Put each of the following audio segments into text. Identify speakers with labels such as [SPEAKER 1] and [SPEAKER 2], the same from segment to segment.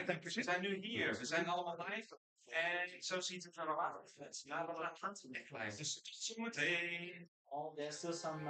[SPEAKER 1] We zijn nu hier, we zijn allemaal live. En zo ziet het er al uit. Ja, we gaan het live. Dus tot zometeen.
[SPEAKER 2] Oh, there's still some.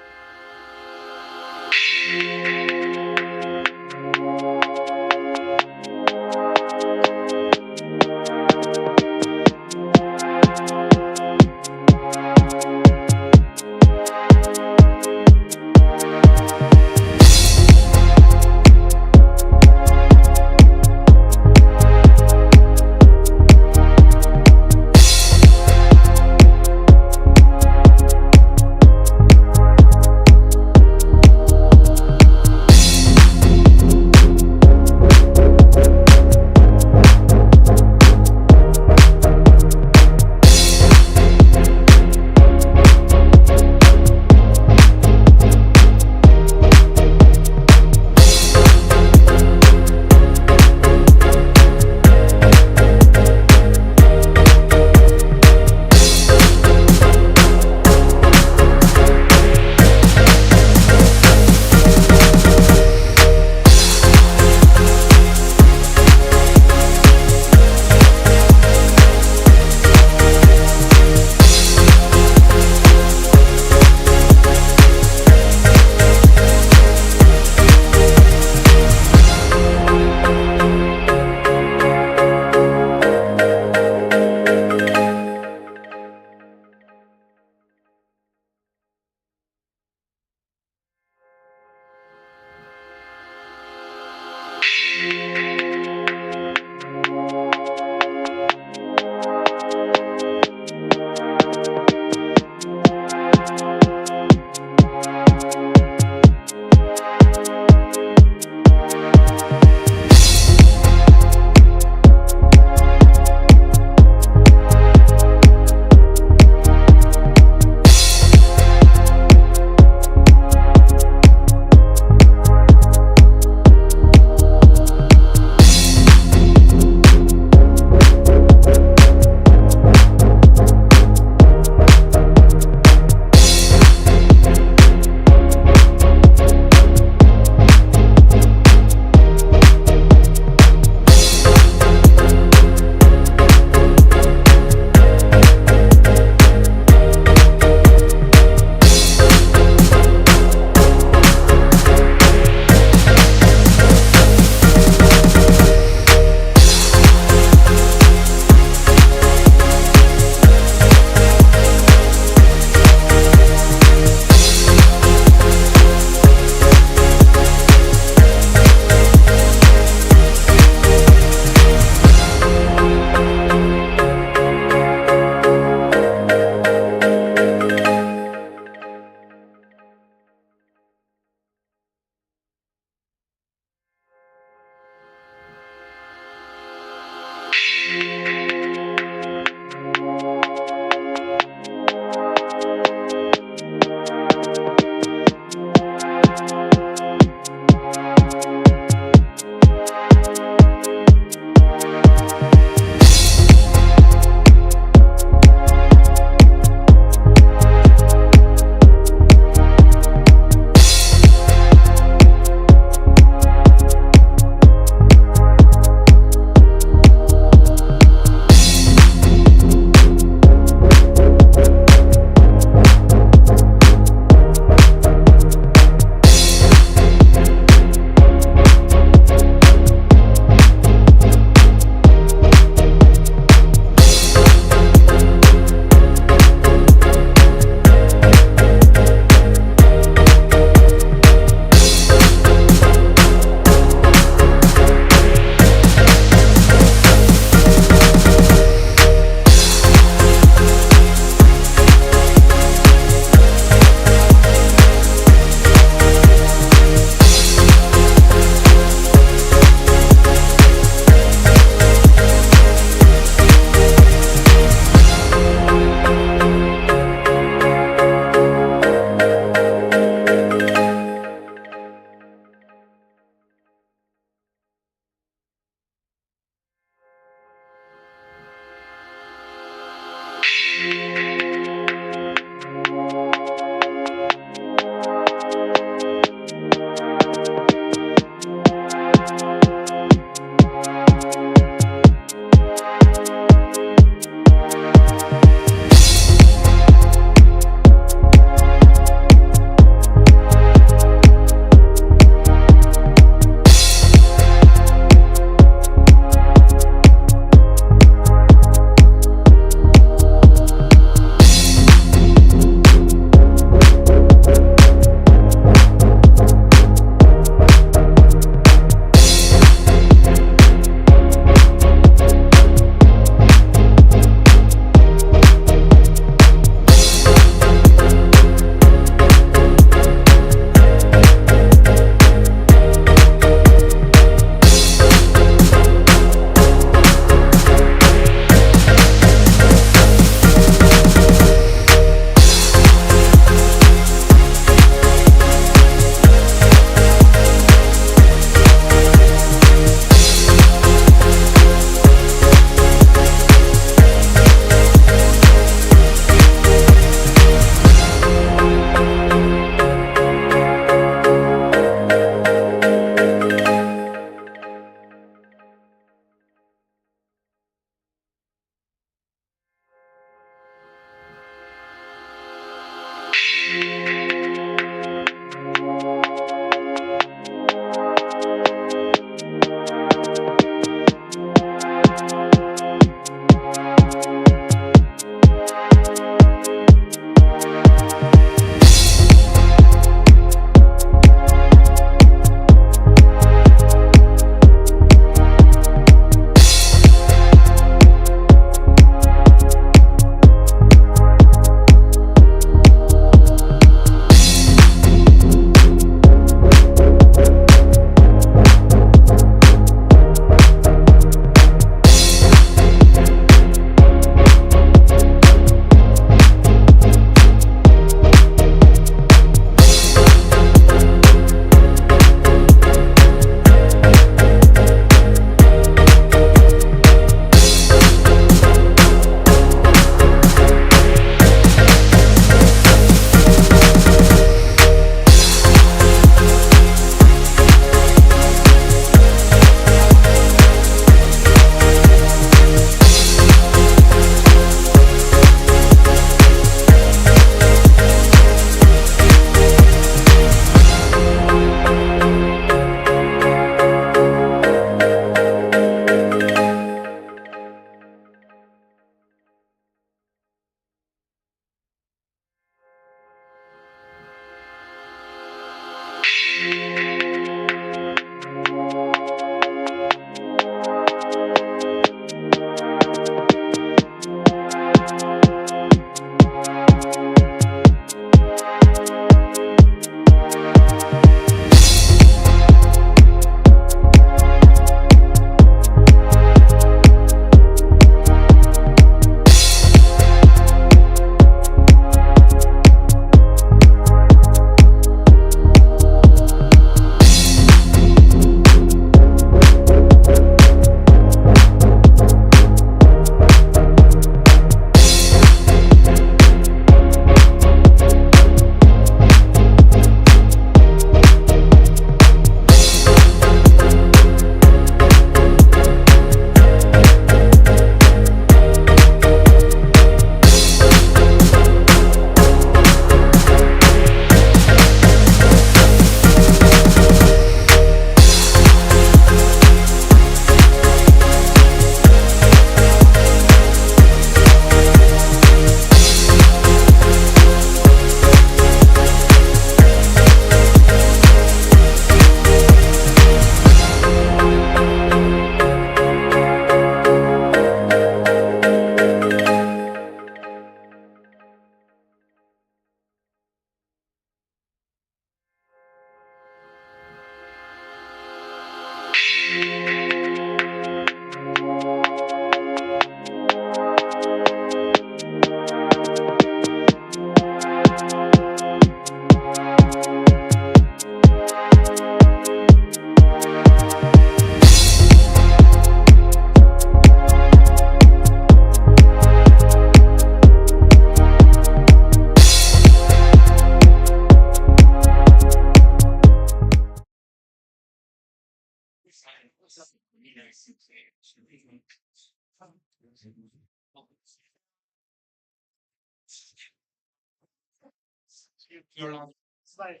[SPEAKER 1] You're on. Slide.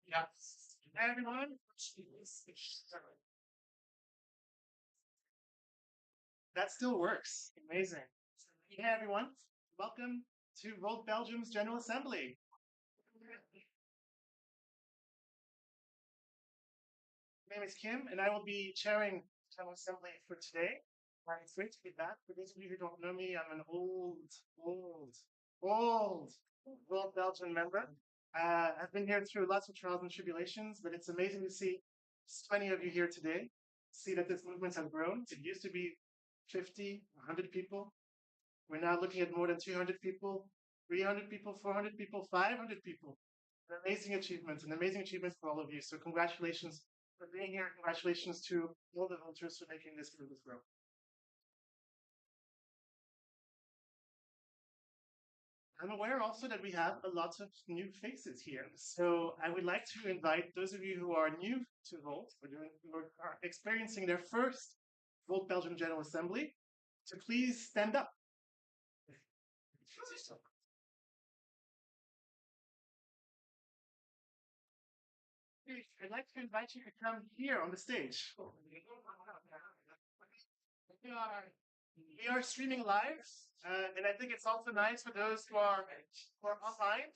[SPEAKER 1] Yeah. Hi, everyone. That still works. Amazing. Hey, everyone. Welcome to Volt Belgium's General Assembly. My name is Kim, and I will be chairing the General Assembly for today. It's great to be back. For those of you who don't know me, I'm an old World Belgian member. I've been here through lots of trials and tribulations, but it's amazing to see so many of you here today. See that this movement has grown. It used to be 50, 100 people. We're now looking at more than 200 people, 300 people, 400 people, 500 people. An amazing achievement for all of you. So congratulations for being here. Congratulations to all the voters for making this movement grow. I'm aware also that we have a lot of new faces here. So I would like to invite those of you who are new to Volt, or who are experiencing their first Volt Belgium General Assembly, to please stand up. I'd like to invite you to come here on the stage. We are streaming live, and I think it's also nice for those who are online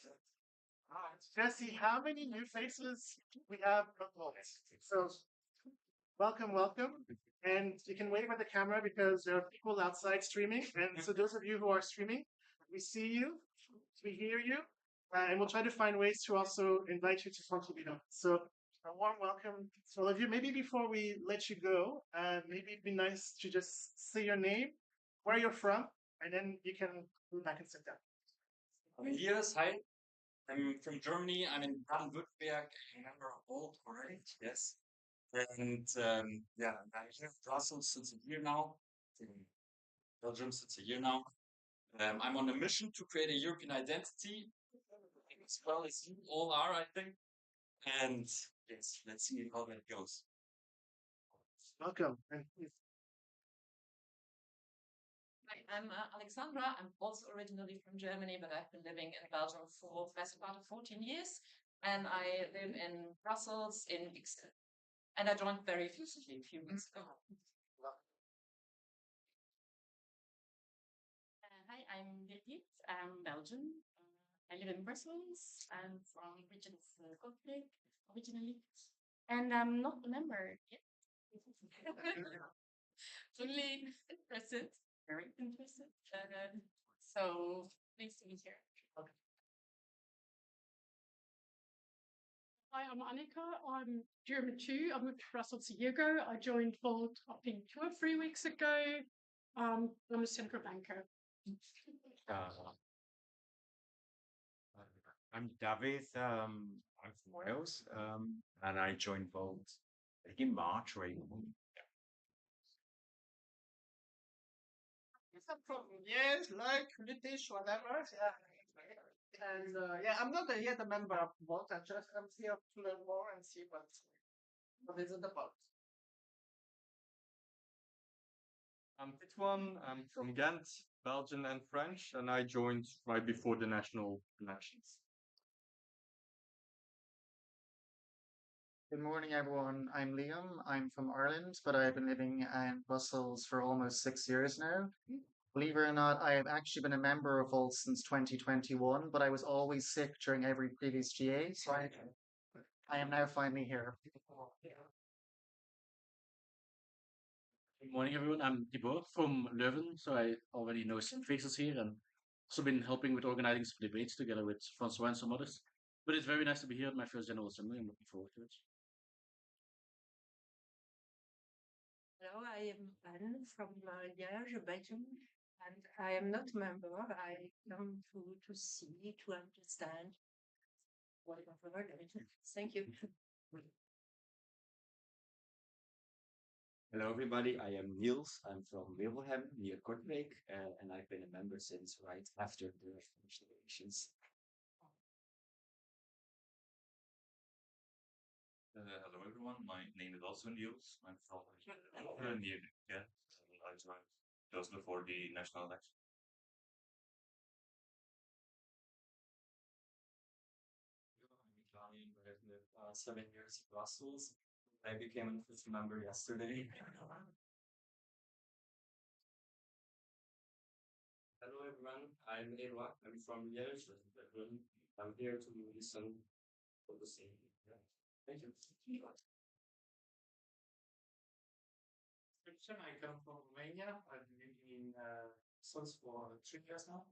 [SPEAKER 1] to see how many new faces we have involved. So welcome, welcome. And you can wave at the camera because there are people outside streaming. And so those of you who are streaming, we see you, we hear you, and we'll try to find ways to also invite you to contribute. So a warm welcome to all of you. Maybe before we let you go, maybe it'd be nice to just say your name, where you're from, and then you can go back and sit down.
[SPEAKER 2] Yes, hi. I'm from Germany. I'm in Baden-Württemberg. I remember old, correct? Yes. And yeah, I'm here in Brussels since a year now. In Belgium since a year now. I'm on a mission to create a European identity, as well as you all are, I think. And yes, let's see how that goes.
[SPEAKER 1] Welcome.
[SPEAKER 3] Hi, I'm Alexandra. I'm also originally from Germany, but I've been living in Belgium for the best part of 14 years. And I live in Brussels in Ixelles. And I joined very recently, a few weeks ago. Hi, I'm Birgit. I'm Belgian. I live in Brussels. I'm from region of Kortrijk originally. And I'm not a member yet. Really interested, very interested. So pleased to be here.
[SPEAKER 4] Hi, I'm Annika. I'm German too. I moved to Brussels a year ago. I joined Volt, I think, 2 or 3 weeks ago. I'm a central banker.
[SPEAKER 5] Uh, I'm David. I'm from Wales, and I joined Volt I think in March or April.
[SPEAKER 6] Some problem. Yes, like British, whatever. Yeah. And yeah, I'm not yet a member of both. I'm here to learn more and see what is it about.
[SPEAKER 7] I'm Titwan. I'm from Ghent, Belgian and French, and I joined right before the national elections.
[SPEAKER 8] Good morning, everyone. I'm Liam. I'm from Ireland, but I've been living in Brussels for almost 6 years now. Believe it or not, I have actually been a member of Volt since 2021, but I was always sick during every previous GA, so I am now finally here.
[SPEAKER 9] Good morning, everyone. I'm Thibaut from Leuven, so I already know some faces here and also been helping with organizing some debates together with Francois and some others. But it's very nice to be here at my first General Assembly. I'm looking forward to it.
[SPEAKER 10] Hello, I am Anne from Liège, Belgium, and I am not a member. I come to see, to understand whatever. Thank you.
[SPEAKER 11] Hello, everybody. I am Niels. I'm from Wilhelm near Kortrijk, and I've been a member since right after the French elections.
[SPEAKER 2] Hello, everyone. My name is also Niels. I'm from near Ghent. I joined just before the national election.
[SPEAKER 11] I'm Italian, but I've lived 7 years in Brussels. I became an official member yesterday. Hello, everyone. I'm Eloi. I'm from Liège, Belgium. I'm here to listen for the same. Yeah. Thank you.
[SPEAKER 12] I come from Romania. I've been living in Brussels for 3 years now.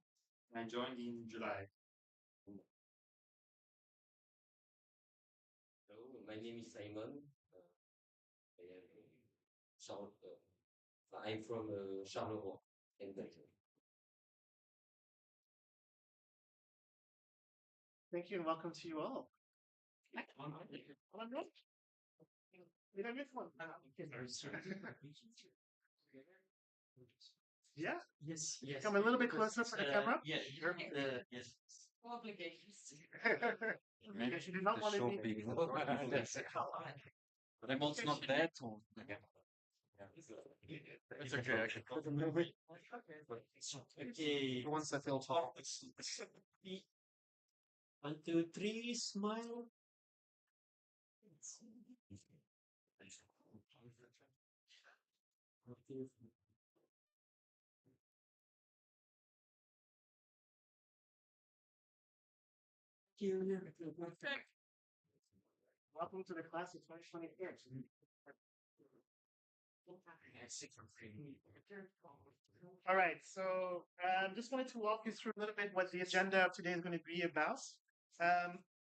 [SPEAKER 12] I joined in July.
[SPEAKER 11] Hello, my name is Simon. I am I'm from Charleroi in Belgium.
[SPEAKER 1] Thank you and welcome to you all. Yeah?
[SPEAKER 12] Yes, yes.
[SPEAKER 1] Come a little bit closer for the camera.
[SPEAKER 12] Yeah, yes.
[SPEAKER 3] Obligations.
[SPEAKER 1] Because you do not want to be.
[SPEAKER 12] But I'm also not that old.
[SPEAKER 7] It's okay.
[SPEAKER 12] Okay.
[SPEAKER 8] Once I feel tall.
[SPEAKER 12] 1, 2, 3, smile.
[SPEAKER 1] Welcome to the class of 2024. All right, so just wanted to walk you through a little bit what the agenda of today is going to be about.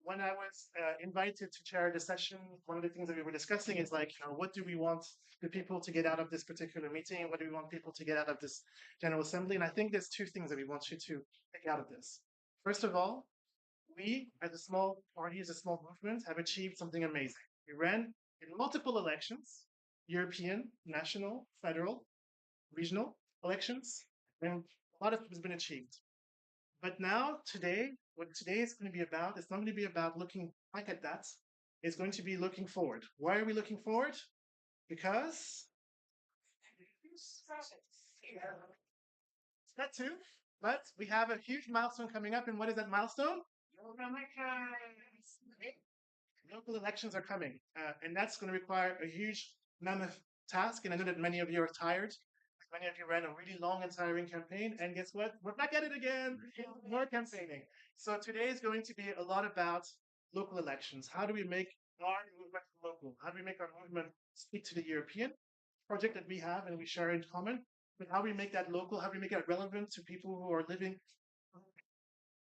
[SPEAKER 1] When I was invited to chair the session, one of the things that we were discussing is like, what do we want the people to get out of this particular meeting? What do we want people to get out of this General Assembly? And I think there's two things that we want you to take out of this. First of all, we, as a small party, as a small movement, have achieved something amazing. We ran in multiple elections, European, national, federal, regional elections, and a lot of it has been achieved. But now, today, what today is going to be about, it's not going to be about looking back at that. It's going to be looking forward. Why are we looking forward? Because that too, but we have a huge milestone coming up, and what is that milestone? Local elections are coming, and that's going to require a huge mammoth task. And I know that many of you are tired. Many of you ran a really long and tiring campaign, and guess what? We're back at it again. More campaigning. So today is going to be a lot about local elections. How do we make our movement local? How do we make our movement speak to the European project that we have and we share in common? But how do we make that local? How do we make it relevant to people who are living?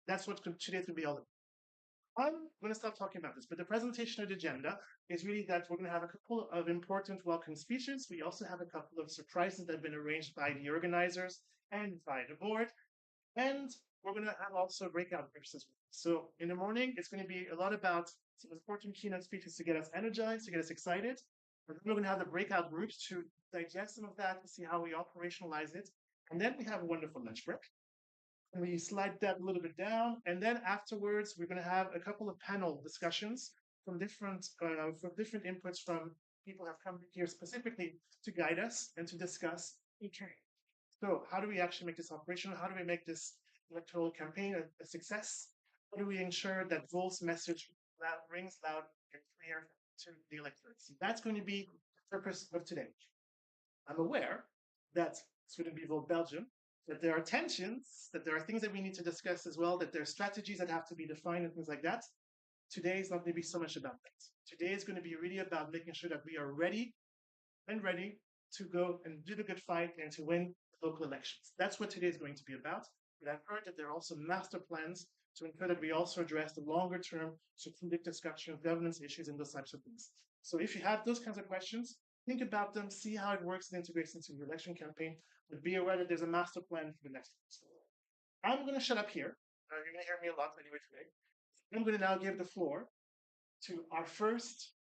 [SPEAKER 1] That's what today's going to be all about. I'm going to stop talking about this, but the presentation of the agenda is really that we're going to have a couple of important welcome speeches. We also have a couple of surprises that have been arranged by the organizers and by the board. And we're going to have also breakout groups as well. So in the morning, it's going to be a lot about some important keynote speeches to get us energized, to get us excited. And then we're going to have the breakout groups to digest some of that, to see how we operationalize it. And then we have a wonderful lunch break. And we slide that a little bit down, and then afterwards we're going to have a couple of panel discussions from different inputs from people who have come here specifically to guide us and to discuss. So how do we actually make this operational? How do we make this electoral campaign a success? How do we ensure that Vol's message rings loud and clear to the electorates? That's going to be the purpose of today. I'm aware that it's going to be Vol Belgium, that there are tensions, that there are things that we need to discuss as well, that there are strategies that have to be defined and things like that. Today is not going to be so much about that. Today is going to be really about making sure that we are ready to go and do the good fight and to win local elections. That's what today is going to be about. But I've heard that there are also master plans to ensure that we also address the longer term strategic discussion of governance issues and those types of things. So if you have those kinds of questions, think about them, see how it works and integrates into your election campaign, but be aware that there's a master plan for the next one. I'm going to shut up here. You're going to hear me a lot anyway today. I'm going to now give the floor to our first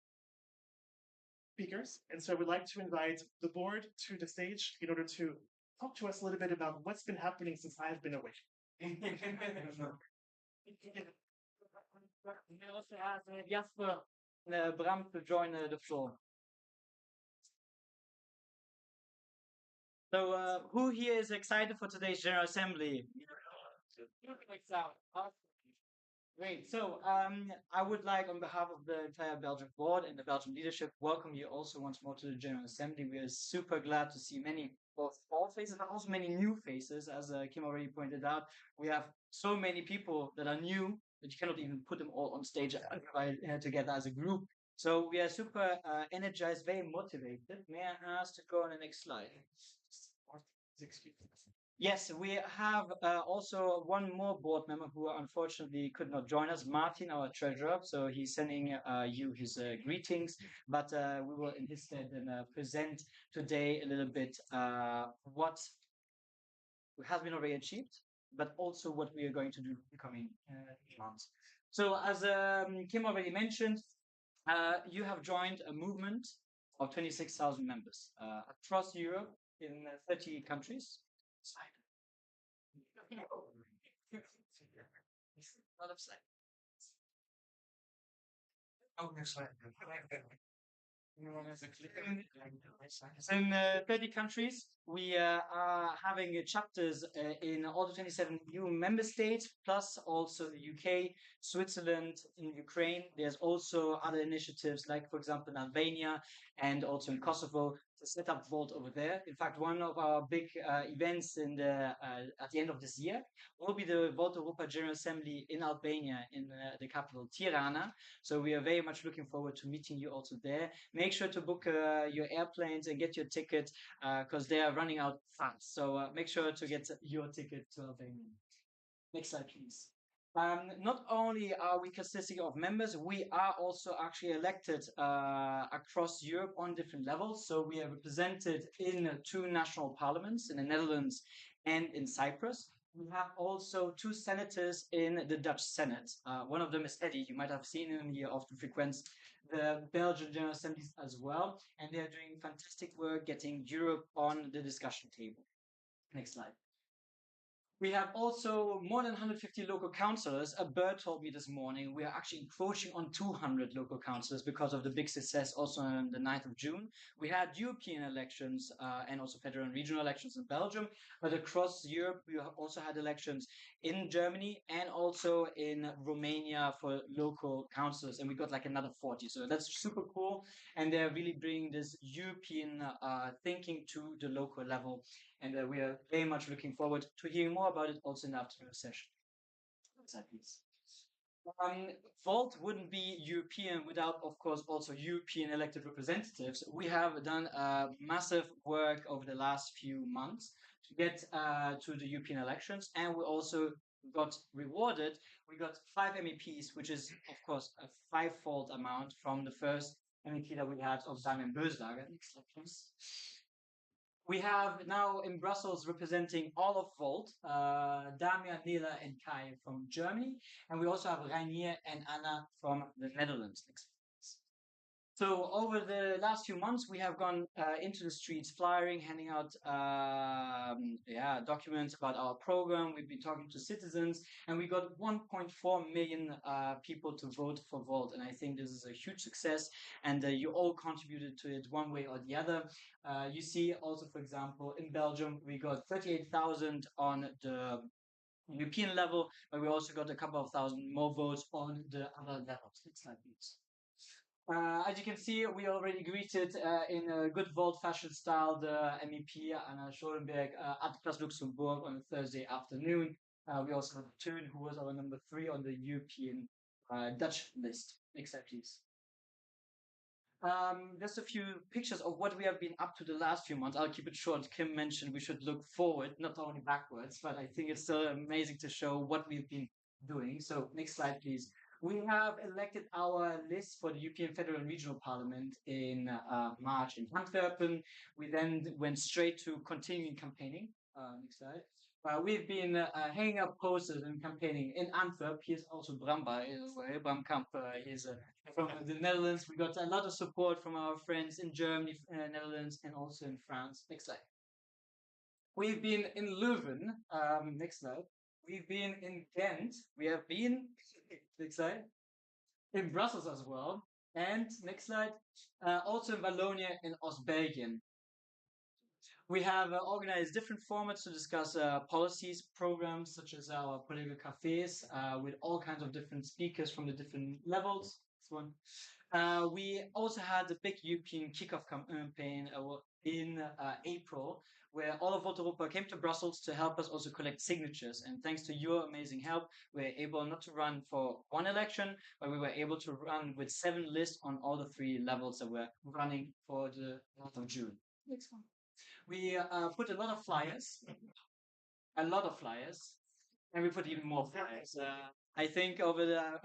[SPEAKER 1] speakers. And so I would like to invite the board to the stage in order to talk to us a little bit about what's been happening since I have been away.
[SPEAKER 13] We also ask Jasper and Bram to join the floor. So, who here is excited for today's General Assembly? Great. So, I would like, on behalf of the entire Belgian board and the Belgian leadership, welcome you also once more to the General Assembly. We are super glad to see many, both old faces and also many new faces. As Kim already pointed out, we have so many people that are new that you cannot even put them all on stage together as a group. So we are super energized, very motivated. May I ask to go on the next slide? Yes, we have also one more board member who unfortunately could not join us, Martin, our treasurer. So he's sending you his greetings, but we will in his stead present today a little bit what has been already achieved, but also what we are going to do in the coming months. So as Kim already mentioned, you have joined a movement of 26,000 members across Europe in 30 countries.
[SPEAKER 2] A lot of slides. Oh, next slide.
[SPEAKER 13] In 30 countries, we are having chapters in all the 27 EU member states, plus also the UK, Switzerland, in Ukraine. There's also other initiatives like, for example, in Albania and also in Kosovo. to set up Vault over there. In fact, one of our big events in the at the end of this year will be the Vault Europa General Assembly in Albania, in the capital Tirana. So we are very much looking forward to meeting you also there. Make sure to book your airplanes and get your ticket because they are running out fast. So make sure to get your ticket to Albania. Next slide, please. Not only are we consisting of members, we are also actually elected across Europe on different levels. So we are represented in two national parliaments in the Netherlands and in Cyprus. We have also two senators in the Dutch Senate. One of them is Eddie. You might have seen him. He often frequents the Belgian General Assemblies as well. And they are doing fantastic work getting Europe on the discussion table. Next slide. We have also more than 150 local councillors. A bird told me this morning we are actually encroaching on 200 local councillors because of the big success also on the 9th of June. We had European elections and also federal and regional elections in Belgium, but across Europe we also had elections in Germany and also in Romania for local councillors, and we got like another 40. So that's super cool, and they're really bringing this European thinking to the local level. And we are very much looking forward to hearing more about it also in the afternoon session. Next slide, please. Vault wouldn't be European without, of course, also European elected representatives. We have done massive work over the last few months to get to the European elections, and we also got rewarded. We got 5 MEPs, which is, of course, a 5-fold amount from the first MEP that we had of Damian Böslager. Next slide, please. We have now in Brussels representing all of Volt, Damia, Nela, and Kai from Germany. And we also have Rainier and Anna from the Netherlands. So over the last few months, we have gone into the streets, flyering, handing out documents about our program. We've been talking to citizens, and we got 1.4 million people to vote for Volt. And I think this is a huge success, and you all contributed to it one way or the other. You see also, for example, in Belgium, we got 38,000 on the European level, but we also got a couple of thousand more votes on the other levels. Next slide, please. As you can see, we already greeted in a good Volt fashion style the MEP Anna Schoenberg at Place Luxembourg on a Thursday afternoon. We also had Toon, who was our number 3 on the European Dutch list. Next slide, please. Just a few pictures of what we have been up to the last few months. I'll keep it short. Kim mentioned we should look forward, not only backwards, but I think it's still amazing to show what we've been doing. So next slide, please. We have elected our list for the European Federal and Regional Parliament in March in Antwerpen. We then went straight to continuing campaigning. Next slide. We've been hanging up posters and campaigning in Antwerp. Here's also Bram Bram Kamp. He's from the Netherlands. We got a lot of support from our friends in Germany, Netherlands, and also in France. Next slide. We've been in Leuven. Next slide. We've been in Ghent. We have been, next slide, in Brussels as well. And next slide, also in Wallonia and Ostbelgien. We have organized different formats to discuss policies, programs, such as our political cafes, with all kinds of different speakers from the different levels. This one. We also had the big European kickoff campaign in April, where all of Volt Europa came to Brussels to help us also collect signatures. And thanks to your amazing help, we were able not to run for one election, but we were able to run with 7 lists on all the 3 levels that were running for the month of June. Next one. We put a lot of flyers, and we put even more flyers. I think over the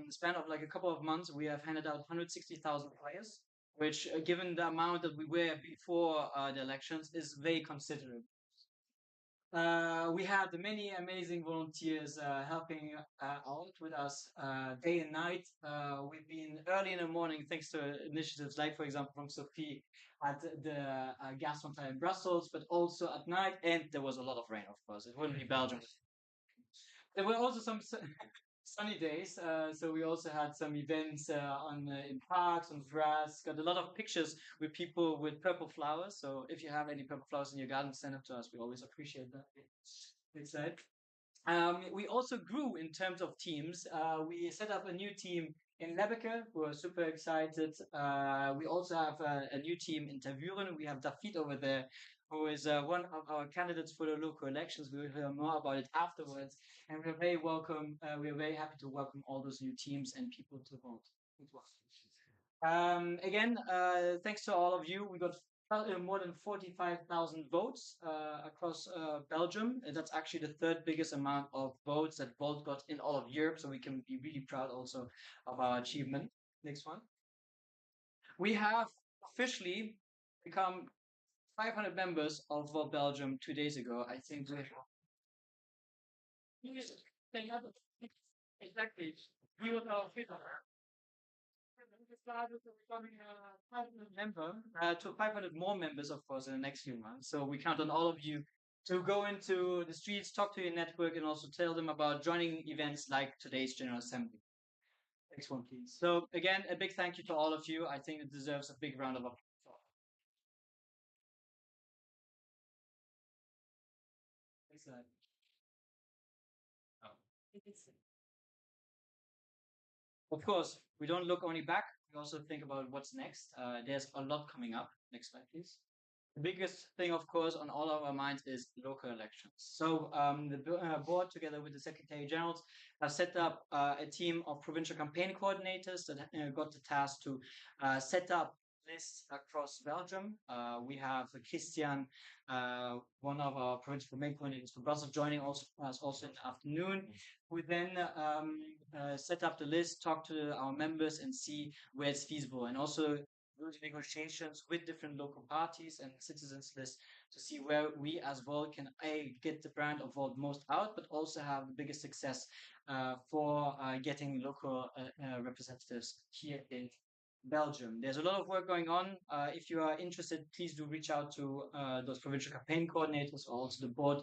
[SPEAKER 13] span of like a couple of months, we have handed out 160,000 flyers, which, given the amount that we were before the elections, is very considerable. We had many amazing volunteers helping out with us day and night. We've been early in the morning, thanks to initiatives like, for example, from Sophie at the gas centre in Brussels, but also at night. And there was a lot of rain, of course. It wouldn't be Belgium. There were also some sunny days, so we also had some events in parks, on grass. Got a lot of pictures with people with purple flowers. So if you have any purple flowers in your garden, send them to us. We always appreciate that. Next slide. We also grew in terms of teams. We set up a new team in Lebbeke. We're super excited. We also have a new team in Tervuren. We have David over there, who is one of our candidates for the local elections. We will hear more about it afterwards. And we're very welcome. We're very happy to welcome all those new teams and people to vote. Again, thanks to all of you. We got more than 45,000 votes across Belgium. And that's actually the third biggest amount of votes that Volt got in all of Europe. So we can be really proud also of our achievement. Next one. We have officially become 500 members of Volt Belgium 2 days ago. I think exactly. We were our fifth. Decided to becoming a 500 member to 500 more members, of course, in the next few months. So we count on all of you to go into the streets, talk to your network, and also tell them about joining events like today's General Assembly. Next one, please. So again, a big thank you to all of you. I think it deserves a big round of applause. Next slide. Of course, we don't look only back, we also think about what's next. There's a lot coming up. Next slide, please. The biggest thing, of course, on all of our minds is local elections. So the board, together with the Secretary Generals, have set up a team of provincial campaign coordinators that got the task to set up lists across Belgium. We have Christian, one of our provincial campaign coordinators from Brussels, joining us also in the afternoon. We then set up the list, talk to our members, and see where it's feasible, and also those negotiations with different local parties and citizens list to see where we as Volt can get the brand of Volt most out, but also have the biggest success for getting local representatives here in Belgium. There's a lot of work going on. If you are interested, please do reach out to those provincial campaign coordinators or also the board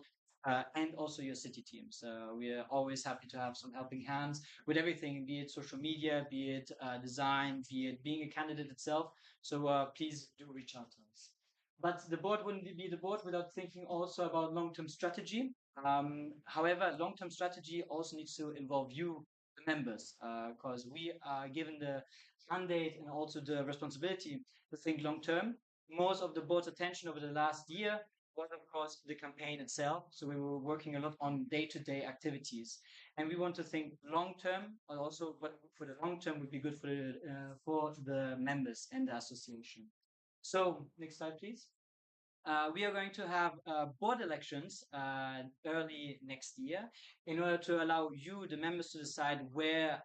[SPEAKER 13] and also your city teams. We are always happy to have some helping hands with everything, be it social media, be it design, be it being a candidate itself. So please do reach out to us. But the board wouldn't be the board without thinking also about long-term strategy. However, long-term strategy also needs to involve you, the members, because we are given the mandate and also the responsibility to think long-term. Most of the board's attention over the last year was, of course, the campaign itself. So we were working a lot on day-to-day activities, and we want to think long-term, but also what for the long term would be good for the members and the association. So next slide, please. We are going to have board elections early next year in order to allow you, the members, to decide where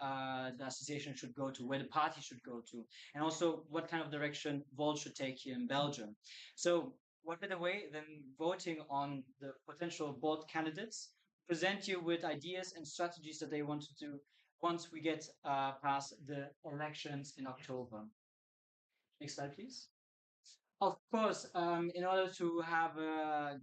[SPEAKER 13] the association should go to, where the party should go to, and also what kind of direction Volt should take here in Belgium. So what better way than voting on the potential board candidates, present you with ideas and strategies that they want to do once we get past the elections in October. Next slide, please. Of course, in order to have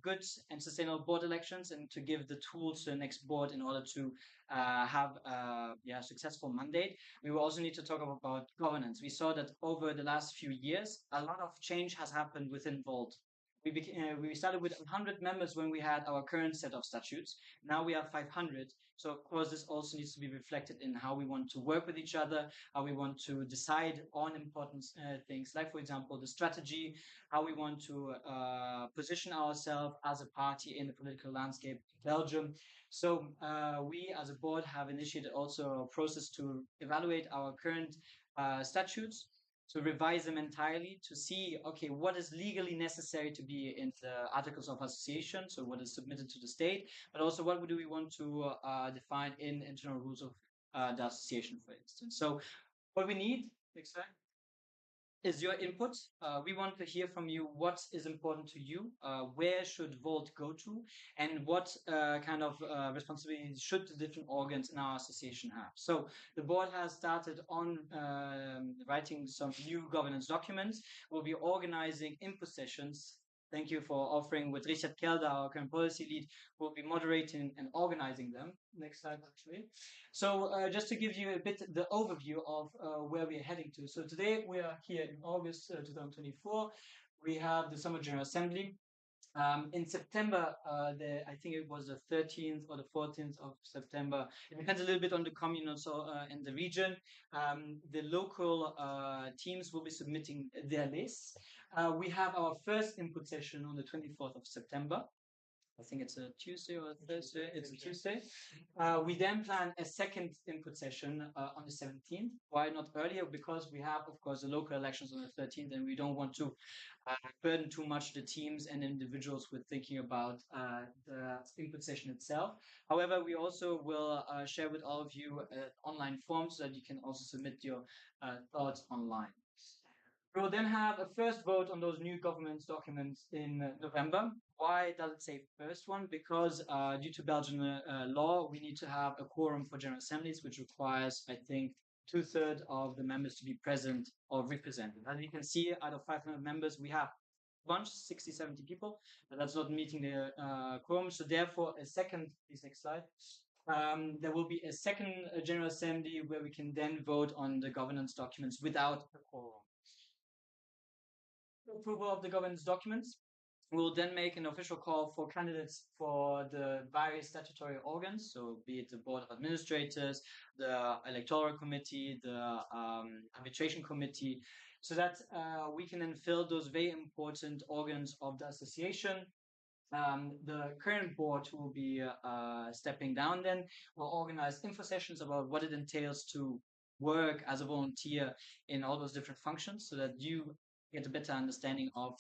[SPEAKER 13] good and sustainable board elections and to give the tools to the next board in order to have a successful mandate, we will also need to talk about governance. We saw that over the last few years, a lot of change has happened within Volt. We started with 100 members when we had our current set of statutes. Now we have 500. So of course, this also needs to be reflected in how we want to work with each other, how we want to decide on important things, like, for example, the strategy, how we want to position ourselves as a party in the political landscape in Belgium. So we as a board have initiated also a process to evaluate our current statutes, to revise them entirely, to see, okay, what is legally necessary to be in the articles of association, so what is submitted to the state, but also what do we want to define in internal rules of the association, for instance. So what we need, next slide, is your input. We want to hear from you what is important to you, where should Volt go to, and what kind of responsibilities should the different organs in our association have. So the board has started on writing some new governance documents. We'll be organizing input sessions. Thank you for offering with Richard Kelder, our current policy lead, who will be moderating and organizing them. Next slide, actually. So just to give you a bit the overview of where we are heading to. So today we are here in August 2024. We have the Summer General Assembly. In September, I think it was the 13th or the 14th of September. It depends a little bit on the commune also and the region. The local teams will be submitting their lists. We have our first input session on the 24th of September. I think it's a Tuesday or a Thursday. It's a Tuesday. We then plan a second input session on the 17th. Why not earlier? Because we have, of course, the local elections on the 13th, and we don't want to burden too much the teams and individuals with thinking about the input session itself. However, we also will share with all of you online forms so that you can also submit your thoughts online. We will then have a first vote on those new government documents in November. Why does it say first one? Because due to Belgian law, we need to have a quorum for general assemblies, which requires, I think, 2/3 of the members to be present or represented. As you can see, out of 500 members, we have bunch, 60, 70 people, but that's not meeting the quorum. So therefore, please next slide. There will be a second general assembly where we can then vote on the governance documents without a quorum. Approval of the governance documents. We'll then make an official call for candidates for the various statutory organs, so be it the Board of Administrators, the Electoral Committee, the Arbitration Committee, so that we can then fill those very important organs of the association. The current board who will be stepping down then will organize info sessions about what it entails to work as a volunteer in all those different functions so that you get a better understanding of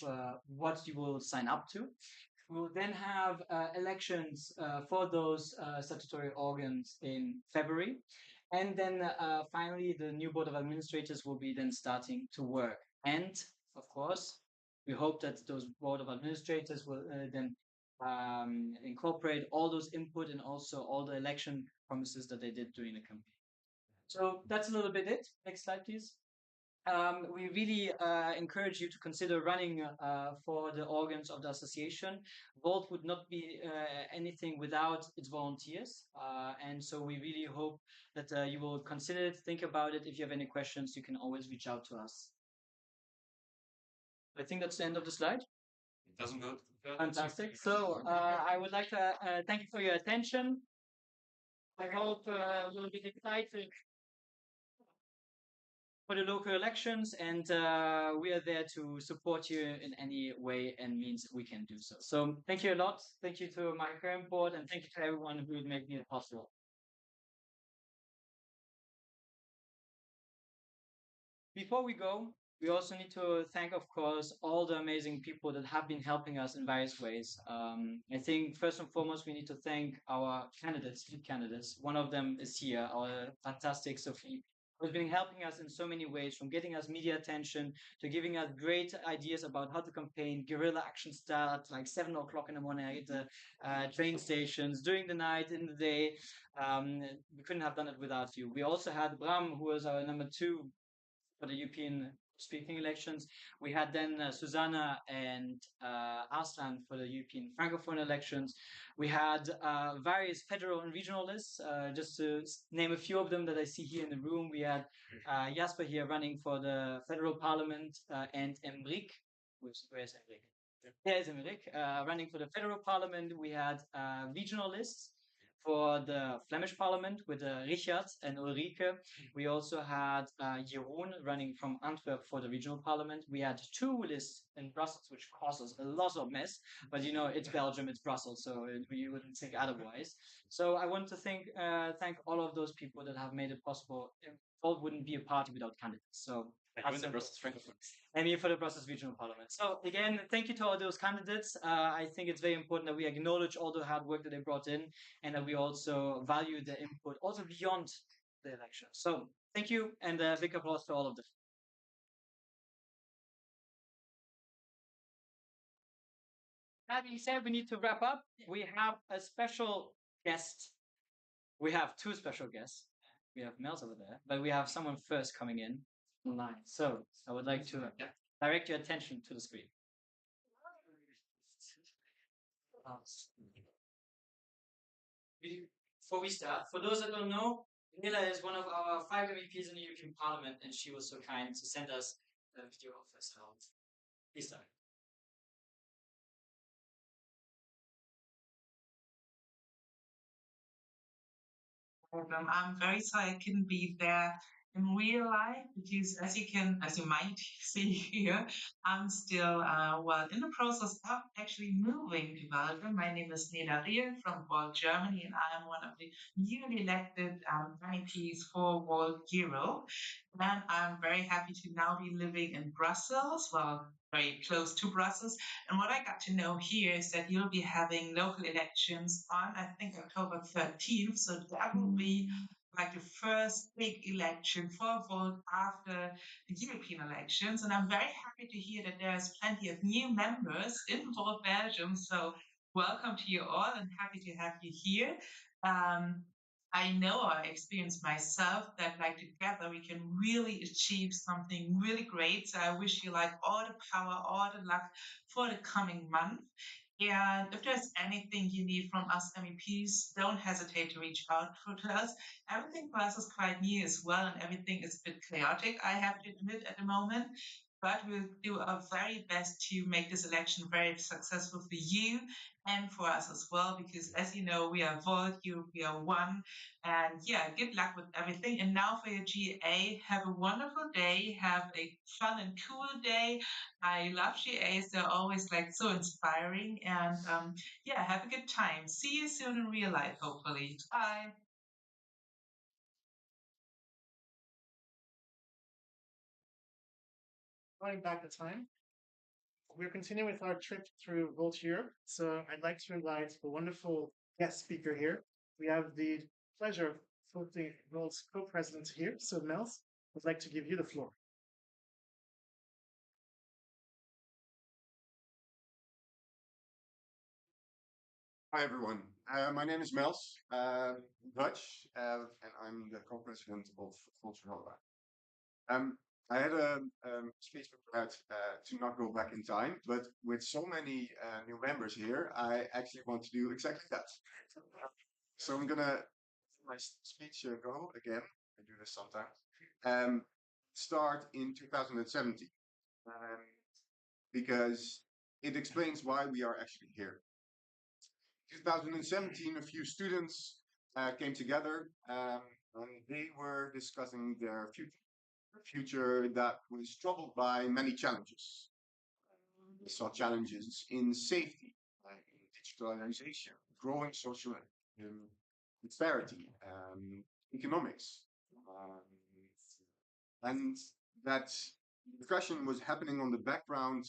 [SPEAKER 13] what you will sign up to. We will then have elections for those statutory organs in February. And then finally, the new Board of Administrators will be then starting to work. And of course, we hope that those Board of Administrators will then incorporate all those input and also all the election promises that they did during the campaign. So that's a little bit it. Next slide, please. We really encourage you to consider running for the organs of the association. Volt would not be anything without its volunteers. And so we really hope that you will consider it, think about it. If you have any questions, you can always reach out to us. I think that's the end of the slide.
[SPEAKER 2] It doesn't go.
[SPEAKER 13] Fantastic. So I would like to thank you for your attention. I hope we'll be excited for the local elections, and we are there to support you in any way and means we can do so. So thank you a lot. Thank you to my current board, and thank you to everyone who would make it possible. Before we go, we also need to thank, of course, all the amazing people that have been helping us in various ways. I think first and foremost, we need to thank our lead candidates. One of them is here, our fantastic Sophie, who's been helping us in so many ways, from getting us media attention to giving us great ideas about how to campaign, guerrilla action start like 7 o'clock in the morning at the train stations, during the night, in the day. We couldn't have done it without you. We also had Bram, who was our number 2 for the European speaking elections. We had then Susanna and Arslan for the European Francophone elections. We had various federal and regional lists. Just to name a few of them that I see here in the room, we had Jasper here running for the federal parliament and Emric. Where's Emric? There's Emric running for the federal parliament. We had regional lists for the Flemish Parliament with Richard and Ulrike. We also had Jeroen running from Antwerp for the regional parliament. We had 2 lists in Brussels, which causes a lot of mess. But you know, it's Belgium, it's Brussels, so we wouldn't think otherwise. So I want to thank all of those people that have made it possible. Volt wouldn't be a party without candidates. So
[SPEAKER 2] the Brussels Francophone.
[SPEAKER 13] And here for the Brussels Regional Parliament. So again, thank you to all those candidates. I think it's very important that we acknowledge all the hard work that they brought in and that we also value their input also beyond the election. So thank you, and big applause to all of them. That being said, we need to wrap up. We have a special guest. We have 2 special guests. We have Mels over there, but we have someone first coming in online. So I would like to direct your attention to the screen. Before we start, for those that don't know, Nila is one of our 5 MEPs in the European Parliament, and she was so kind to send us a video of herself. Please start.
[SPEAKER 14] program. I'm very sorry I couldn't be there in real life because, as you might see here, I'm still in the process of actually moving to Belgium. My name is Neda Riel from Vault, Germany, and I am one of the newly elected MEPs for Vault Europe. And I'm very happy to now be living in Brussels, well, very close to Brussels. And what I got to know here is that you'll be having local elections on, I think, October 13th. So that will be like the first big election for Volt after the European elections. And I'm very happy to hear that there's plenty of new members in Volt Belgium. So welcome to you all and happy to have you here. I know I experienced myself that like together we can really achieve something really great. So I wish you like all the power, all the luck for the coming month. And if there's anything you need from us MEPs, don't hesitate to reach out to us. Everything for us is quite new as well, and everything is a bit chaotic, I have to admit, at the moment. But we'll do our very best to make this election very successful for you and for us as well, because as you know, we are Volt, we are one. And yeah, good luck with everything. And now for your GA, have a wonderful day, have a fun and cool day. I love GAs, they're always like so inspiring. And yeah, have a good time. See you soon in real life, hopefully. Bye.
[SPEAKER 1] Going back the time, we're continuing with our trip through Volt Europe. So I'd like to invite the wonderful guest speaker here. We have the pleasure of hosting Volt's co-president here. So Mels, I'd like to give you the floor.
[SPEAKER 15] Hi everyone, my name is Mels, Dutch, and I'm the co-president of Culture I had a speech prepared to not go back in time, but with so many new members here, I actually want to do exactly that. So I'm gonna let my speech go again. I do this sometimes. Start in 2017, because it explains why we are actually here. 2017, a few students came together and they were discussing their future that was troubled by many challenges. They saw challenges in safety, in digitalization, growing social disparity, economics, and that discussion was happening on the background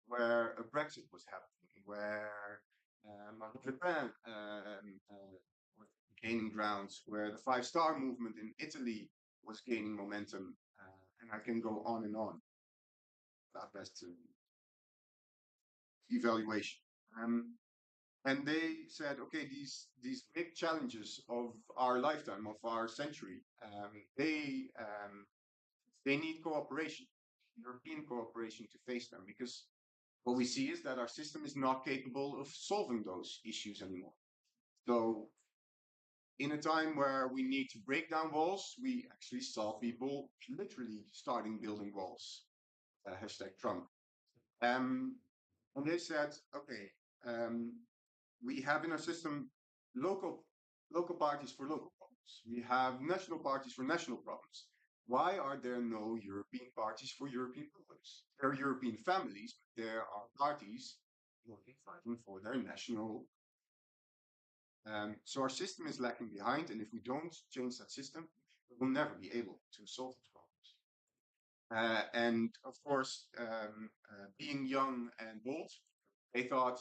[SPEAKER 15] where a Brexit was happening, where Marine Le Pen gaining grounds, where the Five-Star movement in Italy was gaining momentum, and I can go on and on. That best evaluation. And they said, okay, these big challenges of our lifetime, of our century, they need cooperation, European cooperation to face them, because what we see is that our system is not capable of solving those issues anymore. So in a time where we need to break down walls, we actually saw people literally starting building walls. Hashtag Trump. And they said, okay, we have in our system local parties for local problems. We have national parties for national problems. Why are there no European parties for European problems? There are European families, but there are parties fighting for their national. So our system is lacking behind, and if we don't change that system, we will never be able to solve those problems. And of course, being young and bold, they thought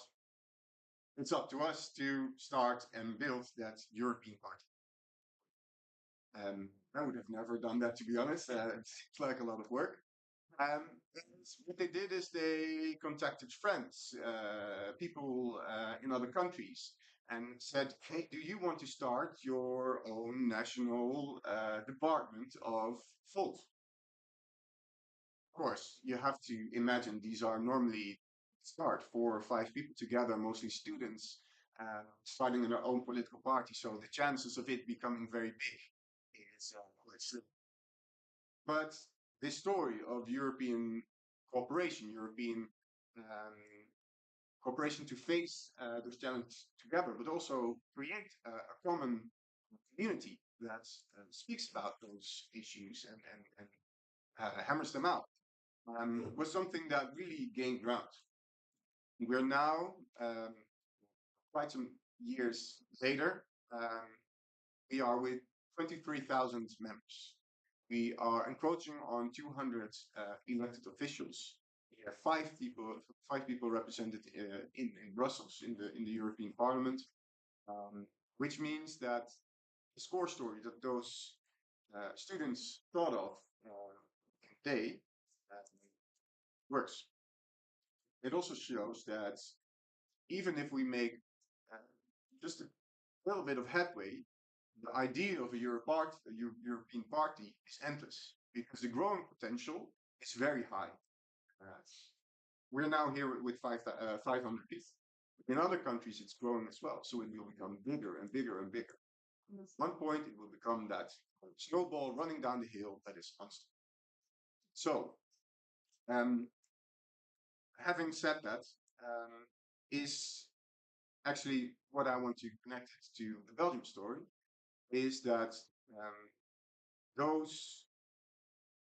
[SPEAKER 15] it's up to us to start and build that European party. I would have never done that, to be honest. It seems like a lot of work. What they did is they contacted friends, people in other countries, and said, hey, do you want to start your own national department of Volt? Of course, you have to imagine these are normally 4 or 5 people together, mostly students, starting in their own political party. So the chances of it becoming very big is quite slim. But this story of European cooperation, European cooperation to face those challenges together, but also create a common community that speaks about those issues and hammers them out was something that really gained ground. We're now, quite some years later, we are with 23,000 members. We are encroaching on 200 elected officials. We have five people represented in Brussels in the European Parliament, which means that the score story that those students thought of they works. It also shows that even if we make just a little bit of headway, the idea of a European party is endless because the growing potential is very high. We're now here with 500 people. In other countries, it's growing as well, so it will become bigger and bigger and bigger. At one point, it will become that snowball running down the hill that is constant. So, having said that, is actually what I want to connect it to the Belgium story is that those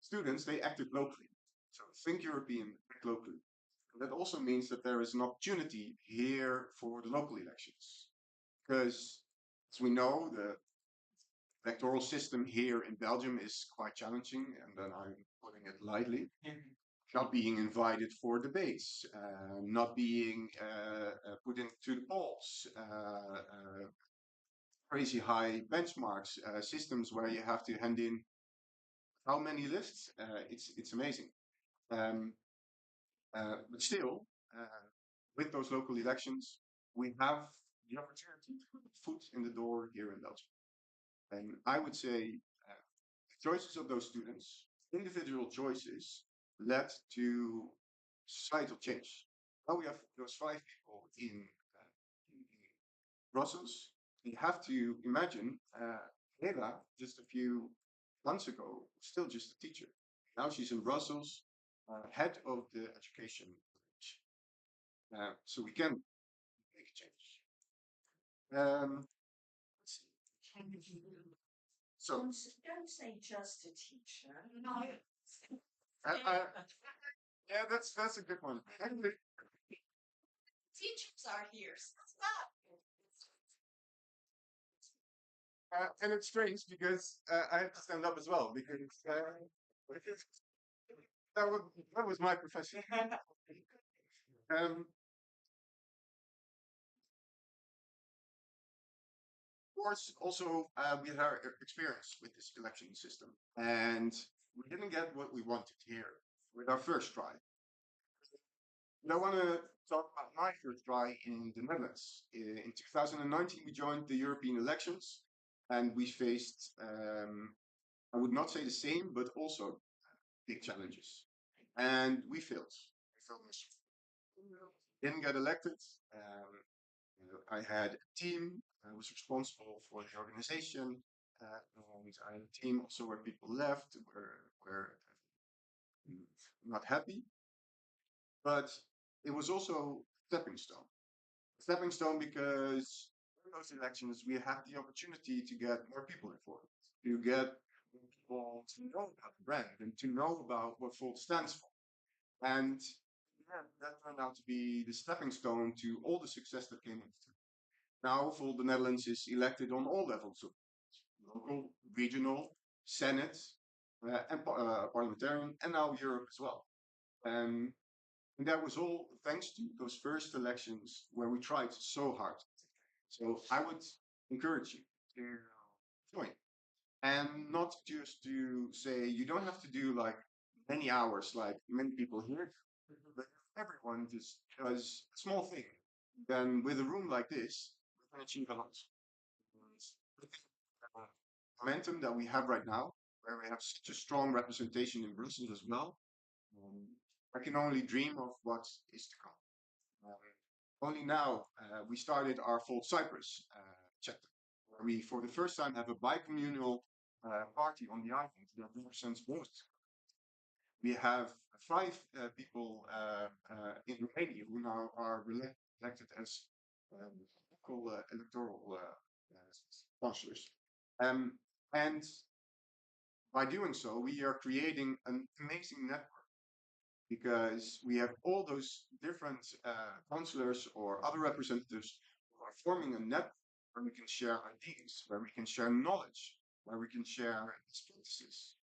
[SPEAKER 15] students, they acted locally. So think European, act locally. That also means that there is an opportunity here for the local elections. Because as we know, the electoral system here in Belgium is quite challenging, and then I'm putting it lightly. Not being invited for debates, not being put into the polls, crazy high benchmarks, systems where you have to hand in how many lists? It's amazing. But still, with those local elections, we have the opportunity to put foot in the door here in Belgium. And I would say the choices of those students, individual choices, led to societal change. Now we have those 5 people in Brussels. You have to imagine Hela, just a few months ago, was still just a teacher. Now she's in Brussels, head of the education. So we can make a change. Let's see. So
[SPEAKER 10] don't say just a teacher.
[SPEAKER 15] No. Yeah, that's a good one.
[SPEAKER 10] Teachers are here. Stop.
[SPEAKER 15] And it's strange because I have to stand up as well because that was my profession. Of course, also we had our experience with this election system, and we didn't get what we wanted here with our first try. And I want to talk about my first try in the Netherlands. In 2019, we joined the European elections, and we faced, I would not say the same, but also big challenges. And we failed. We failed miserably. Didn't get elected. I had a team. I was responsible for the organization, and I had a team also where people left, were not happy. But it was also a stepping stone. A stepping stone because in those elections we had the opportunity to get more people informed, to get people to know about the brand and to know about what Volt stands for. And yeah, that turned out to be the stepping stone to all the success that came after. Now, Volt the Netherlands is elected on all levels of local, regional, Senate, and parliamentarian, and now Europe as well. And that was all thanks to those first elections where we tried so hard. So I would encourage you to join. And not just to say you don't have to do like many hours like many people here, but everyone just does a small thing. Then with a room like this, we can achieve a lot. Momentum that we have right now, where we have such a strong representation in Brussels as well, I can only dream of what is to come. Only now we started our Volt Cyprus chapter, where we for the first time have a bi-communal party on the island that represents both. We have 5 people in Romania who now are elected as local electoral councillors. And by doing so, we are creating an amazing network because we have all those different counselors or other representatives who are forming a network where we can share ideas, where we can share knowledge, where we can share experiences.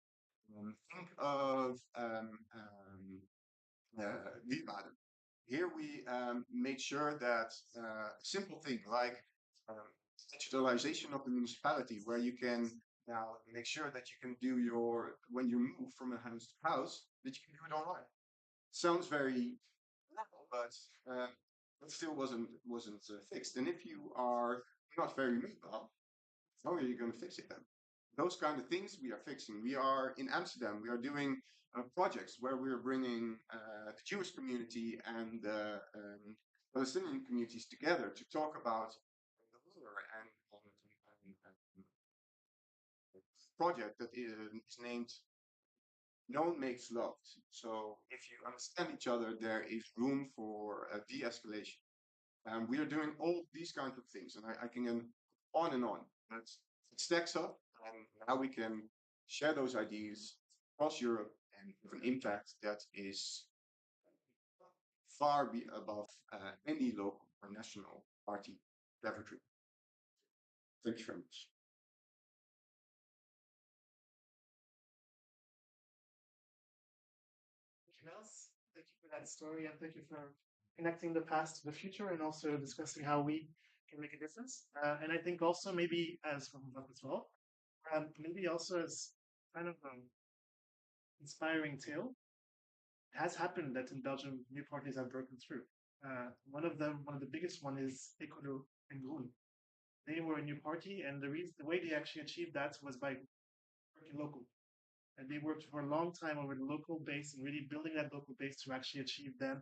[SPEAKER 15] Think of Wiesbaden. Here we made sure that a simple thing like digitalization of the municipality, where you can now make sure that you can do your, when you move from a house to house, that you can do it online. Sounds very level, but it still wasn't fixed. And if you are not very mobile, how are you going to fix it then? Those kind of things we are fixing. We are in Amsterdam. We are doing projects where we are bringing the Jewish community and the Palestinian communities together to talk about the war and project that is named Known Makes Loved. So if you understand each other, there is room for de-escalation. We are doing all these kinds of things, and I can go on and on. But it stacks up, and now we can share those ideas across Europe and with an impact that is far above any local or national party laboratory. Thank you very much.
[SPEAKER 1] Thank you for that story, and thank you for connecting the past to the future and also discussing how we can make a difference. And I think also maybe as from Bob as well, maybe also as kind of an inspiring tale, it has happened that in Belgium new parties have broken through. One of the biggest one is Ecolo and Groen. They were a new party, and the way they actually achieved that was by working local. And they worked for a long time over the local base and really building that local base to actually achieve them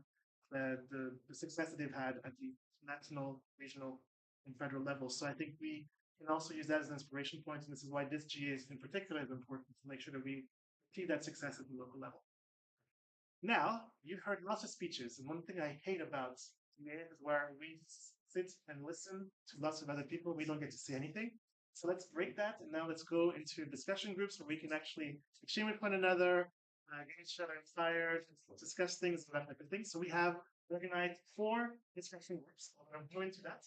[SPEAKER 1] the success that they've had at the national, regional, and federal level. So I think we can also use that as an inspiration point, and this is why this GA is in particular is important to make sure that we achieve that success at the local level. Now, you've heard lots of speeches, and one thing I hate about GA is where we sit and listen to lots of other people, we don't get to say anything. So let's break that, and now let's go into discussion groups where we can actually exchange with one another, get each other inspired, discuss things and that type of thing. So we have organized 4 discussion groups. I'm going to that.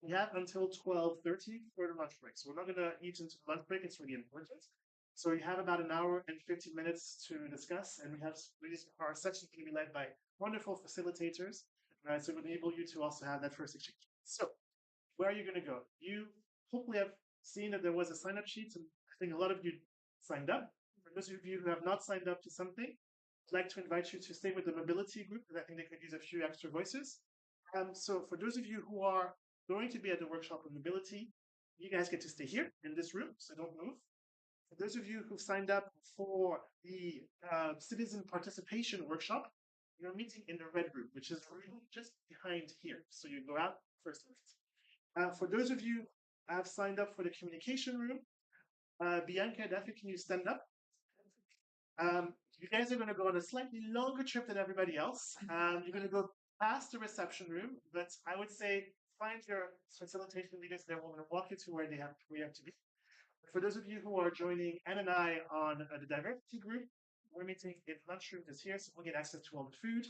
[SPEAKER 1] We have until 12:30 for the lunch break. So we're not going to eat into the lunch break. It's really important. So we have about an hour and 50 minutes to discuss, and we have our section can be led by wonderful facilitators. So we'll enable you to also have that first exchange. So where are you going to go? You hopefully have seen that there was a sign-up sheet, and I think a lot of you signed up. For those of you who have not signed up to something, I'd like to invite you to stay with the mobility group, because I think they could use a few extra voices. So for those of you who are going to be at the workshop on mobility, you guys get to stay here in this room, so don't move. For those of you who signed up for the citizen participation workshop, you're meeting in the red group, which is just behind here. So you go out first. For those of you who have signed up for the communication room, Bianca, Daphne, can you stand up? You guys are going to go on a slightly longer trip than everybody else. You're going to go past the reception room, but I would say find your facilitation leaders. They're going to walk you to where you have to be. For those of you who are joining Anne and I on the diversity group, we're meeting in lunchroom is here, so we'll get access to all the food.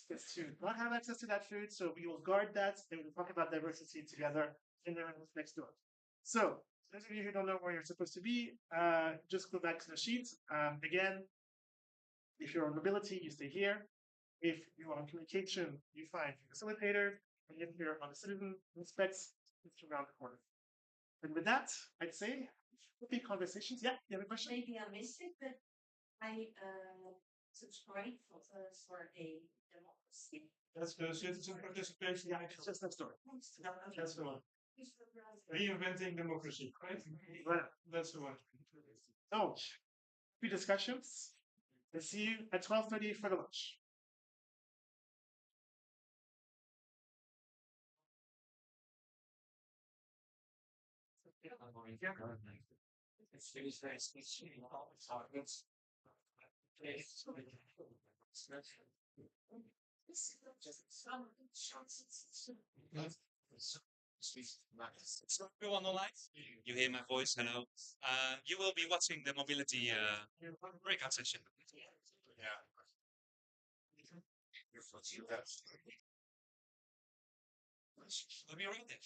[SPEAKER 1] It's to not have access to that food, so we will guard that, and we'll talk about diversity together in the room next door. So, those of you who don't know where you're supposed to be, just go back to the sheet. Again, if you're on mobility, you stay here. If you are on communication, you find your facilitator. And if you're on the citizen inspects, it's around the corner. And with that, I'd say, happy conversations. Yeah, you have a question?
[SPEAKER 10] Maybe I missed it, but I subscribe for a democracy.
[SPEAKER 12] That's the citizen participation.
[SPEAKER 1] Yeah, it's just next door.
[SPEAKER 12] That's the one. Reinventing democracy, right?
[SPEAKER 1] Well,
[SPEAKER 12] That's the one.
[SPEAKER 1] so, few discussions. Let's see you at 12:30 for the lunch.
[SPEAKER 16] So everyone online, you hear my voice. Hello. You will be watching the mobility breakout session. Yeah. I'll be right there.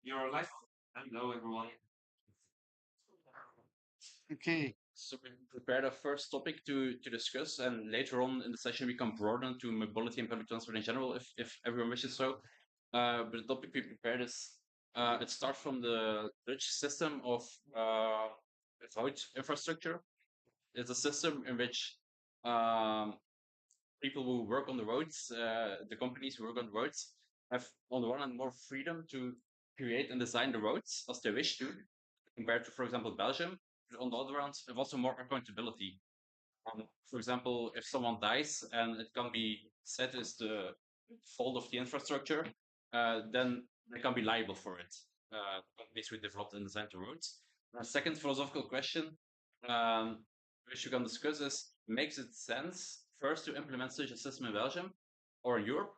[SPEAKER 11] You're live. Hello, everyone.
[SPEAKER 9] Okay, so we prepared a first topic to discuss, and later on in the session we can broaden to mobility and public transport in general, if everyone wishes so. But the topic we prepared is it starts from the Dutch system of road infrastructure. It's a system in which people who work on the roads, the companies who work on the roads, have on the one hand more freedom to create and design the roads as they wish to, compared to, for example, Belgium. But on the other hand, have also more accountability. For example, if someone dies and it can be said is the fault of the infrastructure, then they can be liable for it. Companies who developed and designed the roads. A second philosophical question, which we can discuss, is: makes it sense first to implement such a system in Belgium or in Europe,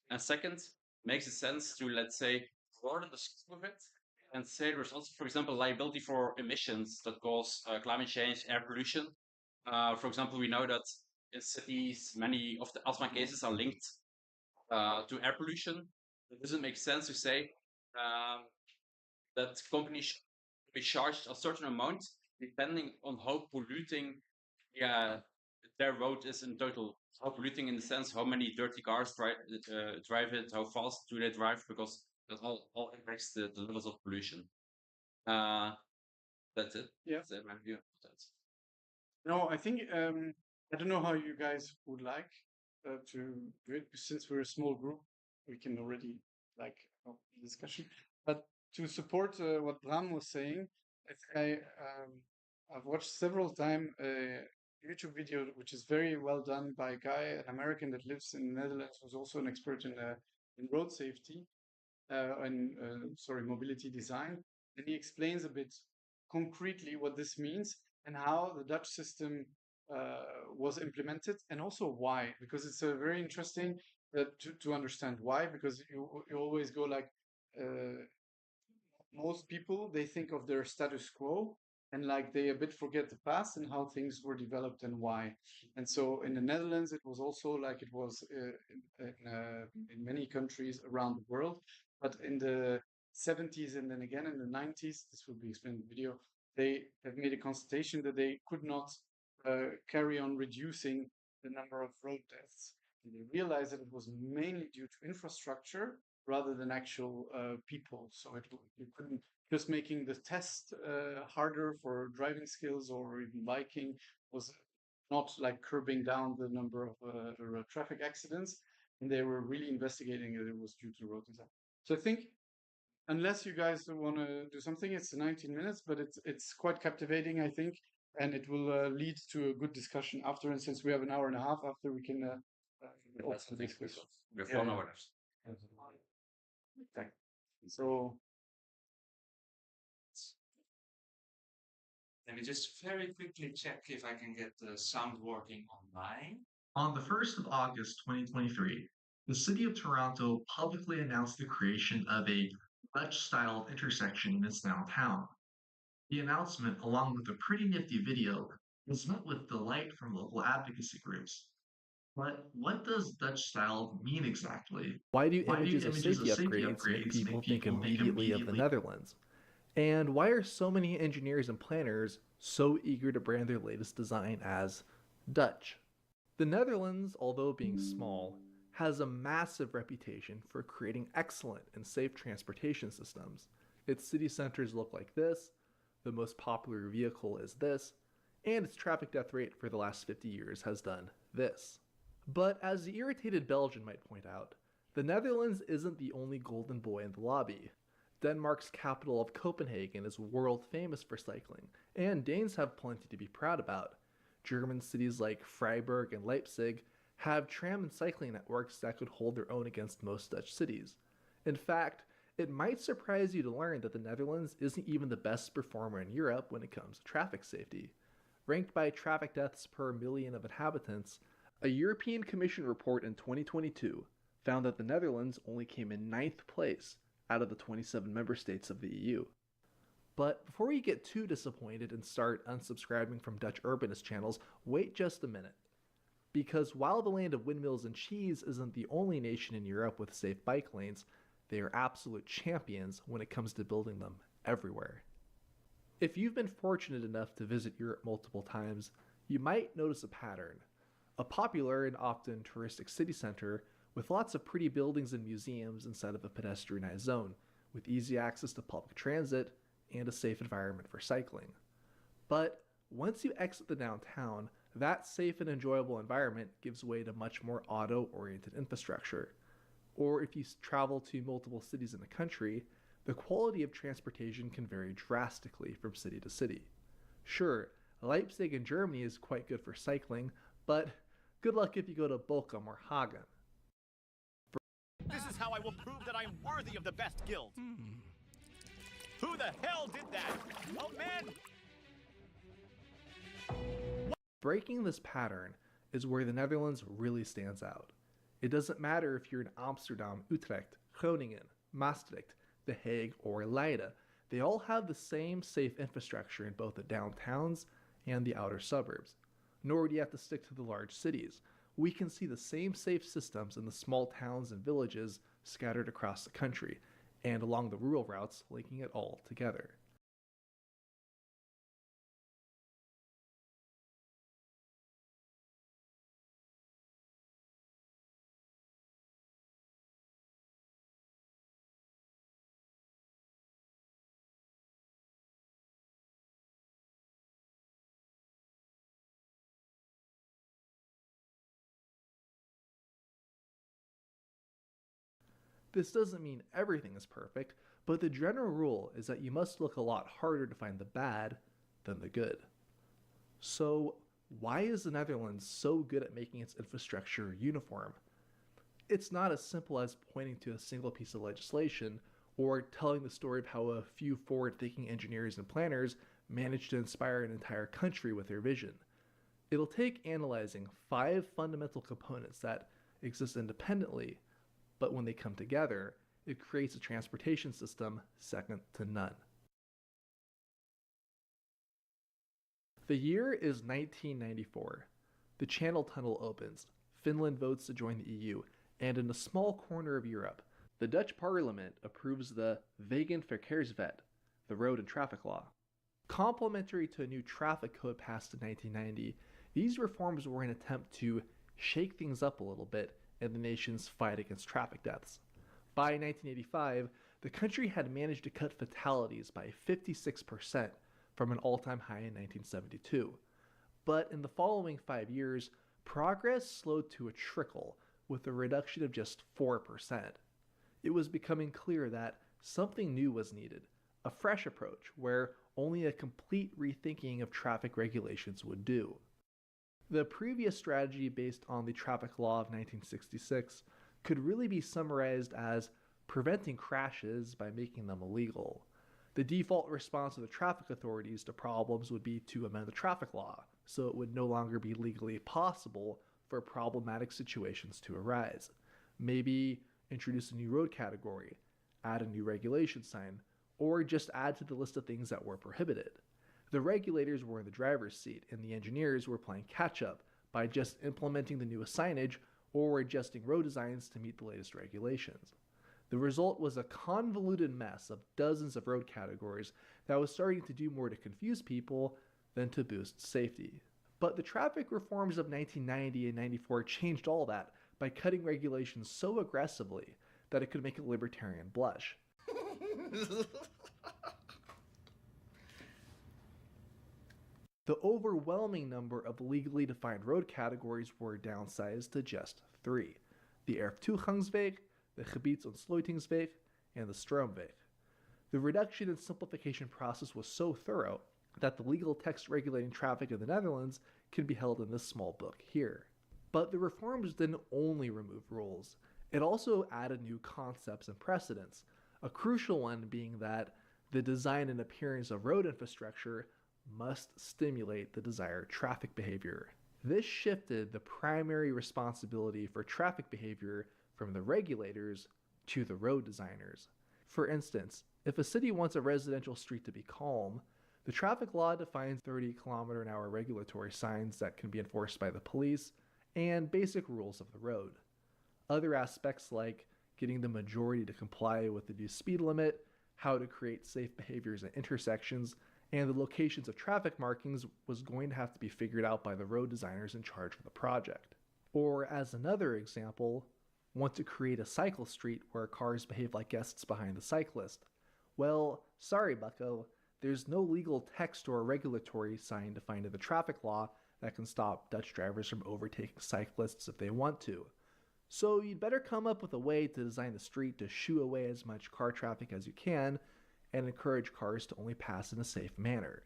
[SPEAKER 9] and second, makes it sense to, let's say, broaden the scope of it and say there's also, for example, liability for emissions that cause climate change, air pollution. For example, we know that in cities, many of the asthma cases are linked to air pollution. It doesn't make sense to say that companies should be charged a certain amount depending on how polluting their road is in total. How polluting in the sense how many dirty cars drive it, how fast do they drive, because that all impacts the levels of pollution. That's it.
[SPEAKER 17] Yeah.
[SPEAKER 9] That's my view.
[SPEAKER 17] No, I think I don't know how you guys would like to do it. Since we're a small group, we can already like have a discussion. But to support what Bram was saying, I've watched several times a YouTube video which is very well done by a guy, an American that lives in the Netherlands, who's also an expert in road safety and sorry, mobility design. And he explains a bit concretely what this means and how the Dutch system was implemented and also why, because it's very interesting to understand why, because you always go like most people, they think of their status quo and like they a bit forget the past and how things were developed and why. And so in the Netherlands, it was also like it was in many countries around the world. But in the 70s and then again in the 90s, this will be explained in the video, they have made a constatation that they could not carry on reducing the number of road deaths. And they realized that it was mainly due to infrastructure rather than actual people. So you couldn't just making the test harder for driving skills or even biking was not like curbing down the number of traffic accidents. And they were really investigating that it was due to road design. So I think unless you guys want to do something, it's 19 minutes, but it's quite captivating, I think, and it will lead to a good discussion after. And since we have an hour and a half after, we can open this question.
[SPEAKER 2] We have 1 hour left.
[SPEAKER 17] Okay. So
[SPEAKER 2] let me just very quickly check if I can get the sound working online.
[SPEAKER 18] On the 1st of August 2023, the City of Toronto publicly announced the creation of a Dutch-style intersection in its downtown. The announcement, along with a pretty nifty video, was met with delight from local advocacy groups. But what does Dutch style mean exactly?
[SPEAKER 19] Why do images of safety upgrades make people think immediately of the Netherlands? And why are so many engineers and planners so eager to brand their latest design as Dutch? The Netherlands, although being small, has a massive reputation for creating excellent and safe transportation systems. Its city centers look like this, the most popular vehicle is this, and its traffic death rate for the last 50 years has done this. But as the irritated Belgian might point out, the Netherlands isn't the only golden boy in the lobby. Denmark's capital of Copenhagen is world famous for cycling, and Danes have plenty to be proud about. German cities like Freiburg and Leipzig have tram and cycling networks that could hold their own against most Dutch cities. In fact, it might surprise you to learn that the Netherlands isn't even the best performer in Europe when it comes to traffic safety. Ranked by traffic deaths per million of inhabitants, a European Commission report in 2022 found that the Netherlands only came in 9th place out of the 27 member states of the EU. But before you get too disappointed and start unsubscribing from Dutch urbanist channels, wait just a minute. Because while the land of windmills and cheese isn't the only nation in Europe with safe bike lanes, they are absolute champions when it comes to building them everywhere. If you've been fortunate enough to visit Europe multiple times, you might notice a pattern. A popular and often touristic city center with lots of pretty buildings and museums inside of a pedestrianized zone, with easy access to public transit and a safe environment for cycling. But once you exit the downtown, that safe and enjoyable environment gives way to much more auto-oriented infrastructure. Or if you travel to multiple cities in the country, the quality of transportation can vary drastically from city to city. Sure, Leipzig in Germany is quite good for cycling, but good luck if you go to Bochum or Hagen.
[SPEAKER 20] This is how I will prove that I am worthy of the best guild. Who the hell did that? Oh, man!
[SPEAKER 19] Breaking this pattern is where the Netherlands really stands out. It doesn't matter if you're in Amsterdam, Utrecht, Groningen, Maastricht, The Hague, or Leiden. They all have the same safe infrastructure in both the downtowns and the outer suburbs. Nor do you have to stick to the large cities. We can see the same safe systems in the small towns and villages scattered across the country, and along the rural routes linking it all together. This doesn't mean everything is perfect, but the general rule is that you must look a lot harder to find the bad than the good. So, why is the Netherlands so good at making its infrastructure uniform? It's not as simple as pointing to a single piece of legislation or telling the story of how a few forward-thinking engineers and planners managed to inspire an entire country with their vision. It'll take analyzing 5 fundamental components that exist independently, but when they come together, it creates a transportation system second to none. The year is 1994. The Channel Tunnel opens, Finland votes to join the EU, and in a small corner of Europe, the Dutch parliament approves the Wegenverkeerswet, the road and traffic law. Complementary to a new traffic code passed in 1990, these reforms were an attempt to shake things up a little bit in the nation's fight against traffic deaths. By 1985, the country had managed to cut fatalities by 56% from an all-time high in 1972. But in the following 5 years, progress slowed to a trickle, with a reduction of just 4%. It was becoming clear that something new was needed, a fresh approach where only a complete rethinking of traffic regulations would do. The previous strategy based on the traffic law of 1966 could really be summarized as preventing crashes by making them illegal. The default response of the traffic authorities to problems would be to amend the traffic law, so it would no longer be legally possible for problematic situations to arise. Maybe introduce a new road category, add a new regulation sign, or just add to the list of things that were prohibited. The regulators were in the driver's seat, and the engineers were playing catch-up by just implementing the newest signage or adjusting road designs to meet the latest regulations. The result was a convoluted mess of dozens of road categories that was starting to do more to confuse people than to boost safety. But the traffic reforms of 1990 and 94 changed all that by cutting regulations so aggressively that it could make a libertarian blush. The overwhelming number of legally defined road categories were downsized to just 3: the Erftoegangsweg, the Gebieds- und Sluitingsweg, and the Stroomweg. The reduction and simplification process was so thorough that the legal text regulating traffic in the Netherlands can be held in this small book here. But the reforms didn't only remove rules. It also added new concepts and precedents, a crucial one being that the design and appearance of road infrastructure must stimulate the desired traffic behavior. This shifted the primary responsibility for traffic behavior from the regulators to the road designers. For instance, if a city wants a residential street to be calm, the traffic law defines 30-km/h regulatory signs that can be enforced by the police and basic rules of the road. Other aspects like getting the majority to comply with the new speed limit, how to create safe behaviors at intersections, and the locations of traffic markings was going to have to be figured out by the road designers in charge of the project. Or as another example, want to create a cycle street where cars behave like guests behind the cyclist. Well, sorry bucko, there's no legal text or regulatory sign defined in the traffic law that can stop Dutch drivers from overtaking cyclists if they want to. So you'd better come up with a way to design the street to shoo away as much car traffic as you can and encourage cars to only pass in a safe manner.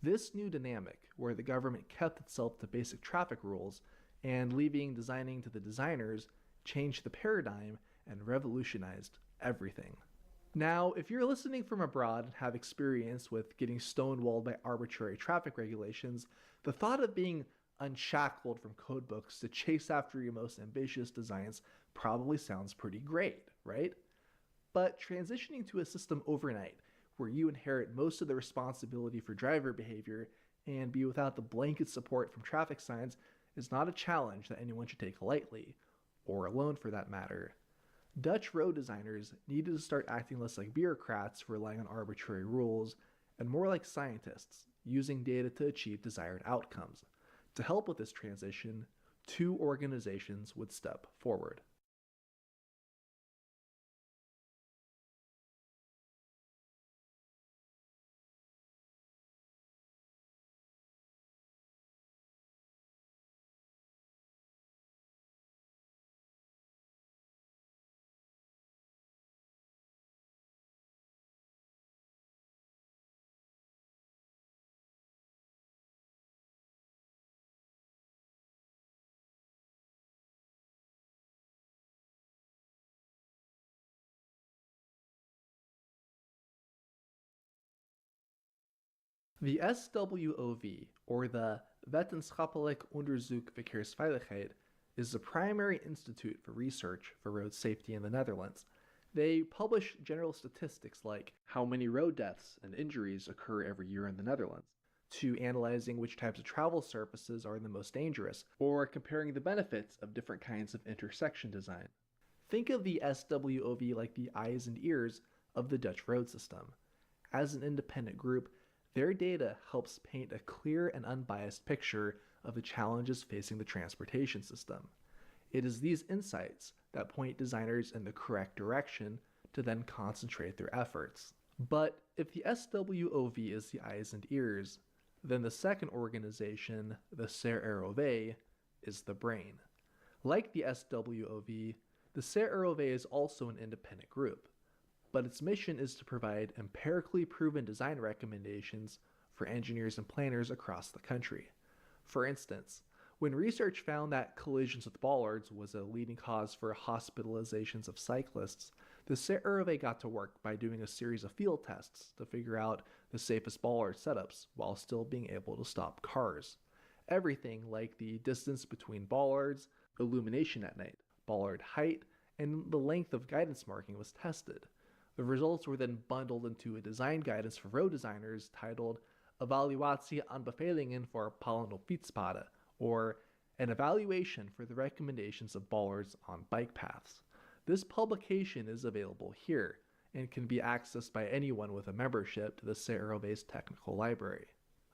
[SPEAKER 19] This new dynamic, where the government kept itself to basic traffic rules and leaving designing to the designers, changed the paradigm and revolutionized everything. Now, if you're listening from abroad and have experience with getting stonewalled by arbitrary traffic regulations, the thought of being unshackled from codebooks to chase after your most ambitious designs probably sounds pretty great, right? But transitioning to a system overnight, where you inherit most of the responsibility for driver behavior and be without the blanket support from traffic signs, is not a challenge that anyone should take lightly, or alone for that matter. Dutch road designers needed to start acting less like bureaucrats relying on arbitrary rules, and more like scientists, using data to achieve desired outcomes. To help with this transition, 2 organizations would step forward. The SWOV, or the Wetenschappelijk Onderzoek Verkeersveiligheid, is the primary institute for research for road safety in the Netherlands. They publish general statistics like how many road deaths and injuries occur every year in the Netherlands, to analyzing which types of travel surfaces are the most dangerous, or comparing the benefits of different kinds of intersection design. Think of the SWOV like the eyes and ears of the Dutch road system. As an independent group, their data helps paint a clear and unbiased picture of the challenges facing the transportation system. It is these insights that point designers in the correct direction to then concentrate their efforts. But if the SWOV is the eyes and ears, then the second organization, the CROV, is the brain. Like the SWOV, the CROV is also an independent group, but its mission is to provide empirically proven design recommendations for engineers and planners across the country. For instance, when research found that collisions with bollards was a leading cause for hospitalizations of cyclists, the CROV got to work by doing a series of field tests to figure out the safest bollard setups while still being able to stop cars. Everything like the distance between bollards, illumination at night, bollard height, and the length of guidance marking was tested. The results were then bundled into a design guidance for road designers titled Evaluatie aanbevelingen voor palen op fietspaden, or an evaluation for the recommendations of bollards on bike paths. This publication is available here and can be accessed by anyone with a membership to the CROV's technical library.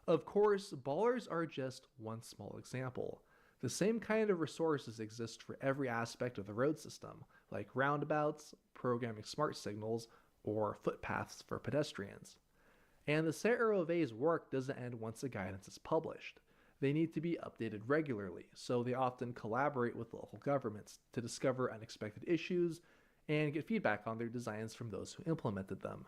[SPEAKER 19] Of course, bollards are just one small example. The same kind of resources exist for every aspect of the road system, like roundabouts, programming smart signals, or footpaths for pedestrians. And the CROV's work doesn't end once the guidance is published. They need to be updated regularly, so they often collaborate with local governments to discover unexpected issues and get feedback on their designs from those who implemented them.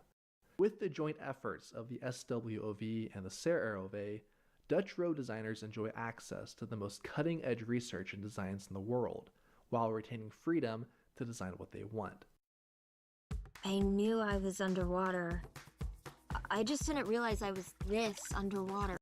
[SPEAKER 19] With the joint efforts of the SWOV and the CROV, Dutch road designers enjoy access to the most cutting-edge research and designs in the world, while retaining freedom to design what they want.
[SPEAKER 21] I knew I was underwater. I just didn't realize I was this underwater.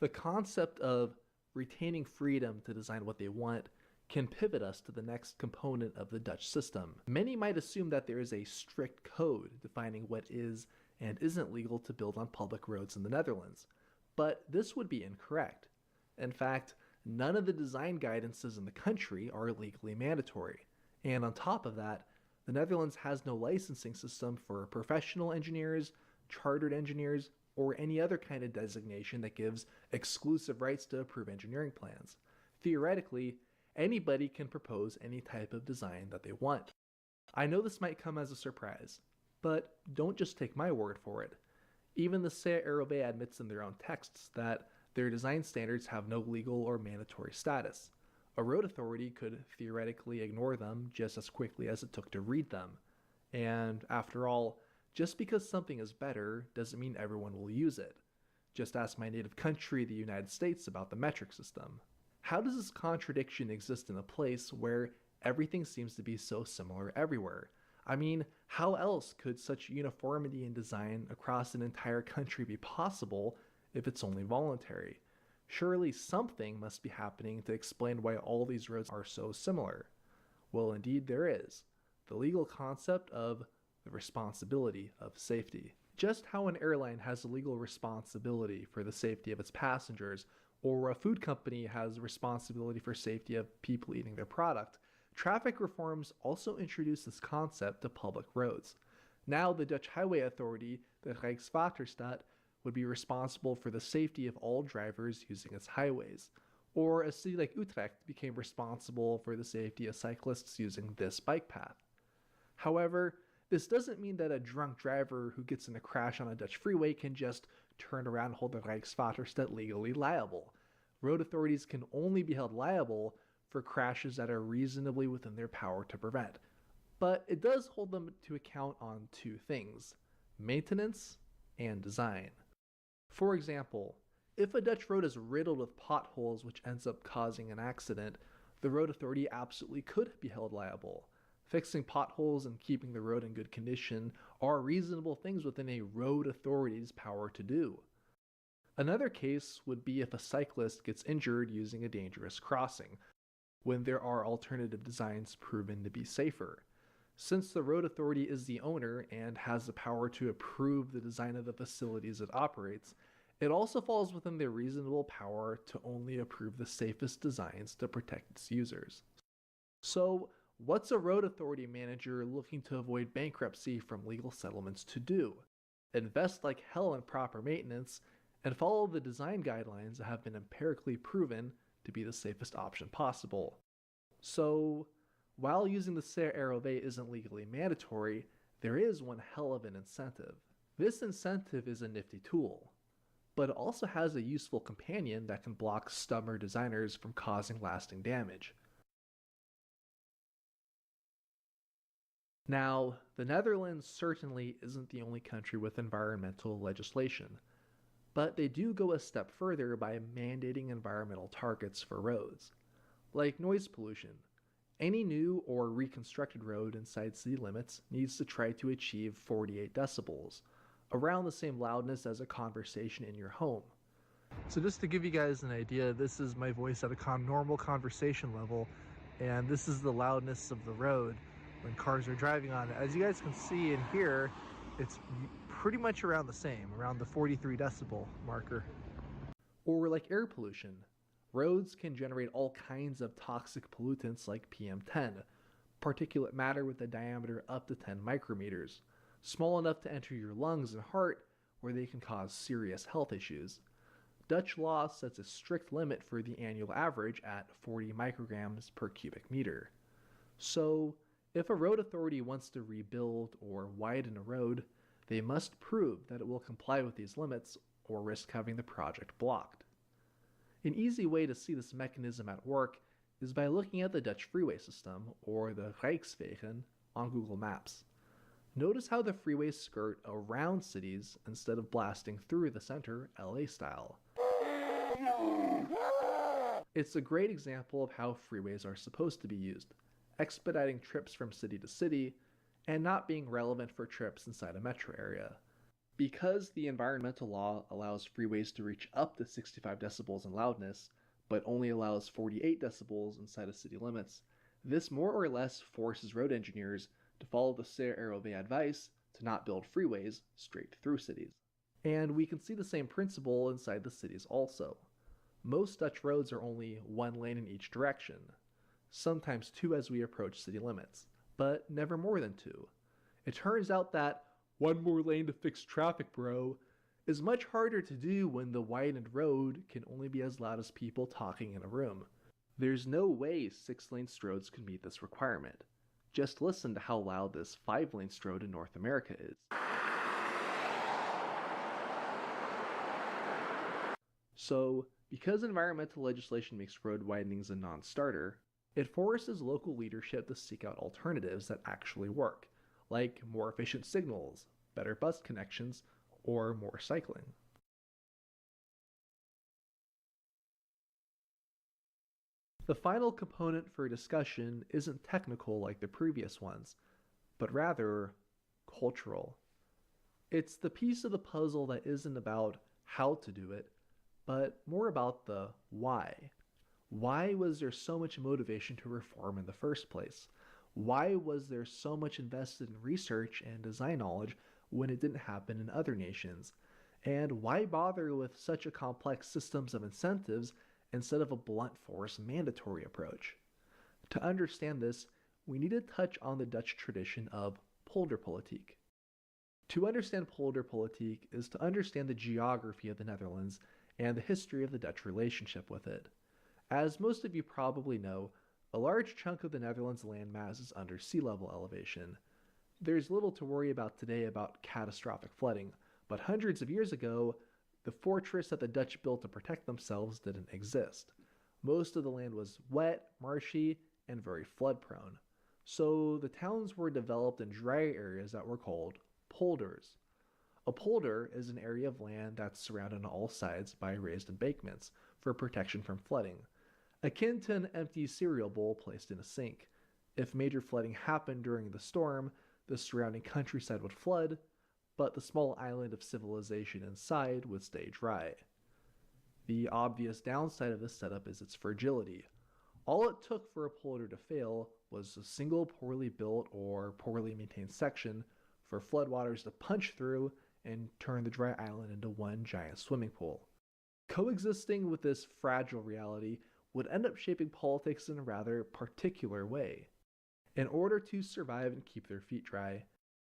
[SPEAKER 19] The concept of retaining freedom to design what they want can pivot us to the next component of the Dutch system. Many might assume that there is a strict code defining what is and isn't legal to build on public roads in the Netherlands, but this would be incorrect. In fact, none of the design guidances in the country are legally mandatory, and on top of that, the Netherlands has no licensing system for professional engineers, chartered engineers, or any other kind of designation that gives exclusive rights to approve engineering plans. Theoretically, anybody can propose any type of design that they want. I know this might come as a surprise, but don't just take my word for it. Even the CROV admits in their own texts that their design standards have no legal or mandatory status. A road authority could theoretically ignore them just as quickly as it took to read them. And after all, just because something is better doesn't mean everyone will use it. Just ask my native country, the United States, about the metric system. How does this contradiction exist in a place where everything seems to be so similar everywhere? I mean, how else could such uniformity in design across an entire country be possible if it's only voluntary? Surely something must be happening to explain why all these roads are so similar. Well, indeed there is. The legal concept of the responsibility of safety. Just how an airline has a legal responsibility for the safety of its passengers, or a food company has a responsibility for safety of people eating their product, traffic reforms also introduce this concept to public roads. Now the Dutch Highway Authority, the Rijkswaterstaat, would be responsible for the safety of all drivers using its highways. Or a city like Utrecht became responsible for the safety of cyclists using this bike path. However, this doesn't mean that a drunk driver who gets in a crash on a Dutch freeway can just turn around and hold the Rijkswaterstaat legally liable. Road authorities can only be held liable for crashes that are reasonably within their power to prevent. But it does hold them to account on two things: maintenance and design. For example, if a Dutch road is riddled with potholes which ends up causing an accident, the road authority absolutely could be held liable. Fixing potholes and keeping the road in good condition are reasonable things within a road authority's power to do. Another case would be if a cyclist gets injured using a dangerous crossing, when there are alternative designs proven to be safer. Since the road authority is the owner and has the power to approve the design of the facilities it operates, it also falls within their reasonable power to only approve the safest designs to protect its users. So, what's a road authority manager looking to avoid bankruptcy from legal settlements to do? Invest like hell in proper maintenance and follow the design guidelines that have been empirically proven to be the safest option possible. So, while using the CRV isn't legally mandatory, there is one hell of an incentive. This incentive is a nifty tool, but it also has a useful companion that can block stubborn designers from causing lasting damage. Now, the Netherlands certainly isn't the only country with environmental legislation, but they do go a step further by mandating environmental targets for roads, like noise pollution. Any new or reconstructed road inside city limits needs to try to achieve 48 decibels, around the same loudness as a conversation in your home. So just to give you guys an idea, this is my voice at a normal conversation level, and this is the loudness of the road when cars are driving on it. As you guys can see and hear, it's pretty much around the same, around the 43 decibel marker. Or like air pollution. Roads can generate all kinds of toxic pollutants like PM10, particulate matter with a diameter up to 10 micrometers, small enough to enter your lungs and heart, where they can cause serious health issues. Dutch law sets a strict limit for the annual average at 40 micrograms per cubic meter. So, if a road authority wants to rebuild or widen a road, they must prove that it will comply with these limits or risk having the project blocked. An easy way to see this mechanism at work is by looking at the Dutch freeway system, or the Rijkswegen, on Google Maps. Notice how the freeways skirt around cities instead of blasting through the center, LA style. It's a great example of how freeways are supposed to be used, expediting trips from city to city, and not being relevant for trips inside a metro area. Because the environmental law allows freeways to reach up to 65 decibels in loudness, but only allows 48 decibels inside of city limits, this more or less forces road engineers to follow the CRV advice to not build freeways straight through cities. And we can see the same principle inside the cities also. Most Dutch roads are only one lane in each direction, sometimes two as we approach city limits, but never more than two. It turns out that one more lane to fix traffic, bro, is much harder to do when the widened road can only be as loud as people talking in a room. There's no way 6-lane roads can meet this requirement. Just listen to how loud this 5-lane road in North America is. So, because environmental legislation makes road widenings a non-starter, it forces local leadership to seek out alternatives that actually work, like more efficient signals, better bus connections, or more cycling. The final component for discussion isn't technical like the previous ones, but rather cultural. It's the piece of the puzzle that isn't about how to do it, but more about the why. Why was there so much motivation to reform in the first place? Why was there so much invested in research and design knowledge when it didn't happen in other nations? And why bother with such a complex systems of incentives instead of a blunt force mandatory approach? To understand this, we need to touch on the Dutch tradition of polderpolitiek. To understand polderpolitiek is to understand the geography of the Netherlands and the history of the Dutch relationship with it. As most of you probably know, a large chunk of the Netherlands landmass is under sea level elevation. There's little to worry about today about catastrophic flooding, but hundreds of years ago, the fortress that the Dutch built to protect themselves didn't exist. Most of the land was wet, marshy, and very flood prone. So the towns were developed in dry areas that were called polders. A polder is an area of land that's surrounded on all sides by raised embankments for protection from flooding, akin to an empty cereal bowl placed in a sink. If major flooding happened during the storm, the surrounding countryside would flood, but the small island of civilization inside would stay dry. The obvious downside of this setup is its fragility. All it took for a polder to fail was a single poorly built or poorly maintained section for floodwaters to punch through and turn the dry island into one giant swimming pool. Coexisting with this fragile reality would end up shaping politics in a rather particular way. In order to survive and keep their feet dry,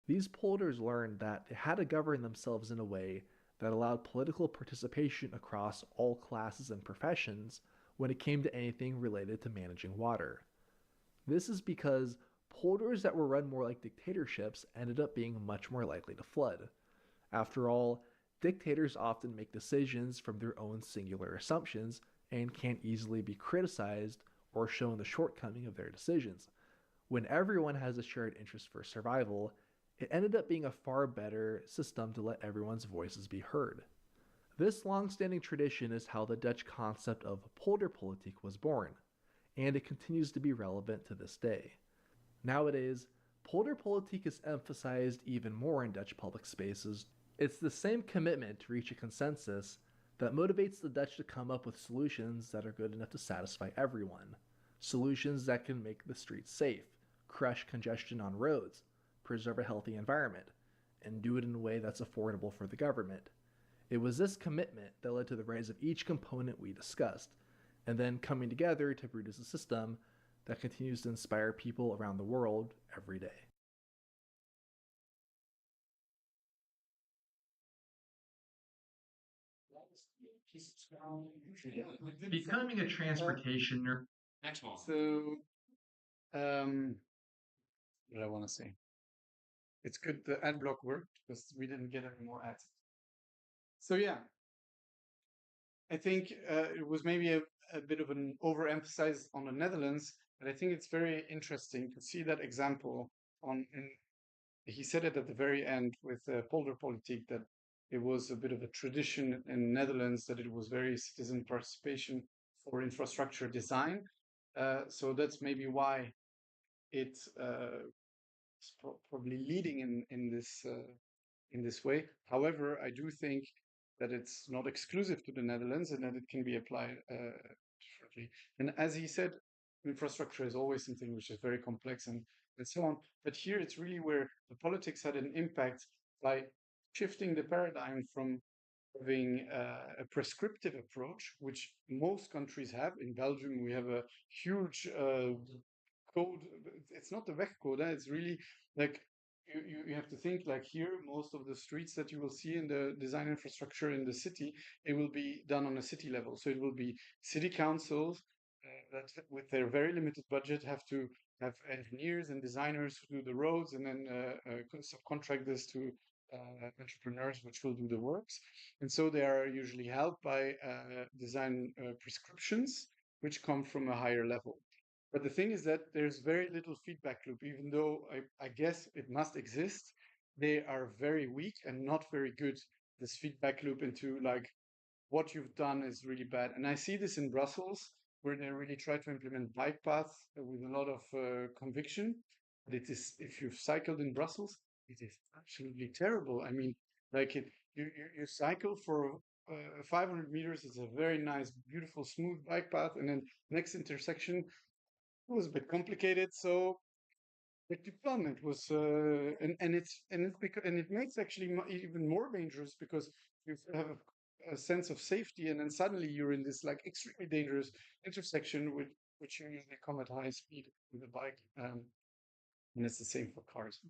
[SPEAKER 19] these polders learned that they had to govern themselves in a way that allowed political participation across all classes and professions when it came to anything related to managing water. This is because polders that were run more like dictatorships ended up being much more likely to flood. After all, dictators often make decisions from their own singular assumptions and can't easily be criticized or shown the shortcoming of their decisions. When everyone has a shared interest for survival, it ended up being a far better system to let everyone's voices be heard. This long-standing tradition is how the Dutch concept of polderpolitiek was born, and it continues to be relevant to this day. Nowadays, polderpolitiek is emphasized even more in Dutch public spaces. It's the same commitment to reach a consensus that motivates the Dutch to come up with solutions that are good enough to satisfy everyone. Solutions that can make the streets safe, crush congestion on roads, preserve a healthy environment, and do it in a way that's affordable for the government. It was this commitment that led to the rise of each component we discussed, and then coming together to produce a system that continues to inspire people around the world every day.
[SPEAKER 18] Becoming a transportation nerd.
[SPEAKER 2] Next one.
[SPEAKER 17] So, what did I want to say? It's good the ad block worked because we didn't get any more ads. So yeah, I think it was maybe a bit of an overemphasis on the Netherlands, but I think it's very interesting to see that example on. He said it at the very end with polderpolitiek that it was a bit of a tradition in the Netherlands that it was very citizen participation for infrastructure design. So that's maybe why it's probably leading in this way. However, I do think that it's not exclusive to the Netherlands and that it can be applied differently. And as he said, infrastructure is always something which is very complex and so on. But here it's really where the politics had an impact by shifting the paradigm from having a prescriptive approach, which most countries have. In Belgium, we have a huge code. It's not the WEG code. It's really like you have to think like here, most of the streets that you will see in the design infrastructure in the city, it will be done on a city level. So it will be city councils that with their very limited budget have to have engineers and designers who do the roads and then subcontract this to entrepreneurs which will do the works. And so they are usually helped by design prescriptions which come from a higher level. But the thing is that there's very little feedback loop, even though I guess it must exist. They are very weak and not very good. This feedback loop into like what you've done is really bad. And I see this in Brussels, where they really try to implement bike paths with a lot of conviction. But it is, if you've cycled in Brussels, it is absolutely terrible. I mean, like you cycle for 500 meters. It's a very nice, beautiful, smooth bike path, and then next intersection it was a bit complicated. So it done. It was, and it's because it makes actually even more dangerous because you have a sense of safety, and then suddenly you're in this like extremely dangerous intersection with which you usually come at high speed with a bike, and it's the same for cars.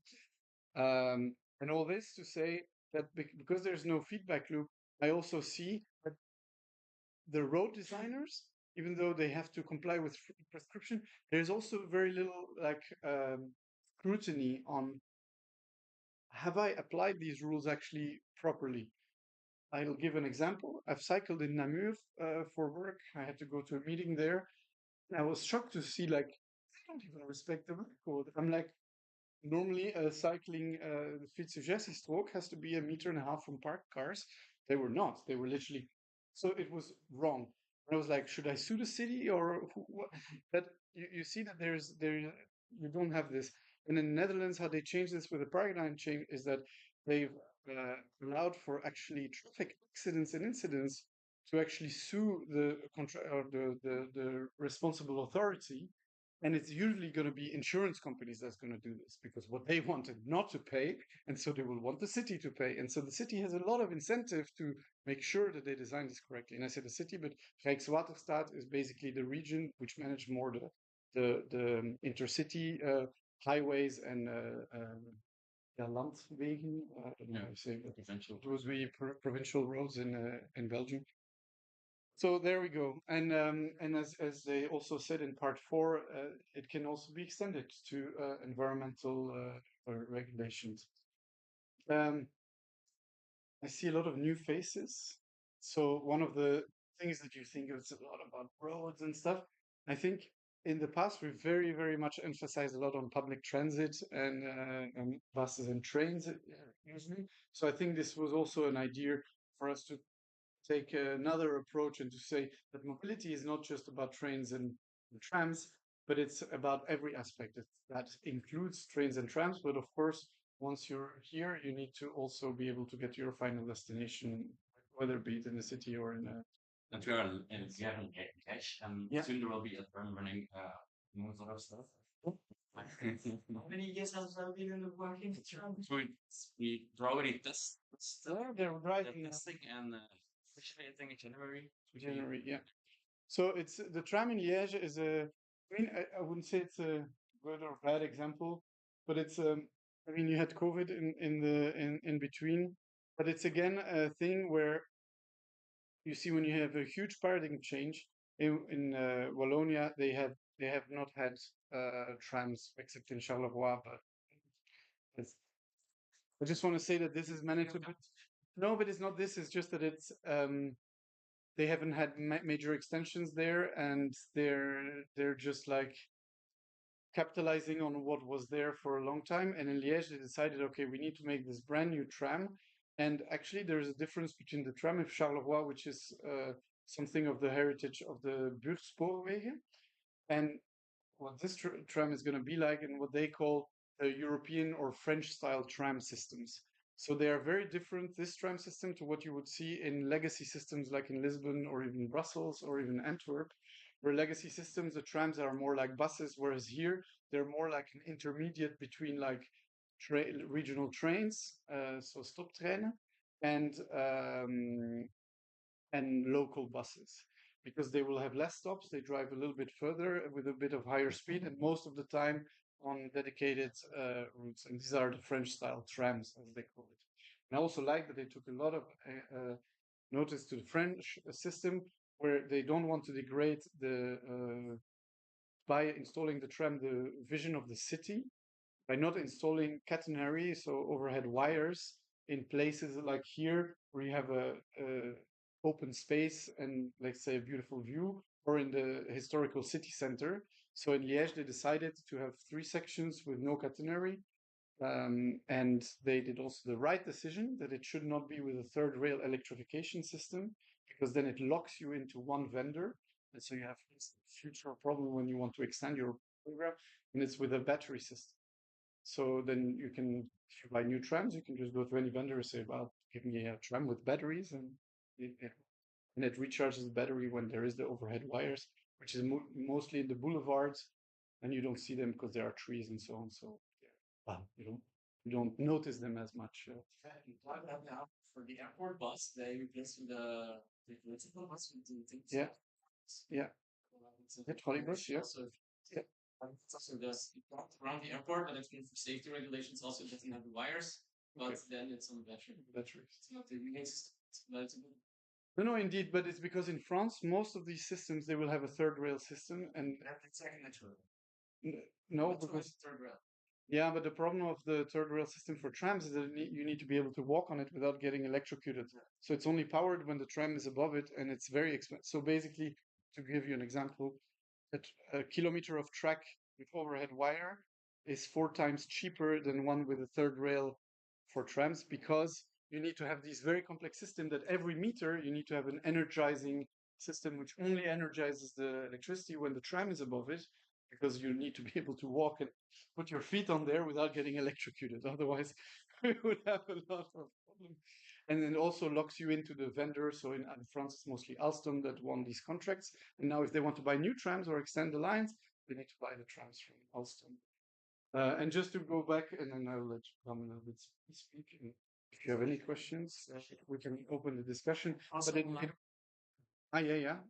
[SPEAKER 17] And all this to say that because there's no feedback loop, I also see that the road designers, even though they have to comply with prescription, there's also very little like scrutiny on have I applied these rules actually properly. I'll give an example. I've cycled in Namur for work. I had to go to a meeting there. And I was shocked to see like they don't even respect the road code. I'm like, normally cycling the Fietsugestiestrook has to be 1.5 meters from parked cars. They were not. They were literally. So it was wrong. And I was like, should I sue the city or what? But you see that there you don't have this. And in the Netherlands, how they changed this with the paradigm change is that they've allowed for actually traffic accidents and incidents to actually sue the or the responsible authority. And it's usually going to be insurance companies that's going to do this because what they wanted not to pay, and so they will want the city to pay. And so the city has a lot of incentive to make sure that they design this correctly. And I said the city, but Rijkswaterstaat is basically the region which manage more the intercity highways and yeah, landwegen. I don't know how to say that. Provincial. Those would be provincial roads in Belgium. So there we go. And as they also said in part 4, it can also be extended to environmental regulations. I see a lot of new faces. So one of the things that you think is a lot about roads and stuff, I think in the past we very much emphasized a lot on public transit and buses and trains usually. So I think this was also an idea for us to take another approach and to say that mobility is not just about trains and trams, but it's about every aspect. That includes trains and trams, but of course, once you're here, you need to also be able to get to your final destination, whether it be in the city or in a.
[SPEAKER 9] And we are in cash, and
[SPEAKER 17] Yeah.
[SPEAKER 9] soon there will be a turn running amongst other stuff. How many years has that been in the working? We're already
[SPEAKER 17] They're driving
[SPEAKER 9] testing and officially I think in January.
[SPEAKER 17] January, yeah. So it's the tram in Liège is I wouldn't say it's a good or bad example, but it's I mean you had COVID in between, but it's again a thing where you see when you have a huge paradigm change in Wallonia, they have not had trams except in Charleroi, but I just want to say that this is managed a bit. No, but it's not this. It's just that it's they haven't had major extensions there, and they're just like capitalizing on what was there for a long time. And in Liège, they decided, okay, we need to make this brand new tram. And actually, there's a difference between the tram of Charleroi, which is something of the heritage of the Buurspoorwegen, and what this tram is going to be like, and what they call the European or French style tram systems. So they are very different, this tram system, to what you would see in legacy systems like in Lisbon or even Brussels or even Antwerp, where legacy systems, the trams are more like buses, whereas here they're more like an intermediate between like regional trains, so stoptreinen, and local buses, because they will have less stops. They drive a little bit further with a bit of higher speed, and most of the time on dedicated routes. And these are the French style trams, as they call it. And I also like that they took a lot of notice to the French system, where they don't want to degrade the by installing the tram the vision of the city, by not installing catenary, so overhead wires, in places like here where you have a open space and, let's say, a beautiful view, or in the historical city center. So in Liège, they decided to have 3 sections with no catenary. And they did also the right decision that it should not be with a third rail electrification system, because then it locks you into one vendor. And so you have this future problem when you want to extend your program, and it's with a battery system. So then you can, if you buy new trams, you can just go to any vendor and say, well, give me a tram with batteries, and it recharges the battery when there is the overhead wires, which is mostly in the boulevards, and you don't see them because there are trees and so on. So well, you don't notice them as much.
[SPEAKER 9] For the airport bus, they replaced the political bus with the things.
[SPEAKER 17] Yeah, yeah. The trolleybus, yeah.
[SPEAKER 9] So yeah. It's also does around the airport, but it's been for safety regulations. Also, it doesn't have the wires, but then it's on the battery.
[SPEAKER 17] Batteries.
[SPEAKER 9] It's not the relay system. But
[SPEAKER 17] No, indeed, but it's because in France, most of these systems they will have a third rail system, and
[SPEAKER 9] it's second natural.
[SPEAKER 17] No, because
[SPEAKER 9] third rail.
[SPEAKER 17] Yeah, but the problem of the third rail system for trams is that you need to be able to walk on it without getting electrocuted. So it's only powered when the tram is above it, and it's very expensive. So basically, to give you an example, a kilometer of track with overhead wire is 4 times cheaper than one with a third rail for trams, because you need to have these very complex system that every meter you need to have an energizing system which only energizes the electricity when the tram is above it. because you need to be able to walk and put your feet on there without getting electrocuted. Otherwise, we would have a lot of problems. And then also locks you into the vendor. So in France, it's mostly Alstom that won these contracts. And now if they want to buy new trams or extend the lines, they need to buy the trams from Alstom. And just to go back, and then I'll let you come a little bit speak. And if you have any questions, we can open the discussion.
[SPEAKER 2] Also
[SPEAKER 17] But
[SPEAKER 2] online.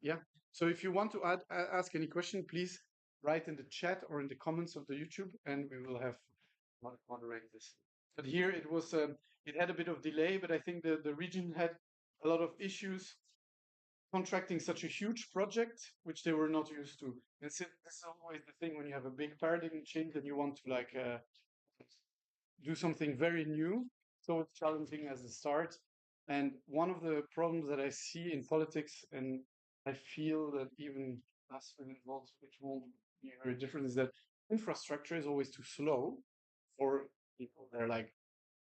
[SPEAKER 17] yeah. So if you want to ask any question, please write in the chat or in the comments of the YouTube, and we will have moderate this. But here it was, it had a bit of delay, but I think the region had a lot of issues contracting such a huge project, which they were not used to. And so this is always the thing when you have a big paradigm change and you want to like do something very new. So it's challenging as a start. And one of the problems that I see in politics, and I feel that even us involved, which won't be very different, is that infrastructure is always too slow for people. They're like,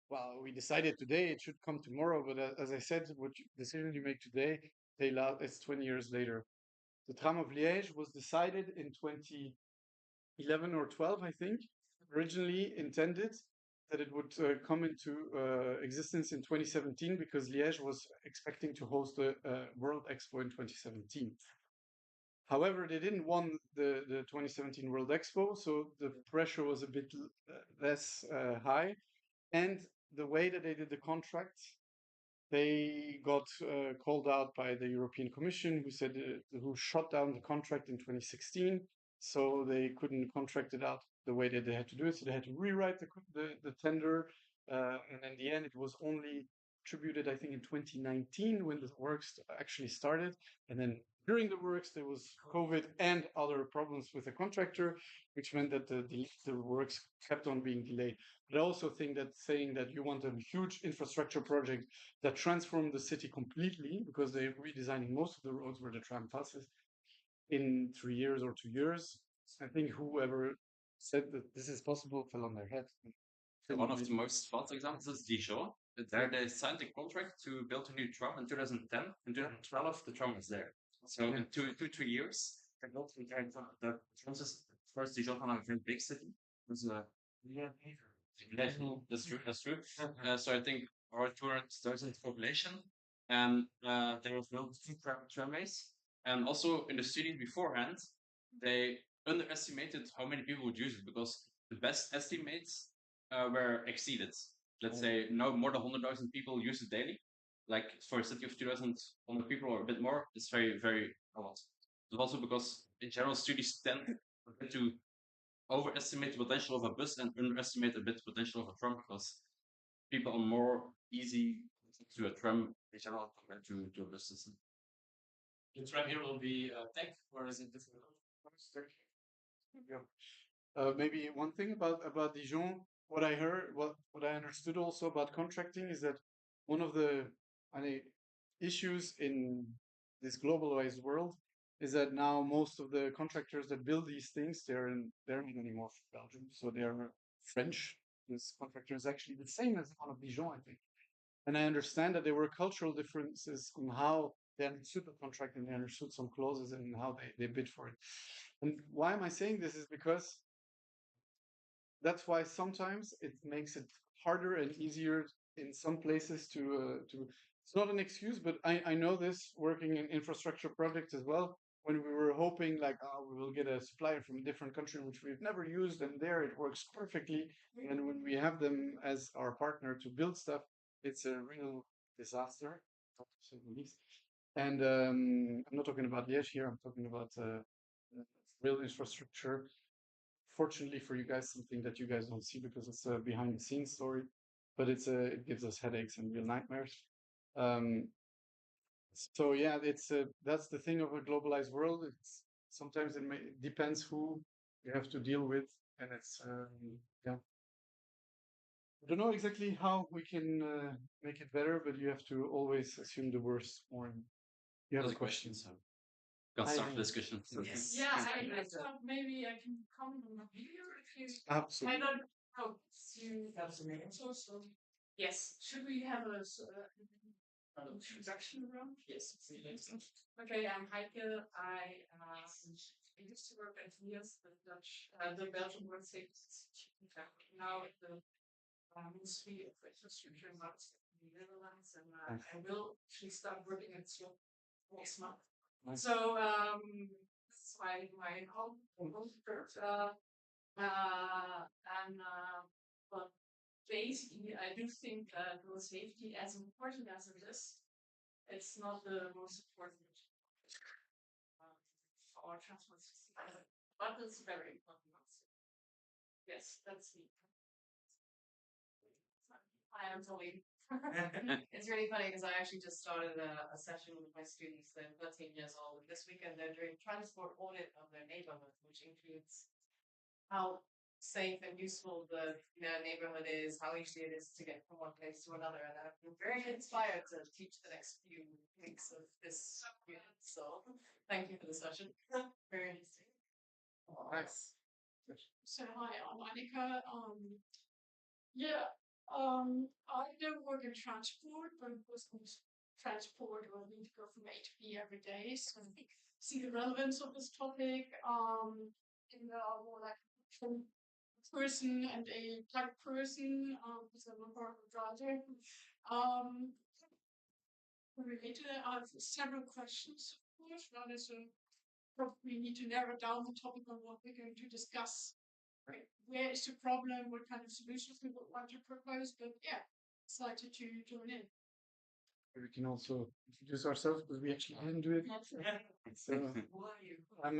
[SPEAKER 17] well, we decided today, it should come tomorrow. But as I said, what decision you make today, it's 20 years later. The tram of Liège was decided in 2011 or 12, I think, originally intended that it would come into existence in 2017 because Liège was expecting to host the World Expo in 2017. However, they didn't want the 2017 World Expo, so the pressure was a bit less high. And the way that they did the contract, they got called out by the European Commission, who said who shut down the contract in 2016. So they couldn't contract it out the way that they had to do it. So they had to rewrite the tender. And in the end, it was only attributed, I think, in 2019 when the works actually started. And then during the works, there was COVID and other problems with the contractor, which meant that the works kept on being delayed. But I also think that saying that you want a huge infrastructure project that transformed the city completely, because they're redesigning most of the roads where the tram passes, in 3 years or 2 years. I think whoever said that this is possible fell on their head.
[SPEAKER 2] One of the most famous examples is Dijon. There they signed a contract to build a new tram in 2010. In 2012, the tram was there. So in 2-3 years, they built the tram system. First, Dijon had a very big city. It was yeah, that's true. That's true. So I think around 200,000 population, and there was built 2 tramways. And also in the studies beforehand, they underestimated how many people would use it because the best estimates were exceeded. Let's say now more than 100,000 people use it daily. Like for a city of 2,100 people or a bit more, it's very, very a lot. But also because in general, studies tend to overestimate the potential of a bus and underestimate a bit the potential of a tram because people are more easy to a tram in general compared to a bus system.
[SPEAKER 9] The tram here will be tech, or is it different?
[SPEAKER 17] Maybe one thing about Dijon, what I heard, what I understood also about contracting is that one of the issues in this globalized world is that now most of the contractors that build these things, they're not anymore from Belgium, so they're French. This contractor is actually the same as the one of Dijon, I think. And I understand that there were cultural differences on how they understood the contract and they understood some clauses and how they bid for it. And why am I saying this is because that's why sometimes it makes it harder and easier in some places to it's not an excuse, but I know this working in infrastructure projects as well. When we were hoping like, oh, we will get a supplier from a different country which we've never used, and there it works perfectly. And when we have them as our partner to build stuff, it's a real disaster, to say the least. And I'm not talking about Liège here. I'm talking about real infrastructure. Fortunately for you guys, something that you guys don't see because it's a behind the scenes story, but it gives us headaches and real nightmares. So yeah, that's the thing of a globalized world. It's sometimes it depends who you have to deal with, and it's yeah. I don't know exactly how we can make it better, but you have to always assume the worst. Or you have a question, so
[SPEAKER 2] Can start the discussion.
[SPEAKER 3] Yes. Yeah, I thought maybe I can comment on the video if you.
[SPEAKER 17] Absolutely.
[SPEAKER 3] I don't know. So, yes. Should we have a Introduction round? Yes. Okay, I'm Heike. I used to work at years the Belgian World Safety Institute. Now at the Ministry of Infrastructure and Marketing in the Netherlands, and I will actually start working at SWAP next month. So this is my home turf. But basically, I do think that road safety, as important as it is, it's not the most important for our transport system, but it's very important. Yes, that's me. I am Tolly. It's really funny because I actually just started a session with my students. They're 13 years old, and this weekend they're doing transport audit of their neighborhood, which includes how safe and useful their neighborhood is, how easy it is to get from one place to another. And I've been very inspired to teach the next few weeks of this unit. So thank you for the session. Very interesting.
[SPEAKER 17] Nice.
[SPEAKER 4] So hi, I'm Annika. I don't work in transport, but of course, transport or need to go from A to B every day. So I see the relevance of this topic in the more like person and a type person, because I'm a part of the project. Related, I have several questions, of course. One is probably need to narrow down the topic on what we're going to discuss. Right. Where is the problem? What kind of solutions we would want to propose? But yeah, excited to join in.
[SPEAKER 17] We can also introduce ourselves because we actually didn't do it. So,
[SPEAKER 3] Who are you?
[SPEAKER 17] I'm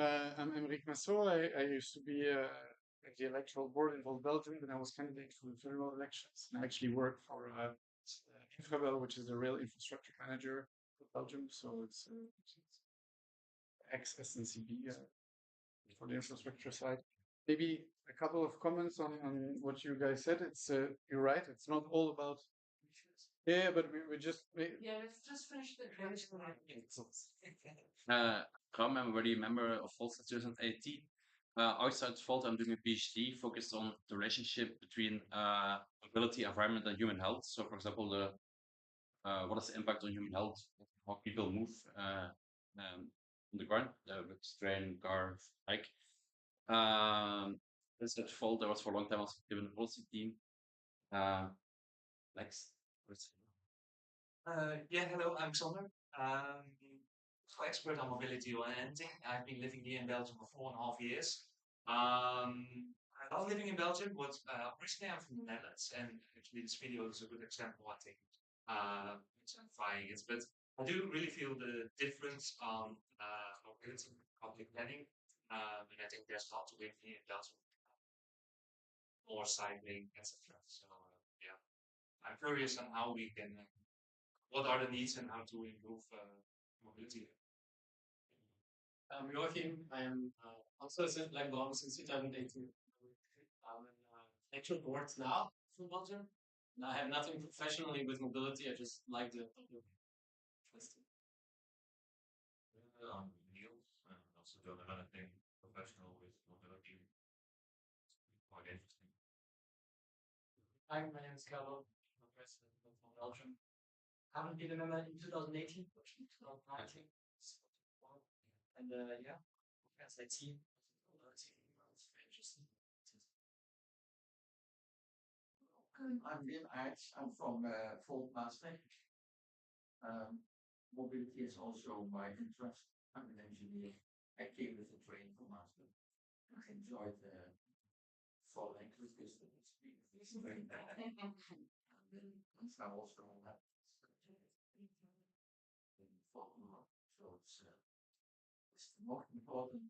[SPEAKER 17] Emeric Massot. I used to be at the electoral board in Belgium, and I was candidate for the federal elections. And I actually worked for Infrabel, which is the rail infrastructure manager for Belgium. So it's ex-SNCB for the infrastructure side. Maybe a couple of comments on what you guys said. It's you're right. It's not all about. Yeah, but we just.
[SPEAKER 3] Yeah, let's just finish the introduction.
[SPEAKER 9] Ram, I'm already a member of Volt since 2018. Outside Volt, I'm doing a PhD focused on the relationship between mobility, environment, and human health. So, for example, what is the impact on human health? How people move on the ground with train, car, bike. This at Volt, I was for a long time also given the policy team. Next.
[SPEAKER 16] Hello, I'm Sander. For expert on mobility or anything, I've been living here in Belgium for 4.5 years. I love living in Belgium, but originally I'm from the Netherlands, and actually this video is a good example, I think, exemplifying it. But I do really feel the difference on mobility and public planning, and I think there's a lot to win here in Belgium, more cycling, etc. So I'm curious on how we can, what are the needs and how to improve mobility.
[SPEAKER 11] I'm Joachim. I am also since Belgium since 2018. I'm in actual board now for Belgium. And I have nothing professionally with mobility. I just like the interesting.
[SPEAKER 22] I'm Neil. I also don't have anything professional with mobility. Quite interesting.
[SPEAKER 11] Hi, my name is Carlo. I'm the president of Belgium. I haven't been a member in 2018, but 2019. And as I see, it's very interesting.
[SPEAKER 23] I'm Wim Aerts. I'm from Volt Maastricht. Mobility is also my interest. I'm an engineer. I came with a train from Maastricht. I enjoyed following with this. It's very bad. And I also have so it's the most important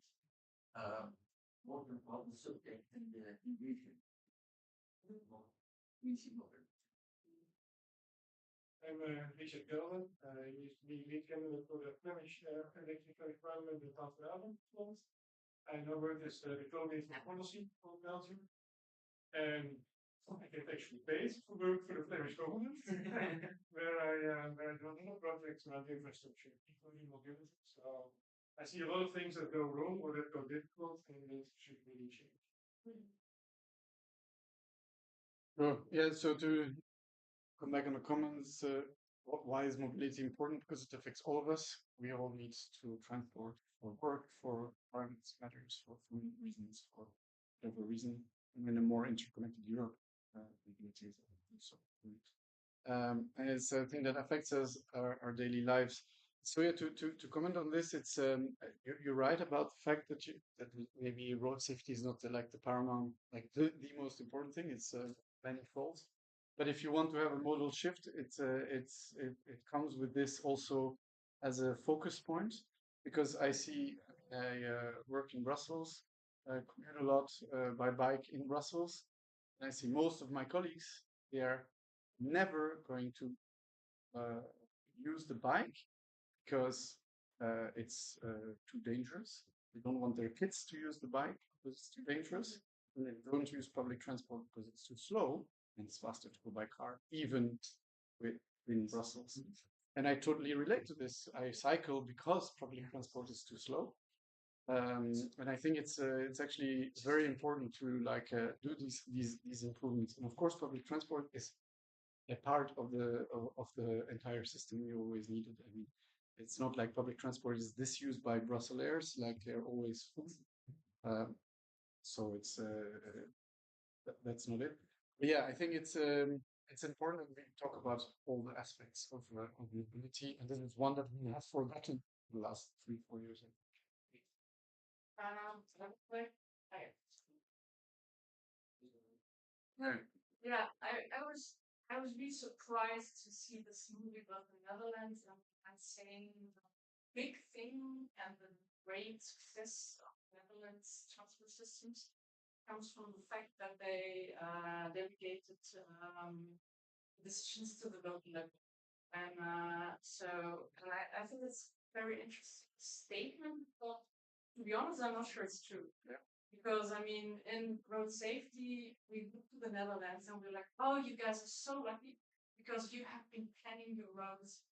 [SPEAKER 23] subject in the region.
[SPEAKER 24] I'm Richard Kelvin. I used to be lead candidate for the Flemish electrical requirement in Antwerpen. I now work as the coordinator for policy for Belgium. And I get actually paid for work for the Flemish government, where I do a lot of projects around infrastructure, including mobility. So I see a lot of things that go wrong or that go difficult, and that should really change.
[SPEAKER 17] Oh, yeah, so to come back on the comments, why is mobility important? Because it affects all of us. We all need to transport for work, for environment matters, for food reasons, for whatever reason. And in a more interconnected Europe, mobility is also important. And it's a thing that affects us, our daily lives. So yeah, to comment on this, it's you're right about the fact that maybe road safety is not like the paramount, like the most important thing. It's manifold. But if you want to have a modal shift, it comes with this also as a focus point, because I work in Brussels, commute a lot by bike in Brussels, and I see most of my colleagues, they are never going to use the bike because it's too dangerous. They don't want their kids to use the bike because it's too dangerous. And they don't use public transport because it's too slow and it's faster to go by car, even in Brussels. And I totally relate to this. I cycle because public transport is too slow. And I think it's actually very important to do these improvements. And of course, public transport is a part of the entire system. We always need it. I mean, it's not like public transport is disused by Brusselaars, like they're always full. So that's not it. But yeah, I think it's important that we talk about all the aspects of mobility, and this is one that we have forgotten the last 3-4 years.
[SPEAKER 4] Yeah, I was really surprised to see this movie about the Netherlands and saying the big thing and the great success of Netherlands transport systems comes from the fact that they delegated decisions to the local level. And I think it's a very interesting statement, but to be honest, I'm not sure it's true.
[SPEAKER 17] Yeah.
[SPEAKER 4] Because I mean, in road safety, we look to the Netherlands and we're like, oh, you guys are so lucky because you have been planning your roads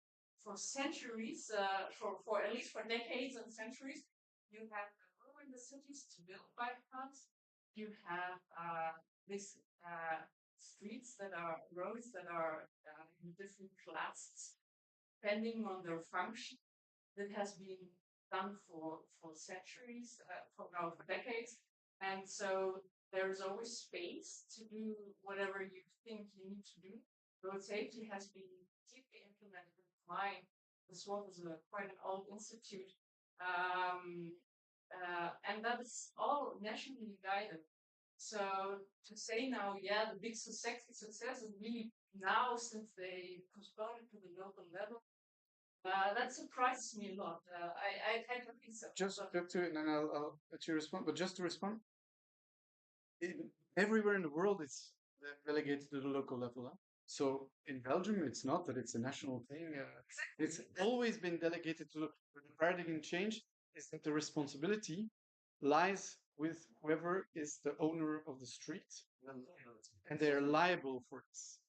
[SPEAKER 4] for centuries, for at least for decades and centuries. You have room in the cities to build bike paths. You have these streets that are roads that are in different classes, depending on their function. That has been done for centuries, for decades. And so there's always space to do whatever you think you need to do. Road safety has been deeply implemented in mine. This one is quite an old institute. And that is all nationally guided. So to say now, yeah, the big success is really now since they postponed it to the local level. That surprises me a lot. I don't think so.
[SPEAKER 17] Just to, and then I'll let you respond. But just to respond, everywhere in the world, it's relegated to the local level. Huh? So in Belgium, it's not that it's a national thing. It's always been delegated to the paradigm change. Is that the responsibility lies with whoever is the owner of the street, and they are liable for this.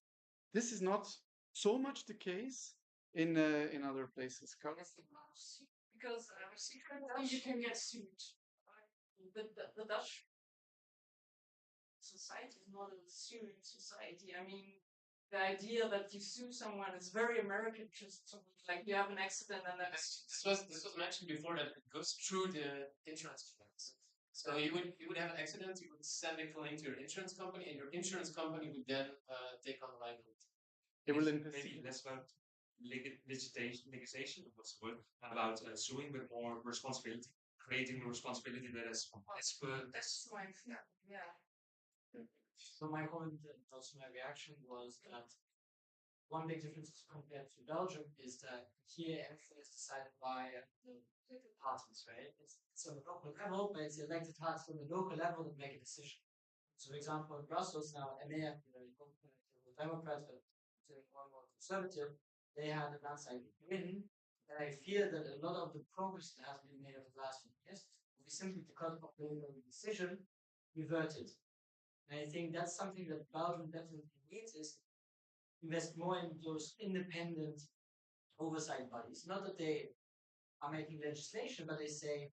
[SPEAKER 17] This is not so much the case in other places.
[SPEAKER 4] Because you can get sued. The Dutch society is not a suing society. I mean, the idea that you sue someone is very American. Just like you have an accident and then
[SPEAKER 5] this was mentioned before that it goes through the insurance claims. So you would have an accident, you would send a claim to your insurance company, and your insurance company would then take on the liability.
[SPEAKER 17] It will
[SPEAKER 16] maybe less about legislation, what's the word, about suing, but more responsibility, creating the responsibility that is
[SPEAKER 4] that's my yeah.
[SPEAKER 11] So my comment, also my reaction was that one big difference compared to Belgium is that here everything is decided by the parties, right? It's on the local level, but it's the elected parties on the local level that make a decision. So, for example, in Brussels now, and they have Democrats, but one more conservative, they had a landslide win. And I fear that a lot of the progress that has been made over the last few years will be simply because of the decision reverted. And I think that's something that Belgium definitely needs is invest more in those independent oversight bodies. Not that they are making legislation, but they say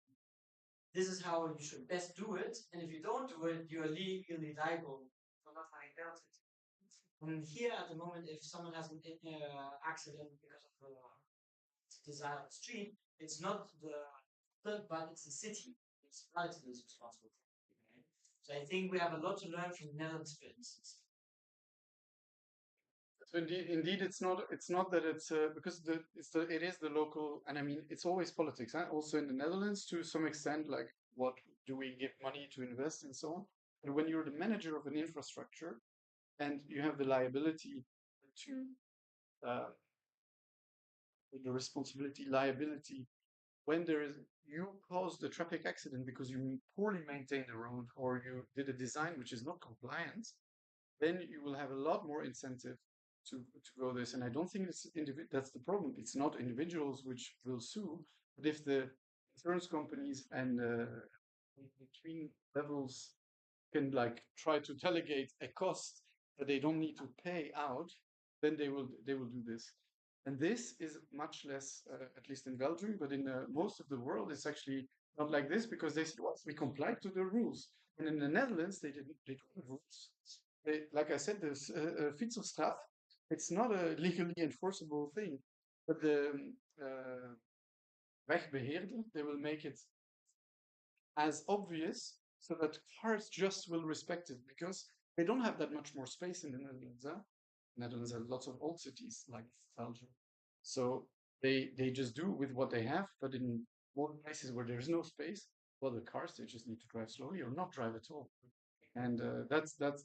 [SPEAKER 11] this is how you should best do it, and if you don't do it, you are legally liable for not having built it. And here at the moment, if someone has an accident because of the design of the street, it's not but it's the city, the municipality that is responsible for it. Okay? So I think we have a lot to learn from the Netherlands, for instance.
[SPEAKER 17] So indeed, it's not that it's because it is the local, and I mean it's always politics. Huh? Also in the Netherlands, to some extent, like what do we give money to invest and so on. But when you're the manager of an infrastructure, and you have the liability to the responsibility liability when you caused a traffic accident because you poorly maintained the road or you did a design which is not compliant, then you will have a lot more incentive to go this. And I don't think that's the problem. It's not individuals which will sue, but if the insurance companies and between levels can like try to delegate a cost that they don't need to pay out, then they will do this. And this is much less, at least in Belgium, but in most of the world, it's actually not like this because they said, well, we complied to the rules. And in the Netherlands, they don't have rules. Like I said, there's Fietselstraf. It's not a legally enforceable thing, but the wegbeheerder, they will make it as obvious so that cars just will respect it because they don't have that much more space in the Netherlands. Huh? Netherlands have lots of old cities like Belgium. So they just do with what they have, but in more places where there's no space, well, the cars, they just need to drive slowly or not drive at all. And that's the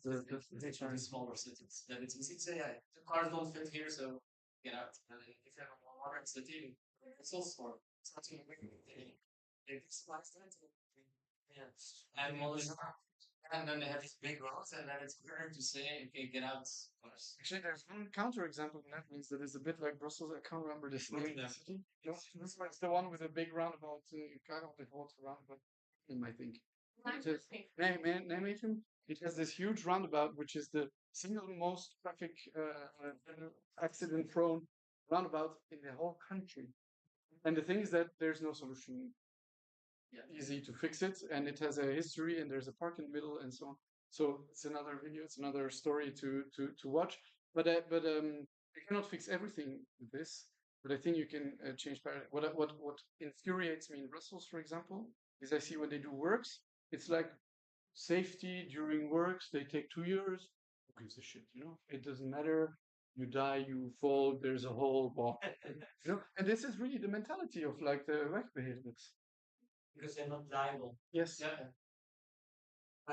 [SPEAKER 5] smaller cities. Then it's easy to say, yeah, the cars don't fit here, so get out. And if you have a more modern city, it's also it's not too big. Yeah. And then they have these big roads, and then it's clear to say, okay, get out.
[SPEAKER 17] Actually, there's one counterexample in that means that is a bit like Brussels. I can't remember this name. City. No, this one's the one with a big roundabout, kind of the water roundabout, I think. Nijmegen. It has this huge roundabout, which is the single most traffic accident-prone roundabout in the whole country. And the thing is that there's no solution easy to fix it, and it has a history, and there's a park in the middle, and so on. So it's another video, it's another story to watch. But you cannot fix everything with this. But I think you can change paradigm. What infuriates me in Brussels, for example, is I see when they do works, it's like safety during works. They take 2 years. Who gives a shit? It doesn't matter. You die, you fall. There's a hole. And this is really the mentality of like the wegbeheerders.
[SPEAKER 11] Because they're not liable.
[SPEAKER 17] Yes.
[SPEAKER 16] Yeah.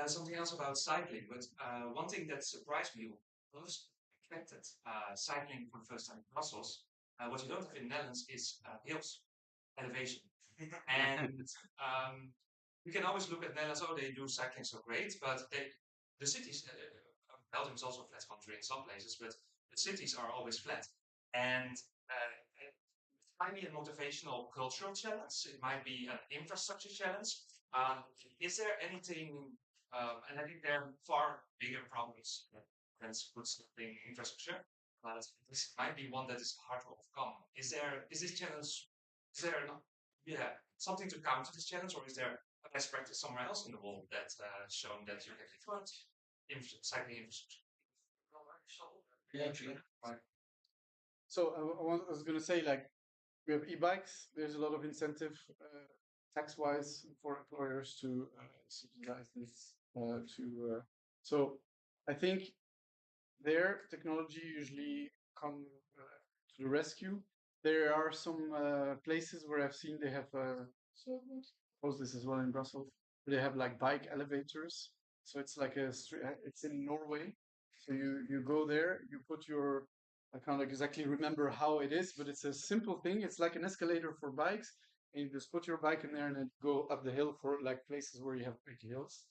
[SPEAKER 16] Something else about cycling, but one thing that surprised me most expected cycling for the first time in Brussels. What you don't have in the Netherlands is hills, elevation, and you can always look at Netherlands. Oh, they do cycling so great, but the cities. Belgium is also a flat country in some places, but the cities are always flat, and it might be a motivational cultural challenge. It might be an infrastructure challenge. Is there anything? And I think there are far bigger problems than good something infrastructure. But this might be one that is hard to overcome. Is this challenge? Is there something to counter this challenge, or is there a best practice somewhere else in the world that's shown that you can influence cycling infrastructure?
[SPEAKER 17] So I was going to say, like, we have e-bikes. There's a lot of incentive tax-wise for employers to subsidize this. So I think their technology usually come to the rescue. There are some places where I've seen they have. Suppose this as well in Brussels. They have like bike elevators. So it's like it's in Norway. So you go there, you put your. I can't exactly remember how it is, but it's a simple thing. It's like an escalator for bikes, and you just put your bike in there and then go up the hill for like places where you have big hills.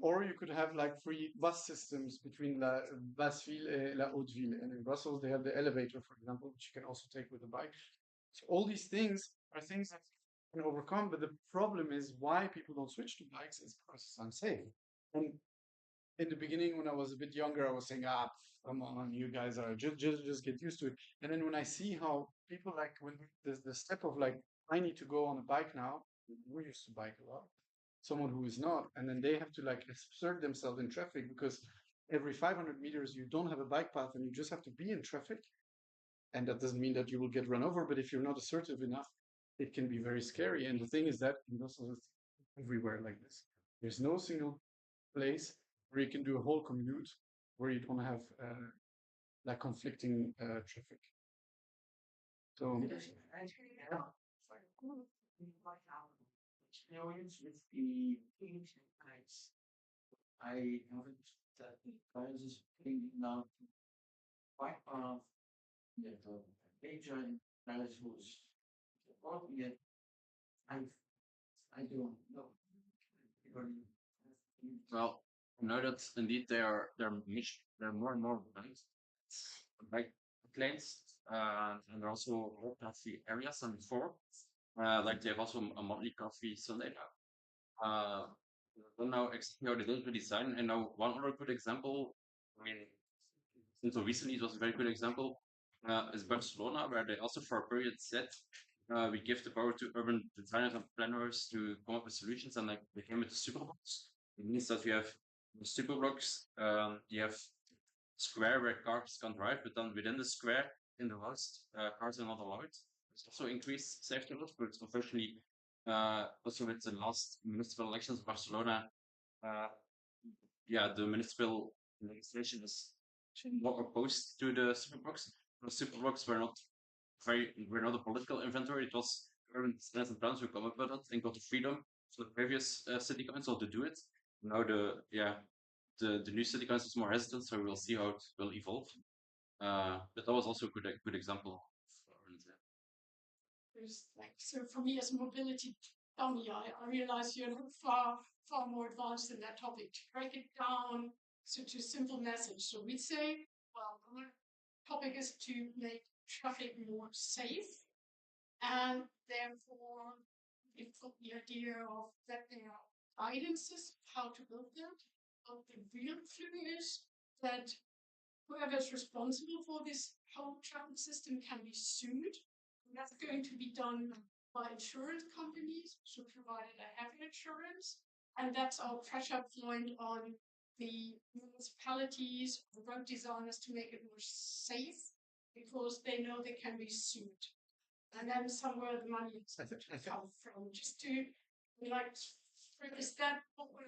[SPEAKER 17] Or you could have like free bus systems between La Basseville and La Hauteville. And in Brussels, they have the elevator, for example, which you can also take with a bike. So all these things are things that you can overcome. But the problem is why people don't switch to bikes is because it's unsafe. And in the beginning, when I was a bit younger, I was saying, come on, you guys are just get used to it. And then when I see how people like when the step of like, I need to go on a bike now, we used to bike a lot, someone who is not, and then they have to like assert themselves in traffic because every 500 meters you don't have a bike path and you just have to be in traffic. And that doesn't mean that you will get run over, but if you're not assertive enough, it can be very scary. And the thing is that in Brussels, it's everywhere like this. There's no single place where you can do a whole commute where you don't have like conflicting traffic. So
[SPEAKER 23] experience with the Asian heights. I haven't that prices thinking now quite of the Belgian price was yet I don't know.
[SPEAKER 2] Well, now that indeed they're more and more bike lanes, and they're also more classy areas than before. Like they have also a monthly coffee Sunday now. I don't know exactly how they did the design. And now one other good example, I mean, until recently it was a very good example, is Barcelona, where they also for a period said we give the power to urban designers and planners to come up with solutions, and like they came with the superblocks. It means that we have the superblocks, you have square where cars can drive, but then within the square in the west, cars are not allowed. There's also increased safety rules, but unfortunately, also with the last municipal elections in Barcelona, yeah, the municipal legislation is more opposed to the superblocks. The superblocks were not a political inventory. It was urban planners and planners who come up with it and got the freedom for the previous city council to do it. Now the new city council is more hesitant, so we'll see how it will evolve. But that was also a good example.
[SPEAKER 4] There's like, so for me as a mobility dummy, I realize you're far more advanced in that topic. To break it down to a simple message. So we say, well, our topic is to make traffic more safe, and therefore we've got the idea of that there are guidances how to build that. But the real clue is that whoever is responsible for this whole traffic system can be sued. And that's going to be done by insurance companies, so provided I have insurance. And that's our pressure point on the municipalities, the road designers to make it more safe, because they know they can be sued. And then somewhere the money is to come from. Just to like is that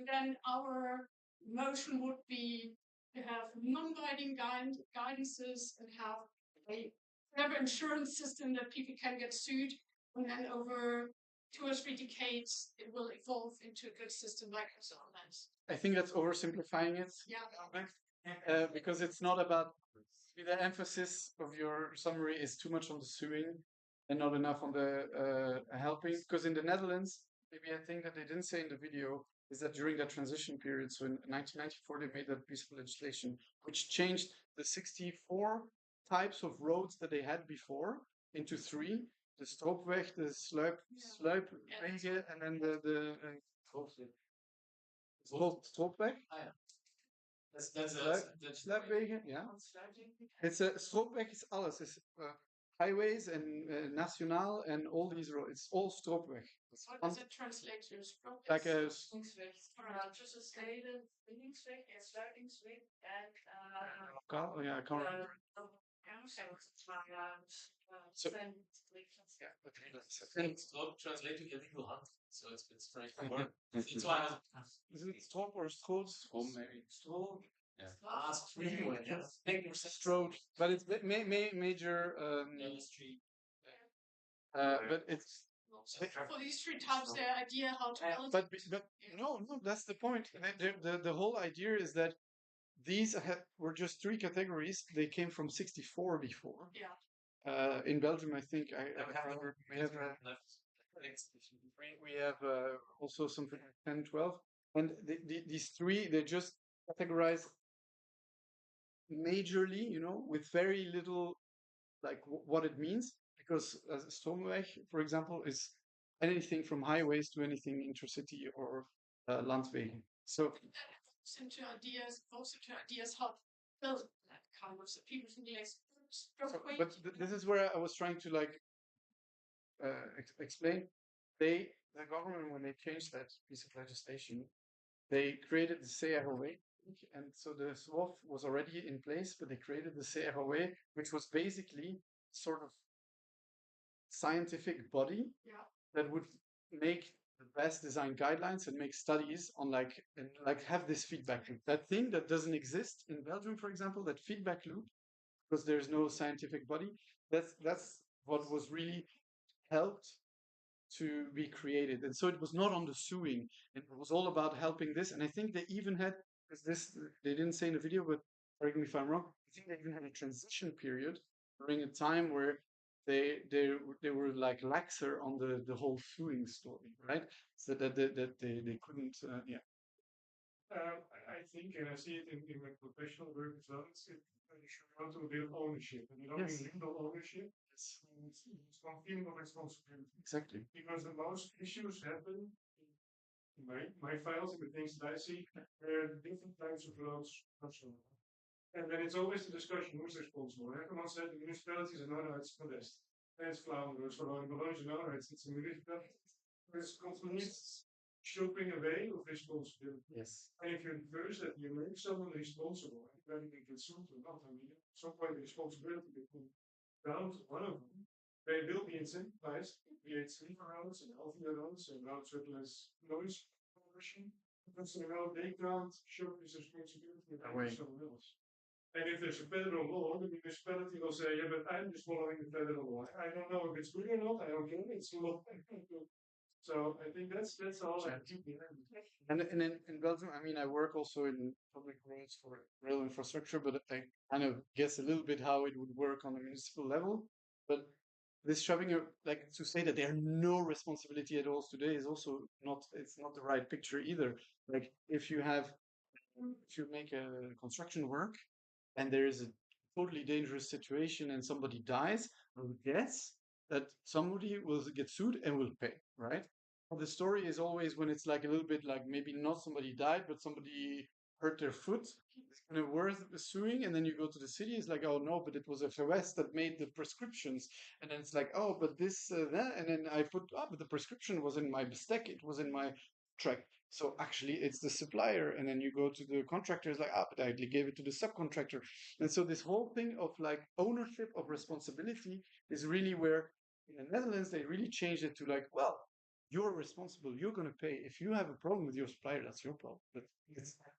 [SPEAKER 4] then our motion would be to have non-binding guidances and have a whatever insurance system that people can get sued, and then over 2 or 3 decades it will evolve into a good system like insurance.
[SPEAKER 17] I think that's oversimplifying it.
[SPEAKER 4] Yeah.
[SPEAKER 17] Because it's not about the emphasis of your summary is too much on the suing and not enough on the helping. Because in the Netherlands, maybe I think that they didn't say in the video, is that during that transition period, so in 1994, they made that piece of legislation which changed the 64 types of roads that they had before into 3: the stroopweg, the sluipwegen, and then the stroopweg. Sluipwegen, yeah. It's a stroopweg is alles. It's highways and nationaal and all these roads. It's all stroopweg.
[SPEAKER 4] What does it translate to?
[SPEAKER 17] Like a
[SPEAKER 10] Tussen steden, linksweg en sluitingsweg en
[SPEAKER 17] yeah, I can't remember. So,
[SPEAKER 5] Translate to illegal hunt. So it's very hard. It's why
[SPEAKER 17] is it Strop or Strood?
[SPEAKER 2] Maybe.
[SPEAKER 5] Strood.
[SPEAKER 17] Strood, but it's major
[SPEAKER 5] industry.
[SPEAKER 17] But it's
[SPEAKER 4] for these 3 types, their idea how to build.
[SPEAKER 17] But no, that's the point. The whole idea is that these were just 3 categories. They came from 64 before.
[SPEAKER 4] Yeah.
[SPEAKER 17] In Belgium, I think we have also something like 10, 12, and these 3 they just categorize majorly, with very little like what it means. Because Stroomweg, for example, is anything from highways to anything intercity or landwegen. So
[SPEAKER 4] into ideas, also to ideas how to build that kind of, so people can be experts.
[SPEAKER 17] But this is where I was trying to like explain. The government, when they changed that piece of legislation, they created the CROA, and so the SWOF was already in place, but they created the CROE, which was basically sort of scientific body that would make the best design guidelines and make studies on like have this feedback loop. That thing that doesn't exist in Belgium, for example, that feedback loop, because there's no scientific body. That's what was really helped to be created. And so it was not on the suing. It was all about helping this. And I think they even had, because this they didn't say in the video, but correct me if I'm wrong, I think they even had a transition period during a time where they were like laxer on the whole suing story, right? So that they couldn't
[SPEAKER 24] I think, and I see it in my professional work as well, you should want to build ownership. And you don't mean legal ownership, it's one feeling of responsibility.
[SPEAKER 17] Exactly.
[SPEAKER 24] Because the most issues happen in my files and the things that I see, where different types of loans are shown. And then it's always the discussion who's responsible. Everyone said the municipalities are no, it's modest. And it's Vlaanderen, it's Vallonia, Vallonia, no, it's a municipality. It's complete stripping away of responsibility.
[SPEAKER 17] Yes.
[SPEAKER 24] And if you reverse that, you make someone responsible, whether they get sued or not. I mean, at some point, the responsibility will come down to one of them. They will be incentivized to create safer roads and healthier roads and roads with less noise pollution. Because they know they can't show this responsibility to someone else. And if there's a federal law, the municipality will say, yeah, but I'm just following the federal law. I don't know if it's good or not. I don't care. It's law. So I think that's all I keep behind.
[SPEAKER 17] And in Belgium, I mean, I work also in public roads for rail infrastructure, but I kind of guess a little bit how it would work on a municipal level. But this shoving, like to say that there are no responsibility at all today is also not, it's not the right picture either. Like if you make a construction work and there is a totally dangerous situation and somebody dies, I would guess that somebody will get sued and will pay, right? The story is always when it's like a little bit like maybe not somebody died, but somebody hurt their foot. It's kind of worth suing, and then you go to the city. It's like, oh no, but it was FOS that made the prescriptions, and then it's like, oh, but this that, and then I put, oh, but the prescription was in my bestek, it was in my track. So actually, it's the supplier, and then you go to the contractor. It's like, ah, but I gave it to the subcontractor, and so this whole thing of like ownership of responsibility is really where in the Netherlands they really changed it to like, well, you're responsible. You're going to pay. If you have a problem with your supplier, that's your problem. But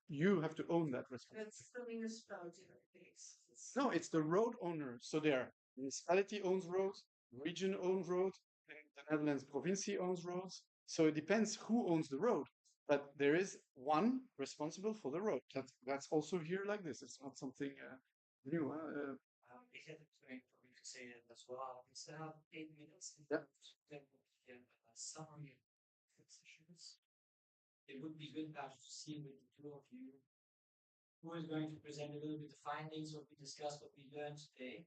[SPEAKER 17] you have to own that responsibility.
[SPEAKER 10] That's the municipality that pays.
[SPEAKER 17] No, it's the road owner. So there, municipality owns roads, region owns roads, and the Netherlands provincie owns roads. So it depends who owns the road. But there is one responsible for the road. That's also here like this. It's not something new.
[SPEAKER 11] Ik heb het probably to say it as well. Instead of 8 minutes,
[SPEAKER 17] Yeah.
[SPEAKER 11] A summary of sessions. It would be good perhaps to see with the two of you who is going to present a little bit the findings, what we discussed, what we learned today.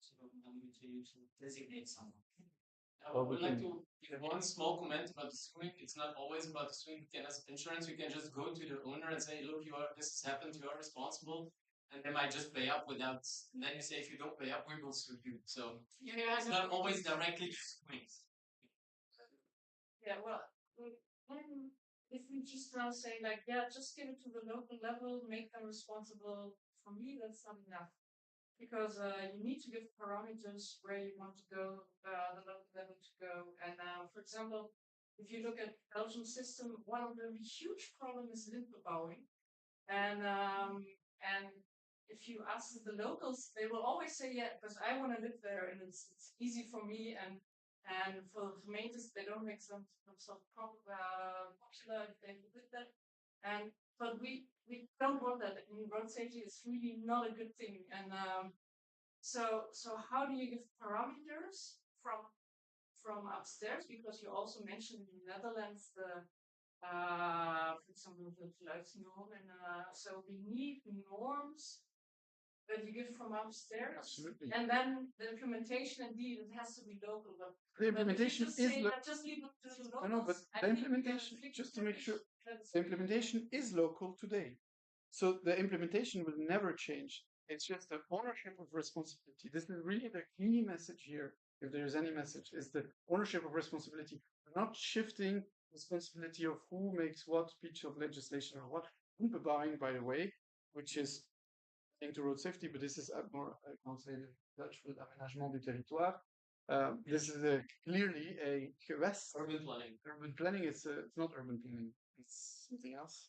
[SPEAKER 11] So I'm going to you to designate someone.
[SPEAKER 5] I would like to give one small comment about the suing. It's not always about the suing. You can, as insurance, you can just go to the owner and say, look, this has happened, you are responsible. And they might just pay up without, and then you say, if you don't pay up, we will sue you. So it's not always directly suing.
[SPEAKER 4] Yeah, well, if we just now say like, yeah, just give it to the local level, make them responsible, for me, that's not enough. Because you need to give parameters where you want to go, the local level to go. And for example, if you look at Belgian system, one of the huge problems is lintbebouwing. And if you ask the locals, they will always say, yeah, because I want to live there and it's easy for me. And for the gemeentes, they don't make themselves popular if they live there. But we don't want that. In road safety, it's really not a good thing. And so how do you give parameters from upstairs? Because you also mentioned in the Netherlands the for example the geluidsnorm, and so we need norms that you give from upstairs.
[SPEAKER 17] Absolutely.
[SPEAKER 4] And then the implementation, indeed, it has to be local. But
[SPEAKER 17] the implementation
[SPEAKER 4] just
[SPEAKER 17] is
[SPEAKER 4] just leave it to the locals.
[SPEAKER 17] no, but the implementation, just to make sure, the implementation is local today. So the implementation will never change. It's just the ownership of responsibility. This is really the key message here, if there is any message, is the ownership of responsibility. We're not shifting responsibility of who makes what piece of legislation or what. Unterbauing, by the way, which is linked to road safety, but this is more, I can't say in Dutch, with aménagement du territoire. This is clearly a gewest.
[SPEAKER 5] Urban planning.
[SPEAKER 17] Urban planning is it's not urban planning. It's something else.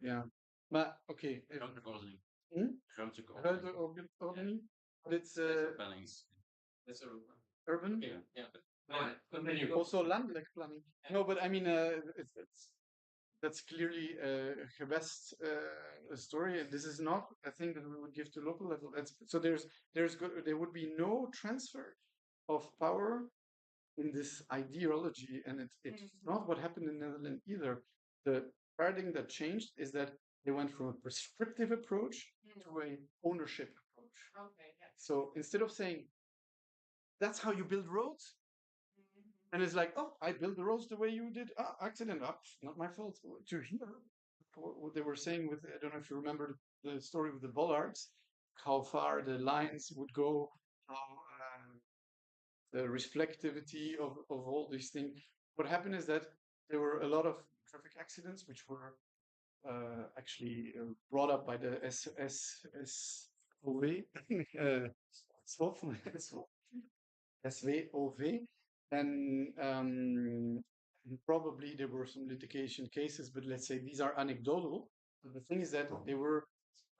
[SPEAKER 17] Yeah. But okay.
[SPEAKER 9] Ruimteordening.
[SPEAKER 17] Ruimteordening. Ruimteordening. But it's
[SPEAKER 9] Planning.
[SPEAKER 5] That's
[SPEAKER 17] urban.
[SPEAKER 5] Yeah. Continue.
[SPEAKER 17] Also landelijk planning. No, but I mean, that's clearly a gewest story, and this is not a thing that we would give to local level. So there would be no transfer of power in this ideology, and it's not what happened in the Netherlands either. The paradigm that changed is that they went from a prescriptive approach to a ownership approach.
[SPEAKER 4] Okay, yeah.
[SPEAKER 17] So instead of saying that's how you build roads, and it's like, oh, I built the roads the way you did. Ah, accident. Ah, not my fault. To hear what they were saying with, I don't know if you remember the story with the bollards, how far the lines would go, how the reflectivity of all these things. What happened is that there were a lot of traffic accidents which were actually brought up by the SVOV, SVOV, and probably there were some litigation cases, but let's say these are anecdotal. But the thing is that there were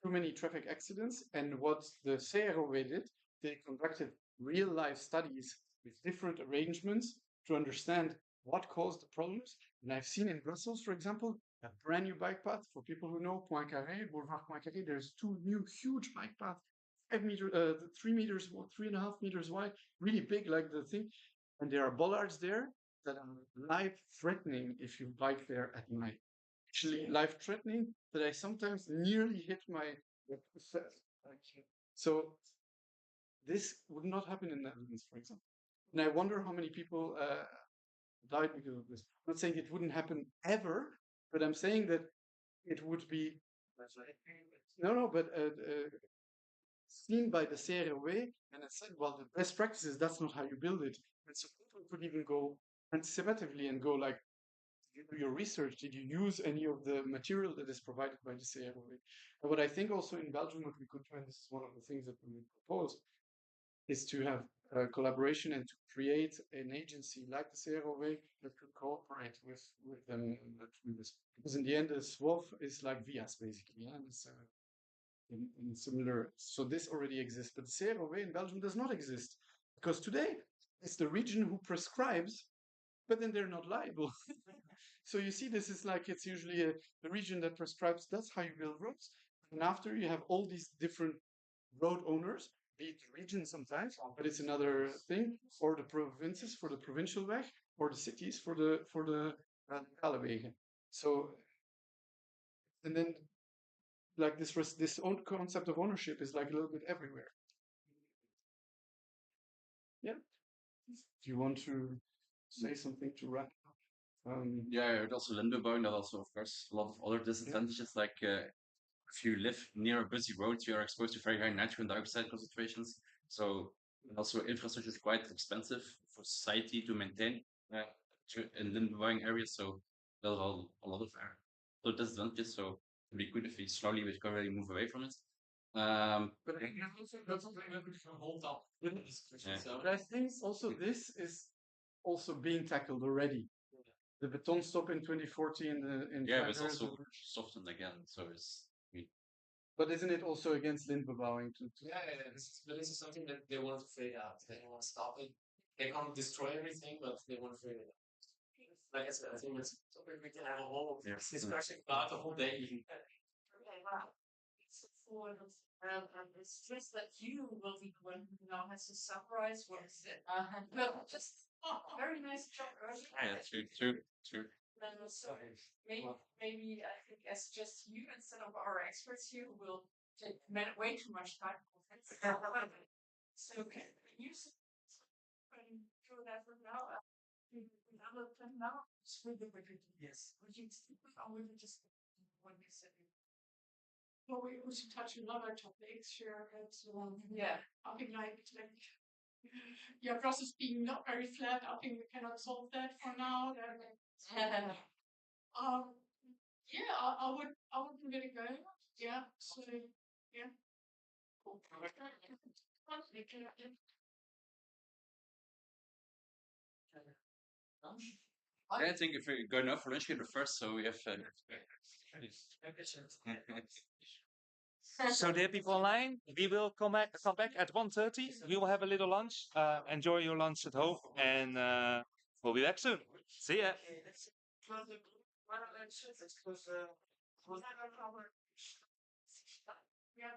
[SPEAKER 17] too many traffic accidents, and what the CROV did, they conducted real life studies with different arrangements to understand what caused the problems. And I've seen in Brussels, for example, a brand new bike path. For people who know Poincaré, Boulevard Poincaré, there's two new huge bike paths, 3 meters, 3.5 meters wide, really big, like the thing. And there are bollards there that are life-threatening if you bike there at night. Actually, life-threatening that I sometimes nearly hit my. So this would not happen in the Netherlands, for example. And I wonder how many people died because of this. I'm not saying it wouldn't happen ever, but I'm saying that it would be. No, but seen by the CROV, and it said, well, the best practices, that's not how you build it. And so people could even go anticipatively and go like, did you do your research? Did you use any of the material that is provided by the CROV? And what I think also in Belgium, what we could do, and this is one of the things that we would propose, is to have collaboration and to create an agency like the CROV that could cooperate with them. Because in the end, the SWOF is like VIAS, basically. Yeah? And it's, in similar, so this already exists, but the CROV in Belgium does not exist because today it's the region who prescribes, but then they're not liable. So you see, this is like it's usually the region that prescribes. That's how you build roads, and after you have all these different road owners, be it the region sometimes, but it's another thing, or the provinces for the provincial weg, or the cities for the lokale wegen. So, and then like this own concept of ownership is like a little bit everywhere. Yeah. Do you want to say something to wrap up?
[SPEAKER 9] Yeah, I heard also Lindenbouw, that also, of course, a lot of other disadvantages, like if you live near a busy road, you are exposed to very high nitrogen dioxide concentrations. So, and also infrastructure is quite expensive for society to maintain in Lindenbouw areas. So, there's a lot of disadvantages. So, it'd be good if we slowly we can really move away from it.
[SPEAKER 17] But
[SPEAKER 5] that's something that we can hold up with the discussion.
[SPEAKER 9] Yeah.
[SPEAKER 5] So
[SPEAKER 17] But I think also this is also being tackled already. The beton stop in 2014 in
[SPEAKER 9] yeah, but it's
[SPEAKER 17] Flanders,
[SPEAKER 9] also softened again. So it's.
[SPEAKER 17] but isn't it also against lintbebouwing to
[SPEAKER 5] yeah, but this is something that they want to figure out. They want to stop it. They can't destroy everything, but they want to figure it out. Like I said, I think it's something we can have a whole discussion about the whole day.
[SPEAKER 4] Okay, wow. It's for it's just that you will be the one who now has to summarize what is it. Well, just very nice job earlier.
[SPEAKER 9] Yeah, true.
[SPEAKER 4] So maybe I think as just you instead of our experts here who will take way too much time. So can you throw that from now? Another plan now? Yes. Would you just what you said? Well, we should touch on other topics, sure. Yeah. I think like your process being not very flat, I think we cannot solve that for now. yeah, I would give it a go. Yeah, so yeah. Cool.
[SPEAKER 2] I think if we're going out for lunch, get the first, so we have.
[SPEAKER 20] So, dear people online, we will come back at 1:30. We will have a little lunch. Enjoy your lunch at home, and we'll be back soon. See ya.
[SPEAKER 4] Yeah.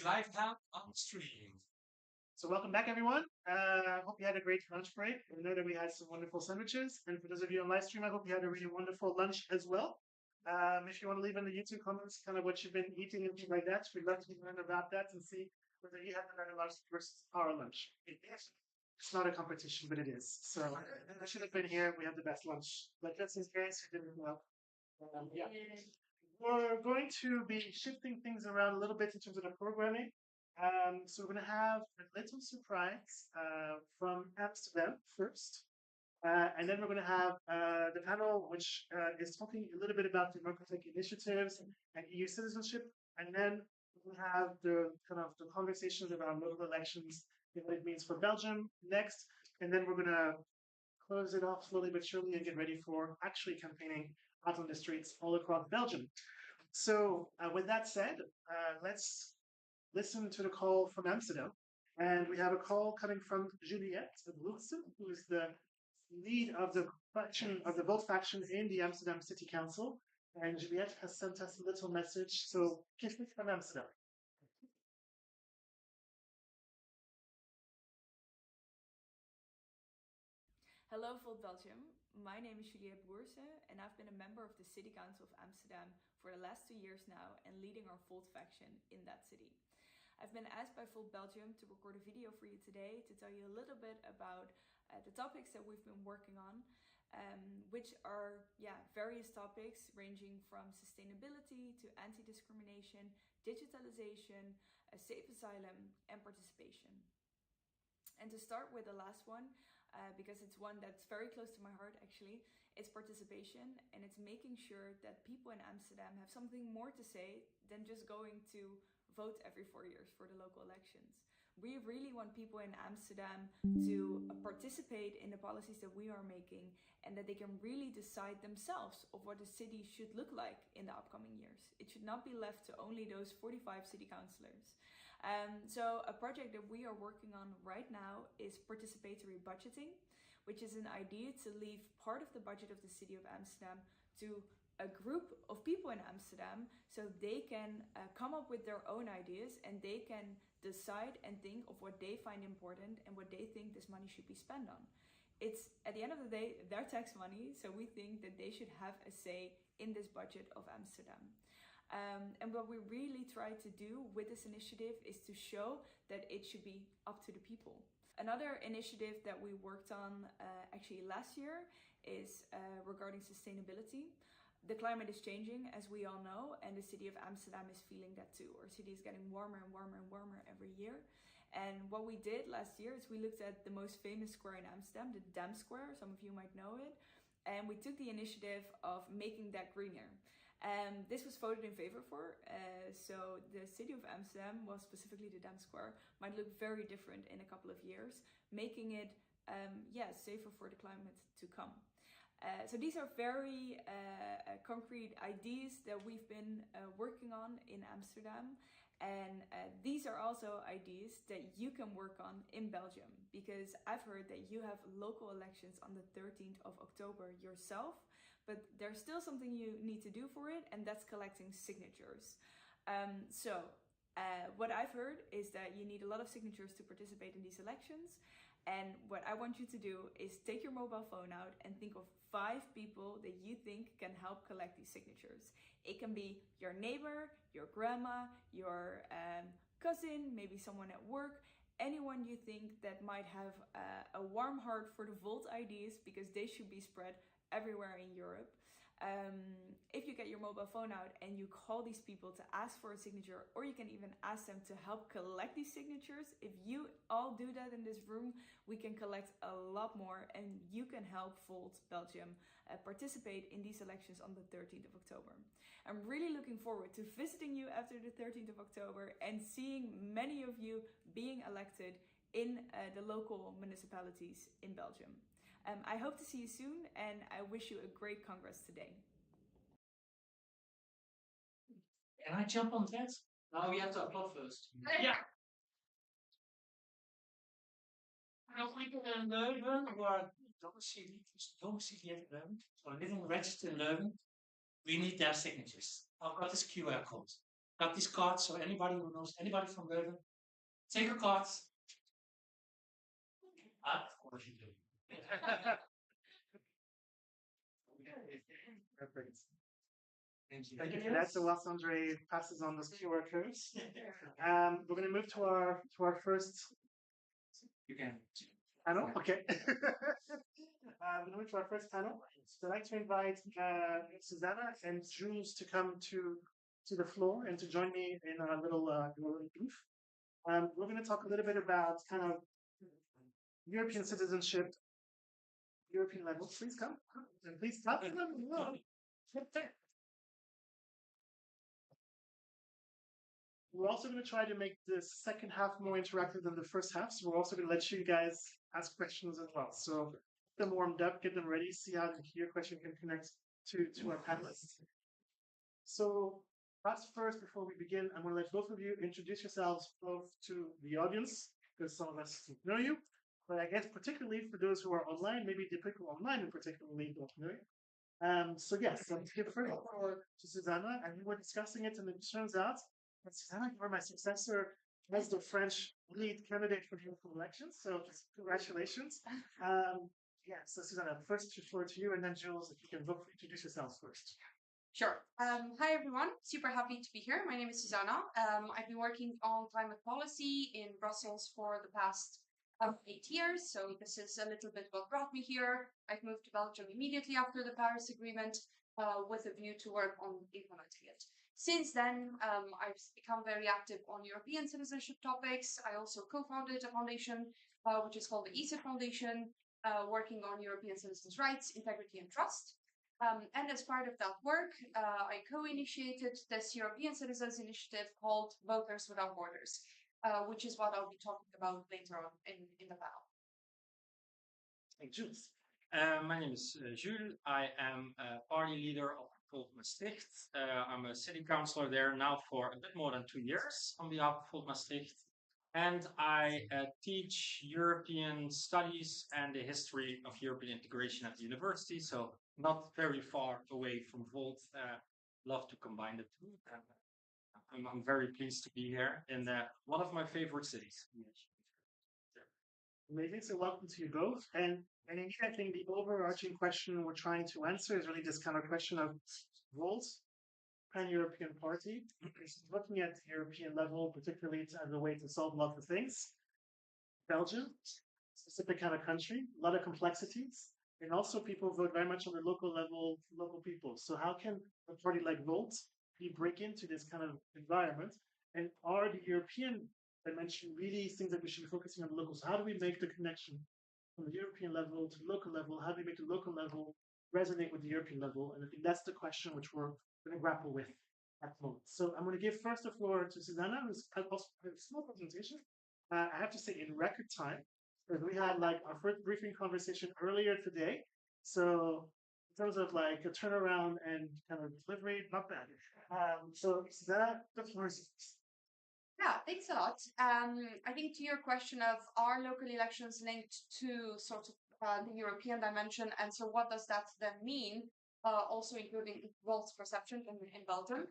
[SPEAKER 2] Live now on stream.
[SPEAKER 1] So welcome back, everyone. I hope you had a great lunch break. I know that we had some wonderful sandwiches, and for those of you on live stream, I hope you had a really wonderful lunch as well. If you want to leave in the YouTube comments kind of what you've been eating and things like that, we'd love to learn about that and see whether you had a better lunch versus our lunch. Yes. It's not a competition, but it is. So I should have been here. We had the best lunch. But that's his guys who didn't well. Yeah. We're going to be shifting things around a little bit in terms of the programming. So we're going to have a little surprise from Amsterdam first. And then we're going to have the panel, which is talking a little bit about democratic initiatives and EU citizenship. And then we have the kind of the conversations around local elections and what it means for Belgium next. And then we're going to close it off slowly but surely and get ready for actually campaigning out on the streets all across Belgium. So with that said, let's listen to the call from Amsterdam. And we have a call coming from Juliette Wilson, who is the lead of the faction of the Volt faction in the Amsterdam City Council. And Juliette has sent us a little message. So kiss me from Amsterdam.
[SPEAKER 6] Hello, Volt Belgium. My name is Juliette Boerse, and I've been a member of the City Council of Amsterdam for the last 2 years now and leading our Volt faction in that city. I've been asked by Volt Belgium to record a video for you today to tell you a little bit about the topics that we've been working on, which are various topics ranging from sustainability to anti-discrimination, digitalization, safe asylum, and participation. And to start with the last one, because it's one that's very close to my heart actually, it's participation, and it's making sure that people in Amsterdam have something more to say than just going to vote every 4 years for the local elections. We really want people in Amsterdam to participate in the policies that we are making, and that they can really decide themselves of what the city should look like in the upcoming years. It should not be left to only those 45 city councillors. So a project that we are working on right now is participatory budgeting, which is an idea to leave part of the budget of the city of Amsterdam to a group of people in Amsterdam so they can come up with their own ideas and they can decide and think of what they find important and what they think this money should be spent on. It's, at the end of the day, their tax money, so we think that they should have a say in this budget of Amsterdam. And what we really try to do with this initiative is to show that it should be up to the people. Another initiative that we worked on actually last year is regarding sustainability. The climate is changing, as we all know, and the city of Amsterdam is feeling that too. Our city is getting warmer and warmer and warmer every year. And what we did last year is we looked at the most famous square in Amsterdam, the Dam Square, some of you might know it. And we took the initiative of making that greener. This was voted in favor for, so the city of Amsterdam, well specifically the Dam Square, might look very different in a couple of years, making it safer for the climate to come. So these are very concrete ideas that we've been working on in Amsterdam, and these are also ideas that you can work on in Belgium, because I've heard that you have local elections on the 13th of October yourself. But there's still something you need to do for it, and that's collecting signatures. What I've heard is that you need a lot of signatures to participate in these elections. And what I want you to do is take your mobile phone out and think of 5 people that you think can help collect these signatures. It can be your neighbor, your grandma, your cousin, maybe someone at work, anyone you think that might have a warm heart for the Volt ideas, because they should be spread everywhere in Europe. If you get your mobile phone out and you call these people to ask for a signature, or you can even ask them to help collect these signatures, if you all do that in this room, we can collect a lot more, and you can help Volt Belgium participate in these elections on the 13th of October. I'm really looking forward to visiting you after the 13th of October and seeing many of you being elected in the local municipalities in Belgium. I hope to see you soon, and I wish you a great Congress today.
[SPEAKER 11] Can I jump on that? No, we have to applaud first. Yeah. Nou, ik ben in Leuven, waar domiciliëerd in Leuven, so living registered in Leuven. We need their signatures. I've got this QR code. Got these cards, so anybody who knows anybody from Leuven, take your cards. Of course you do.
[SPEAKER 1] Perfect.
[SPEAKER 11] Thank you.
[SPEAKER 1] Thank you for that. So whilst Andre passes on those QR codes, we're going to move to our first.
[SPEAKER 11] You can.
[SPEAKER 1] Panel? Okay. We're going to our first panel. So I'd like to invite Susanna and Jules to come to the floor and to join me in our little booth. We're going to talk a little bit about kind of European citizenship, European level. Please come. And please come. We're also going to try to make the second half more interactive than the first half. So we're also going to let you guys ask questions as well. So get them warmed up, get them ready, see how your question can connect to our panelists. So perhaps first, before we begin, I'm going to let both of you introduce yourselves both to the audience, because some of us know you, but I guess particularly for those who are online, maybe the people online in particularly don't know you. So yes, I'm to give the first floor to Susanna, and we were discussing it, and it turns out that Susanna, you were my successor as the French lead candidate for the local elections. So congratulations. Yeah, so Susanna, first floor to you, and then Jules, if you can both introduce yourselves first.
[SPEAKER 7] Sure. Hi, everyone. Super happy to be here. My name is Susanna. I've been working on climate policy in Brussels for the past 8 years. So this is a little bit what brought me here. I've moved to Belgium immediately after the Paris Agreement with a view to work on implementing it. Since then, I've become very active on European citizenship topics. I also co-founded a foundation, which is called the ESIT Foundation, working on European citizens' rights, integrity, and trust. And as part of that work, I co-initiated this European Citizens Initiative called Voters Without Borders, which is what I'll be talking about later on in the panel.
[SPEAKER 1] Thank you.
[SPEAKER 8] My name is Jules. I am a party leader of Volt Maastricht. I'm a city councillor there now for a bit more than 2 years on behalf of Volt Maastricht. And I teach European studies and the history of European integration at the university. So not very far away from Volt. Love to combine the two. I'm very pleased to be here in one of my favorite cities.
[SPEAKER 1] Amazing. So welcome to you both. And indeed, I think the overarching question we're trying to answer is really this kind of question of Volt, pan-European party, looking at the European level, particularly as a way to solve lots of things. Belgium, specific kind of country, a lot of complexities, and also people vote very much on the local level, local people. So how can a party like Volt break into this kind of environment? And are the European dimension really things that we should be focusing on the locals? How do we make the connection from the European level to the local level? How do we make the local level resonate with the European level? And I think that's the question which we're going to grapple with at the moment. So I'm going to give first the floor to Susanna, who's also a small presentation. I have to say in record time, because we had like our first briefing conversation earlier today. So in terms of like a turnaround and kind of delivery, not bad. So Susanna, the floor is yours.
[SPEAKER 7] Yeah, thanks a lot. I think to your question of are local elections linked to sort of the European dimension, and so what does that then mean, also including Volt's perception in Belgium?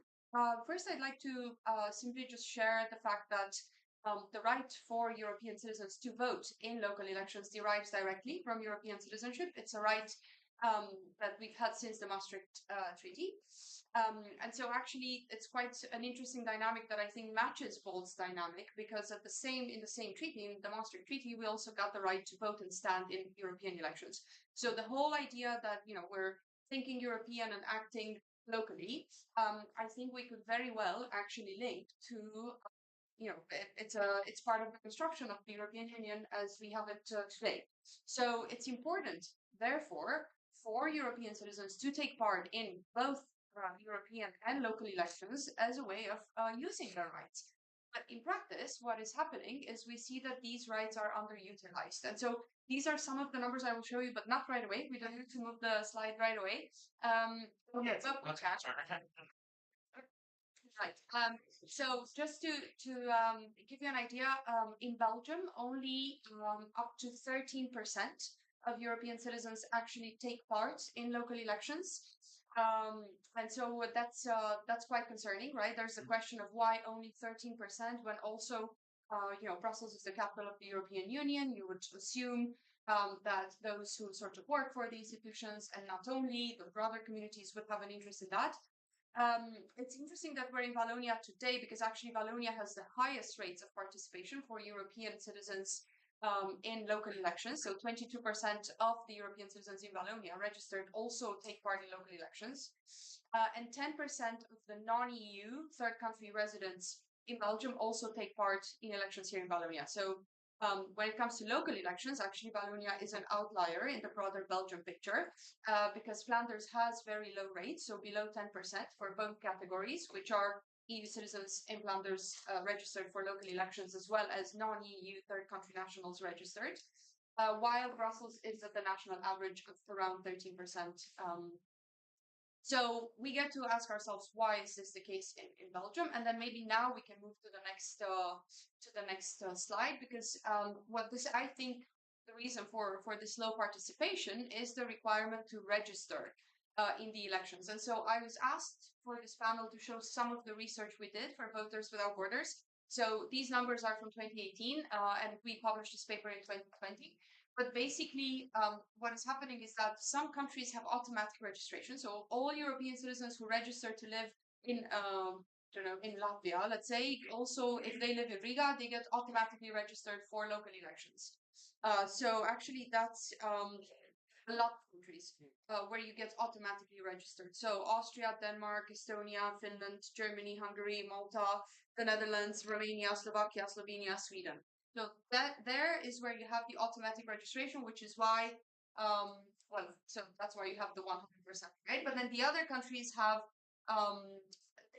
[SPEAKER 7] First, I'd like to simply just share the fact that the right for European citizens to vote in local elections derives directly from European citizenship. It's a right that we've had since the Maastricht Treaty. And so actually it's quite an interesting dynamic that I think matches Volt's dynamic, because in the same treaty, in the Maastricht Treaty, we also got the right to vote and stand in European elections. So the whole idea that, we're thinking European and acting locally, I think we could very well actually link to it's part of the construction of the European Union as we have it today. So it's important, therefore, for European citizens to take part in both European and local elections as a way of using their rights. But in practice, what is happening is we see that these rights are underutilized. And so these are some of the numbers I will show you, but not right away. We don't need to move the slide right away.
[SPEAKER 1] Yes.
[SPEAKER 7] But we can. Right. So just to give you an idea, in Belgium, only up to 13% of European citizens actually take part in local elections. And so that's quite concerning, right? There's a question of why only 13% when also, Brussels is the capital of the European Union. You would assume that those who sort of work for the institutions and not only the broader communities would have an interest in that. It's interesting that we're in Wallonia today because actually Wallonia has the highest rates of participation for European citizens in local elections. So 22% of the European citizens in Wallonia registered also take part in local elections. And 10% of the non-EU third country residents in Belgium also take part in elections here in Wallonia. So when it comes to local elections, actually Wallonia is an outlier in the broader Belgium picture because Flanders has very low rates, so below 10% for both categories, which are EU citizens in Flanders registered for local elections as well as non-EU third country nationals registered, while Brussels is at the national average of around 13%. So we get to ask ourselves, why is this the case in Belgium? And then maybe now we can move to the next slide, because I think the reason for this low participation is the requirement to register in the elections. And so I was asked for this panel to show some of the research we did for Voters Without Borders. So these numbers are from 2018, and we published this paper in 2020. But basically, what is happening is that some countries have automatic registration. So all European citizens who register to live in, in Latvia, let's say, also if they live in Riga, they get automatically registered for local elections. So actually, that's a lot of countries where you get automatically registered. So Austria, Denmark, Estonia, Finland, Germany, Hungary, Malta, the Netherlands, Romania, Slovakia, Slovenia, Sweden. So there is where you have the automatic registration, which is why, so that's why you have the 100%, right? But then the other countries have,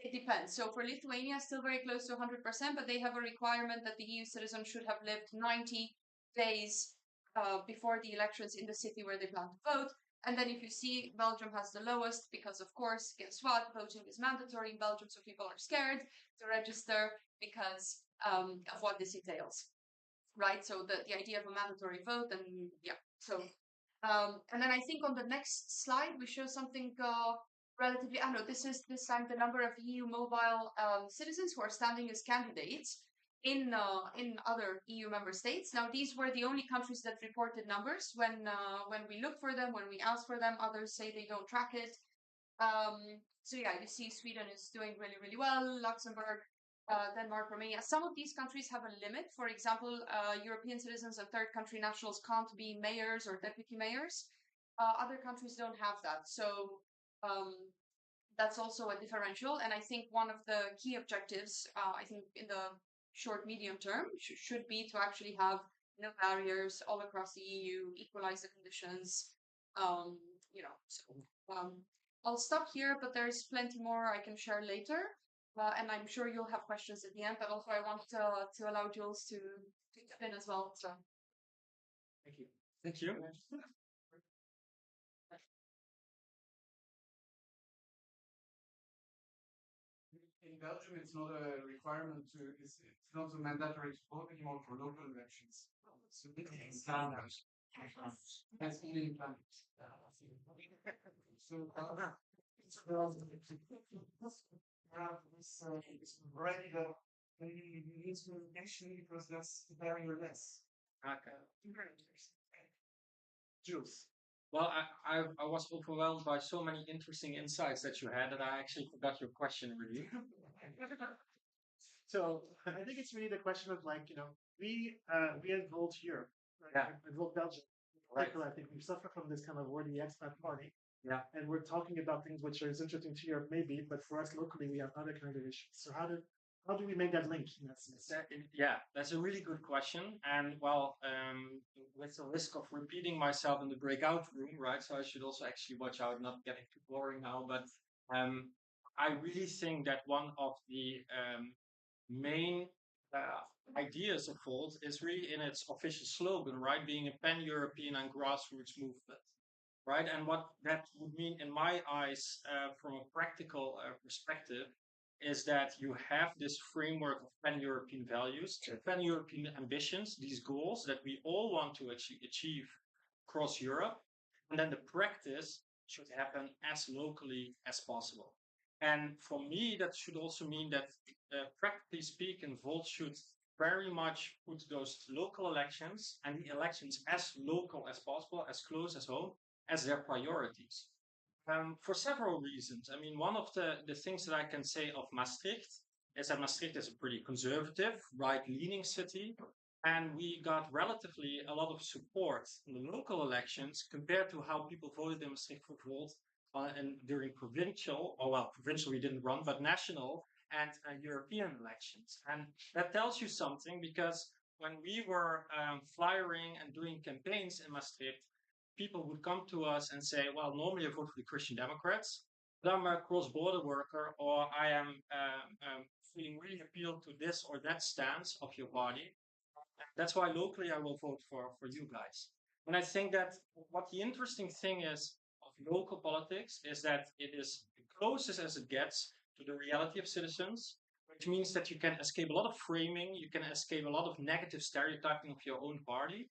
[SPEAKER 7] it depends. So for Lithuania, still very close to 100%, but they have a requirement that the EU citizen should have lived 90 days before the elections in the city where they plan to vote. And then if you see, Belgium has the lowest because, of course, guess what? Voting is mandatory in Belgium, so people are scared to register because of what this entails. Right, so the idea of a mandatory vote, and yeah, so and then I think on the next slide we show something relatively. I know this is this time the number of EU mobile citizens who are standing as candidates in other EU member states. Now these were the only countries that reported numbers when we look for them, when we ask for them. Others say they don't track it. So yeah, you see Sweden is doing really well. Luxembourg. Denmark, Romania. Some of these countries have a limit. For example, European citizens and third country nationals can't be mayors or deputy mayors. Other countries don't have that. So that's also a differential. And I think one of the key objectives, I think in the short, medium term, should be to actually have no barriers all across the EU, equalize the conditions, I'll stop here, but there's plenty more I can share later. And I'm sure you'll have questions at the end, but also I want to allow Jules to jump in as well. So,
[SPEAKER 8] thank you. Thank you.
[SPEAKER 17] In Belgium, it's not a requirement to. It's not a mandatory to vote anymore for local elections. It's a bit standards. That's only in Flanders. So it's already the actually because that's very less.
[SPEAKER 8] Okay.
[SPEAKER 17] Very interesting. Jules.
[SPEAKER 8] Well, I was overwhelmed by so many interesting insights that you had that I actually forgot your question really.
[SPEAKER 1] So I think it's really the question of we as Volt Europe, right? And Volt Belgium, in particular, I think we suffer from this kind of wordy expat party.
[SPEAKER 8] Yeah.
[SPEAKER 1] And we're talking about things which are as interesting to Europe, maybe, but for us locally, we have other kind of issues. So how do we make that link in that sense?
[SPEAKER 8] Yeah, that's a really good question. And well, with the risk of repeating myself in the breakout room, right? So I should also actually watch out not getting too boring now. But I really think that one of the main ideas of Volt is really in its official slogan, right? Being a pan-European and grassroots movement. Right, and what that would mean in my eyes, from a practical perspective, is that you have this framework of pan-European values, pan-European ambitions, these goals that we all want to achieve across Europe, and then the practice should happen as locally as possible. And for me, that should also mean that, practically speaking, Volt should very much put those local elections and the elections as local as possible, as close as home, as their priorities. For several reasons. I mean, one of the things that I can say of Maastricht is that Maastricht is a pretty conservative, right-leaning city. and we got relatively a lot of support in the local elections compared to how people voted in Maastricht for Volt and during provincial, or well, provincial we didn't run, but national and European elections. And that tells you something because when we were flyering and doing campaigns in Maastricht, people would come to us and say, well, normally I vote for the Christian Democrats, but I'm a cross-border worker, or I am feeling really appealed to this or that stance of your party. That's why locally I will vote for you guys. And I think that what the interesting thing is of local politics is that it is the closest as it gets to the reality of citizens, which means that you can escape a lot of framing, you can escape a lot of negative stereotyping of your own party.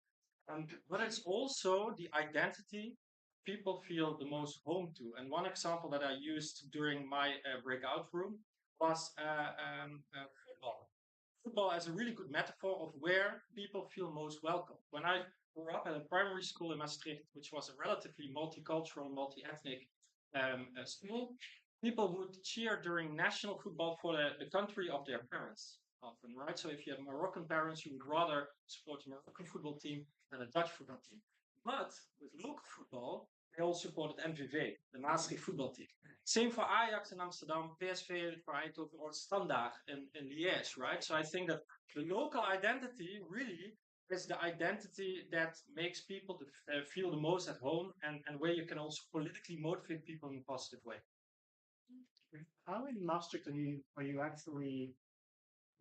[SPEAKER 8] But it's also the identity people feel the most home to. And one example that I used during my breakout room was football. Football as a really good metaphor of where people feel most welcome. When I grew up at a primary school in Maastricht, which was a relatively multicultural, multi-ethnic school, people would cheer during national football for the country of their parents often, right? So if you had Moroccan parents, you would rather support the Moroccan football team than a Dutch football team. But with local football, they all supported MVV, the Maastricht football team. Same for Ajax in Amsterdam, PSV for Eindhoven, or Standaard in Liège, right? So I think that the local identity really is the identity that makes people feel the most at home and where you can also politically motivate people in a positive way.
[SPEAKER 1] How in Maastricht are you actually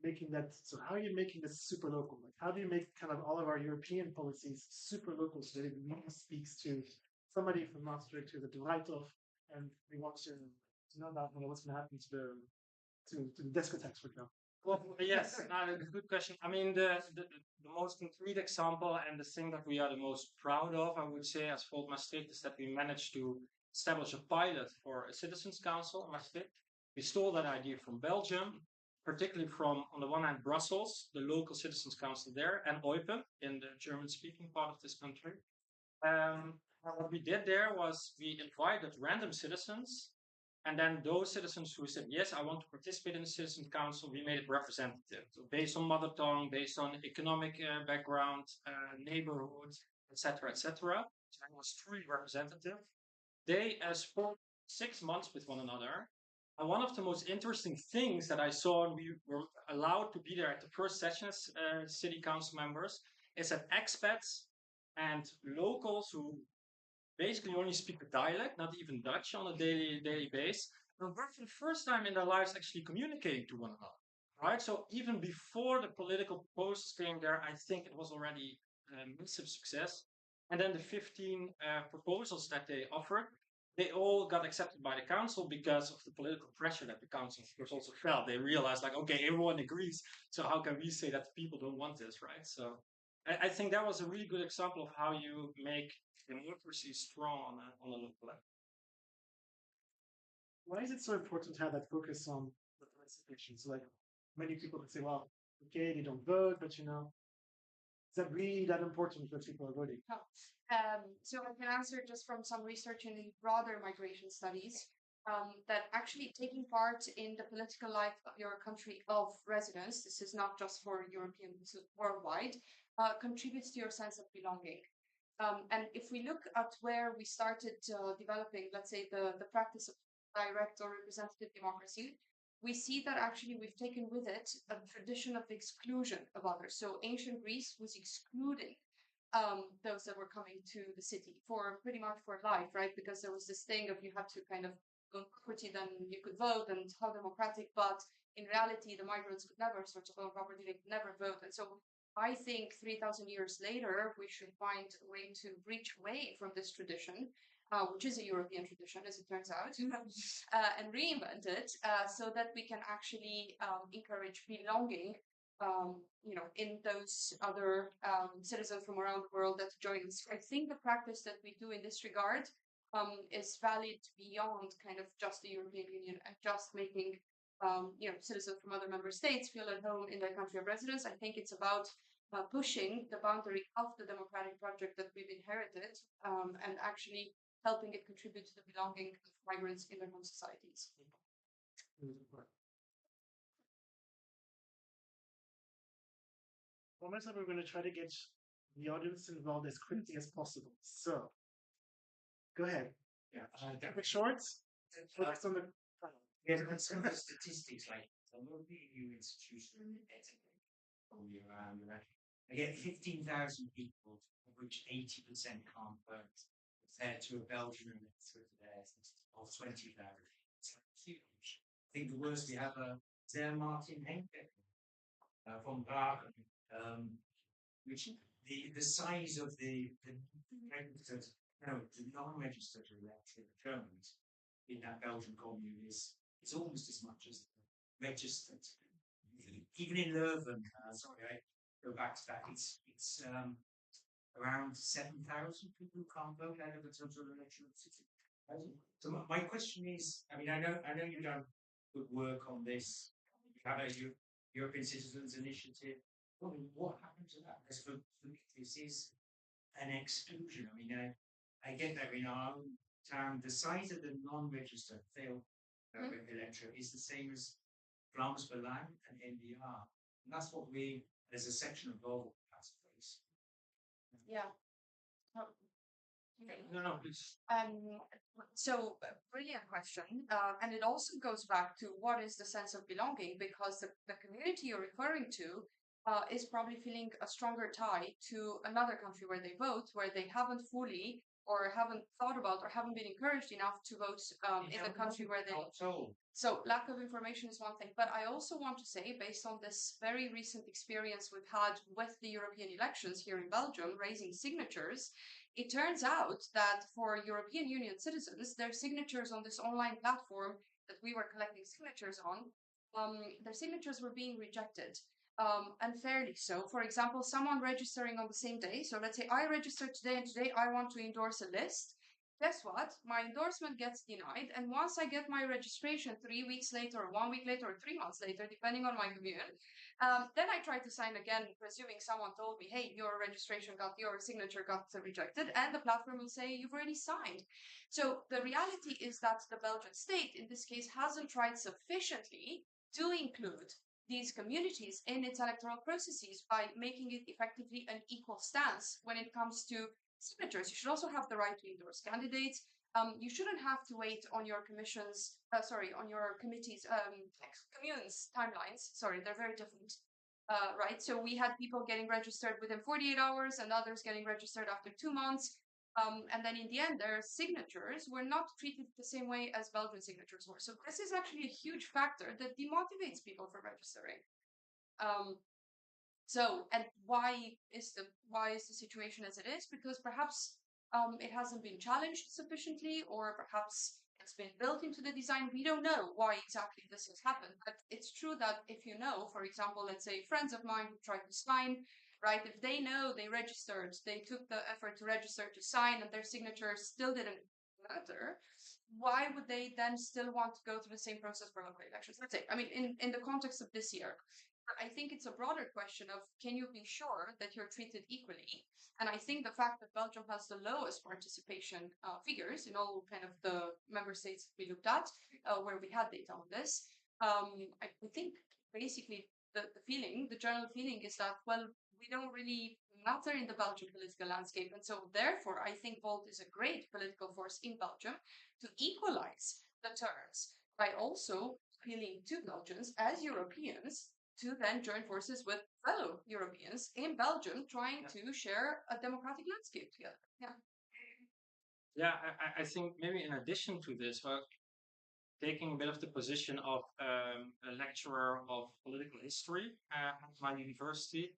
[SPEAKER 1] making that? So how are you making this super local? Like how do you make kind of all of our European policies super local so that it really speaks to somebody from Maastricht who's a delight of and we want to know about what's going to happen to the discotheques, for example?
[SPEAKER 8] Well, yes, good question. I mean, the most concrete example and the thing that we are the most proud of, I would say, as Volt Maastricht, is that we managed to establish a pilot for a citizens council in Maastricht. We stole that idea from Belgium, particularly from, on the one hand, Brussels, the local citizens council there, and Eupen in the German-speaking part of this country. What we did there was we invited random citizens, and then those citizens who said, yes, I want to participate in the citizen council, we made it representative. So based on mother tongue, based on economic background, neighborhood, etc., etc. So it was truly representative. They spoke 6 months with one another. And one of the most interesting things that I saw, and we were allowed to be there at the first session as city council members, is that expats and locals who basically only speak a dialect, not even Dutch on a daily basis, were for the first time in their lives actually communicating to one another. Right? So even before the political posts came there, I think it was already a massive success. And then the 15 proposals that they offered, they all got accepted by the council because of the political pressure that the council also felt. They realized, like, okay, everyone agrees, so how can we say that the people don't want this, right? So I think that was a really good example of how you make democracy strong on a local level.
[SPEAKER 1] Why is it so important to have that focus on the participation? So like many people would say, well, okay, they don't vote, but is that really that important that people are voting?
[SPEAKER 7] Oh. So I can answer just from some research in broader migration studies that actually taking part in the political life of your country of residence, this is not just for Europeans, this is worldwide, contributes to your sense of belonging. And if we look at where we started developing, let's say, the practice of direct or representative democracy, we see that actually we've taken with it a tradition of exclusion of others. So ancient Greece was excluding those that were coming to the city for pretty much for life, right? Because there was this thing of you had to kind of own property, then you could vote, and how democratic. But in reality, the migrants could never sort of own property; they could never vote. And so I think 3,000 years later, we should find a way to breach away from this tradition, which is a European tradition, as it turns out, and reinvent it so that we can actually encourage belonging, in those other citizens from around the world that join us. I think the practice that we do in this regard is valid beyond kind of just the European Union and just making citizens from other member states feel at home in their country of residence. I think it's about pushing the boundary of the democratic project that we've inherited and actually helping it contribute to the belonging of migrants in their own societies.
[SPEAKER 1] Almost like we're going to try to get the audience involved as quickly as possible. So, go ahead.
[SPEAKER 16] Yeah.
[SPEAKER 1] Keep it short. Focus on the.
[SPEAKER 16] Yeah, and some of the statistics, like the local new institution, I get 15,000 people, of which 80% can't vote, compared to a Belgian electorate there of 20,000. It's like huge. I think the worst we have there Martin Henke from Prague, which the size of the registered, no, the non-registered electorate Germans in that Belgian commune is almost as much as the registered. Even in Leuven, sorry, I go back to that. It's around 7,000 people who can't vote out of the total electoral city. So my question is, I mean, I know you've done good work on this. You have a European Citizens Initiative. What happened to that? Because for me, this is an exclusion. I mean, I get that in our own town, the size of the non-registered failed electorate is the same as Vlaams Belang and NDR. And that's what we, as a section of Volvo, have to face.
[SPEAKER 7] Yeah.
[SPEAKER 8] No, please.
[SPEAKER 7] So brilliant question. And it also goes back to what is the sense of belonging, because the community you're referring to is probably feeling a stronger tie to another country where they vote, where they haven't fully or haven't thought about or haven't been encouraged enough to vote in the country where they live. So lack of information is one thing. But I also want to say, based on this very recent experience we've had with the European elections here in Belgium, raising signatures, it turns out that for European Union citizens, their signatures on this online platform that we were collecting signatures on, their signatures were being rejected. Unfairly so. For example, someone registering on the same day. So let's say I registered today and today I want to endorse a list. Guess what? My endorsement gets denied. And once I get my registration 3 weeks later, or 1 week later, or 3 months later, depending on my commune, then I try to sign again, presuming someone told me, hey, your signature got rejected. And the platform will say, you've already signed. So the reality is that the Belgian state, in this case, hasn't tried sufficiently to include these communities in its electoral processes by making it effectively an equal stance when it comes to signatures. You should also have the right to endorse candidates. You shouldn't have to wait on your on your committees, communes timelines. Sorry, they're very different. Right? So we had people getting registered within 48 hours and others getting registered after 2 months. And then in the end, their signatures were not treated the same way as Belgian signatures were. So this is actually a huge factor that demotivates people from registering. And why is the situation as it is? Because perhaps it hasn't been challenged sufficiently, or perhaps it's been built into the design. We don't know why exactly this has happened, but it's true that if you know, for example, let's say friends of mine who tried to sign, right? If they know they registered, they took the effort to register to sign, and their signature still didn't matter, why would they then still want to go through the same process for local elections? Let's say, I mean, in the context of this year, I think it's a broader question of, can you be sure that you're treated equally? And I think the fact that Belgium has the lowest participation figures in all kind of the member states we looked at, where we had data on this, I think basically the general feeling is that, well, we don't really matter in the Belgian political landscape. And so therefore, I think Volt is a great political force in Belgium to equalize the terms by also appealing to Belgians as Europeans to then join forces with fellow Europeans in Belgium, trying to share a democratic landscape together. Yeah.
[SPEAKER 8] Yeah, I think maybe in addition to this, well, taking a bit of the position of a lecturer of political history at my university,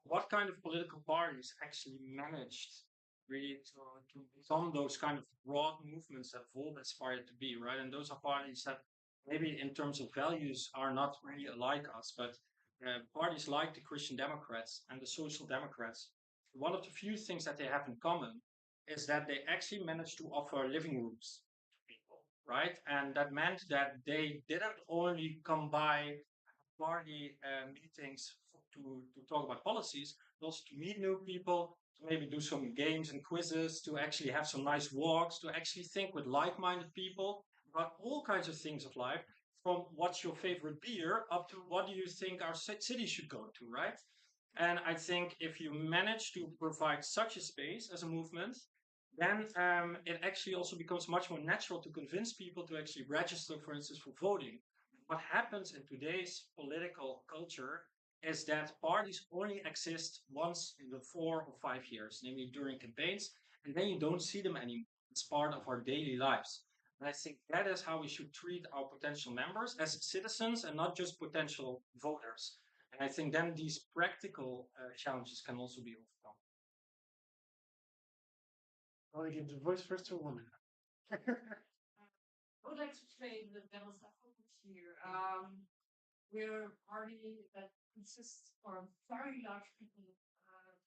[SPEAKER 8] what kind of political parties actually managed really to become those kind of broad movements that Volt aspired to be, right? And those are parties that maybe in terms of values are not really like us, but parties like the Christian Democrats and the Social Democrats, one of the few things that they have in common is that they actually managed to offer living rooms to people, right? And that meant that they didn't only come by party meetings to talk about policies, but also to meet new people, to maybe do some games and quizzes, to actually have some nice walks, to actually think with like-minded people about all kinds of things of life, from what's your favorite beer up to what do you think our city should go to, right? And I think if you manage to provide such a space as a movement, then it actually also becomes much more natural to convince people to actually register, for instance, for voting. What happens in today's political culture is that parties only exist once in the 4 or 5 years, namely during campaigns, and then you don't see them anymore. It's part of our daily lives. And I think that is how we should treat our potential members as citizens and not just potential voters. And I think then these practical challenges can also be overcome.
[SPEAKER 1] I'll give the voice first to a woman.
[SPEAKER 4] I would like to play the devil's advocate here. We're a party that consists of very large people,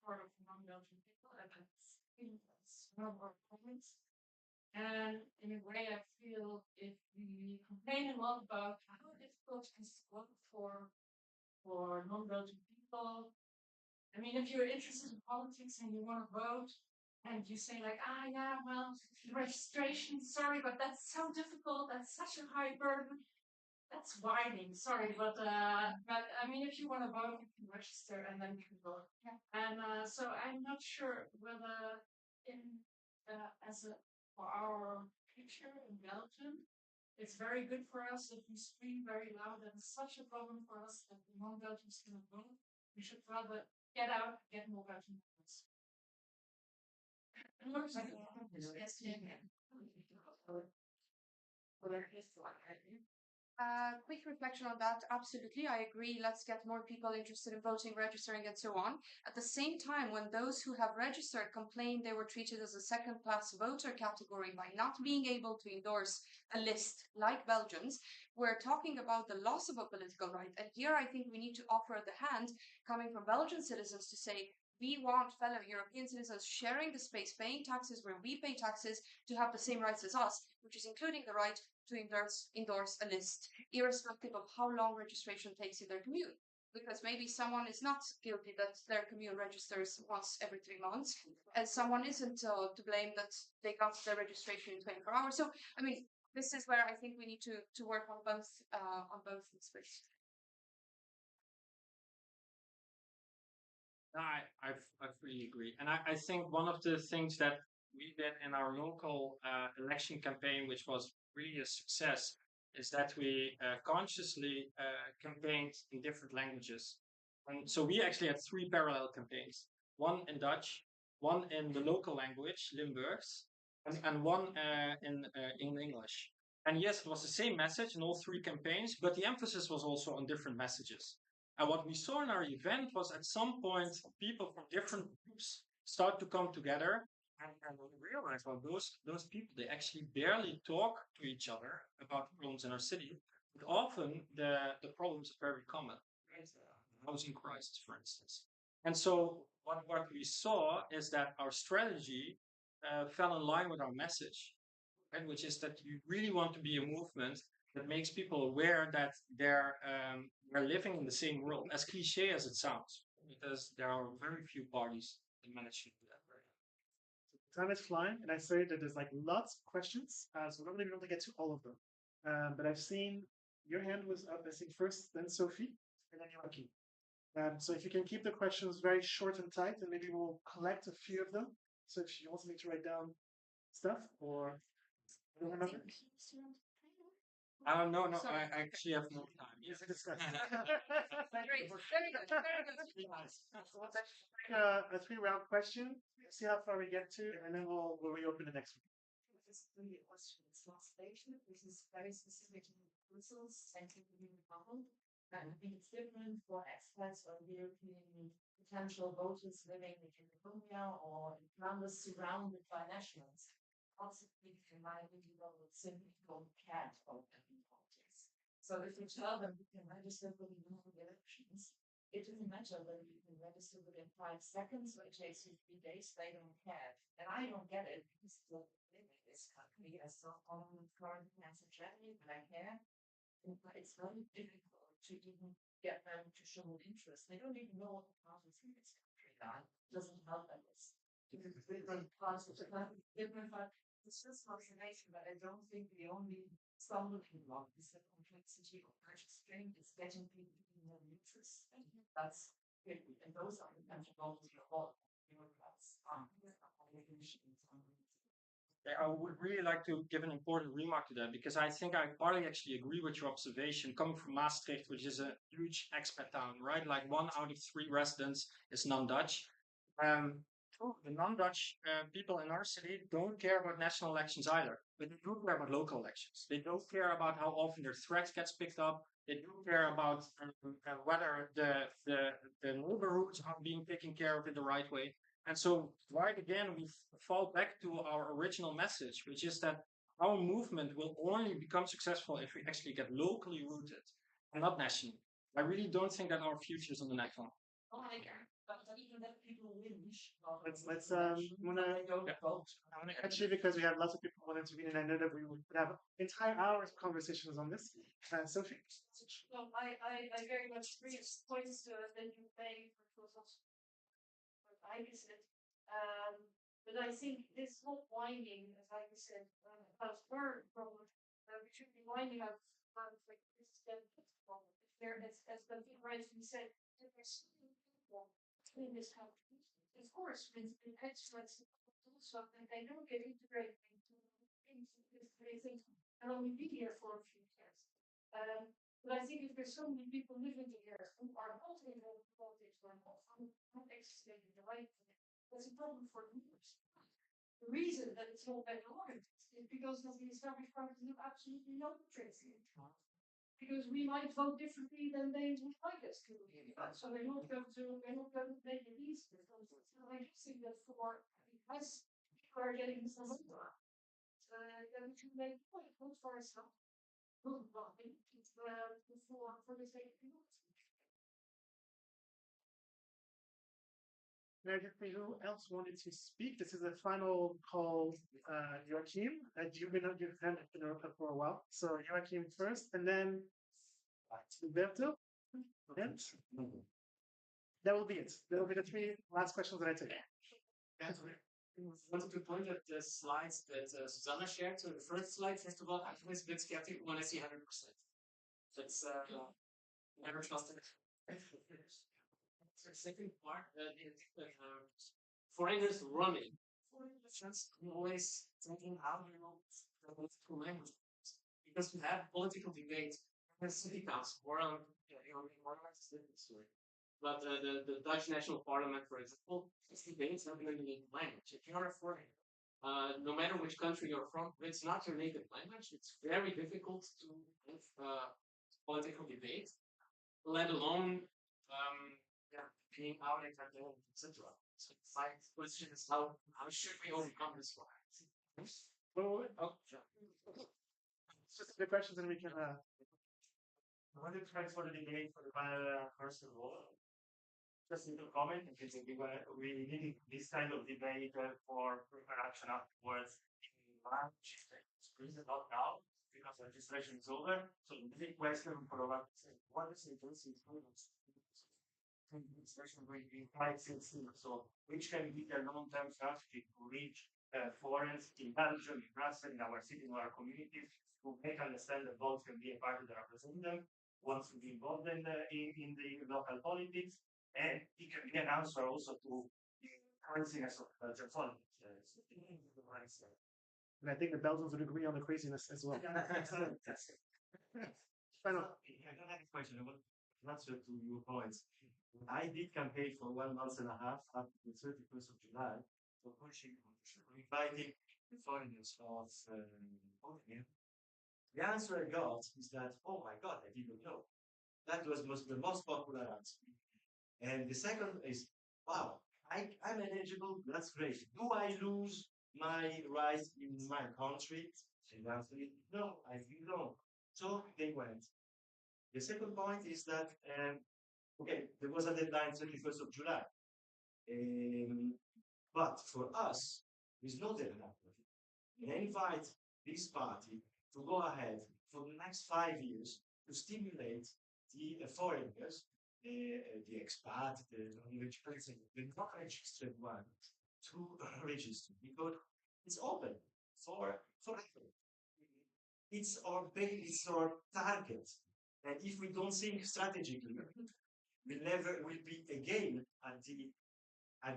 [SPEAKER 4] part of non-Belgian people, and that's one of our problems. And in a way, I feel if we complain a lot about how difficult it is to vote for non-Belgian people. I mean, if you're interested in politics and you want to vote, and you say like, yeah, well, registration, sorry, but that's so difficult. That's such a high burden. That's whining, sorry, but I mean, if you want to vote, you can register and then you can vote. Yeah. And so I'm not sure whether for our picture in Belgium, it's very good for us if we scream very loud. That is such a problem for us that the non-Belgians cannot vote. We should rather get out, get more Belgian votes.
[SPEAKER 7] Quick reflection on that. Absolutely, I agree. Let's get more people interested in voting, registering, and so on. At the same time, when those who have registered complain they were treated as a second-class voter category by not being able to endorse a list like Belgians, we're talking about the loss of a political right. And here I think we need to offer the hand coming from Belgian citizens to say, we want fellow European citizens sharing the space, paying taxes where we pay taxes, to have the same rights as us, which is including the right to endorse a list, irrespective of how long registration takes in their commune. Because maybe someone is not guilty that their commune registers once every 3 months, and someone isn't to blame that they got their registration in 24 hours. So, I mean, this is where I think we need to work on both aspects.
[SPEAKER 8] I fully agree. And I think one of the things that we did in our local election campaign, which was really a success, is that we consciously campaigned in different languages. And so we actually had 3 parallel campaigns, one in Dutch, one in the local language, Limburgs, and one in English. And yes, it was the same message in all 3 campaigns, but the emphasis was also on different messages. And what we saw in our event was at some point, people from different groups start to come together and realize, well, those people, they actually barely talk to each other about problems in our city. But often the problems are very common, right? Housing crisis, for instance. And so what we saw is that our strategy fell in line with our message, right? Which is that you really want to be a movement that makes people aware that they're living in the same world, as cliche as it sounds, because there are very few parties that manage to do that.
[SPEAKER 1] Time is flying, and I say that there's like lots of questions, so we're not going to be able to get to all of them. But I've seen your hand was up, I think first, then Sophie, and then Joachim. So if you can keep the questions very short and tight, and maybe we'll collect a few of them. So if you want me to write down stuff, or I don't remember.
[SPEAKER 8] No, I actually have no time.
[SPEAKER 1] Yes, I discussed.
[SPEAKER 7] Great, very good, very good.
[SPEAKER 1] So let's actually take a 3-round question, see how far we get to, and then we'll reopen the next one.
[SPEAKER 10] This is really a question. It's not station. This is very specific to Brussels, Central European Parliament. And I think it's different for expats or European potential voters living in California or in Flanders surrounded by nationals. Also, in my video, would simply go can't vote in politics. So if you tell them you can register for the local elections, it doesn't matter whether you can register within 5 seconds or it takes you 3 days, they don't care. And I don't get it because I live in this country. I saw Parliament current plans in Germany, but I care. But it's very difficult to even get them to show interest. They don't even know what the parties in this country are. It doesn't help them. Different parts of the country, different. It's just observation, but I don't think the only stumbling block is the complexity of registering. It's getting people to be more interested. That's
[SPEAKER 11] And those are the methodology of all bureaucrats.
[SPEAKER 8] Yeah, I would really like to give an important remark to that because I think I partly actually agree with your observation. Coming from Maastricht, which is a huge expat town, right? Like 1 out of 3 residents is non-Dutch. The non-Dutch people in our city don't care about national elections either, but they do care about local elections. They don't care about how often their threat gets picked up. They do care about whether the neighborhoods are being taken care of in the right way. And so, right again, we fall back to our original message, which is that our movement will only become successful if we actually get locally rooted and not nationally. I really don't think that our future is on the next one.
[SPEAKER 1] Let's actually, because we have lots of people who want to intervene, and I know that we would have entire hours of conversations on this. Sophie.
[SPEAKER 4] No, I very much agree. It's points that you make, which was also what I said. But I think this whole winding, as I said, about her problem, we should be winding up like this problem. If there, as the big rightly said, if there's people in this country, of course, with experts do something, they don't get integrated into this. They think they'll only be here for a few years. But I think if there's so many people living here who are not involved in politics or not existing in the right way, that's a problem for leaders. The reason that it's not better organized is because of the established parties have absolutely no interest in it. Because we might vote differently than they would like us to. So they're not going to make it easy. So I just think that for as people are getting some over, then we should make a point, not for ourselves. For the sake of people.
[SPEAKER 1] Who else wanted to speak? This is the final call, Joachim. You've been on your hand for a while. So Joachim first, and then Alberto. And that will be it. That will be the 3 last questions that I take.
[SPEAKER 5] I wanted to point at the slides that Susanna shared. So the first slide, first of all, I'm always a bit skeptical when I see 100%. That's never trusted. The second part, foreigners running. I'm always thinking how do you know two languages? Because we have political debate in the city council, or story. But the Dutch National Parliament, for example, is debates not in the native language. If you're a foreigner, no matter which country you're from, it's not your native language. It's very difficult to have political debate, let alone being out in Catalan, etc. So my question is how should we overcome this one?
[SPEAKER 1] Just the questions, and we can.
[SPEAKER 16] When you try for the debate for the first of all, just a little comment because we need this kind of debate for preparation afterwards in March. It's not now because registration is over. So the big question for what is the basic rules? Administration will be quite sensitive. So which can be the long-term strategy to reach foreigners in Belgium, in Brussels, in our city, in our communities, who make understand that both can be a part of the representative, wants to be involved in the local politics, and it can be an answer also to the craziness of Belgian politics.
[SPEAKER 1] And I think the Belgians would agree on the craziness as well. Final.
[SPEAKER 16] I don't have a question. I want to answer to your points. I did campaign for 1 month and a half up to the 31st of July for pushing, inviting foreigners of Bolivia. The answer I got is that, oh my God, I didn't know. That was the most popular answer. And the second is, wow, I'm eligible, that's great. Do I lose my rights in my country? And the answer is, no, I don't. So they went. The second point is that okay, there was a deadline 31st of July. But for us, there's no deadline. And I invite this party to go ahead for the next 5 years to stimulate the foreigners, the expat, the not registered one, to register because it's open for everyone. It's our target. And if we don't think strategically,
[SPEAKER 12] will never will be again at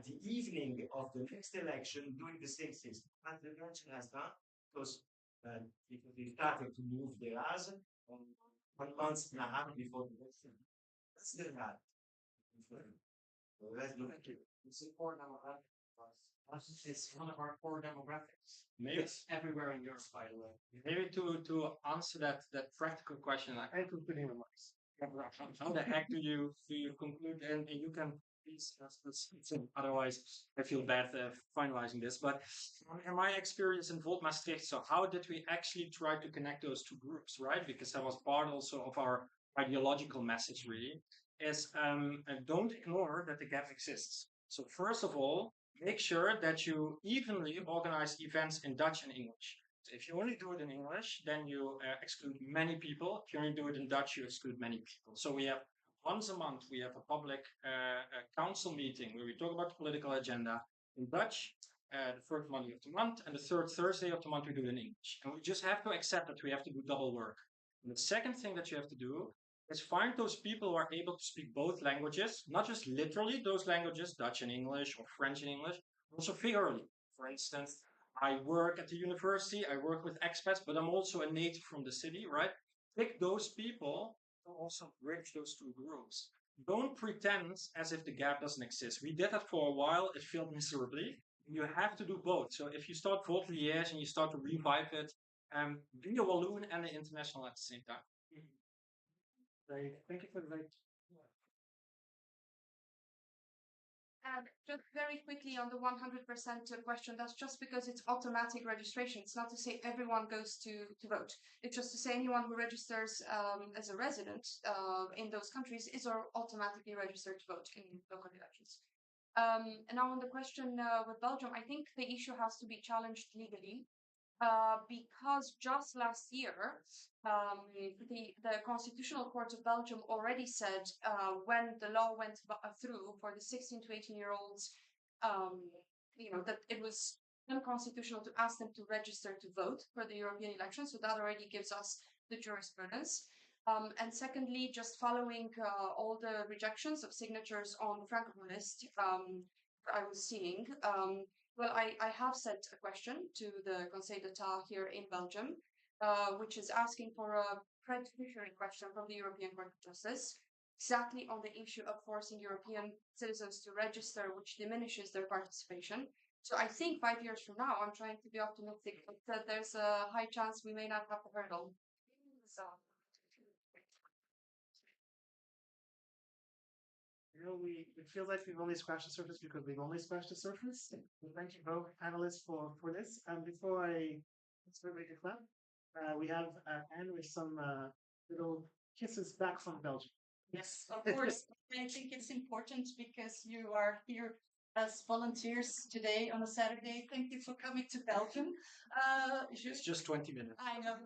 [SPEAKER 12] the evening of the next election doing the same things. As the election has done, because they started to move their ass 1 month and a half before the election. That's still bad. Let's look at it.
[SPEAKER 8] It's a core demographic. It's one of our core demographics. Maybe it's everywhere in Europe, by the way. Maybe to answer that practical question, like
[SPEAKER 1] And concluding remarks.
[SPEAKER 8] how the heck do you conclude? And you can please, otherwise I feel bad finalizing this. But in my experience in Volt Maastricht, so how did we actually try to connect those two groups, right? Because that was part also of our ideological message, really, is don't ignore that the gap exists. So first of all, make sure that you evenly organize events in Dutch and English. So if you only do it in English, then you exclude many people. If you only do it in Dutch, you exclude many people. So we have once a month, we have a public council meeting where we talk about the political agenda in Dutch, the first Monday of the month, and the third Thursday of the month we do it in English. And we just have to accept that we have to do double work. And the second thing that you have to do is find those people who are able to speak both languages, not just literally those languages, Dutch and English or French and English, but also figuratively. For instance, I work at the university, I work with expats, but I'm also a native from the city, right? Pick those people to also bridge those two groups. Don't pretend as if the gap doesn't exist. We did that for a while, it failed miserably. You have to do both. So if you start Volt Liège and you start to revive it, be a Walloon and an international at the same time.
[SPEAKER 1] Great. Thank you for the
[SPEAKER 7] Just very quickly on the 100% question, that's just because it's automatic registration. It's not to say everyone goes to vote. It's just to say anyone who registers as a resident in those countries is automatically registered to vote in local elections. And now on the question with Belgium, I think the issue has to be challenged legally. Because just last year, the Constitutional Court of Belgium already said when the law went through for the 16 to 18-year-olds, that it was unconstitutional to ask them to register to vote for the European elections. So that already gives us the jurisprudence. And secondly, just following all the rejections of signatures on the Francophone list I was seeing, well, I have sent a question to the Conseil d'État here in Belgium, which is asking for a preliminary question from the European Court of Justice, exactly on the issue of forcing European citizens to register, which diminishes their participation. So I think 5 years from now, I'm trying to be optimistic, but there's a high chance we may not have the hurdle. So.
[SPEAKER 1] It feels like we've only scratched the surface because we've only scratched the surface. So thank you both panelists for this. And before I start making a clap, we have Anne with some little kisses back from Belgium.
[SPEAKER 13] Yes, of course. I think it's important because you are here as volunteers today on a Saturday. Thank you for coming to Belgium.
[SPEAKER 8] It's just 20 minutes.
[SPEAKER 13] I know.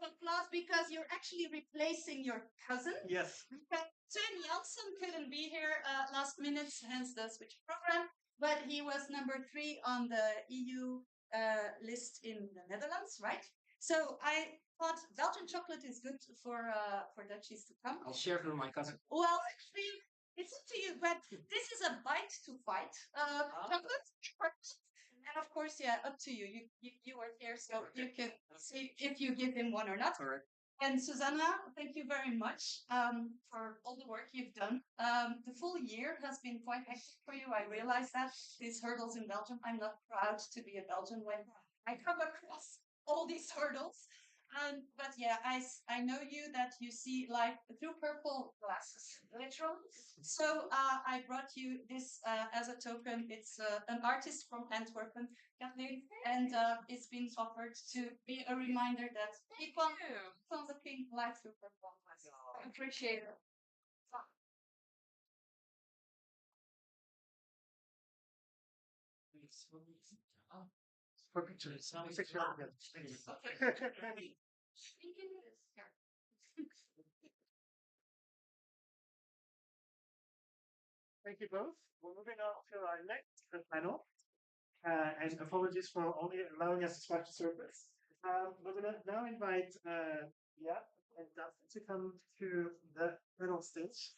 [SPEAKER 13] Applause because you're actually replacing your cousin.
[SPEAKER 1] Yes.
[SPEAKER 13] Sven Janssen couldn't be here last minute, hence the switch program, but he was number 3 on the EU list in the Netherlands, right? So I thought Belgian chocolate is good for Dutchies to come.
[SPEAKER 8] I'll share it with my cousin.
[SPEAKER 13] Well, actually, it's up to you, but this is a bite to fight chocolate. And of course, yeah, up to you. You are here, so you can see if you give him one or not.
[SPEAKER 8] All right.
[SPEAKER 13] And Susanna, thank you very much for all the work you've done. The full year has been quite hectic for you. I realize that these hurdles in Belgium. I'm not proud to be a Belgian when I come across all these hurdles. But yeah, I know you that you see life through purple glasses, literally. So I brought you this as a token. It's an artist from Antwerpen, Kathleen, and it's been offered to be a reminder that keep on looking life through purple glasses. I appreciate it.
[SPEAKER 1] For pictures. Thank you both. We're moving on to our next panel. And apologies for only allowing us to scratch the surface. We're going to now invite Yeah, and that's to come to the middle stage.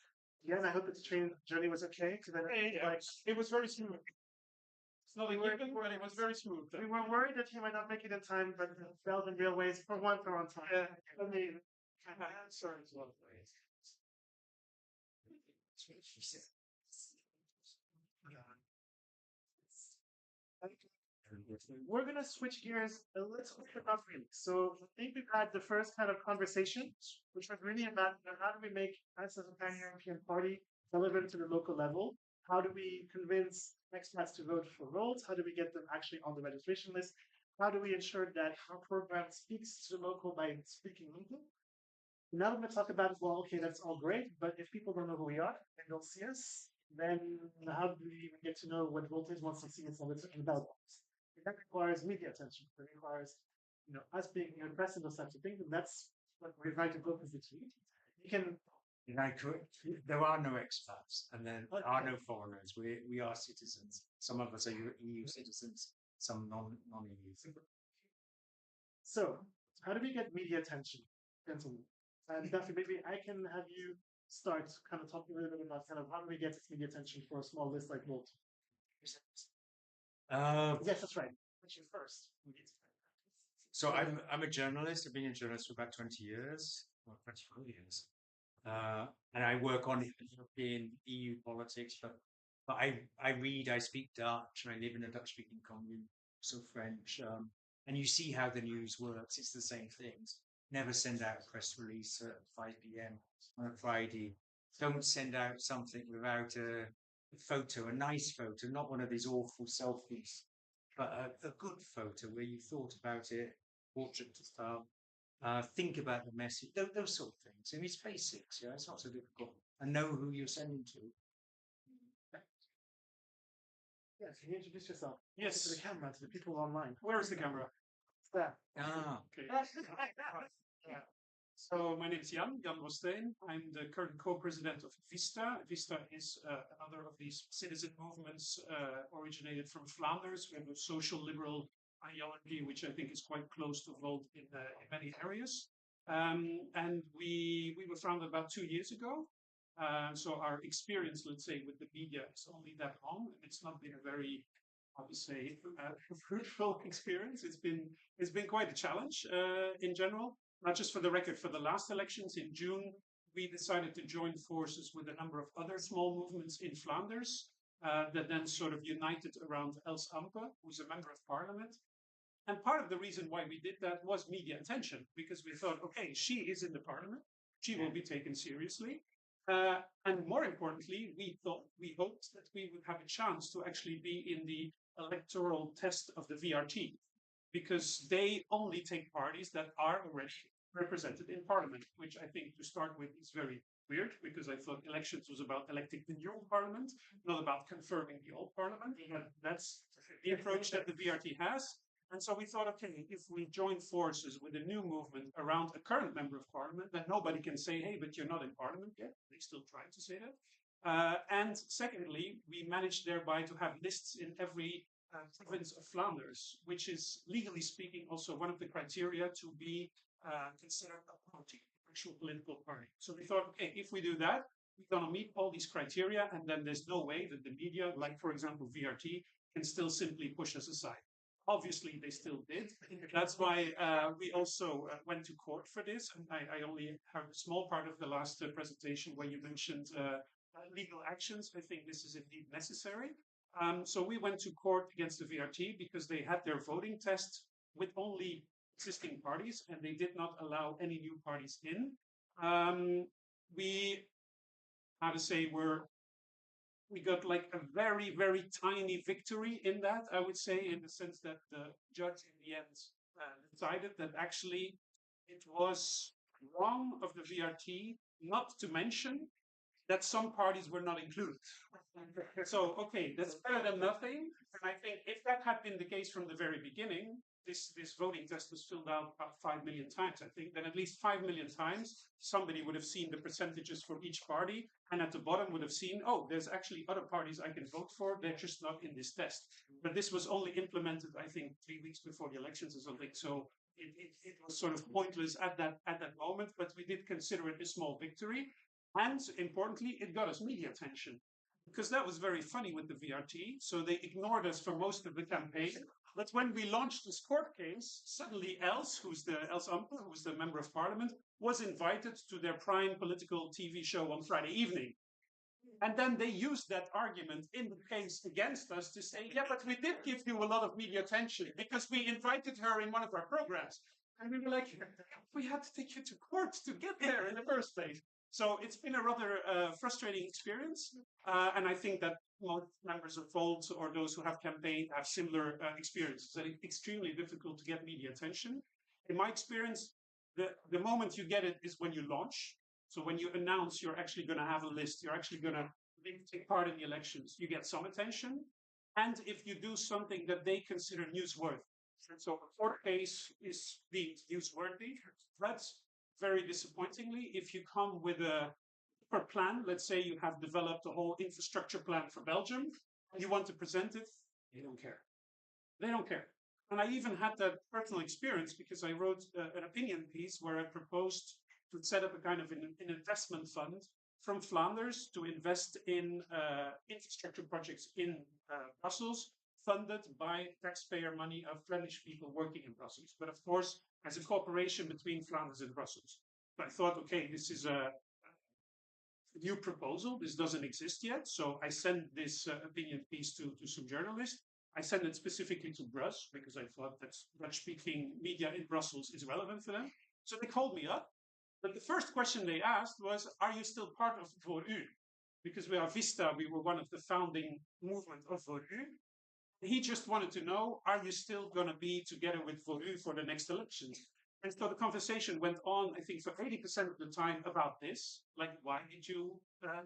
[SPEAKER 1] Again, I hope that the train journey was okay. Because
[SPEAKER 24] It was very smooth. It's not a
[SPEAKER 1] We were-
[SPEAKER 24] given, but it was very smooth.
[SPEAKER 1] we were worried that he might not make it in time, but Belgian Railways, for once, are on time. I mean,
[SPEAKER 24] Sorry, as well.
[SPEAKER 1] We're gonna switch gears a little bit, but not really. So I think we've had the first kind of conversation, which was really about how do we make us as a pan-European party relevant to the local level? How do we convince expats to vote for roles? How do we get them actually on the registration list? How do we ensure that our program speaks to the local by speaking local? Now we're going to talk about, well, okay, that's all great, but if people don't know who we are and don't see us, then how do we even get to know what voters wants to see us on the ballot box? That requires media attention. It requires, us being in press and those types of things, and that's what we're trying to focus this week. You can.
[SPEAKER 14] There are no expats, and there are no foreigners. We are citizens. Some of us are EU citizens, some non-EU.
[SPEAKER 1] So, how do we get media attention? Gentlemen? And Daphne, maybe I can have you start kind of talking a little bit about kind of how do we get this media attention for a small list like Volt? Yes, that's right. Which is first.
[SPEAKER 14] So I'm a journalist. I've been a journalist for about 20 years, or 24 years. And I work on European EU politics, but I read, I speak Dutch, and I live in a Dutch-speaking commune, so French. And you see how the news works. It's the same things. Never send out a press release at 5 p.m. on a Friday. Don't send out something without a photo, a nice photo, not one of these awful selfies, but a good photo where you thought about it, portrait style. Think about the message, those sort of things. And it's basics, it's not so difficult. And know who you're sending to.
[SPEAKER 1] Yes, can you introduce yourself?
[SPEAKER 24] Yes.
[SPEAKER 1] To the camera, to the people online.
[SPEAKER 24] Where is the camera?
[SPEAKER 1] It's there.
[SPEAKER 24] Okay. So my name is Jan Rosteen. I'm the current co-president of Vista. Vista is another of these citizen movements originated from Flanders. We have a social liberal ideology, which I think is quite close to Volt in many areas. And we were founded about 2 years ago. So our experience, let's say, with the media is only that long, and it's not been a very, I would say, fruitful experience. It's been quite a challenge in general. Not just for the record, for the last elections in June, we decided to join forces with a number of other small movements in Flanders that then sort of united around Els Ampe, who's a member of parliament. And part of the reason why we did that was media attention, because we thought, okay, she is in the parliament, she will be taken seriously. And more importantly, we hoped that we would have a chance to actually be in the electoral test of the VRT, because they only take parties that are already represented in parliament, which I think to start with is very weird, because I thought elections was about electing the new parliament, not about confirming the old parliament. That's the approach that the VRT has. And so we thought, okay, if we join forces with a new movement around a current member of parliament, then nobody can say, hey, but you're not in parliament yet. They still try to say that. And secondly, we managed thereby to have lists in every province of Flanders, which is legally speaking also one of the criteria to be considered a party, actual political party. So we thought, okay, if we do that, we're going to meet all these criteria, and then there's no way that the media, like for example VRT, can still simply push us aside. Obviously, they still did. That's why we also went to court for this. And I only have a small part of the last presentation where you mentioned legal actions. I think this is indeed necessary. So we went to court against the VRT because they had their voting test with only existing parties, and they did not allow any new parties in. We, how to say, we got like a very, very tiny victory in that, I would say, in the sense that the judge in the end decided that actually it was wrong of the VRT not to mention that some parties were not included. So, okay, that's better than nothing. And I think if that had been the case from the very beginning, this voting test was filled out about 5 million times, I think, then at least 5 million times, somebody would have seen the percentages for each party, and at the bottom would have seen, oh, there's actually other parties I can vote for, they're just not in this test. But this was only implemented, I think, 3 weeks before the elections or something, so
[SPEAKER 15] it was sort of pointless at that moment, but we did consider it a small victory. And importantly, it got us media attention because that was very funny with the VRT. So they ignored us for most of the campaign. But when we launched this court case, suddenly Els Amper, who's the member of parliament, was invited to their prime political TV show on Friday evening. And then they used that argument in the case against us to say, yeah, but we did give you a lot of media attention because we invited her in one of our programs. And we were like, we had to take you to court to get there in the first place. So it's been a rather frustrating experience. And I think that most members of Volt or those who have campaigned have similar experiences. It's extremely difficult to get media attention. In my experience, the moment you get it is when you launch. So when you announce you're actually going to have a list, you're actually going to take part in the elections, you get some attention. And if you do something that they consider newsworthy. So a court case is deemed newsworthy. That's very disappointingly. If you come with a plan, let's say you have developed a whole infrastructure plan for Belgium, and you want to present it, they don't care. They don't care. And I even had that personal experience because I wrote an opinion piece where I proposed to set up a kind of an investment fund from Flanders to invest in infrastructure projects in Brussels, funded by taxpayer money of Flemish people working in Brussels. But of course, as a cooperation between Flanders and Brussels. So I thought, okay, this is a new proposal. This doesn't exist yet. So I sent this opinion piece to some journalists. I sent it specifically to Brus because I thought that Dutch-speaking media in Brussels is relevant for them. So they called me up. But the first question they asked was, are you still part of VORU? Because we are Vista, we were one of the founding movement of VORU. He just wanted to know, are you still going to be together with VORU for the next elections? And so the conversation went on, I think, for 80% of the time about this. Like, why did you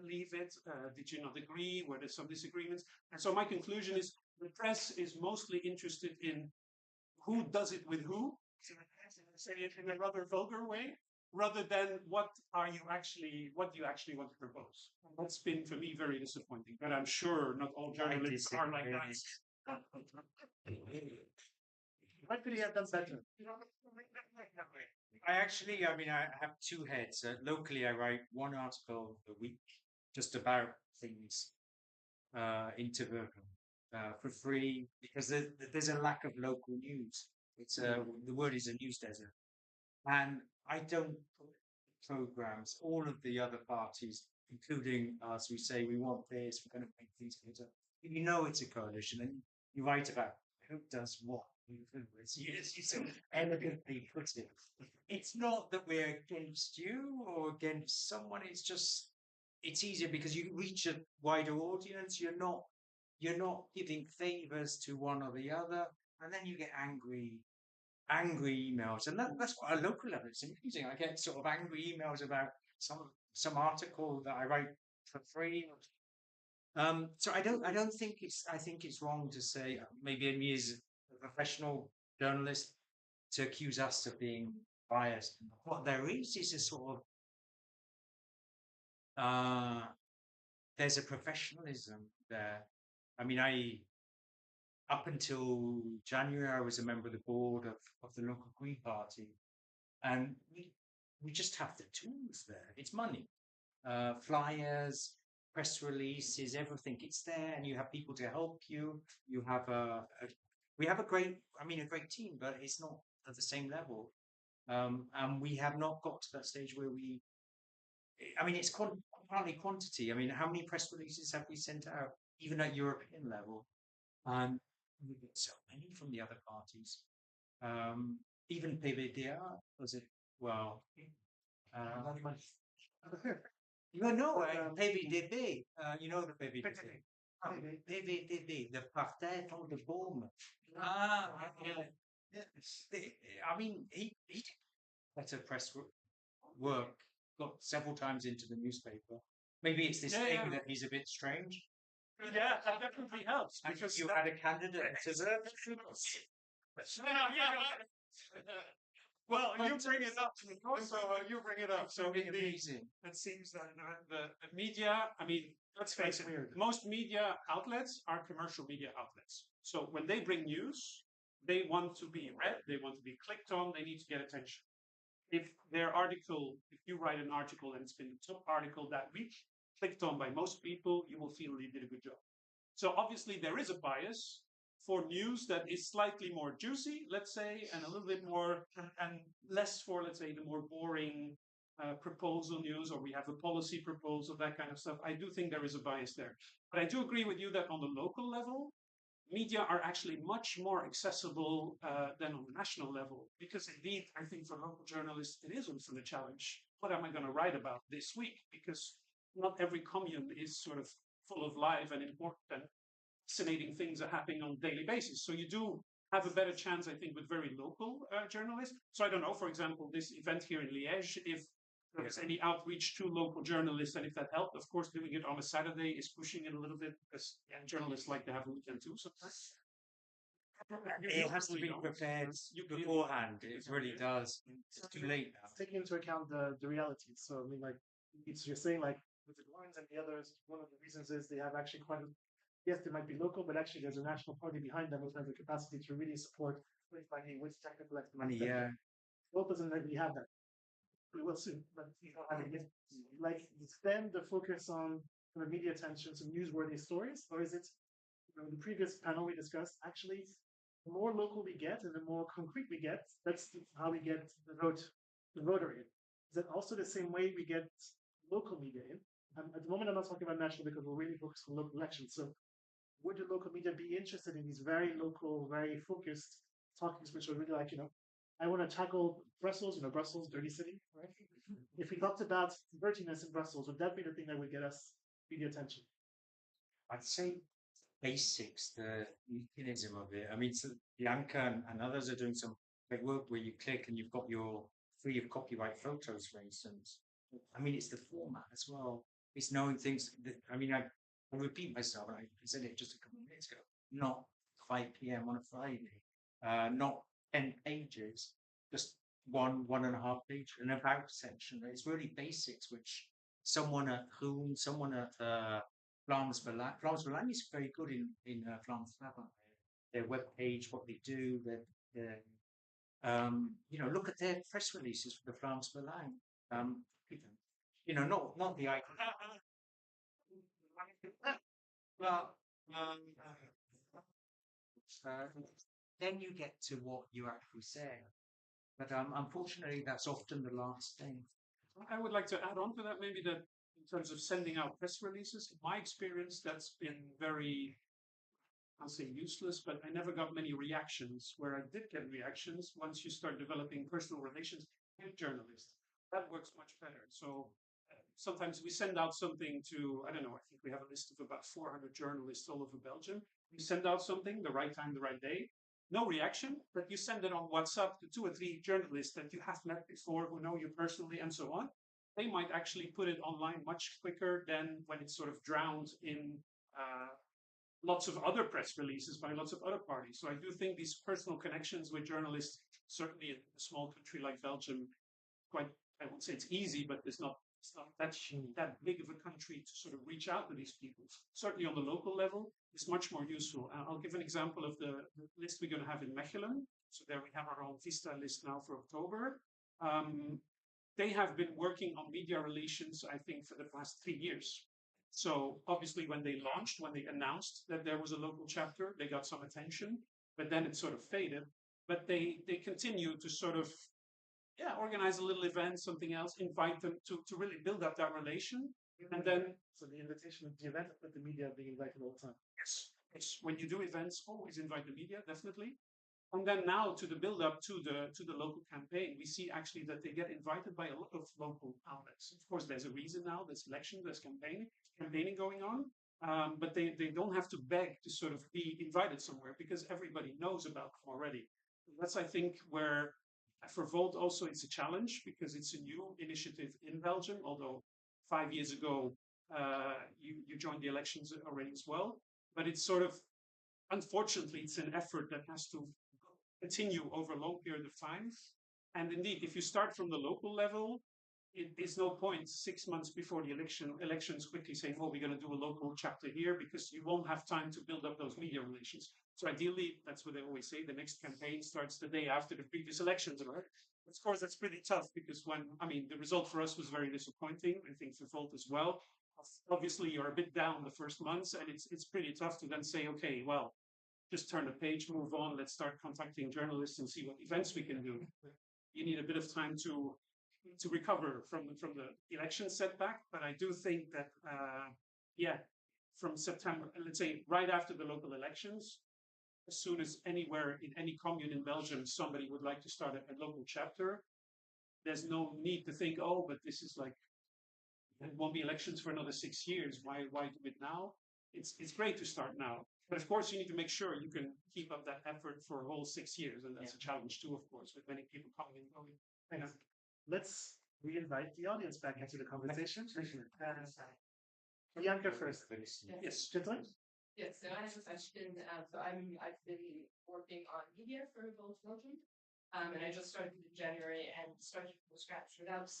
[SPEAKER 15] leave it? Did you not agree? Were there some disagreements? And so my conclusion is the press is mostly interested in who does it with who, say it in a rather vulgar way, rather than what do you actually want to propose. And that's been, for me, very disappointing. But I'm sure not all journalists are like that. What could he have done better?
[SPEAKER 14] I have two heads. Locally, I write one article a week just about things into for free because there's a lack of local news. It's the word is a news desert, and I don't put programs. All of the other parties, including us, we say we want this. We're going to make things better. You know, it's a coalition, and you write about who does what. You so elegantly put it. It's not that we're against you or against someone. It's easier because you reach a wider audience. You're not giving favors to one or the other, and then you get angry emails, and that's what I local level. It's amusing. I get sort of angry emails about some article that I write for free. So I don't think I think it's wrong to say maybe me as a professional journalist to accuse us of being biased. What there is a sort of there's a professionalism there. I mean, up until January, I was a member of the board of the local Green Party, and we just have the tools there. It's money, flyers, press releases, everything. It's there, and you have people to help you. You have we have a great team, but it's not at the same level. And we have not got to that stage where it's partly quantity. I mean, how many press releases have we sent out, even at European level? And we get so many from the other parties. Even PVDA, was it? Well, PVDB, you know the PVDB. PVDB, the Partij van de Bomen. I mean, he did better press work, got several times into the newspaper. Maybe it's this thing that he's a bit strange.
[SPEAKER 15] Yeah, that definitely helps.
[SPEAKER 14] Because you had a candidate to
[SPEAKER 15] Well, you bring it up. So you bring it up. So
[SPEAKER 14] amazing.
[SPEAKER 15] It seems that the media. I mean, let's face it. Most media outlets are commercial media outlets. So when they bring news, they want to be read, they want to be clicked on, they need to get attention. If you write an article and it's been the top article that week, clicked on by most people, you will feel you did a good job. So obviously there is a bias for news that is slightly more juicy, let's say, and a little bit more, and less for, let's say, the more boring proposal news, or we have a policy proposal, that kind of stuff. I do think there is a bias there. But I do agree with you that on the local level, media are actually much more accessible than on the national level. Because indeed, I think for local journalists, it is also a challenge. What am I going to write about this week? Because not every commune is sort of full of life and important and fascinating things are happening on a daily basis. So you do have a better chance, I think, with very local journalists. So I don't know, for example, this event here in Liège, if there's any outreach to local journalists and if that helped, of course, doing it on a Saturday is pushing it a little bit because journalists like to have a weekend too sometimes.
[SPEAKER 14] It has to be prepared beforehand. It really does. It's too late now.
[SPEAKER 1] Taking into account the realities. So I mean, like you're saying, like with the Goins and the others, one of the reasons is they have actually quite a, yes, they might be local, but actually there's a national party behind them which has the capacity to really support with money, with technical expertise.
[SPEAKER 14] Money, yeah.
[SPEAKER 1] Both doesn't really have that. We will soon, but you know, I mean, like then the focus on kind of media attention, some newsworthy stories, or is it, you know, the previous panel we discussed, actually, the more local we get and the more concrete we get, that's how we get the voter in. Is it also the same way we get local media in? At the moment, I'm not talking about national because we're really focused on local elections. So would the local media be interested in these very local, very focused topics, which are really like, you know, I want to tackle Brussels, you know, Brussels, dirty city, right? If we talked about dirtiness in Brussels, would that be the thing that would get us media attention?
[SPEAKER 14] I'd say basics, the mechanism of it. I mean, so Bianca and others are doing some great work where you click and you've got your free of copyright photos, for instance. I mean, it's the format as well. It's knowing things. I mean, I repeat myself, and I said it just a couple of minutes ago. Not 5 p.m. on a Friday, not 10 pages, just one and a half page, an about section. It's really basics, which someone at home, someone at Vlaams Belang is very good in Vlaams Belang. Their web page, what they do, you know, look at their press releases for the Vlaams Belang. You know, not the icon. Well, then you get to what you actually say. But unfortunately, that's often the last thing.
[SPEAKER 15] I would like to add on to that, maybe that in terms of sending out press releases, in my experience, that's been very, I'll say useless, but I never got many reactions. Where I did get reactions, once you start developing personal relations with journalists, that works much better. So sometimes we send out something to, I don't know, I think we have a list of about 400 journalists all over Belgium. We send out something, the right time, the right day. No reaction, but you send it on WhatsApp to 2 or 3 journalists that you have met before, who know you personally, and so on. They might actually put it online much quicker than when it's sort of drowned in lots of other press releases by lots of other parties. So I do think these personal connections with journalists, certainly in a small country like Belgium, quite, I won't say it's easy, but it's not that big of a country to sort of reach out to these people. Certainly on the local level, it's much more useful. I'll give an example of the list we're going to have in Mechelen. So there we have our own Vista list now for October. They have been working on media relations, I think, for the past 3 years. So obviously when they launched, when they announced that there was a local chapter, they got some attention, but then it sort of faded. But they continue to sort of organize a little event, something else, invite them to really build up that relation. And then
[SPEAKER 1] so the invitation to the event, but the media being invited all the time.
[SPEAKER 15] Yes. When you do events, always invite the media, definitely. And then now to the build up to the local campaign, we see actually that they get invited by a lot of local outlets. Of course, there's a reason now, there's election, there's campaigning going on. But they don't have to beg to sort of be invited somewhere because everybody knows about them already. That's, I think, where for Volt also it's a challenge because it's a new initiative in Belgium, although 5 years ago you joined the elections already as well. But it's sort of, unfortunately, it's an effort that has to continue over a long period of time. And indeed, if you start from the local level, it is no point 6 months before the elections quickly saying, oh, we're going to do a local chapter here, because you won't have time to build up those media relations. So ideally, that's what they always say, the next campaign starts the day after the previous elections, right? Of course, that's pretty tough, because the result for us was very disappointing. I think for Volt as well. Obviously, you're a bit down the first months, and it's pretty tough to then say, okay, well, just turn the page, move on, let's start contacting journalists and see what events we can do. You need a bit of time to recover from the election setback, but I do think that from September, let's say right after the local elections, as soon as anywhere in any commune in Belgium somebody would like to start a local chapter, there's no need to think, oh, but this is like, there won't be elections for another 6 years. Why do it now? It's great to start now. But of course, you need to make sure you can keep up that effort for a whole 6 years. And that's a challenge too, of course, with many people coming and going.
[SPEAKER 1] Thanks. Let's reinvite the audience back into the conversation. Bianca first. Yes, gentlemen.
[SPEAKER 3] Yes, so I have a question. I've been working on media for both Belgium, and I just started in January and started from scratch without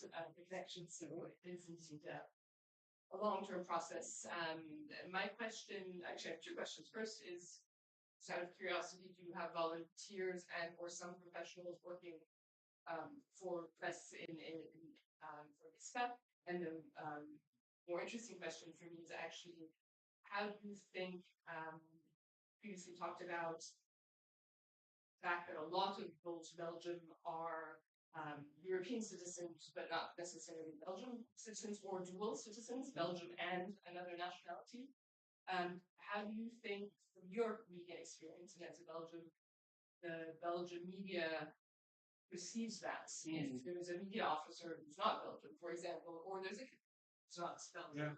[SPEAKER 3] connections, so it is indeed a long-term process. My question, actually, I have two questions. First is, just out of curiosity, do you have volunteers and or some professionals working for press for ISPA? And the more interesting question for me is actually, how do you think, previously talked about the fact that a lot of those Belgium are European citizens, but not necessarily Belgian citizens or dual citizens, Belgium and another nationality. How do you think, from your media experience and as a Belgian, the Belgian media receives that? If there's a media officer who's not Belgian, for example, or there's a who's not Belgian.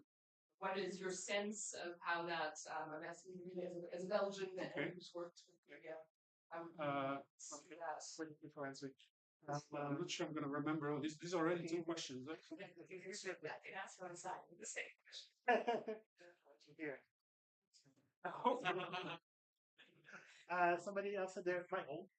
[SPEAKER 3] What is your sense of how that? I'm asking you as a Belgian who's worked with media.
[SPEAKER 15] Before answering, I'm not sure I'm going to remember all these. These are already two questions. Right?
[SPEAKER 3] Ask on side the same question.
[SPEAKER 1] Here. Somebody else said they're Michael.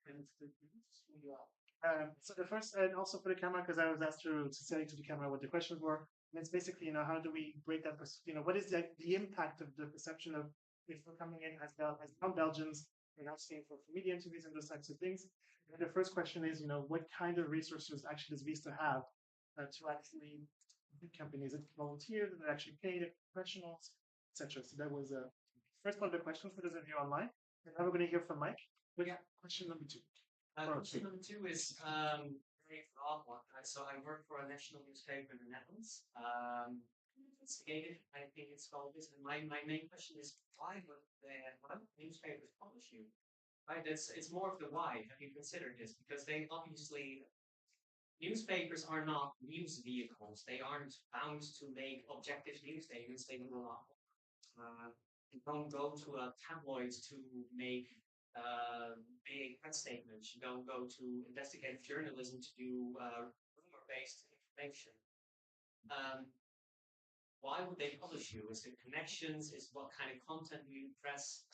[SPEAKER 1] So the first, and also for the camera, because I was asked to say to the camera what the questions were. And it's basically, how do we break that? What is the impact of the perception of people coming in as non-Belgians, we're not staying for media interviews and those types of things. And the first question is, what kind of resources actually does Vista have to actually do companies? Is it volunteers? Is it actually paid professionals, etc.? So that was first part of the question for those of you online. And now we're going to hear from Mike with question number two.
[SPEAKER 16] Question number two is very broad one. So I work for a national newspaper in the Netherlands. Investigated, I think it's called this. And my main question is, why would newspapers publish you? Right? It's more of the why. Have you considered this? Because they obviously, newspapers are not news vehicles. They aren't bound to make objective news statements. They don't go to a tabloid to make big press statements. You don't go to investigative journalism to do rumor-based information. Why would they publish you? Is it connections? Is what kind of content do you press?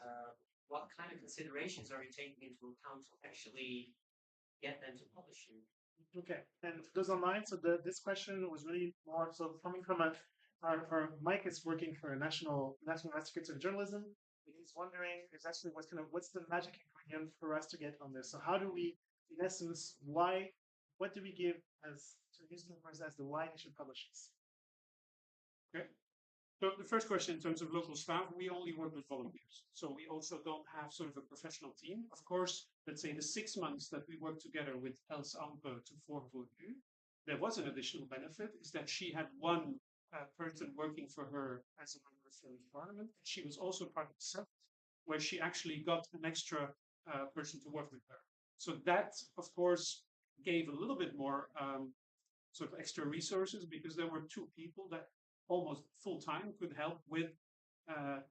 [SPEAKER 16] What kind of considerations are you taking into account to actually get them to publish you?
[SPEAKER 1] Okay, and for those online, so this question was really more so coming from our Mike is working for a national investigative journalism. He's wondering exactly what's the magic ingredient for us to get on this. So how do we, in essence, what do we give as to newspapers as the why they should publish this?
[SPEAKER 15] Okay. So the first question in terms of local staff, we only work with volunteers. So we also don't have sort of a professional team. Of course, let's say the 6 months that we worked together with Els Ampe to form VU, there was an additional benefit, is that she had one person working for her as a member of the parliament. She was also part of the Senate, where she actually got an extra person to work with her. So that, of course, gave a little bit more sort of extra resources, because there were two people that almost full-time could help with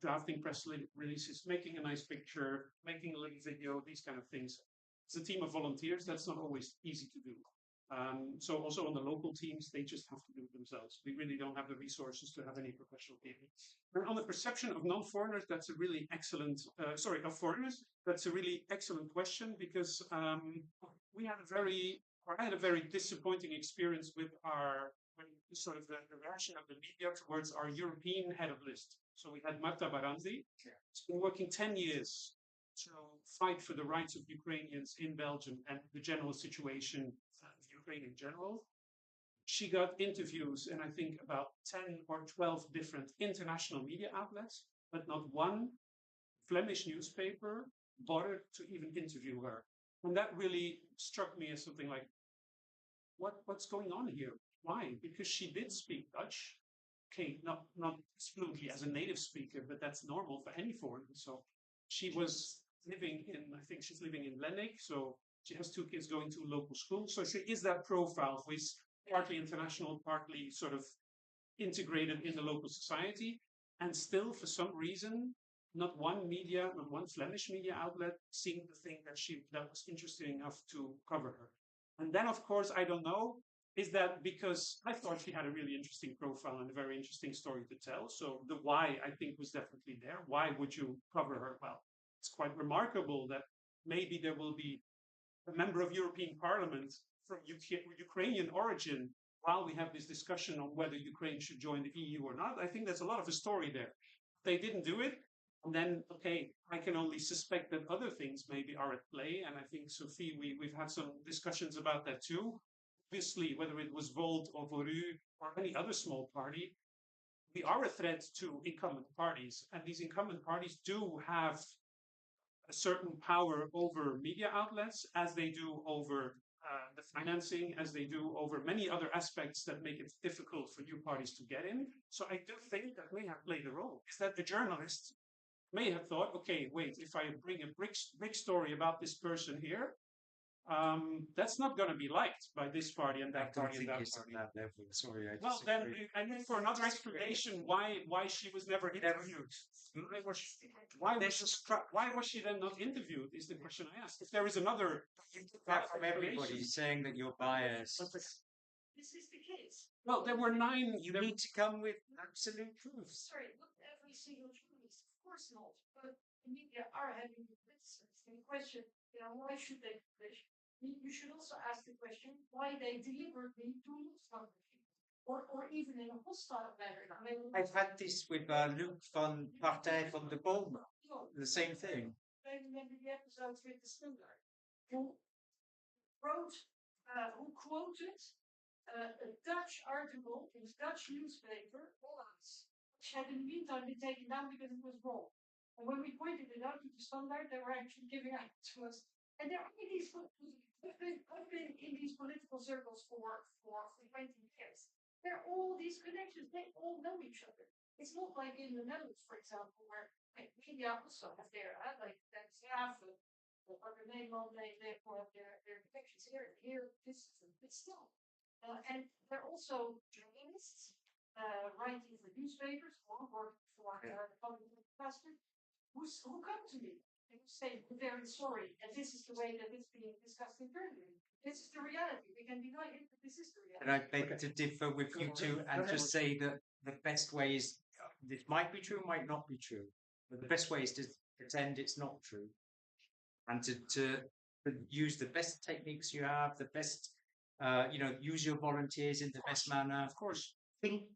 [SPEAKER 15] drafting press releases, making a nice picture, making a little video, these kind of things. It's a team of volunteers. That's not always easy to do. So also on the local teams, they just have to do it themselves. We really don't have the resources to have any professional people. And on the perception of non-foreigners, that's a really excellent, of foreigners, that's a really excellent question, because I had a very disappointing experience with sort of the reaction of the media towards our European head of list. So we had Marta Barandi, who's been working 10 years to fight for the rights of Ukrainians in Belgium and the general situation of Ukraine in general. She got interviews in, I think, about 10 or 12 different international media outlets, but not one Flemish newspaper bothered to even interview her. And that really struck me as something like, what's going on here? Why? Because she did speak Dutch. Okay, not fluently as a native speaker, but that's normal for any foreigner. So she was living in, I think she's living in Lennik, so she has 2 kids going to local school. So she is that profile who is partly international, partly sort of integrated in the local society. And still, for some reason, not one media, not one Flemish media outlet seemed to think that was interesting enough to cover her. And then, of course, I don't know, is that because I thought she had a really interesting profile and a very interesting story to tell. So the why, I think, was definitely there. Why would you cover her? Well, it's quite remarkable that maybe there will be a member of European Parliament from Ukrainian origin while we have this discussion on whether Ukraine should join the EU or not. I think there's a lot of a story there. They didn't do it. And then, okay, I can only suspect that other things maybe are at play. And I think, Sophie, we've had some discussions about that too. Obviously, whether it was Volt or Voru or any other small party, we are a threat to incumbent parties. And these incumbent parties do have a certain power over media outlets, as they do over the financing, as they do over many other aspects that make it difficult for new parties to get in. So I do think that may have played a role. Is that the journalists may have thought, okay, wait, if I bring a big story about this person here, that's not going to be liked by this party and that party and that party.
[SPEAKER 14] Sorry,
[SPEAKER 15] Well, then I need for another explanation why she was never interviewed. Why was she then not interviewed? Is the question I asked. If there is another
[SPEAKER 14] from everybody saying that you're biased.
[SPEAKER 4] This is the case.
[SPEAKER 15] Well, there were 9.
[SPEAKER 14] You need to come with absolute proofs.
[SPEAKER 4] Sorry, not every single journalist, of course not. But the media are having the criticisms. And the question, why should they publish? You should also ask the question why they deliberately do not publish, or even in a hostile manner.
[SPEAKER 14] I've had this with Luc van Partij van de Bomen. The same thing.
[SPEAKER 4] I remember the episodes with the Standard, who quoted a Dutch article in a Dutch newspaper, Hollands, which had in the meantime been taken down because it was wrong. And when we pointed it out to the Standard, they were actually giving out to us. And there are these. I've been in these political circles for 20 years. There are all these connections. They all know each other. It's not like in the Netherlands, for example, where media also have their like that staff or other Nederland, they have their connections here. This is but still, and they're also journalists writing for newspapers or working for the public broadcaster who come to me. And say, we're very sorry, and this is the way that it's being discussed internally. This is the reality. We can deny it, but this is the reality.
[SPEAKER 14] And I beg to differ with you two and just say that the best way is, this might be true, might not be true, but the best way is to pretend it's not true. And to use the best techniques you have, the best, use your volunteers in the best manner.
[SPEAKER 15] Of course.
[SPEAKER 14] Think,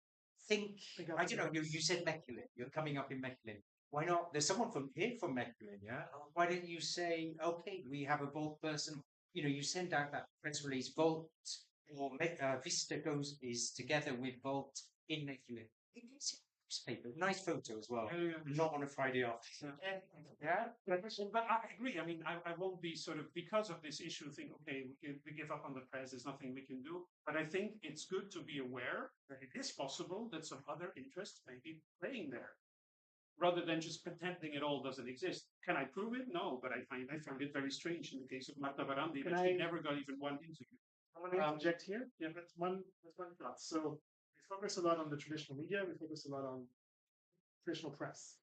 [SPEAKER 14] I don't know, you said Mechelen, you're coming up in Mechelen. Why not? There's someone from here from Mechelen, yeah? Why don't you say, okay, we have a Volt person, you send out that press release, Volt or Vista is together with Volt in Mechelen. Newspaper, nice photo as well. Not on a Friday afternoon.
[SPEAKER 15] Yeah, but I agree. I mean, I won't be sort of, because of this issue, think, okay, we give up on the press, there's nothing we can do. But I think it's good to be aware that it is possible that some other interests may be playing there, rather than just pretending it all doesn't exist. Can I prove it? No, but I found it very strange in the case of Marta Barandi that she never got even one interview.
[SPEAKER 1] I want to interject here. Yeah, that's one thought. So we focus a lot on the traditional media. We focus a lot on traditional press.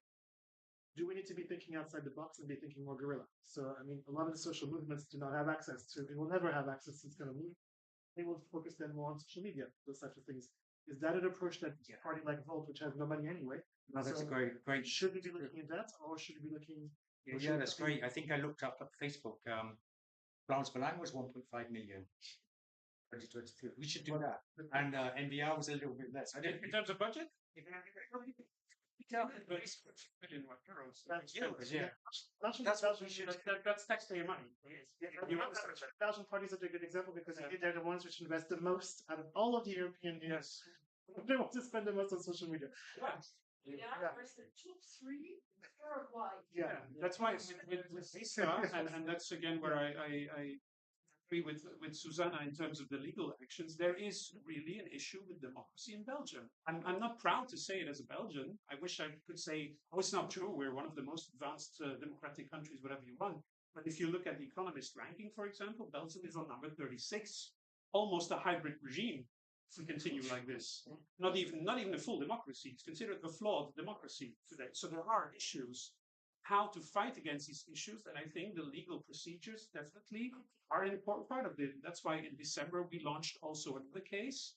[SPEAKER 1] Do we need to be thinking outside the box and be thinking more guerrilla? So, I mean, a lot of the social movements do not have access to, they will never have access to this kind of movement. They will focus then more on social media, those types of things. Is that an approach that a party like Volt, which has no money anyway?
[SPEAKER 14] No, that's a great.
[SPEAKER 1] Should we be looking at that, or should we be looking?
[SPEAKER 14] Yeah, that's great. I think I looked up Facebook. Florence Belang was 1.5 million. 2022. We should do that. And NBR was a little bit less. I didn't.
[SPEAKER 15] In terms of budget?
[SPEAKER 14] Yeah.
[SPEAKER 1] That's
[SPEAKER 14] what we should.
[SPEAKER 15] That's taxpayer money.
[SPEAKER 1] Belgian parties are a good example because they're the ones which invest the most out of all of the European unions. They want to spend the most on social media.
[SPEAKER 4] Yeah, where's the top three? Worldwide.
[SPEAKER 15] Yeah, that's why with Visa, and that's again where I agree with Susanna in terms of the legal actions. There is really an issue with democracy in Belgium. I'm not proud to say it as a Belgian. I wish I could say, oh, it's not true. We're one of the most advanced democratic countries, whatever you want. But if you look at the Economist ranking, for example, Belgium is on number 36, almost a hybrid regime. If we continue like this, not even a full democracy. It's considered a flawed democracy today. So there are issues how to fight against these issues. And I think the legal procedures definitely are an important part of it. That's why in December we launched also another case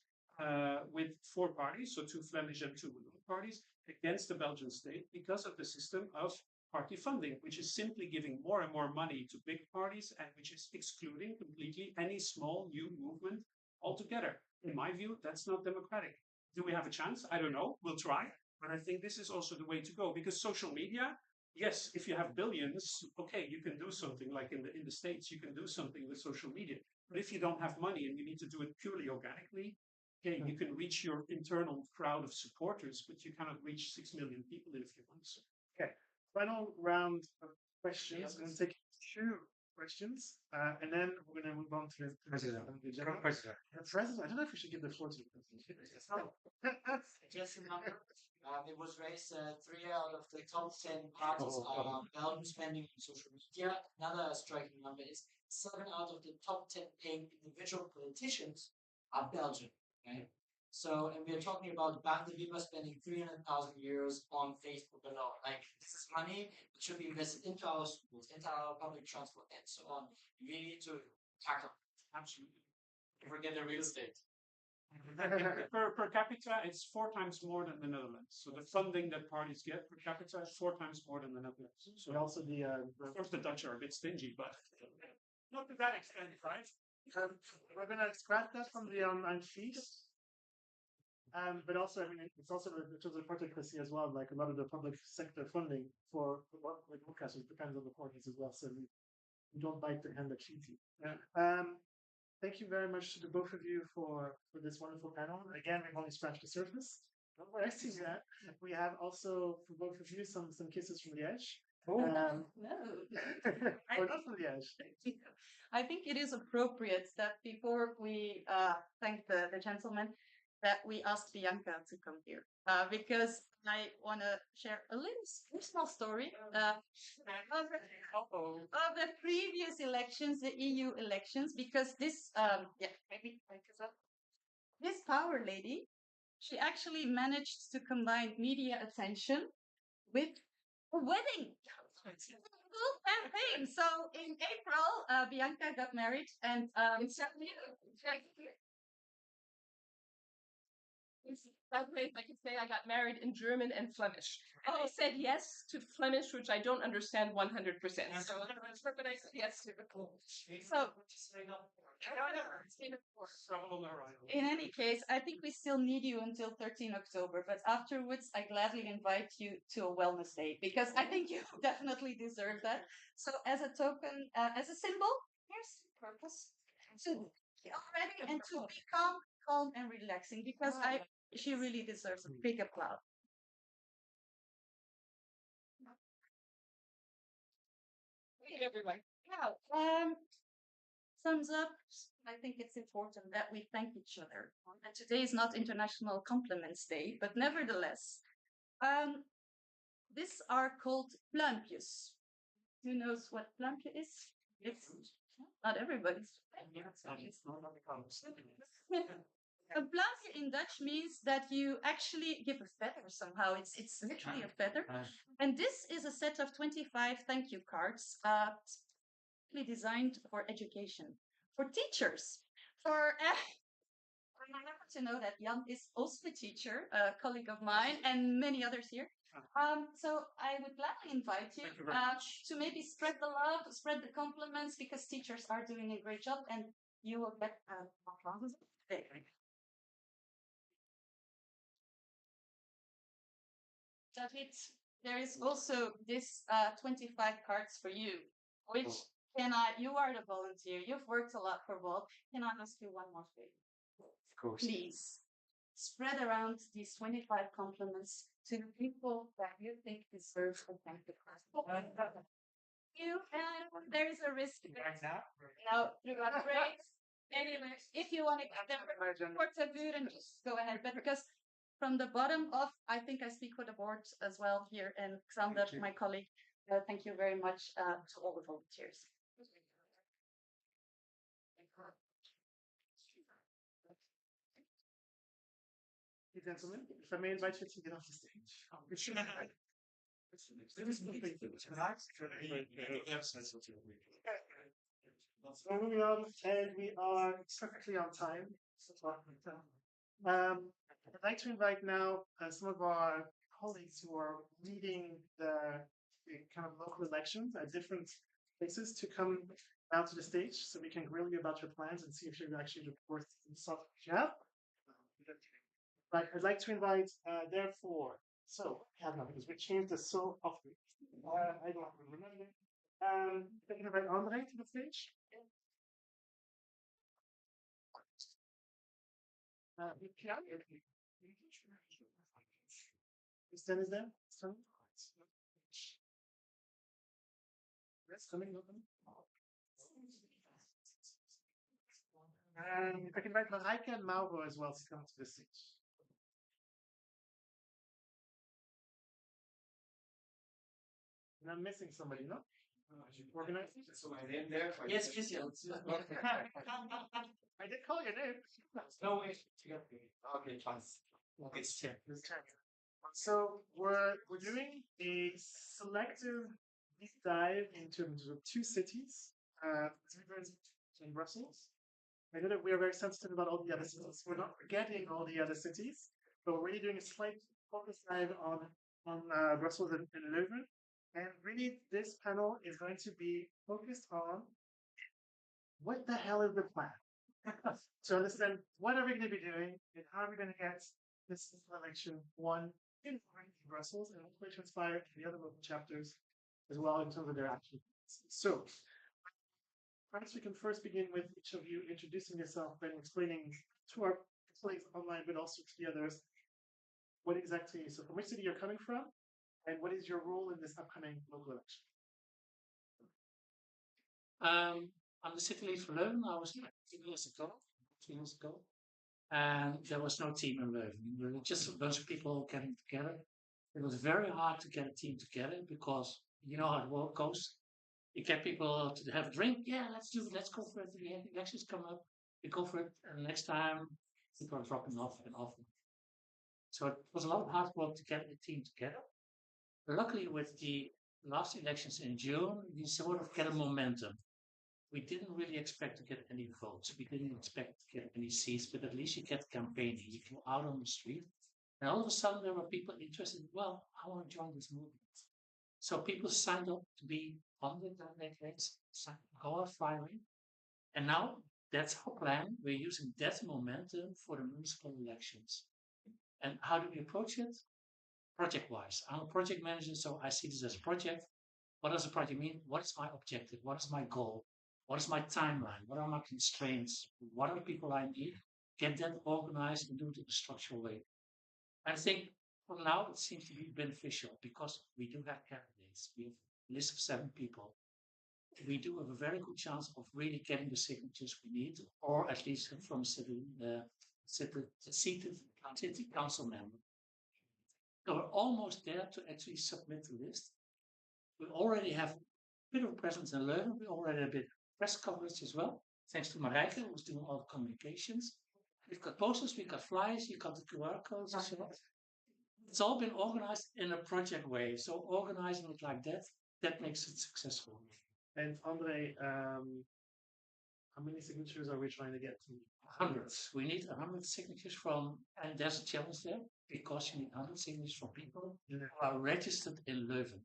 [SPEAKER 15] with 4 parties, so 2 Flemish and 2 Walloon parties, against the Belgian state because of the system of party funding, which is simply giving more and more money to big parties and which is excluding completely any small new movement altogether. In my view, that's not democratic. Do we have a chance? I don't know. We'll try. But I think this is also the way to go because social media, yes, if you have billions, okay, you can do something like in the States, you can do something with social media. But if you don't have money and you need to do it purely organically, okay, you can reach your internal crowd of supporters, but you cannot reach 6 million people in a few months.
[SPEAKER 1] Okay, final round of questions. I'm going to take 2 questions, and then we're going to move on to the
[SPEAKER 14] President.
[SPEAKER 1] President. The president. I don't know if we should give the floor to the president.
[SPEAKER 11] Just remember, it was raised 3 out of the top 10 parties are Belgium spending on social media. Another striking number is 7 out of the top 10 paying individual politicians are Belgian. Okay? So, and we are talking about Bank Viva spending 300,000 euros on Facebook alone. Like, this is money that should be invested into our schools, into our public transport, and so on. We need to tackle.
[SPEAKER 15] Absolutely.
[SPEAKER 5] Forget the real estate.
[SPEAKER 15] per capita, it's 4 times more than the Netherlands. So the funding that parties get per capita is 4 times more than the Netherlands. So
[SPEAKER 1] also
[SPEAKER 15] of course the Dutch are a bit stingy, but not to that extent, right?
[SPEAKER 1] We're going to scrap that from the online fees. But also, I mean, it's also in terms of particulacy as well. Like a lot of the public sector funding for like broadcasters depends on the parties as well. So we don't bite the hand that feeds you. Thank you very much to the both of you for this wonderful panel. Again, we've only scratched the surface. I see that. We have also for both of you some kisses from Liège.
[SPEAKER 13] No.
[SPEAKER 1] Or not from Liège.
[SPEAKER 13] I think it is appropriate that before we thank the gentleman, that we ask Bianca to come here because I want to share a little small story of the previous elections, the EU elections, because this maybe this power lady, she actually managed to combine media attention with a wedding. Cool campaign. So in April, Bianca got married, and
[SPEAKER 18] By the way, if I could say, I got married in German and Flemish. And I said yes to Flemish, which I don't understand 100%. So but I said yes to. So,
[SPEAKER 13] in any case, I think we still need you until 13 October, but afterwards, I gladly invite you to a wellness day because I think you definitely deserve that. So, as a token, as a symbol, here's the purpose to be already and to be calm and relaxing because she really deserves a big applause.
[SPEAKER 18] Thank you, everyone.
[SPEAKER 13] Yeah. Thumbs up. I think it's important that we thank each other. And today is not International Compliments Day, but nevertheless, these are called pluimpjes. Who knows what pluimpje is? It's not everybody's. A pluimpje in Dutch means that you actually give a feather somehow. It's literally a feather. And this is a set of 25 thank you cards, designed for education, for teachers, for. I happen to know that Jan is also a teacher, a colleague of mine, and many others here. So I would gladly invite you to maybe spread the love, spread the compliments, because teachers are doing a great job, and you will get classes. David, there is also this 25 cards for you, which you are the volunteer. You've worked a lot for Volt. Can I ask you one more favor?
[SPEAKER 9] Of course.
[SPEAKER 13] Please spread around these 25 compliments to the people that you think deserve a thank you. There is a risk. No, you're afraid. Anyway, if you want to give them and just go ahead. But because from the bottom of, I think I speak for the board as well here, and Xander, my colleague, thank you very much to all the volunteers.
[SPEAKER 1] Gentlemen, if I may invite you to get off the stage. So moving on, and we are perfectly on time. I'd like to invite now some of our colleagues who are leading the kind of local elections at different places to come out to the stage so we can grill you about your plans and see if you're actually worth the stuff you have. Right, I'd like to invite, therefore, so we have now because we changed this so often. I don't remember. I can invite Andre to the stage. Stan is there? Stan? Yes, coming. I can invite Marijke and Mauro as well to come to the stage. And I'm missing somebody, no? Organizing?
[SPEAKER 11] So my name there?
[SPEAKER 1] Yes, Christian. I did call your name.
[SPEAKER 11] No way. Okay, fine. Okay, check.
[SPEAKER 1] So we're doing a selective deep dive into two cities, Zurich and Brussels. I know that we are very sensitive about all the other cities. We're not forgetting all the other cities, but we're really doing a slight focus dive on Brussels and Leuven. And really, this panel is going to be focused on what the hell is the plan? To understand what are we going to be doing and how are we going to get this election won in Brussels and hopefully transpire to the other local chapters as well in terms of their action. So, perhaps we can first begin with each of you introducing yourself and explaining to our colleagues online, but also to the others, what exactly, so from which city you're coming from, and what is your role in this upcoming local election?
[SPEAKER 19] I'm the city lead for Leuven. I was 2 years ago, and there was no team in Leuven. There were just a bunch of people getting together. It was very hard to get a team together because you know how the world goes. You get people to have a drink. Yeah, let's do it. Let's go for it. The elections come up. We go for it. And next time, people are dropping off and off. So it was a lot of hard work to get the team together. Luckily, with the last elections in June, we sort of get a momentum. We didn't really expect to get any votes. We didn't expect to get any seats, but at least you get campaigning. You go out on the street. And all of a sudden, there were people interested. Well, I want to join this movement. So people signed up to be on the candidates, go out firing. And now that's our plan. We're using that momentum for the municipal elections. And how do we approach it? Project-wise. I'm a project manager, so I see this as a project. What does a project mean? What is my objective? What is my goal? What is my timeline? What are my constraints? What are the people I need? Get that organized and do it in a structural way. I think for now it seems to be beneficial because we do have candidates. We have a list of 7 people. We do have a very good chance of really getting the signatures we need, or at least from seated city council member. So we're almost there to actually submit the list. We already have a bit of presence in Leuven. We already have a bit of press coverage as well, thanks to Marijke, who's doing all the communications. We've got posters, we've got flyers, you've got the QR codes as well. It's all been organized in a project way. So organizing it like that makes it successful.
[SPEAKER 1] And Andre, how many signatures are we trying to get to?
[SPEAKER 19] Hundreds. We need 100 signatures from, and there's a challenge there because you need 100 signatures from people who are registered in Leuven.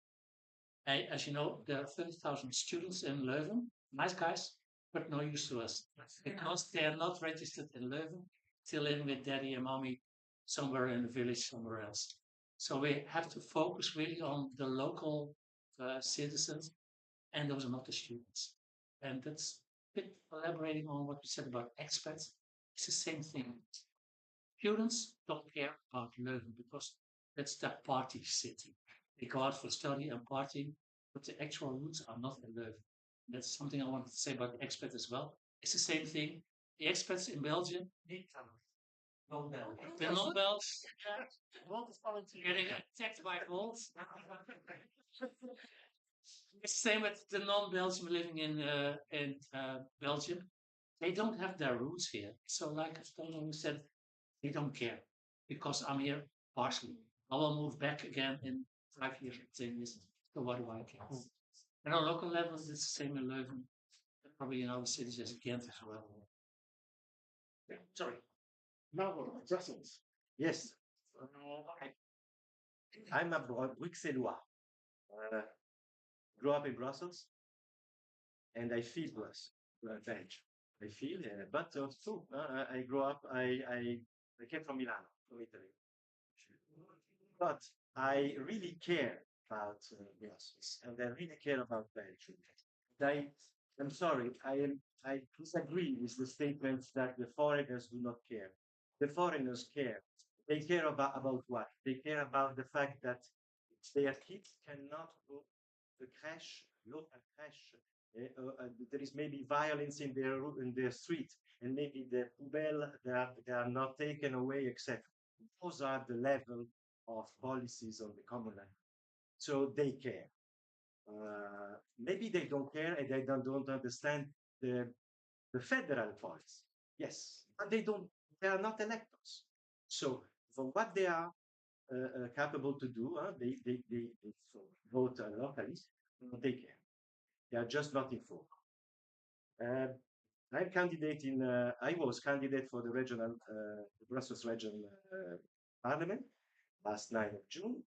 [SPEAKER 19] As you know, there are 30,000 students in Leuven, nice guys, but no use to us because they are not registered in Leuven, still living with daddy and mommy somewhere in the village somewhere else. So we have to focus really on the local citizens, and those are not the students. And that's a bit elaborating on what we said about expats. It's the same thing. Students don't care about Leuven because that's the party city. They go out for study and partying, but the actual roots are not in Leuven. That's something I wanted to say about expats as well. It's the same thing. The expats in Belgium, the non-Belts, getting attacked by wolves. It's the same with the non-Belgium living in Belgium. They don't have their roots here. So, like Tony said, they don't care because I'm here partially. I will move back again in 5 years, 10 years. So why do I care? And on local levels, it's the same in Leuven, probably in other cities as Ghent as well.
[SPEAKER 12] Yeah, sorry. Now, Brussels. Yes. I'm a Bruxellois. Grew up in Brussels, and I feel French. I feel, but too. I grew up. I came from Milan, from Italy, but I really care about Brussels, and I really care about Belgium. I, I'm sorry. I disagree with the statements that the foreigners do not care. The foreigners care. They care about what? They care about the fact that their kids cannot go to the crash, local crash. There is maybe violence in their street, and maybe the poubelle they are not taken away, etc. Those are the level of policies on the common level. So they care. Maybe they don't care and they don't understand the federal policy. Yes, but they are not electors. So for what they are capable to do, they vote locally, they care. They are just not informed. I was candidate for the the Brussels region parliament last 9th of June.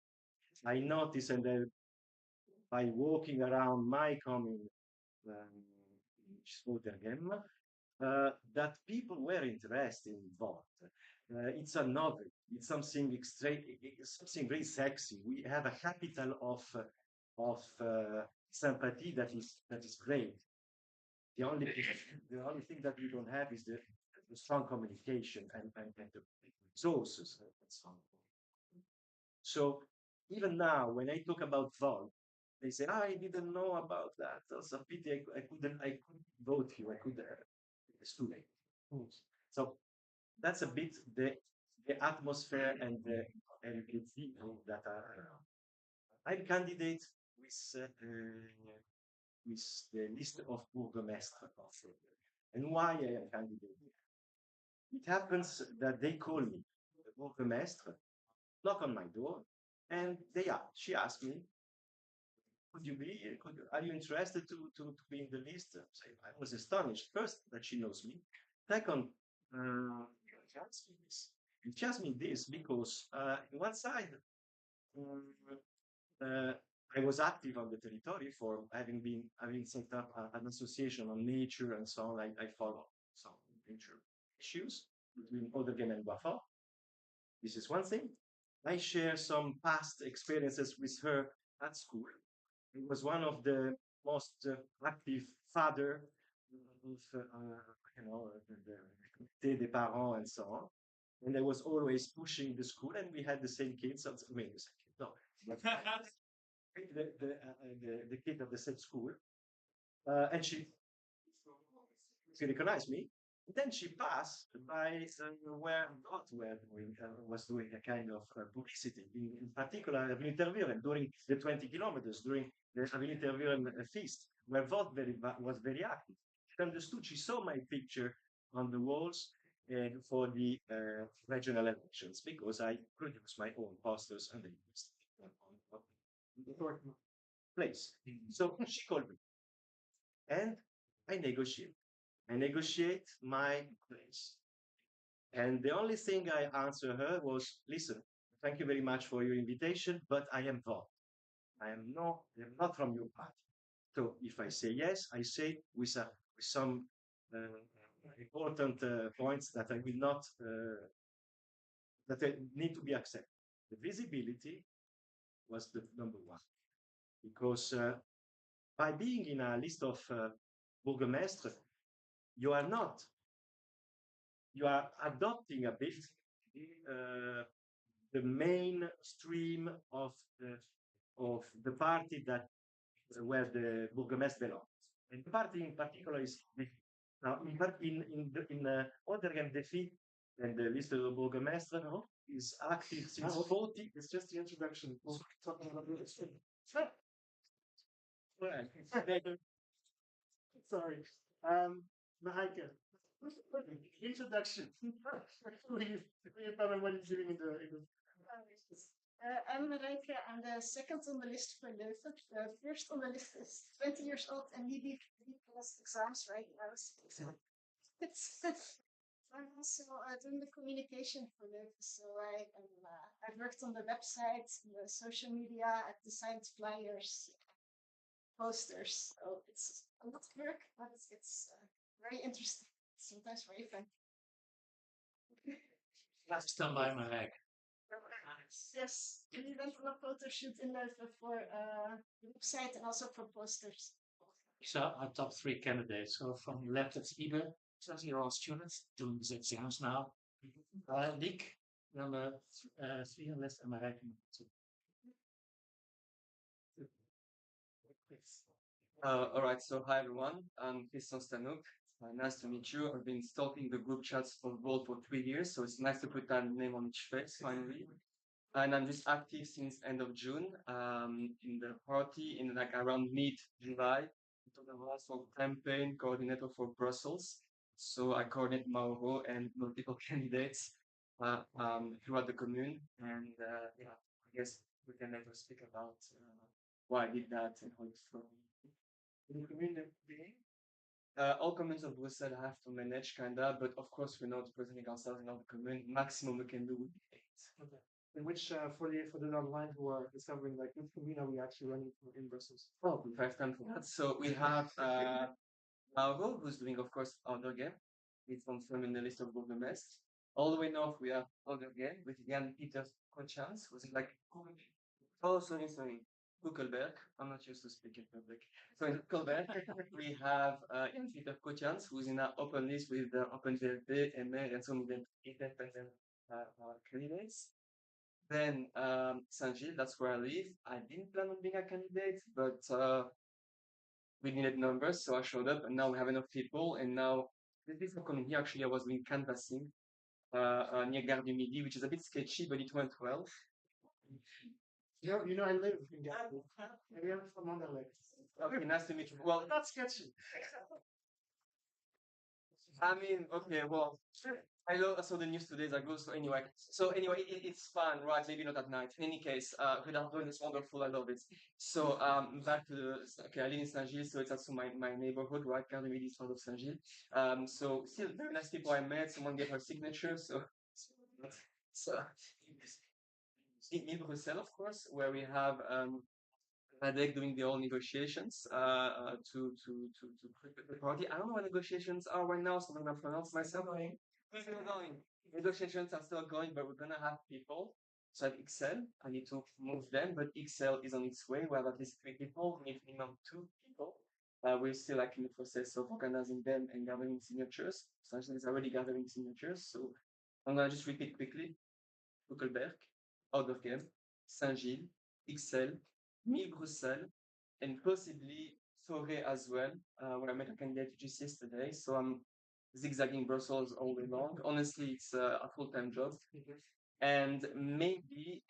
[SPEAKER 12] I noticed, and by walking around my commune, Spotergem, that people were interested in vote. It's a novel. It's something it's something very sexy. We have a capital of sympathy that is great. The only thing that we don't have is the strong communication and the resources and so on. So even now, when I talk about vote, they say, I didn't know about that. That's a pity. I couldn't vote you. I could. It's too late. So that's a bit the atmosphere and the people that are around. I'm candidate with the list of burgomestre. And why I am candidate? It happens that they call me, the burgomestre, knock on my door, and she asked me, are you interested to be in the list? I was astonished. First, that she knows me. Second, she asked me this. And she asked me this because, on one side, I was active on the territory for having set up an association on nature and so on. I follow some nature issues between Odergem and Wafo. This is one thing. I share some past experiences with her at school. He was one of the most active father of, the comité des parents and so on. And I was always pushing the school, and we had the same kids. I mean, the same kid, no, but the kid of the same school. And she recognized me. Then she passed by where God was doing a kind of publicity, in particular Avenue Tervuren, during the 20 kilometers, during the Avenue Tervuren feast, where Vote was very active. She understood, she saw my picture on the walls for the regional elections, because I produced my own posters and they used on the place. So she called me, and I negotiate my place. And the only thing I answered her was, listen, thank you very much for your invitation, but I am Vote. I am not from your party. So if I say yes, I say with some important points that I will not that need to be accepted. The visibility was the number one because by being in a list of bourgmestre, you are not. You are adopting a bit the mainstream of the party that where the bourgmestre belongs. And the party in particular is now in Odergem Defi and the list of the bourgmestre is active since 40.
[SPEAKER 1] It's just the introduction. We'll talk about this. Sorry. Mahaika, introduction. Who you from and what are you doing in the
[SPEAKER 20] I'm Marijke. I'm the second on the list for Leuven. The first on the list is 20 years old and nearly plus exams right now. I'm also doing the communication for Leuven. So I've worked on the website, the social media, I've designed flyers, posters. So it's a lot of work, but it's very interesting. Sometimes very fun.
[SPEAKER 19] That's done by Marek.
[SPEAKER 20] Yes, we went on a photo shoot in Leuven for the website and also for posters.
[SPEAKER 19] So our top 3 candidates. So from left, it's Ibe, 20-year-old students doing his exams now. Nick, number 3 on list, and Marek number 2.
[SPEAKER 21] All right, so hi everyone, I'm Christian Stanouk. Nice to meet you. I've been stalking the group chats for Volt for 3 years, so it's nice to put that name on each face finally. And I'm just active since end of June in the party in like around mid-July. I'm also campaign coordinator for Brussels. So I coordinate Mauro and multiple candidates throughout the commune. And yeah, I guess we can later speak about why I did that and how it's from.
[SPEAKER 1] In the commune being?
[SPEAKER 21] All communes of Brussels have to manage kinda, but of course we're not presenting ourselves in all the commune. Maximum we can do would be 8.
[SPEAKER 1] Okay. In which for the online who are discovering like which commune are we actually running in Brussels?
[SPEAKER 21] Oh, we have time for that. So we have Mauro, who's doing of course Oudergem. He's confirmed in the list of bourgmestres. All the way north we have Oudergem with Jan Peter Kochans, who's like sorry. Kuckelberg. I'm not used to speaking public. So in Kuckelberg, we have Jan Peter Kochans, who's in an open list with the Open VLP, MR, and some independent candidates. Then Saint-Gilles, that's where I live. I didn't plan on being a candidate, but we needed numbers, so I showed up, and now we have enough people. And now, before coming here, actually, I was doing canvassing near Gare du Midi, which is a bit sketchy, but it went well.
[SPEAKER 1] You know, I live in Gare. Maybe I'm from Anderlecht.
[SPEAKER 21] Okay, nice to meet you. Well,
[SPEAKER 1] not sketchy.
[SPEAKER 21] I mean, okay, well, I saw the news today. I go. So anyway, it's fun, right? Maybe not at night. In any case, Rudolph is wonderful. I love it. So back to okay, I live in Saint-Gilles, so it's also my neighborhood, right? Gare du Midi is part of Saint-Gilles. So still very nice people I met. Someone gave her signature, so in Brussels, of course, where we have Radek doing the all negotiations to prepare the party. I don't know what negotiations are right now, so I'm gonna pronounce myself. Still going. Negotiations are still going, but we're gonna have people. So at Excel, I need to move them, but Excel is on its way. We have at least 3 people, we need minimum 2 people. We're still like in the process of organizing them and gathering signatures. Essentially, it's already gathering signatures. So I'm gonna just repeat quickly. Kuckelberg, Oudergem, Saint-Gilles, Excel, Brussels, and possibly Forêt as well, where I met a candidate just yesterday. So I'm zigzagging Brussels all day long. Honestly, it's a full-time job. And maybe,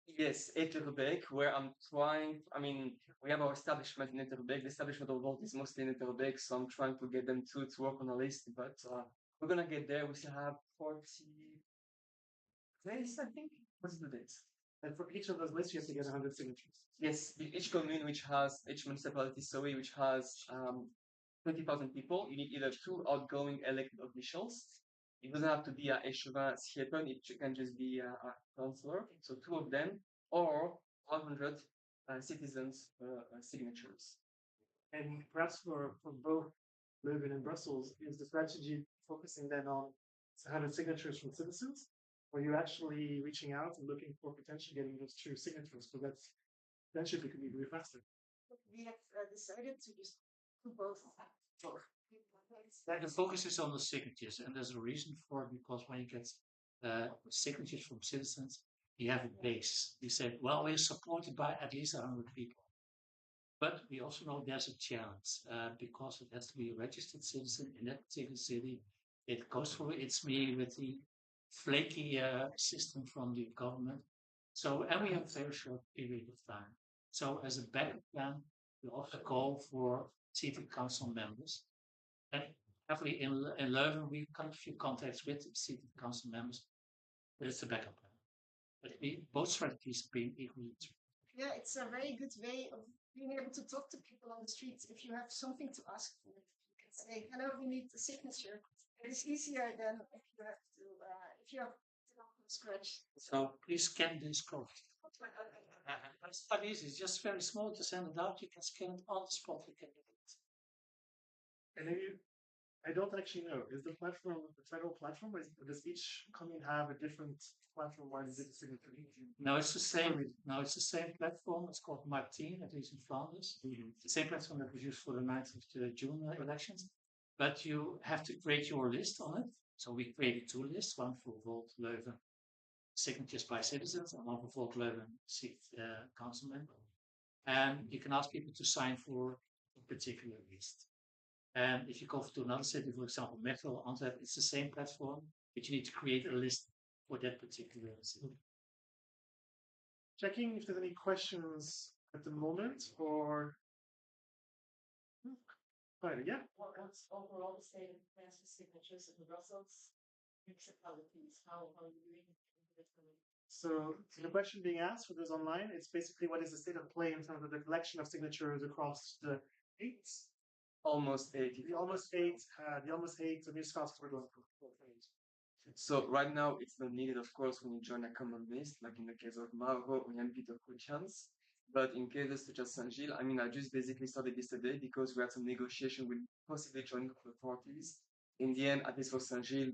[SPEAKER 21] yes, Etterbeek, where I'm trying, I mean, we have our establishment in Etterbeek. The establishment of Volt is mostly in Etterbeek, so I'm trying to get them to work on a list, but we're gonna get there. We still have 40 days, I think. What's the date?
[SPEAKER 1] And for each of those lists, you have to get 100 signatures.
[SPEAKER 21] Yes, each commune each municipality, which has 20,000 people, you need either 2 outgoing elected officials. It doesn't have to be a échevin Schiepen, it can just be a councillor. So 2 of them, or 100 citizens' signatures.
[SPEAKER 1] And perhaps for both Leuven and Brussels, is the strategy focusing then on 100 signatures from citizens? Or are you actually reaching out and looking for potentially getting those true signatures? So that's potentially it could be really faster.
[SPEAKER 20] We have decided to just do both.
[SPEAKER 19] The focus is on the signatures, and there's a reason for it because when you get signatures from citizens, you have a base. You say, well, we're supported by at least 100 people. But we also know there's a challenge because it has to be a registered citizen in that particular city. It goes through its me with the flaky system from the government. So, and we have a very short period of time. So, as a backup plan, we also call for city council members. And heavily in Leuven, we got a few contacts with city council members, but it's a backup plan. But both strategies have been equally true.
[SPEAKER 20] Yeah, it's a very good way of being able to talk to people on the streets. If you have something to ask for, you can say, "Hello, we need a signature." It is easier than if you have to start from scratch.
[SPEAKER 19] So please scan this code. It's not easy. It's just very small to send it out. You can scan it on the spot. You can do it.
[SPEAKER 1] And maybe I don't actually know. Is the platform a federal platform? Or does each commune have a different platform? Why is it a signature?
[SPEAKER 19] No, it's the same. No, it's the same platform. It's called Martin, at least in Flanders. It's the same platform that was used for the 9th of June elections. But you have to create your list on it. So we created two lists, one for Volt Leuven signatures by citizens and one for Volt Leuven council member. And you can ask people to sign for a particular list. And if you go to another city, for example, Mechelen, Antwerp, it's the same platform, but you need to create a list for that particular city.
[SPEAKER 1] Checking if there's any questions at the moment or. Fine, yeah.
[SPEAKER 3] What's overall the state of master signatures in Brussels municipalities? How are you doing?
[SPEAKER 1] So the question being asked for those online, it's basically what is the state of play in terms of the collection of signatures across the
[SPEAKER 21] almost 80.
[SPEAKER 1] The almost eight the municipalities were going for.
[SPEAKER 21] So right now it's not needed, of course, when you join a common list, like in the case of Mauro or Jan Peter Kuchans. But in cases such as Saint-Gilles, I mean, I just basically started this today because we had some negotiation with possibly joining the parties. In the end, at least for Saint-Gilles,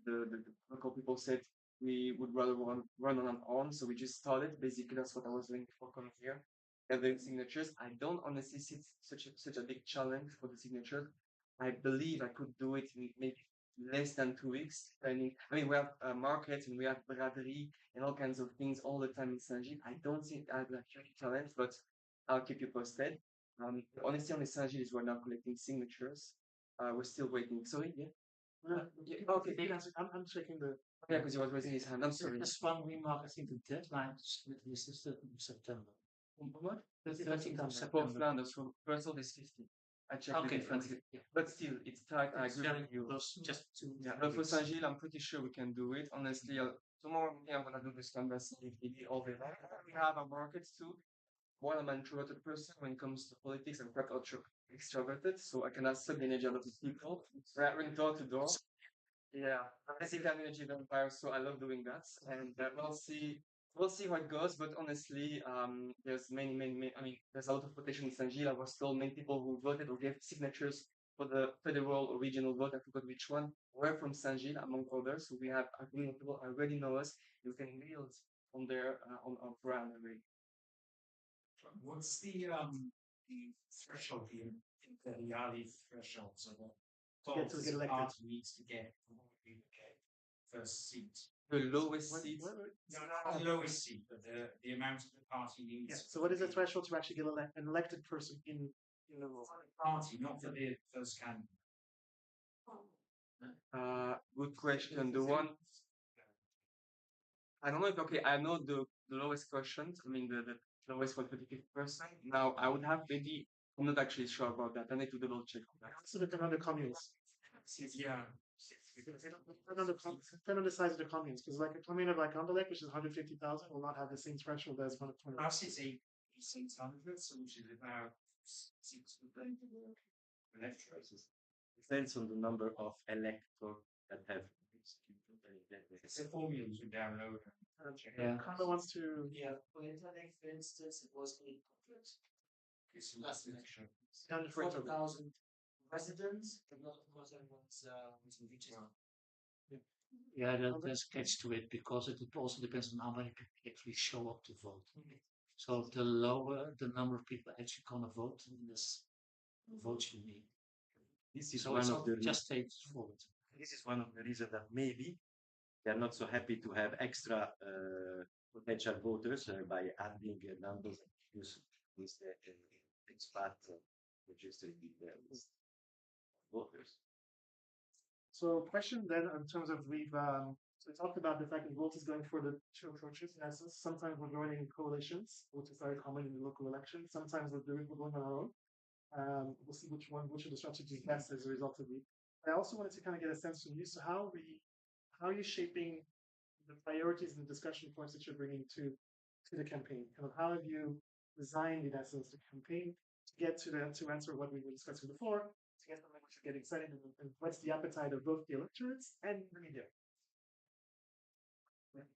[SPEAKER 21] the local people said we would rather run on our own. So we just started. Basically, that's what I was doing before coming here. Gathering signatures. I don't honestly see such a big challenge for the signatures. I believe I could do it in maybe less than 2 weeks. I mean, we have markets and we have braderie and all kinds of things all the time in Saint-Gilles. I don't think I have a huge challenge, but I'll keep you posted. Honestly, only Saint-Gilles is we're now collecting signatures. We're still waiting. Sorry, yeah.
[SPEAKER 1] Okay, I'm checking the.
[SPEAKER 21] Yeah, because he was raising his hand. I'm sorry.
[SPEAKER 19] Just one remark. I think the deadline is the 13th of September. What? The 13th of September.
[SPEAKER 21] For Flanders, for Brussels is 15. I checked the difference. Yeah. But still, it's tight. I agree with you.
[SPEAKER 19] Just two.
[SPEAKER 21] Yeah, but for Saint-Gilles, I'm pretty sure we can do it. Honestly, tomorrow I'm gonna do this canvas all day long. We have our markets too. While I'm an introverted person when it comes to politics, I'm quite extroverted, so I can accept the energy of other people. We're door to door. Yeah, I'm basically an energy vampire, so I love doing that. And we'll see how it goes. But honestly, there's many. I mean, there's a lot of protection in Saint-Gilles. I was told many people who voted or gave signatures for the federal or regional vote. I forgot which one. Were from Saint-Gilles, among others. So we have agreement people already know us. You can build on their on our brand already.
[SPEAKER 14] What's the threshold here? The yearly threshold, so what
[SPEAKER 1] To get elected.
[SPEAKER 14] party needs to get first seat.
[SPEAKER 21] The lowest seat.
[SPEAKER 14] No, not the lowest seat, but the amount the party needs.
[SPEAKER 1] Yeah. So what is the threshold to actually get an elected person in the role?
[SPEAKER 14] Party, not for the first candidate.
[SPEAKER 21] Good question. The one I don't know if I know the lowest questions. I mean the lowest for 25%. Now I would have maybe I'm not actually sure about that. I need to double check.
[SPEAKER 1] So depend on the communes.
[SPEAKER 14] Yeah.
[SPEAKER 1] Depend on the size of the communes, because like a commune of like Anderlecht, which is 150,000, will not have the same threshold as one of 20.
[SPEAKER 14] Us is 600, so which is about 6% electors.
[SPEAKER 9] Depends on the number of electors that have.
[SPEAKER 14] It's a formulas we download.
[SPEAKER 1] Yeah. Carlo wants to.
[SPEAKER 11] Yeah, for Internet, for instance, it was 800.
[SPEAKER 14] It's less than extra.
[SPEAKER 11] 4,000 president, but not of course everyone's reaching out.
[SPEAKER 19] Yeah, there's a catch to it because it also depends on how many people actually show up to vote. So the lower the number of people actually gonna vote, the less votes you need.
[SPEAKER 12] This is
[SPEAKER 19] So
[SPEAKER 12] one
[SPEAKER 19] it's
[SPEAKER 12] of
[SPEAKER 19] not
[SPEAKER 12] the
[SPEAKER 19] just straightforward.
[SPEAKER 12] This is one of the reasons that maybe they are not so happy to have extra potential voters by adding numbers use with the expat registered voters.
[SPEAKER 1] So question then in terms of so we talked about the fact that vote is going for the two approaches. In essence, sometimes we're going in coalitions, which is very common in the local elections. Sometimes we're going on our own. We'll see which of the strategies best as a result of it. I also wanted to kind of get a sense from you. So how are you shaping the priorities and the discussion points that you're bringing to the campaign? Kind of how have you designed in essence the campaign to get to answer what we were discussing before, to get them to get excited, and what's the appetite of both the electorates and the media?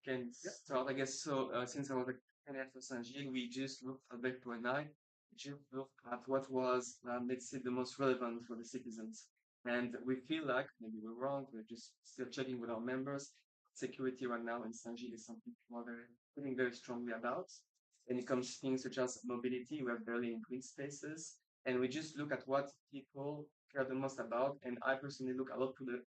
[SPEAKER 21] Can start, I guess. So since I was a candidate for Saint-Gilles, we just looked at Alberto and I just looked at what was, let's say, the most relevant for the citizens. And we feel like, maybe we're wrong, we're just still checking with our members. Security right now in Saint-Gilles is something people are feeling very strongly about. When it comes to things such as mobility, we have barely in green spaces. And we just look at what people care the most about. And I personally look a lot to the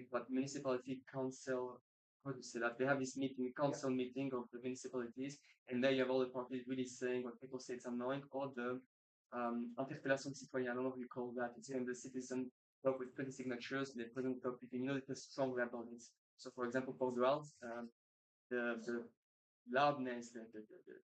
[SPEAKER 21] what municipality council, how to say that, they have this meeting, council meeting of the municipalities, and there you have all the parties really saying what people say it's annoying, or the interpellation citoyenne, I don't know what you call that. It's when the citizen talk with 20 signatures, they present a topic, and you know it's strongly about it. So for example, for Portugal, the loudness, the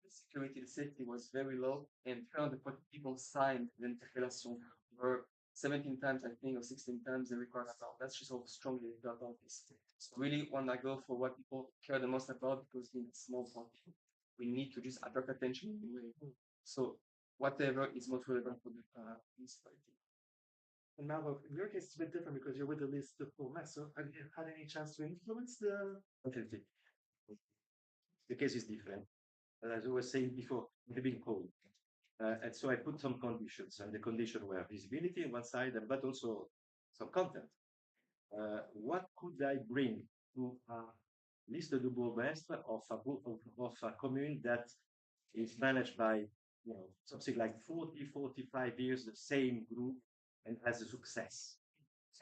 [SPEAKER 21] security, the safety was very low, and 340 people signed the interpellation. Were 17 times, I think, or 16 times they required about. That's just how strongly they felt about this. So really want to go for what people care the most about, because in a small party, we need to just attract attention. So whatever is most relevant for the municipality.
[SPEAKER 1] And Malvo, in your case, it's a bit different because you're with the list of full mess. So have you had any chance to influence the?
[SPEAKER 12] Definitely. The case is different. As I was saying before, the big call. And so I put some conditions, and the conditions were visibility on one side, but also some content. What could I bring to a list de bourgmestre of a commune that is managed by something like 40, 45 years, the same group, and has a success,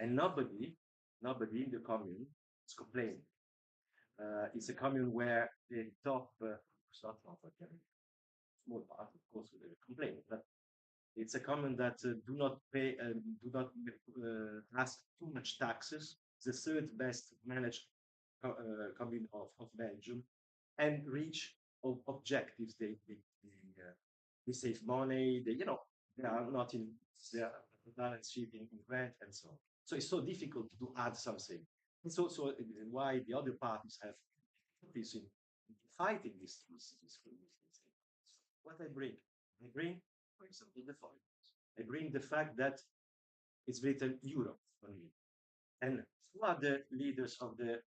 [SPEAKER 12] and nobody in the commune is complaining. It's a commune where the top, small part, of course, with the complaint, but it's a commune that do not ask too much taxes. The third best managed commune of Belgium, and reach objectives. They save money. They are not in their balance sheet in rent and so on. So it's so difficult to add something. It's also why the other parties have this in fighting this. What I bring, for example, the following. I bring the fact that it's written Europe on me, and who are the leaders of the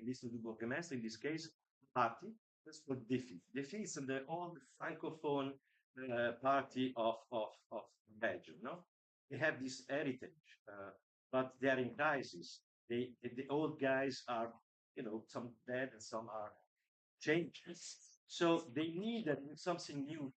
[SPEAKER 12] list du bourgmestre in this case? Party. That's called DEFI. DEFI is the old francophone party of Belgium. No, they have this heritage, but they are in crisis. The old guys are, some dead and some are changed. So they need something new.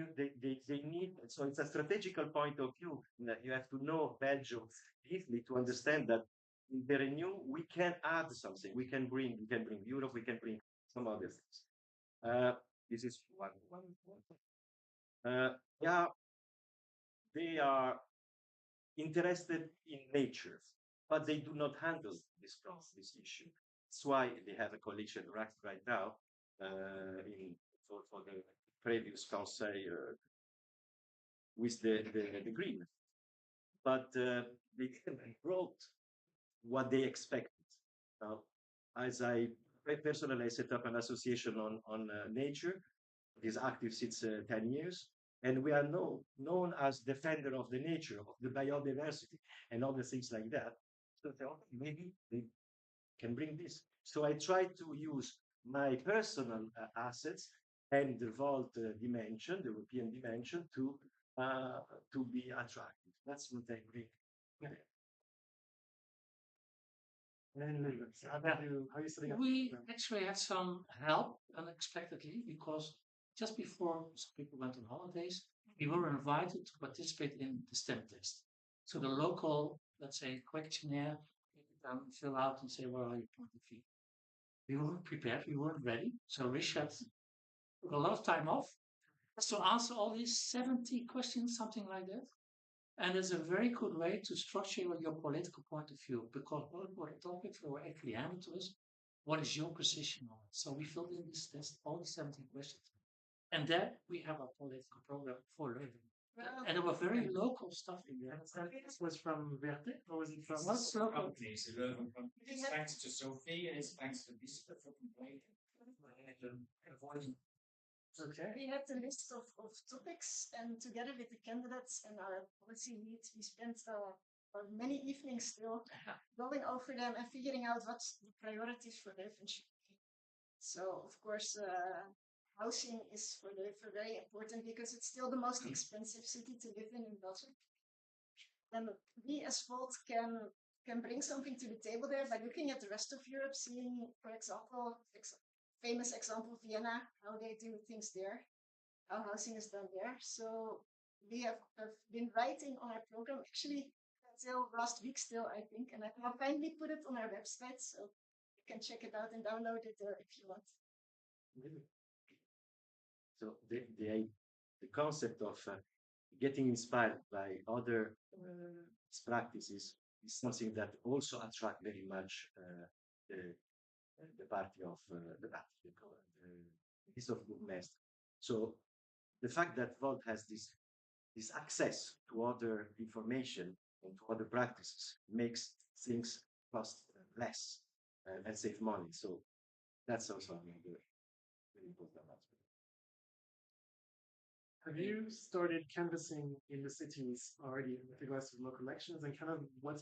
[SPEAKER 12] They need, so it's a strategical point of view. You have to know Belgium deeply to understand that in the renew we can add something. We can bring Europe. We can bring some other things. This is one. Yeah, they are interested in nature, but they do not handle this issue. That's why they have a coalition right now for the previous council with the Green. But they didn't brought what they expected. Now, as I personally set up an association on nature, it is active since 10 years, and we are known as defender of the nature, of the biodiversity, and other things like that. So maybe they can bring this. So I try to use my personal assets and the Vault dimension, the European dimension, to to be attractive. That's what I bring.
[SPEAKER 1] And how are you setting up?
[SPEAKER 19] We actually had some help unexpectedly because just before some people went on holidays, we were invited to participate in the STEM test. So the local, let's say, questionnaire, you can fill out and say, what are your point of view? We weren't prepared, we weren't ready. So Richard took a lot of time off just to answer all these 70 questions, something like that. And it's a very good way to structure your political point of view because all important topics were actually handed to us. What is your position on it? So we filled in this test, all the 17 questions. And there we have a political program for living. And there were very local stuff in there.
[SPEAKER 1] This was from Verte, or was it from
[SPEAKER 19] What's local?
[SPEAKER 11] Thanks to Sophie, and it's thanks to Lisbeth for complaining.
[SPEAKER 1] Okay.
[SPEAKER 20] We had a list of topics, and together with the candidates and our policy leads, we spent many evenings still going over them and figuring out what's the priorities for Leuven should be. So, of course, housing is for Leuven very important because it's still the most expensive city to live in Belgium. And we as Volt can bring something to the table there by looking at the rest of Europe, seeing, for example, famous example Vienna, how they do things there, how housing is done there. So we have been writing on our program actually until last week still, I think, and I have finally put it on our website, so you can check it out and download it if you want.
[SPEAKER 12] So the concept of getting inspired by other practices is something that also attract very much the party of the list of bookmaster. So the fact that Volt has this access to other information and to other practices makes things cost less and save money. So that's also another very important aspect.
[SPEAKER 1] Have you started canvassing in the cities already with regards to local elections, and kind of what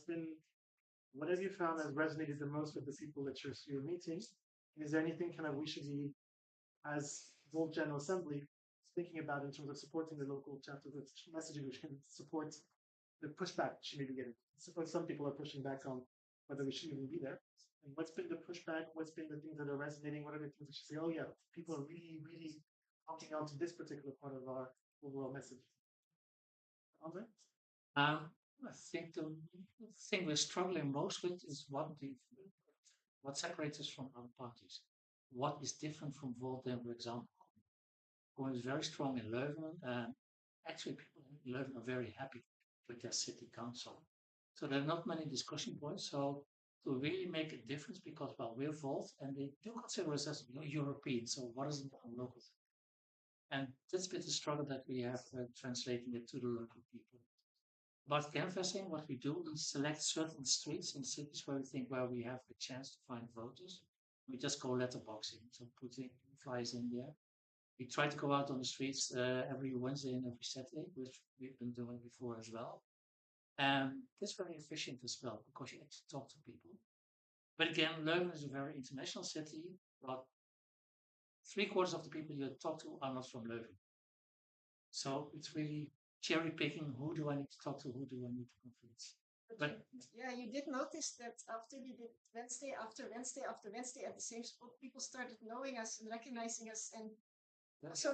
[SPEAKER 1] have you found has resonated the most with the people that you're meeting? Is there anything kind of we should be, as Volt General Assembly, thinking about in terms of supporting the local chapter with messaging which can support the pushback she may be getting? Suppose some people are pushing back on whether we should even be there. And what's been the pushback? What's been the things that are resonating? What are the things that you say, oh yeah, people are really, really opting out to this particular part of our overall message? Andre?
[SPEAKER 19] I think the thing we're struggling most with is what separates us from other parties. What is different from Volt, for example? Who is very strong in Leuven. Actually, people in Leuven are very happy with their city council. So there are not many discussion points. So to really make a difference, because well, we're Volt, and they do consider us as European. So what is it on local? And that's a bit the struggle that we have translating it to the local people. About canvassing, what we do, we select certain streets in cities where we think where we have a chance to find voters. We just go letterboxing, so putting flyers in there. We try to go out on the streets every Wednesday and every Saturday, which we've been doing before as well. And that's very efficient as well because you actually talk to people. But again, Leuven is a very international city, but 3/4 of the people you talk to are not from Leuven. So it's really cherry picking. Who do I need to talk to? Who do I need to convince? But
[SPEAKER 20] yeah, you did notice that after we did Wednesday after Wednesday after Wednesday at the same spot, people started knowing us and recognizing us, and so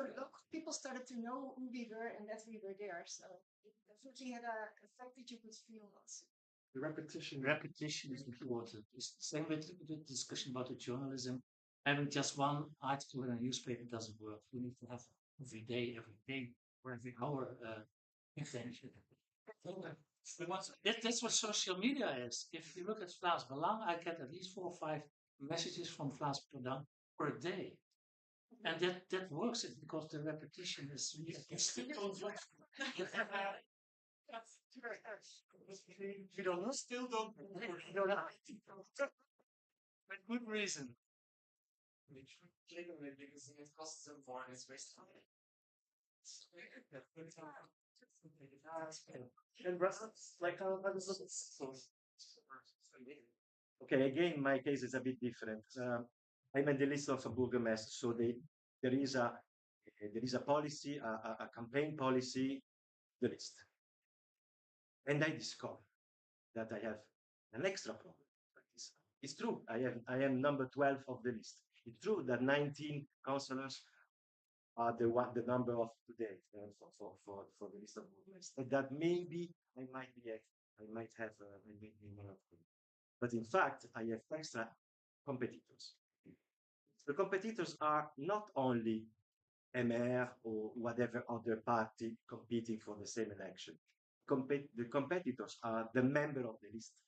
[SPEAKER 20] people started to know who we were and that we were there. So it definitely had an effect that you could feel also.
[SPEAKER 1] The repetition.
[SPEAKER 19] Repetition is important. It's the same with the discussion about the journalism. Having just one article in a newspaper doesn't work. You need to have every day or every hour intention. That's what social media is. If you look at Vlaams Belang, I get at least 4 or 5 messages from Vlaams Belang per day. And that works because the repetition is really
[SPEAKER 1] you don't know, still don't with good reason.
[SPEAKER 11] Click on it because it costs them more and it's waste time.
[SPEAKER 1] And Brussels, like how does it look?
[SPEAKER 12] Okay, again, my case is a bit different. I'm in the list of a burgomaster, so there is a policy, a campaign policy the list. And I discovered that I have an extra problem. Like this. It's true, I am number 12 of the list. It's true that 19 councillors are the number of today for the list of movements. And that maybe I might be I might be one of them. But in fact, I have extra competitors. The competitors are not only MR or whatever other party competing for the same election. The competitors are the member of the list.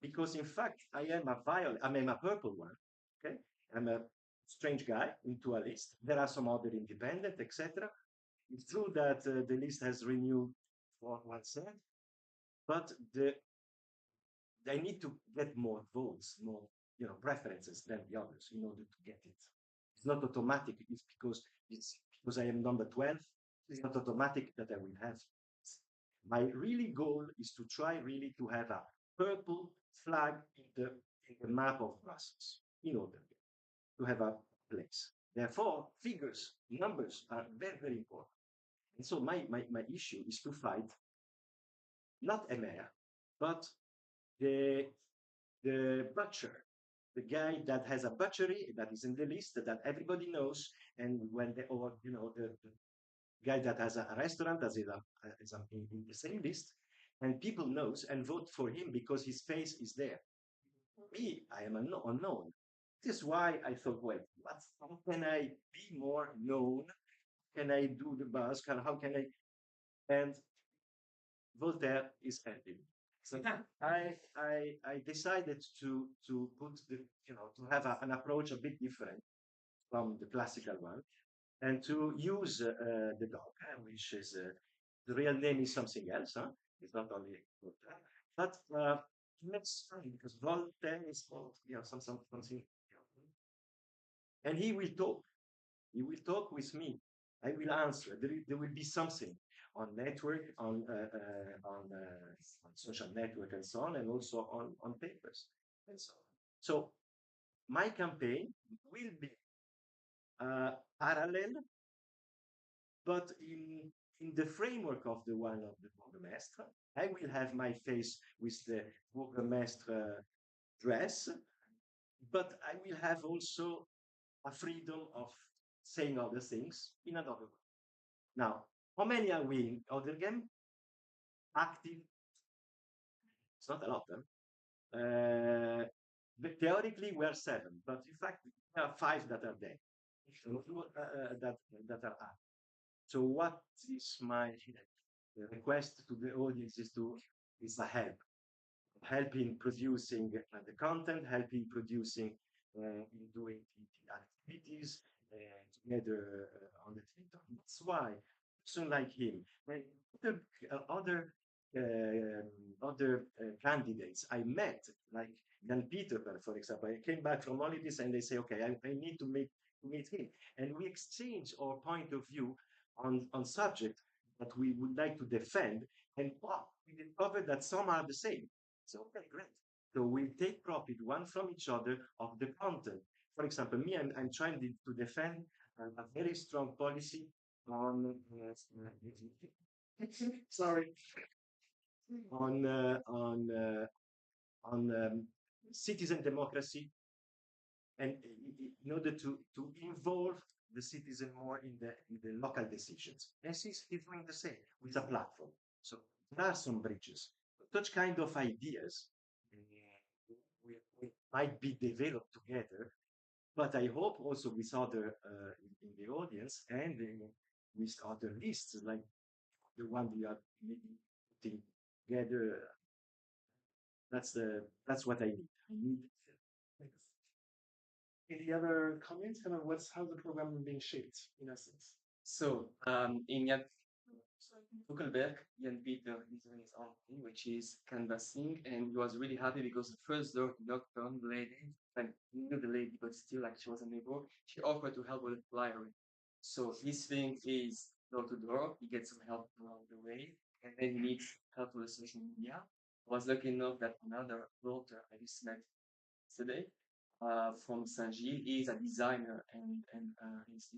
[SPEAKER 12] Because in fact, I am a purple one. Okay, I'm a strange guy into a list. There are some other independent, etc. It's true that the list has renewed for one side, but they need to get more votes, more preferences than the others in order to get it. It's not automatic. It's because I am number 12. It's not automatic that I will have it. My really goal is to try really to have a purple flag in the map of Brussels in order to have a place. Therefore, figures, numbers are very, very important. And so my issue is to fight not a mayor, but the butcher, the guy that has a butchery that is in the list that everybody knows, and when the guy that has a restaurant is in the same list, and people knows and vote for him because his face is there. Me, I am unknown. This is why I thought, wait, how can I be more known? Can I do the buzz? How can I? And Voltaire is ending. So I decided to put to have an approach a bit different from the classical one, and to use the dog, which is the real name is something else. It's not only Voltaire, but that's funny because Voltaire is called something, and he will talk. He will talk with me. I will answer. There will be something on network, on social network, and so on, and also on papers and so on. So my campaign will be parallel, but in the framework of the one of the Bourgmestre. I will have my face with the Bourgmestre dress, but I will have also a freedom of saying other things in another way. Now, how many are we in other game? Active. It's not a lot. But theoretically, we are 7, but in fact, there are 5 that are dead. That are active. So what is my request to the audience is a help in producing the content, help in producing in doing the activities together on the Twitter. That's why person like him, other candidates I met, like Jan Peter, for example, I came back from holidays and they say, okay, I need to meet him, and we exchange our point of view on subject that we would like to defend, and we discovered that some are the same. So okay, great. So we take profit one from each other of the content. For example, me, I'm trying to defend a very strong policy on sorry on citizen democracy, and in order to involve the citizen more in the local decisions. SC is doing the same with a platform. So there are some bridges. Such kind of ideas we might be developed together, but I hope also with other in the audience and with other lists like the one we are putting together. That's what I need.
[SPEAKER 24] Any other comments? Kind of how's the program being shaped in essence?
[SPEAKER 21] So in Jan Zuckerberg, Jan Peter is doing his own thing, which is canvassing, and he was really happy because the first door to knock on the lady, and he knew the lady, but still like she was a neighbor, she offered to help with the flyer. So his thing is door to door, he gets some help along the way, and then he needs help with social media. I was lucky enough that another daughter I just met today from Saint-Gilles is a designer and he's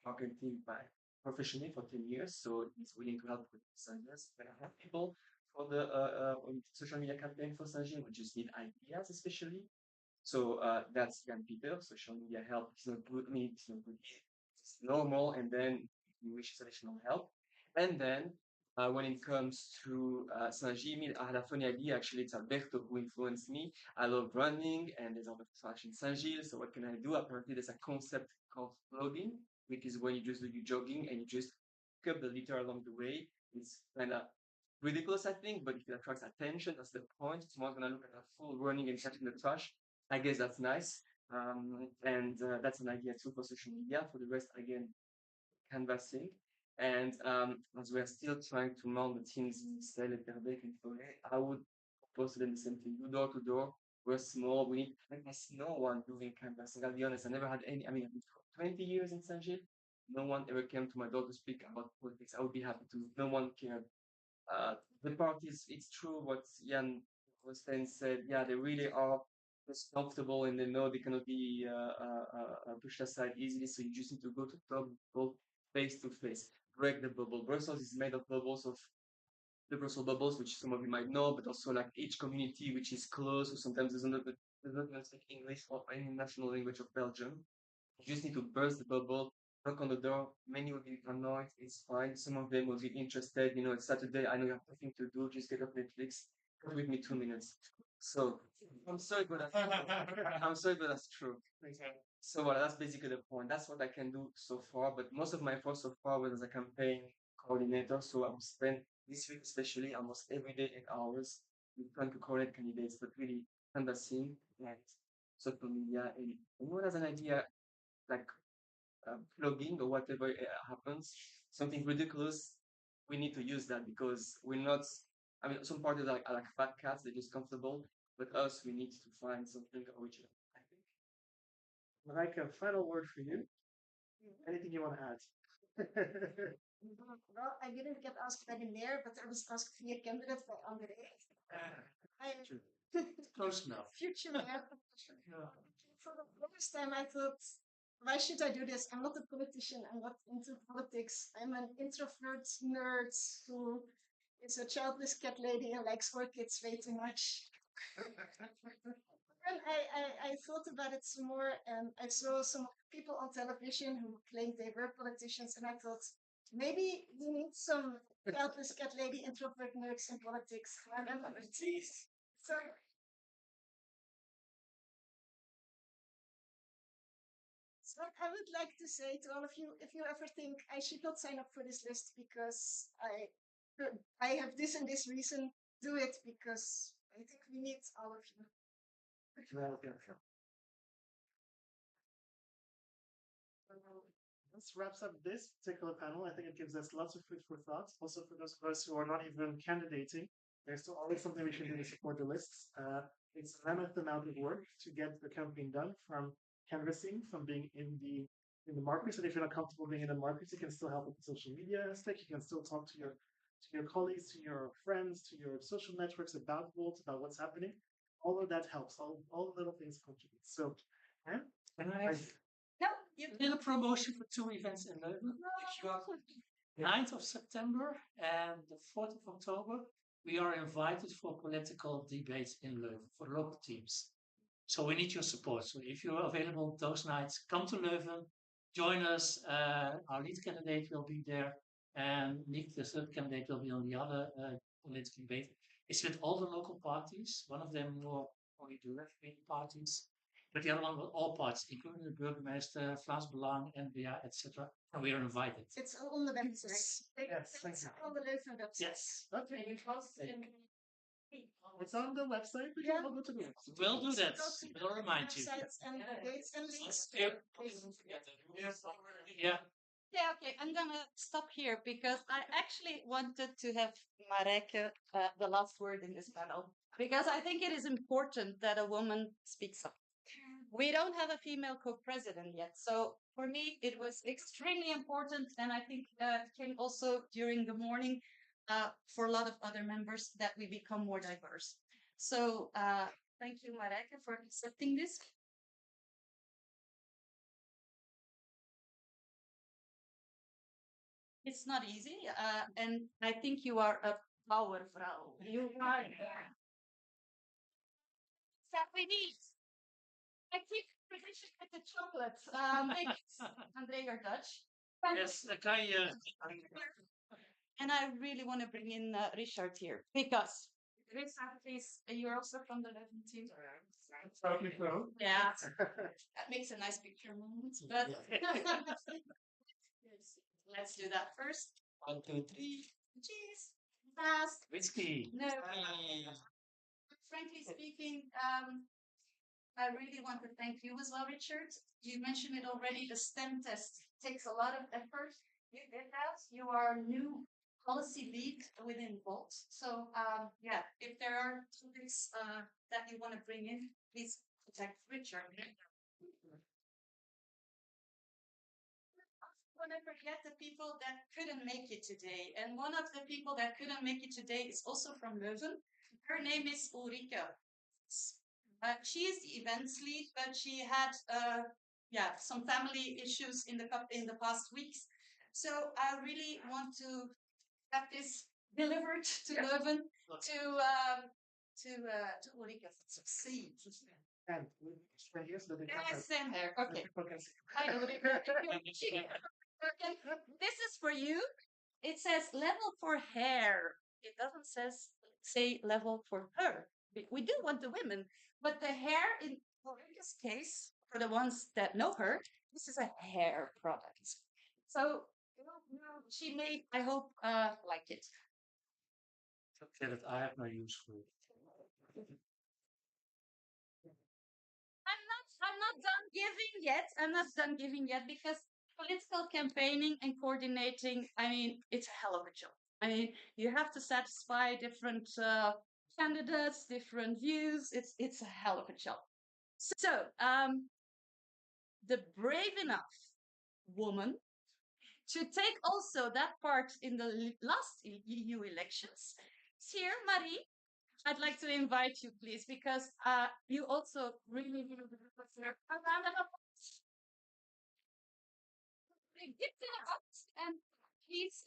[SPEAKER 21] marketing by professionally for 10 years, so he's willing to help with designers. When I have people for the social media campaign for Saint-Gilles, we just need ideas, especially. So that's Jan Peter, social media help. It's not good, I mean, it's not good. It's normal, and then you wish additional help. And then when it comes to Saint-Gilles, I had a funny idea. Actually, it's Alberto who influenced me. I love running, and there's a lot of trash in Saint-Gilles. So what can I do? Apparently, there's a concept called vlogging, which is when you just do your jogging and you just pick up the litter along the way. It's kind of ridiculous, I think, but if it attracts attention, that's the point. Someone's gonna look at a full running and catching the trash. I guess that's nice. And that's an idea too for social media. For the rest, again, canvassing. And as we are still trying to mount the teams Cell, Etterbeek, and Forêt, I would propose to them the same thing. Do door to door. We're small. We need, I see no one doing canvassing. I'll be honest, I never had any. I mean, I've been 20 years in Saint-Gilles. No one ever came to my door to speak about politics. I would be happy to. No one cared. The parties, it's true what Jan was saying, said, yeah, they really are just comfortable and they know they cannot be pushed aside easily. So you just need to go to talk both face to face, break the bubble. Brussels is made of bubbles of the Brussels bubbles, which some of you might know, but also like each community which is close, or sometimes does not even speak English or any national language of Belgium. You just need to burst the bubble, knock on the door. Many will be annoyed. It's fine. Some of them will be interested. You know, it's Saturday. I know you have nothing to do. Just get off Netflix. Come with me 2 minutes. So I'm sorry, but I'm sorry, but that's true. So well, that's basically the point. That's what I can do so far. But most of my effort so far was as a campaign coordinator. So I will spend this week, especially almost every day 8 hours trying to coordinate candidates, but really canvassing and social media. And anyone has an idea like plugging or whatever happens, something ridiculous, we need to use that because we're not. I mean, some parties are like fat cats; they're just comfortable. But us, we need to find something original. I think.
[SPEAKER 1] Like a final word for you. Anything you want to add?
[SPEAKER 20] Well, I didn't get asked by the mayor, but I was asked via candidate by André. I
[SPEAKER 19] Close enough.
[SPEAKER 20] future mayor. For the longest time, I thought, why should I do this? I'm not a politician. I'm not into politics. I'm an introvert nerd who is a childless cat lady and likes orchids way too much. Then I thought about it some more, and I saw some people on television who claimed they were politicians, and I thought maybe we need some childless cat lady introvert nerds in politics. So So I would like to say to all of you, if you ever think I should not sign up for this list because I have this and this reason, do it because I think we need all of you.
[SPEAKER 1] This wraps up this particular panel. I think it gives us lots of food for thought. Also, for those of us who are not even candidating, there's still always something we can do to support the lists. It's a mammoth amount of work to get the campaign done, from canvassing, from being in the markets. And if you're not comfortable being in the markets, you can still help with the social media aspect. You can still talk to your colleagues, to your friends, to your social networks about Volt, about what's happening. All of that helps. All the little things contribute. So, yeah.
[SPEAKER 19] Can I have a little promotion for two events in Leuven? 9th of September and the 4th of October, we are invited for political debates in Leuven for local teams. So we need your support. So if you're available those nights, come to Leuven, join us. Our lead candidate will be there, and Nick, the third candidate, will be on the other political debate. It's with all the local parties. One of them more only the left-wing parties, but the other one will all parties, including the Burgermeister, Vlaams Belang, NVA, etc. And we are invited.
[SPEAKER 20] It's on the website.
[SPEAKER 1] Yes, thank you.
[SPEAKER 20] On the Leuven website.
[SPEAKER 19] Yes.
[SPEAKER 1] Okay. It's on the website. We can all go to the website.
[SPEAKER 19] We'll do that. We'll remind you.
[SPEAKER 20] And dates and links.
[SPEAKER 19] Yeah.
[SPEAKER 13] Yeah, okay, I'm gonna stop here because I actually wanted to have Mareke the last word in this panel because I think it is important that a woman speaks up. We don't have a female co-president yet, so for me it was extremely important, and I think came also during the morning for a lot of other members that we become more diverse. So thank you, Mareke, for accepting this. It's not easy, and I think you are a powervrouw. You are. Exactly. I keep tradition with the chocolates. André, you're Dutch.
[SPEAKER 19] Yes, kan je.
[SPEAKER 13] And I really want to bring in Richard here because Richard, please, you're also from the Leuven team.
[SPEAKER 24] Proudly so.
[SPEAKER 13] Yeah, that makes a nice picture moment. But let's do that first.
[SPEAKER 19] 1, 2, 3.
[SPEAKER 13] Cheese, fast.
[SPEAKER 19] Whiskey.
[SPEAKER 13] No. Frankly speaking, I really want to thank you as well, Richard. You mentioned it already. The STEM test takes a lot of effort. You did that. You are new policy lead within Volt. So, yeah, if there are topics that you want to bring in, please contact Richard. I want to forget the people that couldn't make it today. And one of the people that couldn't make it today is also from Leuven. Her name is Ulrike. She is the events lead, but she had some family issues in the past weeks. So I really want to have this delivered to Leuven to Ulrike succeed.
[SPEAKER 1] And here's the
[SPEAKER 13] Yes, same here. Okay. Hi, Ulrike. Okay. This is for you. It says level for hair. It doesn't say level for her. We do want the women, but the hair in Ulrike's case, for the ones that know her, this is a hair product. So she may, I hope, like it.
[SPEAKER 19] Okay, that I have no use for it.
[SPEAKER 13] I'm not done giving yet. I'm not done giving yet because political campaigning and coordinating, I mean, it's a hell of a job. I mean, you have to satisfy different candidates, different views. It's a hell of a job. So, the brave enough woman to take also that part in the last EU elections is here, Marie. I'd like to invite you, please, because you also really give it up and please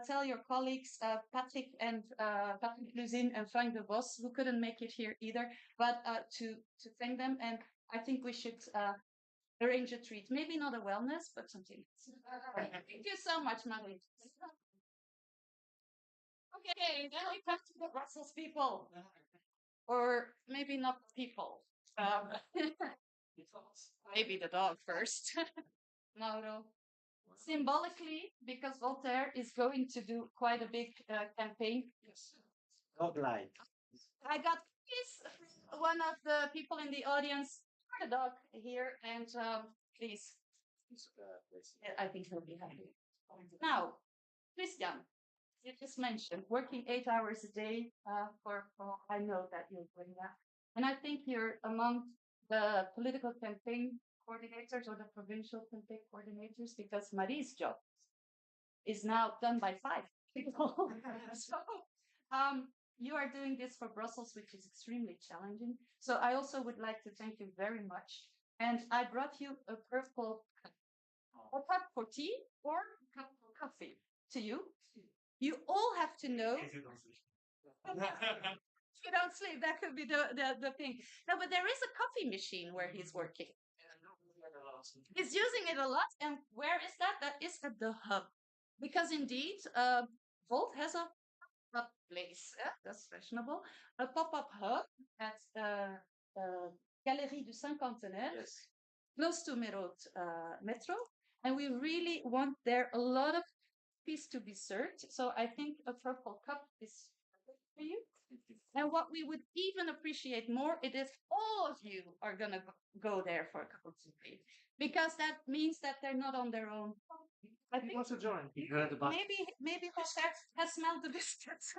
[SPEAKER 13] tell your colleagues Patrick and Patrick Luzin and Frank de Vos, who couldn't make it here either, but to thank them. And I think we should arrange a treat, maybe not a wellness, but something else. Thank you so much, Marie. Okay, then we come to the Brussels people. Or maybe not people. Maybe the dog first. Mauro. Symbolically, because Voltaire is going to do quite a big campaign.
[SPEAKER 12] Dog like.
[SPEAKER 13] I got one of the people in the audience, the dog here, and please. I think he'll be happy. Now, Christian, you just mentioned working 8 hours a day for I know that you're doing that. And I think you're among the political campaign coordinators or the provincial campaign coordinators because Marie's job is now done by 5 people. So you are doing this for Brussels, which is extremely challenging. So I also would like to thank you very much. And I brought you a purple cup. A cup for tea or a cup for coffee to you. You all have to know. If you don't sleep, that could be the thing. No, but there is a coffee machine where he's working. He's using it a lot. And where is that? That is at the hub. Because indeed, Volt has a pop-up place. That's fashionable. A pop-up hub at Galerie du Cinquantenaire, close to Metro. And we really want there a lot of piece to be served. So I think a purple cup is perfect for you. And what we would even appreciate more is if all of you are going to go there for a cup of tea. Because that means that they're not on their own. I think
[SPEAKER 1] wants to join.
[SPEAKER 13] Maybe Jose has smelled the biscuits.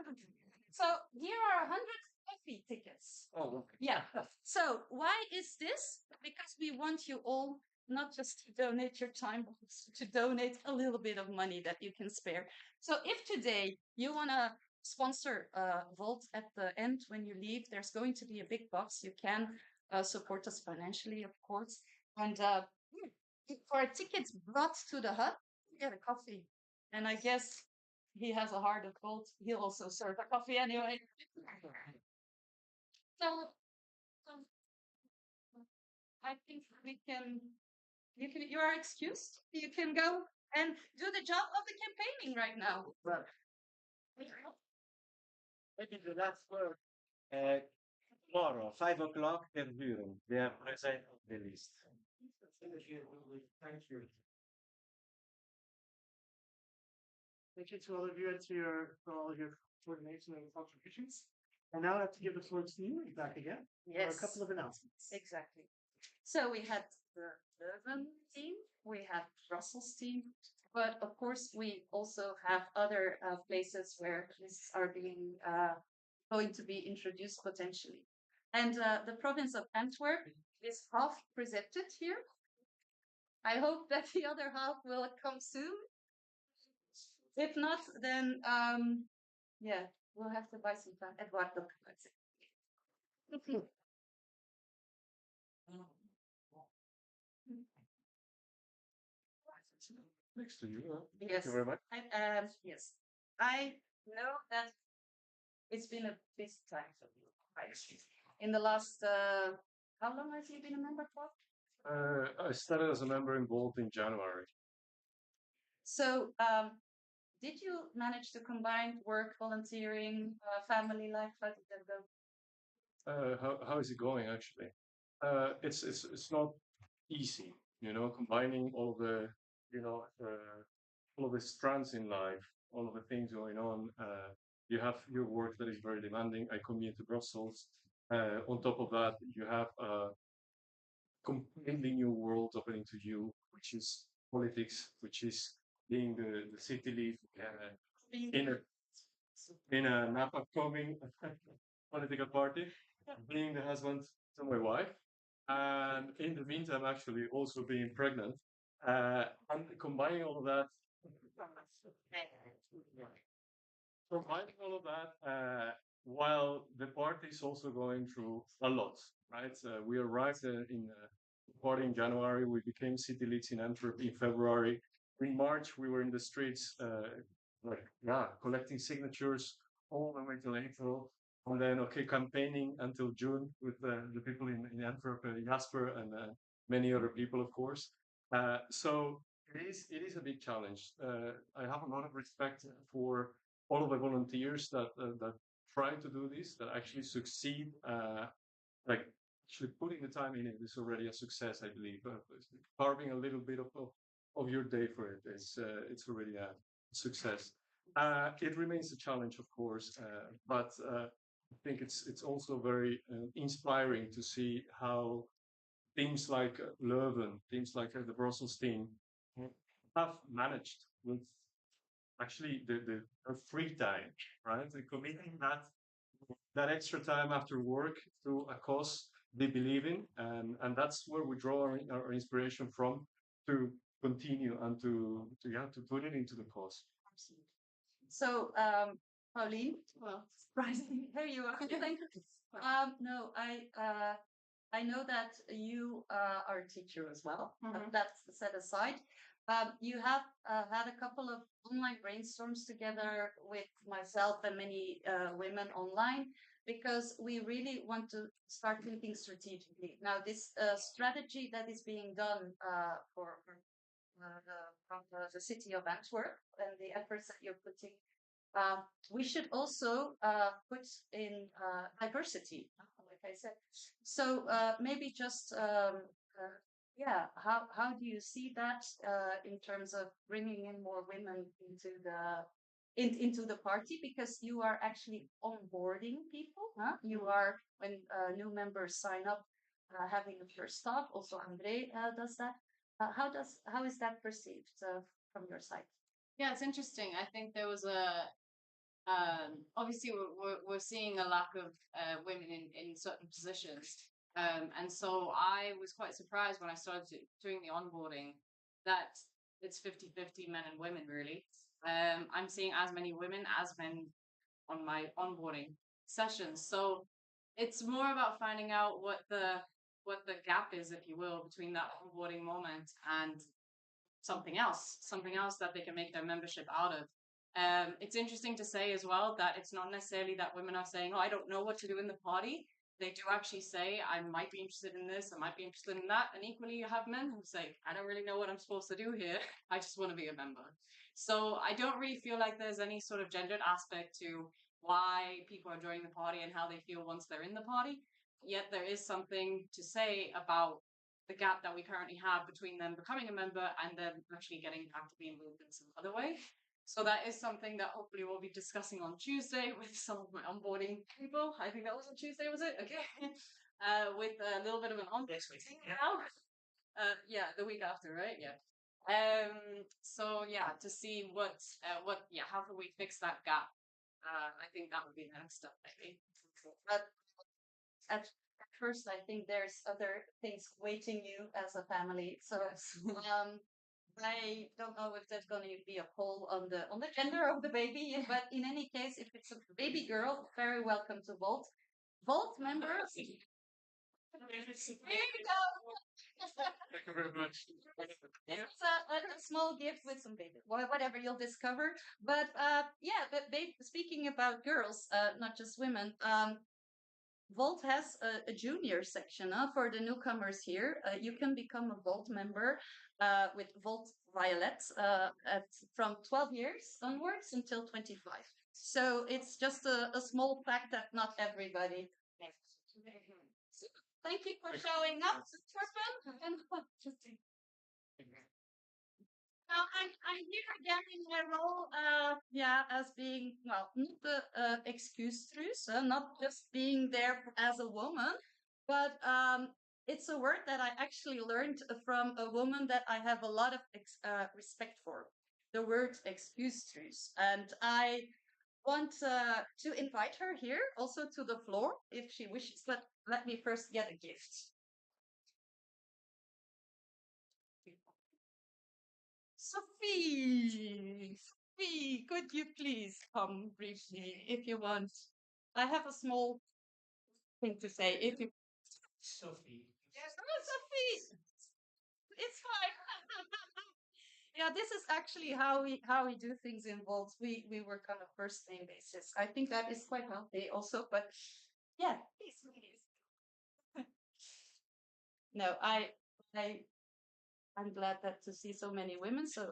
[SPEAKER 13] So here are 100 coffee tickets.
[SPEAKER 19] Oh, okay.
[SPEAKER 13] Yeah. So why is this? Because we want you all not just to donate your time, but to donate a little bit of money that you can spare. So if today you want to sponsor Volt at the end when you leave, there's going to be a big box. You can support us financially, of course. And for a ticket brought to the hub, you get a coffee. And I guess he has a heart of gold. He'll also serve a coffee anyway. So I think you are excused. You can go and do the job of the campaigning right now.
[SPEAKER 12] Well, maybe the last word. Tomorrow, 5 o'clock, Ten Buren. They are present on the list. Thank you.
[SPEAKER 1] Thank you to all of you and for all of your coordination and contributions. And now I have to give the floor to you back again for a
[SPEAKER 13] Yes.
[SPEAKER 1] couple of announcements.
[SPEAKER 13] Exactly. So we had the Leuven team, we had Brussels team, but of course we also have other places where lists are being going to be introduced potentially. And the province of Antwerp is half presented here. I hope that the other half will come soon. If not, then yeah, we'll have to buy some time. Eduardo.
[SPEAKER 9] Next to you. Huh? Thank
[SPEAKER 13] Yes.
[SPEAKER 9] you very much.
[SPEAKER 13] Yes. I know that it's been a busy time for you. Right. In the last, how long has you been a member for?
[SPEAKER 9] I started as a member involved in January.
[SPEAKER 13] So, did you manage to combine work, volunteering, family life? How did that go?
[SPEAKER 9] How is it going actually? It's not easy, combining all the all of the strands in life, all of the things going on. You have your work that is very demanding. I commute to Brussels. On top of that, you have a completely new world opening to you, which is politics, which is being the city lead in an upcoming political party, being the husband to my wife, and in the meantime, actually also being pregnant, and combining all of that. Combining all of that, while the party is also going through a lot, right? We arrived in the party in January. We became city leads in Antwerp in February. In March, we were in the streets, collecting signatures all the way till April. And then, campaigning until June with the people in Antwerp, Jasper, and many other people, of course. So it is a big challenge. I have a lot of respect for all of the volunteers that try to do this, that actually succeed. Actually putting the time in it is already a success, I believe. Carving a little bit of your day for it is it's already a success. It remains a challenge, of course, but I think it's also very inspiring to see how teams like Leuven, teams like the Brussels team, have managed with actually the free time, right? And committing that extra time after work to a cause they believe in, and that's where we draw our inspiration from to continue and to put it into the cause.
[SPEAKER 13] So, Pauline, well, surprisingly, here you are. No, I know that you are a teacher as well. But that's set aside. You have had a couple of online brainstorms together with myself and many women online because we really want to start thinking strategically. Now, this strategy that is being done for the city of Antwerp and the efforts that you're putting, we should also put in diversity, like I said. So maybe just how do you see that in terms of bringing in more women into the party? Because you are actually onboarding people. Huh? You are when new members sign up, having the first staff. Also, Andre does that. How is that perceived from your side?
[SPEAKER 3] Yeah, it's interesting. I think there was obviously we're seeing a lack of women in certain positions. And so I was quite surprised when I started doing the onboarding that it's 50-50 men and women, really. I'm seeing as many women as men on my onboarding sessions. So it's more about finding out what the gap is, if you will, between that onboarding moment and
[SPEAKER 2] something else that they can make their membership out of. It's interesting to say as well that it's not necessarily that women are saying, oh, I don't know what to do in the party. They do actually say, I might be interested in this, I might be interested in that. And equally, you have men who say, I don't really know what I'm supposed to do here. I just want to be a member. So I don't really feel like there's any sort of gendered aspect to why people are joining the party and how they feel once they're in the party. Yet there is something to say about the gap that we currently have between them becoming a member and then actually getting actively involved in some other way. So that is something that hopefully we'll be discussing on Tuesday with some of my onboarding people. I think that was on Tuesday, was it? Okay. With a little bit of an onboarding now. Yeah, the week after, right? Yeah. So yeah, to see how can we fix that gap? I think that would be the next step, maybe.
[SPEAKER 13] But at first, I think there's other things waiting you as a family. So I don't know if there's going to be a poll on the gender of the baby, but in any case, if it's a baby girl, very welcome to Volt. Volt members. Here you go.
[SPEAKER 14] Thank you very much.
[SPEAKER 13] It's a small gift with some baby, whatever you'll discover. But speaking about girls, not just women, Volt has a junior section for the newcomers here. You can become a Volt member with Volt Violet from 12 years onwards until 25. So it's just a small fact that not everybody knows. Thank you for showing up, Torben. Now I'm here again in my role, as being not the excuse not just being there as a woman, but it's a word that I actually learned from a woman that I have a lot of respect for. The word excuse and I want to invite her here also to the floor if she wishes. But let me first get a gift. Sophie, could you please come briefly if you want? I have a small thing to say. If you,
[SPEAKER 11] Sophie.
[SPEAKER 13] yes, Sophie, it's fine. Yeah, this is actually how we do things in Volt. We work on a first name basis. I think that is quite healthy also. But yeah, please. No, I'm glad that to see so many women. So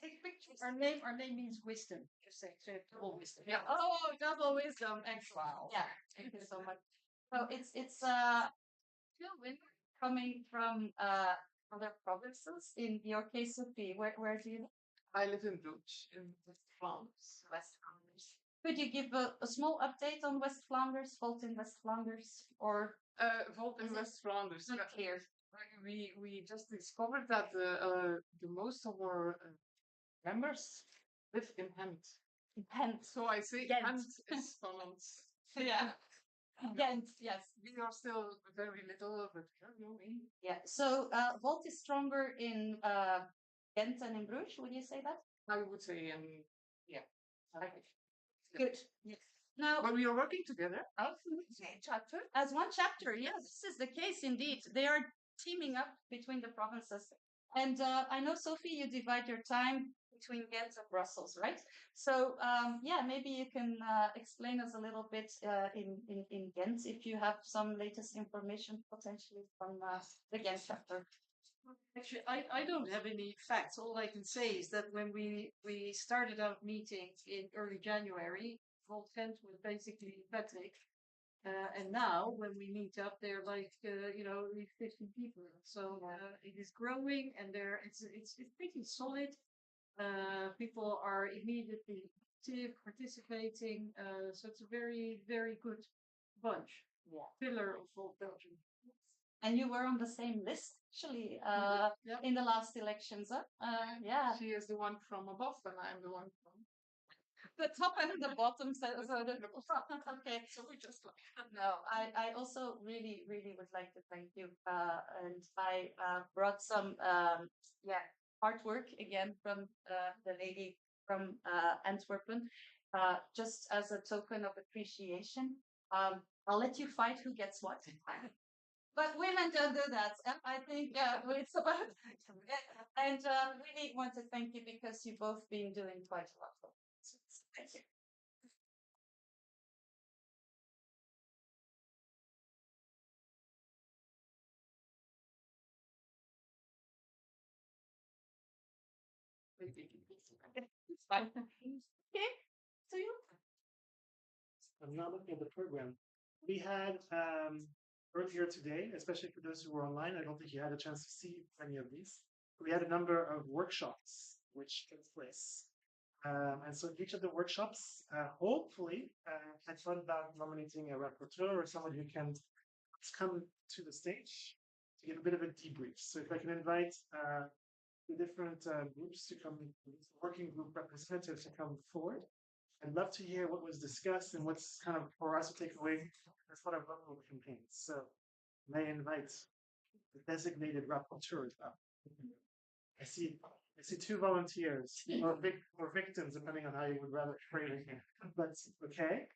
[SPEAKER 13] take pictures.
[SPEAKER 18] Our name means wisdom. Just say so double wisdom.
[SPEAKER 13] Yeah. Oh, double wisdom. Excellent. Wow. Yeah. Thank you so much. So it's two women coming from other provinces. In your case, Sophie, where do you live?
[SPEAKER 6] I live in Bruges, in West Flanders.
[SPEAKER 13] West Flanders. Could you give a small update on West Flanders, Volt in West Flanders, or
[SPEAKER 6] Volt in West Flanders?
[SPEAKER 13] not clear?
[SPEAKER 6] We just discovered that the most of our members live in Hent.
[SPEAKER 13] Hent.
[SPEAKER 6] So I say
[SPEAKER 13] Ghent.
[SPEAKER 6] Hent is Holland.
[SPEAKER 13] Yeah. Ghent, yes.
[SPEAKER 6] We are still very little, but we are growing.
[SPEAKER 13] Yeah. So Volt is stronger in Ghent and in Bruges. Would you say that?
[SPEAKER 6] I would say, yeah.
[SPEAKER 13] Okay. Good. Yes. Now,
[SPEAKER 6] but we are working together.
[SPEAKER 13] Chapter as one chapter. Yes, this is the case indeed. They are teaming up between the provinces. And I know, Sophie, you divide your time between Ghent and Brussels, right? So maybe you can explain us a little bit in Ghent if you have some latest information potentially from the Ghent chapter.
[SPEAKER 18] Actually, I don't have any facts. All I can say is that when we started out meetings in early January, Volt Ghent was basically Patrick. And now when we meet up, they're like, at least 50 people. So it is growing and it's pretty solid. People are immediately active, participating. So it's a very, very good bunch.
[SPEAKER 13] Yeah.
[SPEAKER 18] Pillar of Volt Belgium.
[SPEAKER 13] And you were on the same list, actually, in the last elections. Yeah.
[SPEAKER 6] She is the one from above, and I'm the one from
[SPEAKER 13] the top and the bottom. Okay.
[SPEAKER 6] So we just like.
[SPEAKER 13] No, I also really, really would like to thank you. And I brought some artwork again from the lady from Antwerpen, just as a token of appreciation. I'll let you fight who gets what. but women don't do that. I think it's about, and really want to thank you because you've both been doing quite a lot for us. Thank you. It's fine. Okay, so you.
[SPEAKER 1] I'm not looking at the program. We had earlier today, especially for those who were online, I don't think you had a chance to see any of these. We had a number of workshops which took place. And so each of the workshops, hopefully, had fun about nominating a rapporteur or someone who can come to the stage to give a bit of a debrief. So if I can invite the different groups to come, working group representatives to come forward. I'd love to hear what was discussed and what's kind of for us to take away as one of our campaigns. So may I invite the designated rapporteurs up. I see two volunteers or victims, depending on how you would rather frame it. But okay.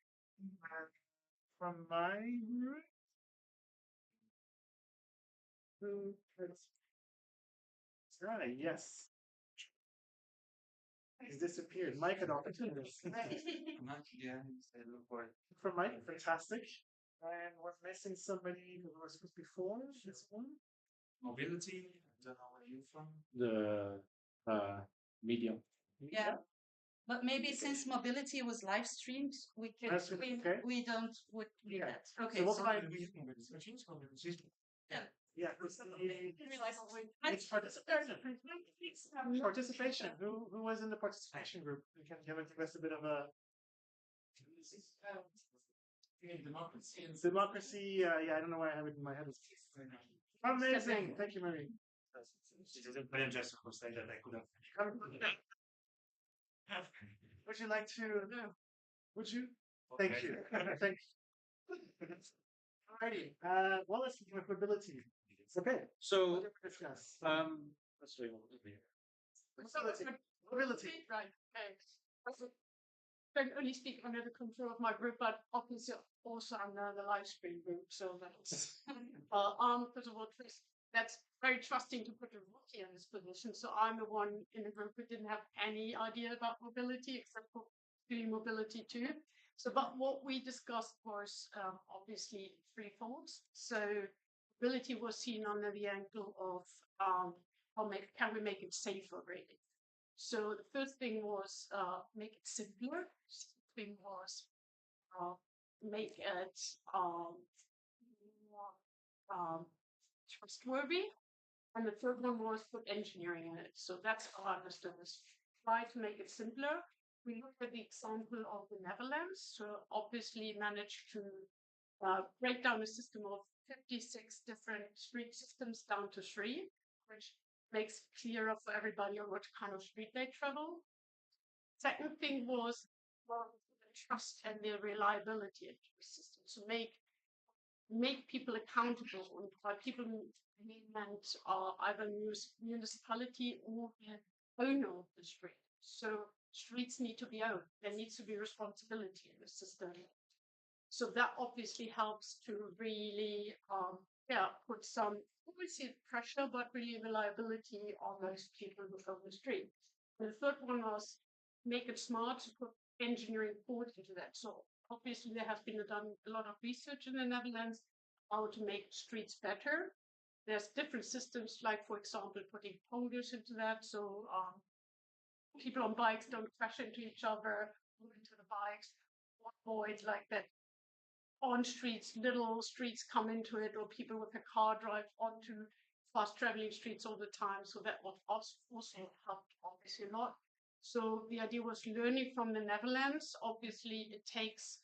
[SPEAKER 1] From my group, who right, yes. He's disappeared. Mike had opportunities. From Mike, fantastic. And was missing somebody who was supposed before this one?
[SPEAKER 5] Mobility. I don't know where you're from.
[SPEAKER 8] The medium.
[SPEAKER 13] Yeah. But maybe since mobility was live streamed, we could we don't would do that. Okay.
[SPEAKER 1] So we'll
[SPEAKER 13] so
[SPEAKER 1] find
[SPEAKER 13] yeah.
[SPEAKER 1] Yeah, it's participation. Participation. Who was in the participation group? You can give us a bit of a
[SPEAKER 5] democracy.
[SPEAKER 1] Democracy. Yeah, I don't know why I have it in my head. Amazing. Thank you, Marie.
[SPEAKER 12] It is a brilliant gesture for saying that I couldn't.
[SPEAKER 1] Would you like to? Would you? Thank you. Thank you. Alrighty. Well, let's begin with mobility. Okay.
[SPEAKER 8] So,
[SPEAKER 1] discuss.
[SPEAKER 8] let's do
[SPEAKER 1] Mobility.
[SPEAKER 4] Right. Okay. I can only speak under the control of my group, but obviously also under the live stream group. So that's first of all, that's very trusting to put a rookie in this position. So I'm the one in the group who didn't have any idea about mobility except for doing mobility too. So, but what we discussed was obviously threefold. So, mobility was seen under the angle of can we make it safer, really? So the first thing was make it simpler. Second thing was make it more trustworthy. And the third one was put engineering in it. So that's how I understood this. Try to make it simpler. We looked at the example of the Netherlands. So obviously managed to break down a system of 56 different street systems down to 3, which makes clearer for everybody on what kind of street they travel. Second thing was the trust and the reliability of the system. So make people accountable, and by people meant either municipality or the owner of the street. So streets need to be owned. There needs to be responsibility in the system. So that obviously helps to really put some obviously pressure, but really reliability on those people who own the street. And the third one was make it smart to put engineering forward into that. So obviously there has been done a lot of research in the Netherlands how to make streets better. There's different systems, like for example, putting polders into that, so people on bikes don't crash into each other, move into the bikes, avoid like that on streets, little streets come into it, or people with a car drive onto fast traveling streets all the time. So that was also helped obviously a lot. So the idea was learning from the Netherlands. Obviously, it takes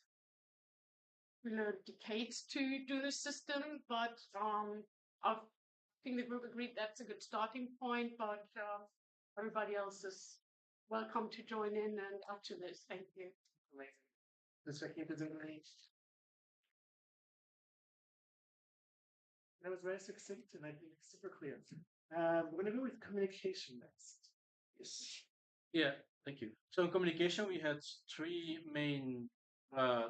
[SPEAKER 4] decades to do the system, but I think the group agreed that's a good starting point. But everybody else is welcome to join in and up to this. Thank you.
[SPEAKER 1] Amazing. Let's keep it in range. That was very succinct and I think super clear. We're going to go with communication next. Yes.
[SPEAKER 8] Yeah, thank you. So in communication, we had 3 main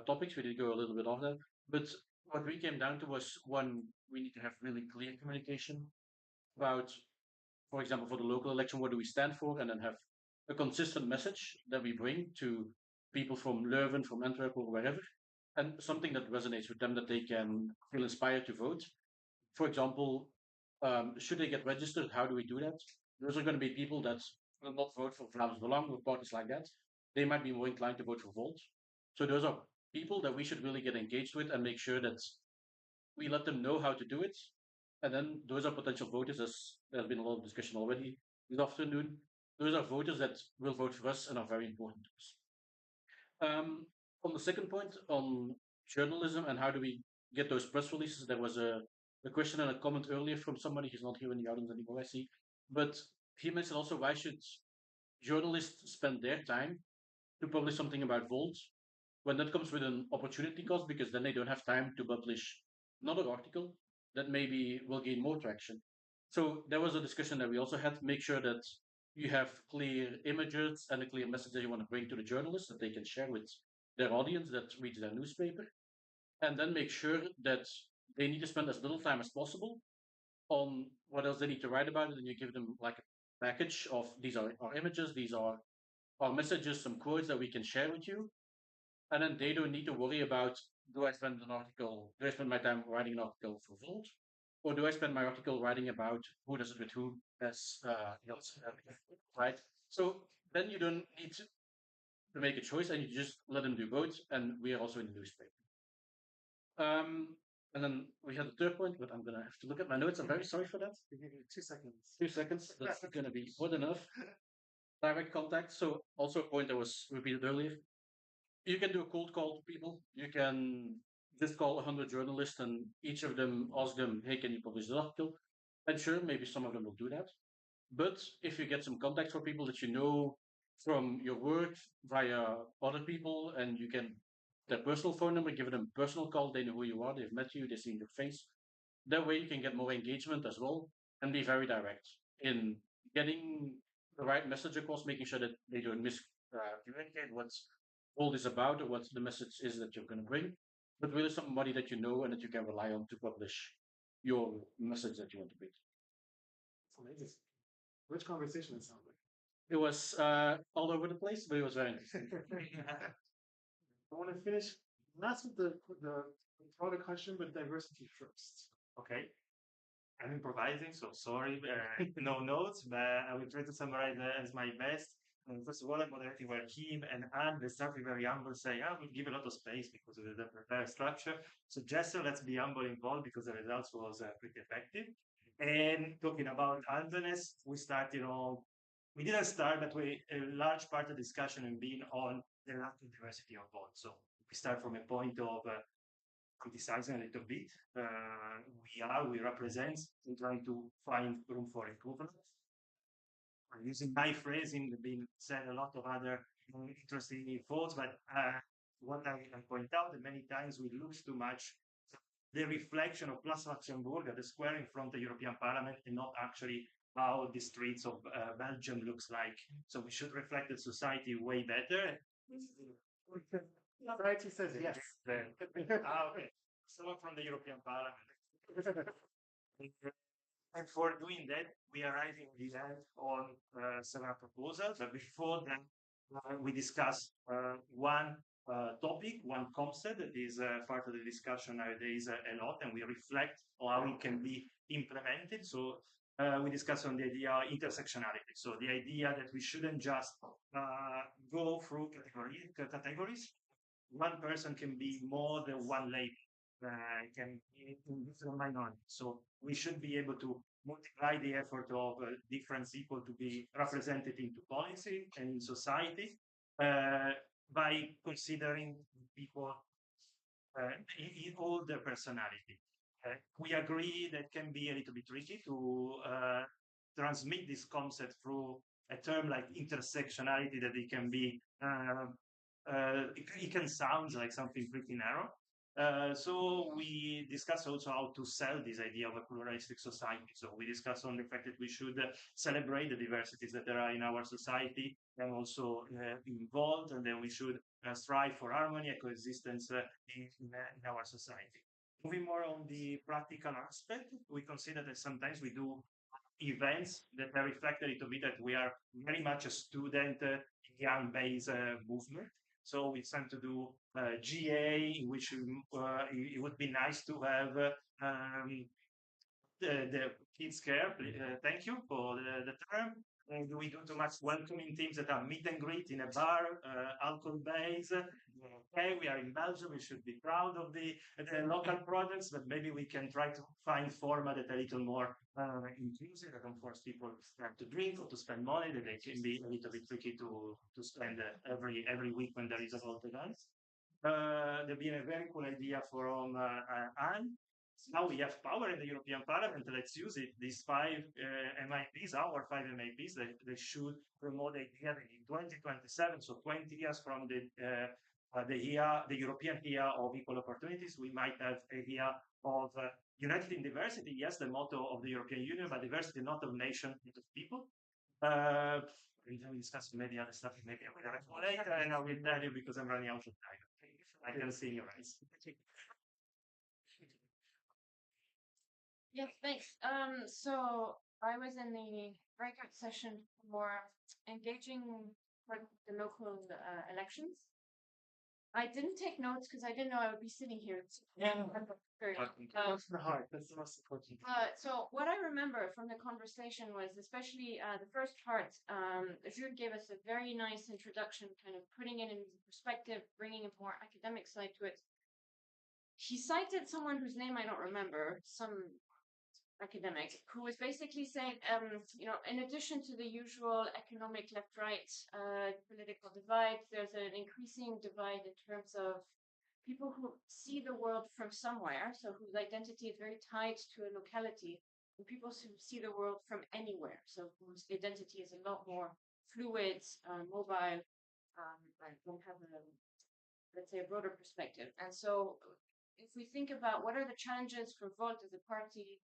[SPEAKER 8] topics. We did go a little bit off that, but
[SPEAKER 9] what we came down to was one, we need to have really clear communication about, for example, for the local election, what do we stand for, and then have a consistent message that we bring to people from Leuven, from Antwerp, or wherever, and something that resonates with them that they can feel inspired to vote. For example, should they get registered? How do we do that? Those are going to be people that will not vote for Vlaams Belang or parties like that. They might be more inclined to vote for Volt. So those are people that we should really get engaged with and make sure that we let them know how to do it. And then those are potential voters, as there's been a lot of discussion already this afternoon. Those are voters that will vote for us and are very important to us. On the second point on journalism and how do we get those press releases, there was a question and a comment earlier from somebody who's not here in the audience anymore, I see. But he mentioned also, why should journalists spend their time to publish something about Volt when that comes with an opportunity cost, because then they don't have time to publish another article that maybe will gain more traction. So there was a discussion that we also had to make sure that you have clear images and a clear message that you want to bring to the journalists that they can share with their audience that reads their newspaper, and then make sure that they need to spend as little time as possible on what else they need to write about it, and you give them like a package of these are our images, these are our messages, some quotes that we can share with you, and then they don't need to worry about, do I spend my time writing an article for Volt, or do I spend my article writing about who does it with who, as right? So then you don't need to make a choice, and you just let them do both, and we are also in the newspaper. And then we had the third point, but I'm gonna have to look at my notes. I'm very sorry for that.
[SPEAKER 1] 2 seconds.
[SPEAKER 9] 2 seconds. That's gonna be more than enough. Direct contact. So also a point that was repeated earlier. You can do a cold call to people. You can just call 100 journalists and each of them ask them, hey, can you publish this article? And sure, maybe some of them will do that. But if you get some contact for people that you know from your work via other people, and you can their personal phone number, give them a personal call, they know who you are, they've met you, they've seen your face. That way you can get more engagement as well and be very direct in getting the right message across, making sure that they don't miscommunicate what all is about or what the message is that you're going to bring, but really somebody that you know and that you can rely on to publish your message that you want to bring.
[SPEAKER 1] It's amazing. Which conversation it sounds like.
[SPEAKER 9] It was all over the place, but it was very interesting.
[SPEAKER 1] I want to finish not with the broader question, but diversity first.
[SPEAKER 12] Okay. I'm improvising, so sorry, no notes, but I will try to summarize as my best. First of all, I'm moderating where Kim and Anne, they started very humble, saying, we'll give a lot of space because of the prepared structure. So just so let's be humble involved because the results was pretty effective. And talking about humbleness, we didn't start, but a large part of the discussion has been on the lack of diversity of vote. So we start from a point of criticizing a little bit. We represent in trying to find room for improvement. I'm using my phrasing, been said a lot of other interesting thoughts, but what I can point out that many times we lose too much the reflection of Place Luxembourg at the square in front of the European Parliament and not actually how the streets of Belgium looks like. So we should reflect the society way better.
[SPEAKER 1] Society says yes.
[SPEAKER 12] Okay. Someone from the European Parliament. And for doing that, we are writing the end on several proposals. But before that, we discuss one topic, one concept that is part of the discussion nowadays a lot, and we reflect on how it can be implemented. So we discuss on the idea of intersectionality. So the idea that we shouldn't just go through categories. One person can be more than one lady, can be in different minorities. So we should be able to multiply the effort of different people to be represented into policy and in society by considering people in all their personality. We agree that can be a little bit tricky to transmit this concept through a term like intersectionality, that it can be it can sound like something pretty narrow. So we discuss also how to sell this idea of a pluralistic society. So we discuss on the fact that we should celebrate the diversities that there are in our society and also be involved, and then we should strive for harmony and coexistence in our society. Moving more on the practical aspect, we consider that sometimes we do events that reflect a little bit that we are very much a student young based movement. So we tend to do GA, in which it would be nice to have the kids care. Thank you for the term. And we do too much welcoming teams that are meet and greet in a bar, alcohol based. Okay, we are in Belgium. We should be proud of the local products, but maybe we can try to find format that are a little more inclusive that don't force people to drink or to spend money. That they can be a little bit tricky to spend every week when there is a lot of events. There's been a very cool idea from Anne. Now we have power in the European Parliament. Let's use it. These five MIPs, our five MIPs, they should promote the idea that in 2027, so 20 years from the European year of equal opportunities, we might have a year of united in diversity. Yes, the motto of the European Union, but diversity not of nation, but of people. We can discuss maybe other stuff, maybe I will have more later, and I will tell you because I'm running out of time. I can see in your eyes.
[SPEAKER 2] Yes, thanks. So I was in the breakout session for engaging with the local elections. I didn't take notes because I didn't know I would be sitting here.
[SPEAKER 1] That's the heart. That's the most important.
[SPEAKER 2] So what I remember from the conversation was especially the first part. Jude gave us a very nice introduction, kind of putting it in perspective, bringing a more academic side to it. He cited someone whose name I don't remember, some academic, who was basically saying, in addition to the usual economic left-right political divide, there's an increasing divide in terms of people who see the world from somewhere, so whose identity is very tied to a locality, and people who see the world from anywhere, so whose identity is a lot more fluid, mobile, and don't have let's say, a broader perspective. And so if we think about what are the challenges for Volt as a party,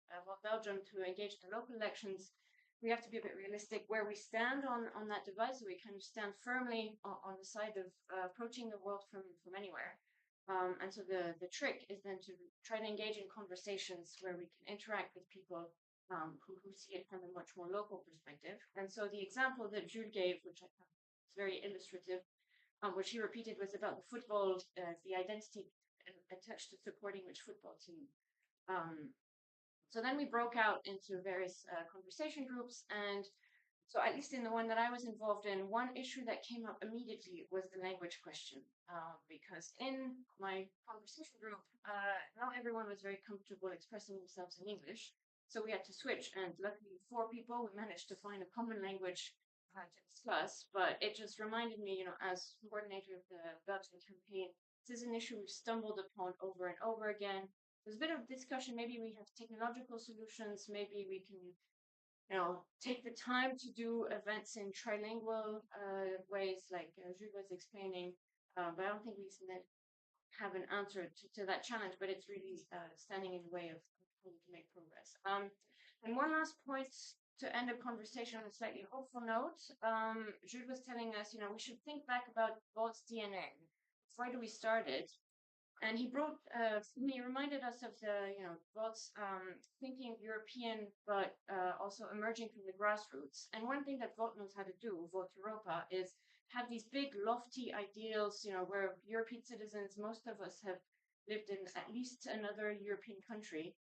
[SPEAKER 2] Belgium, to engage the local elections, we have to be a bit realistic where we stand on that divide, so we can stand firmly on the side of approaching the world from anywhere. And so the trick is then to try to engage in conversations where we can interact with people who see it from a much more local perspective. And so the example that Jules gave, which I thought was very illustrative, which he repeated, was about the football, the identity attached to supporting which football team. So then we broke out into various conversation groups, and so at least in the one that I was involved in, one issue that came up immediately was the language question, because in my conversation group, not everyone was very comfortable expressing themselves in English, so we had to switch, and luckily 4 people, we managed to find a common language to discuss, but it just reminded me, as coordinator of the Belgian campaign, this is an issue we've stumbled upon over and over again. There's a bit of discussion, maybe we have technological solutions, maybe we can take the time to do events in trilingual ways, like Jules was explaining, but I don't think we have an answer to that challenge, but it's really standing in the way of how to make progress. And one last point to end a conversation on a slightly hopeful note, Jules was telling us, we should think back about Volt's DNA. Why do we start it? And he reminded us of the, Volt's thinking European, but also emerging from the grassroots. And one thing that Volt knows how to do, Volt Europa, is have these big lofty ideals, where European citizens, most of us have lived in at least another European country.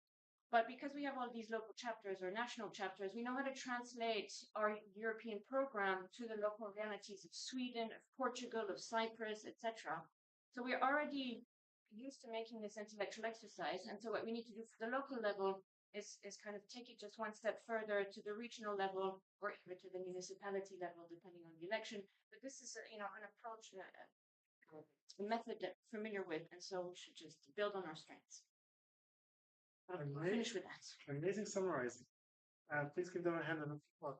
[SPEAKER 2] But because we have all these local chapters or national chapters, we know how to translate our European program to the local realities of Sweden, of Portugal, of Cyprus, etc. So we're already used to making this intellectual exercise. And so what we need to do for the local level is kind of take it just one step further to the regional level or even to the municipality level, depending on the election. But this is an approach, a method that we're familiar with. And so we should just build on our strengths. I'll finish with that.
[SPEAKER 1] Amazing summarizing. Please give them a hand and applause.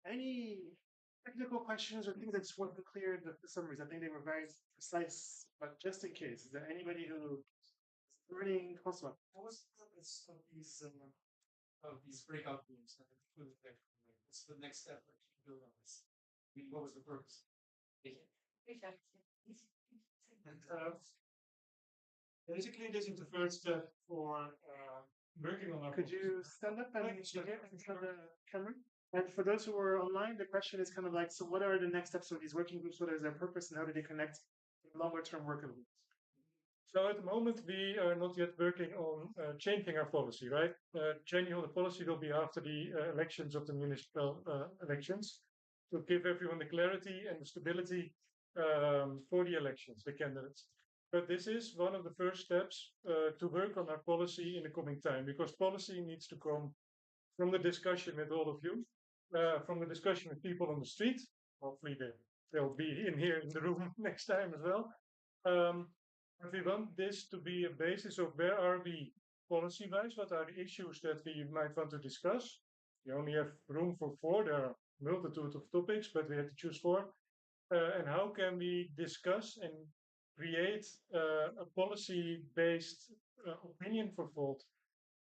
[SPEAKER 1] Any technical questions or things that just want to clear the summaries? I think they were very precise, but just in case, is there anybody who is learning Kosovo?
[SPEAKER 11] What was the purpose of these breakout rooms? What's the next step to build on this? I mean, what was the purpose?
[SPEAKER 24] Basically, this is the first step for working on our.
[SPEAKER 1] Could you stand up and share in front of the camera? And for those who are online, the question is kind of like, so what are the next steps of these working groups? What is their purpose and how do they connect to longer term working groups?
[SPEAKER 24] So at the moment, we are not yet working on changing our policy, right? Changing the policy will be after the elections of the municipal elections to give everyone the clarity and the stability for the elections, the candidates. But this is one of the first steps to work on our policy in the coming time, because policy needs to come from the discussion with all of you, from the discussion with people on the street. Hopefully they'll be in here in the room next time as well. But we want this to be a basis of where are we policy-wise, what are the issues that we might want to discuss. We only have room for 4, there are multitude of topics, but we have to choose 4. And how can we discuss and create a policy-based opinion for Volt,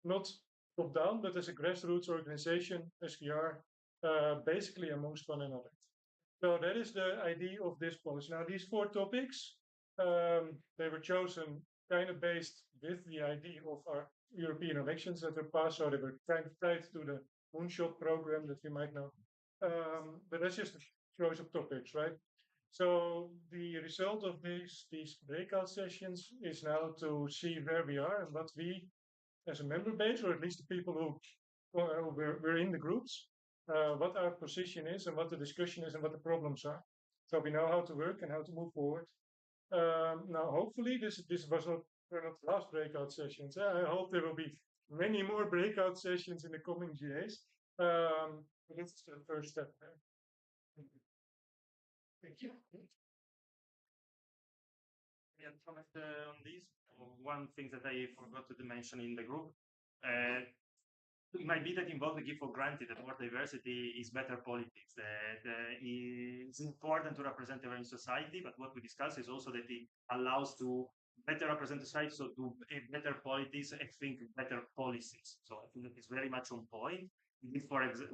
[SPEAKER 24] not top-down, but as a grassroots organization, as we are, basically amongst one another. So that is the idea of this policy. Now, these 4 topics, they were chosen kind of based with the idea of our European elections that were passed, so they were kind of tied to the Moonshot program that you might know. But that's just a choice of topics, right? So the result of these breakout sessions is now to see where we are and what we, as a member base, or at least the people who were in the groups, what our position is and what the discussion is and what the problems are. So we know how to work and how to move forward. Now, hopefully, this was not the last breakout sessions. I hope there will be many more breakout sessions in the coming GAs. But this is the first step there. Thank you.
[SPEAKER 8] Thank you. Yeah, Thomas, on this, one thing that I forgot to mention in the group, it might be that involved we give for granted that more diversity is better politics. That it's important to represent everyone in society, but what we discuss is also that it allows to better represent society, so do better politics and think better policies. So I think that is very much on point. We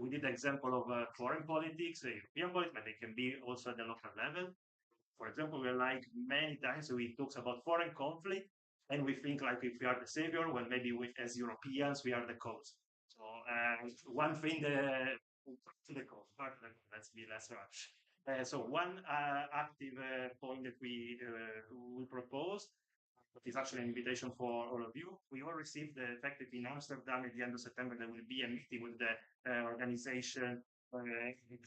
[SPEAKER 8] did the example of foreign politics, European politics, but they can be also at the local level. For example, we're like many times we talk about foreign conflict, and we think like if we are the savior, when maybe we, as Europeans, we are the cause. So one thing to the cause, let's be less rush. So one active point that we propose, that is actually an invitation for all of you. We all received the fact that in Amsterdam at the end of September there will be a meeting with the organization,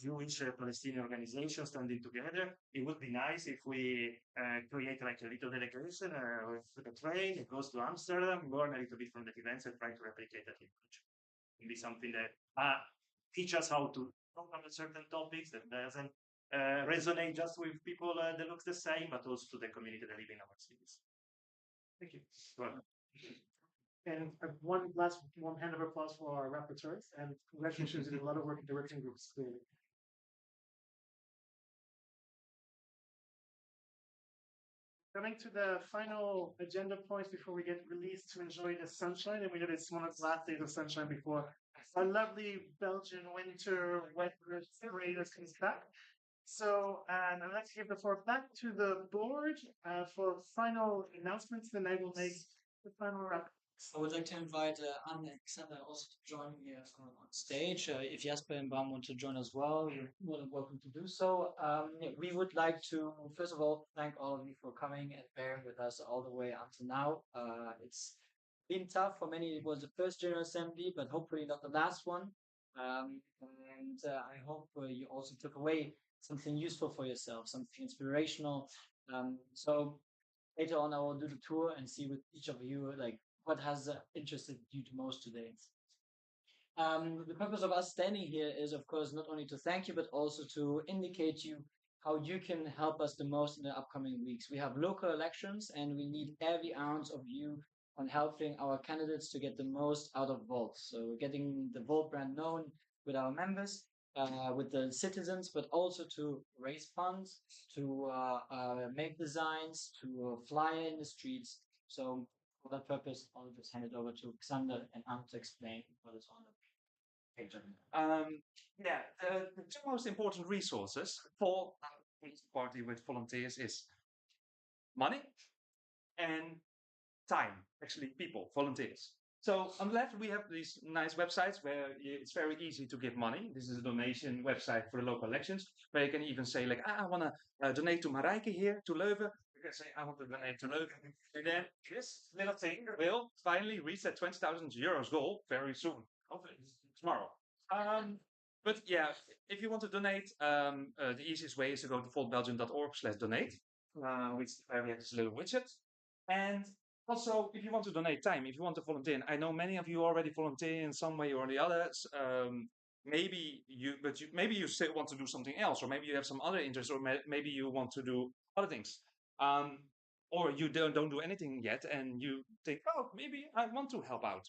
[SPEAKER 8] Jewish Palestinian organization standing together. It would be nice if we create like a little delegation with a train. It goes to Amsterdam, learn a little bit from the events and try to replicate that image. It be something that teach us how to talk on certain topics that doesn't resonate just with people that looks the same, but also to the community that live in our cities.
[SPEAKER 1] Thank you. And one hand of applause for our rapporteurs, and congratulations, you did a lot of work in the working groups, clearly. Coming to the final agenda points before we get released to enjoy the sunshine, and we know it's one of the last days of sunshine before our lovely Belgian winter weather raiders comes back. So, and I'd like to give the floor back to the board for final announcements, then I will make the final wrap.
[SPEAKER 11] I would like to invite Anne and Alexander also to join me on stage. If Jasper and Bram want to join as well, you're more than welcome to do so. We would like to, first of all, thank all of you for coming and bearing with us all the way until now. It's been tough for many. It was the first General Assembly, but hopefully not the last one. And I hope you also took away something useful for yourself, something inspirational. So later on, I will do the tour and see with each of you, like, what has interested you the most today. The purpose of us standing here is, of course, not only to thank you, but also to indicate you how you can help us the most in the upcoming weeks. We have local elections, and we need every ounce of you on helping our candidates to get the most out of Volt. So getting the Volt brand known with our members, with the citizens, but also to raise funds, to make designs, to fly in the streets. So for that purpose, I'll just hand it over to Xander and Anne to explain what is on the page.
[SPEAKER 5] The two most important resources for
[SPEAKER 10] party with volunteers is money and time, actually people, volunteers. So on the left, we have these nice websites where it's very easy to give money. This is a donation website for the local elections, where you can even say like, I want to donate to Marijke here, to Leuven. You can say, I want to donate to Leuven. And then this little thing will finally reach that 20,000 euros goal very soon, hopefully tomorrow. But yeah, if you want to donate, the easiest way is to go to voltbelgium.org/donate, where we have this little widget. And also, if you want to donate time, if you want to volunteer, and I know many of you already volunteer in some way or the other. Maybe you still want to do something else, or maybe you have some other interests, or maybe you want to do other things, or you don't do anything yet, and you think, oh, maybe I want to help out.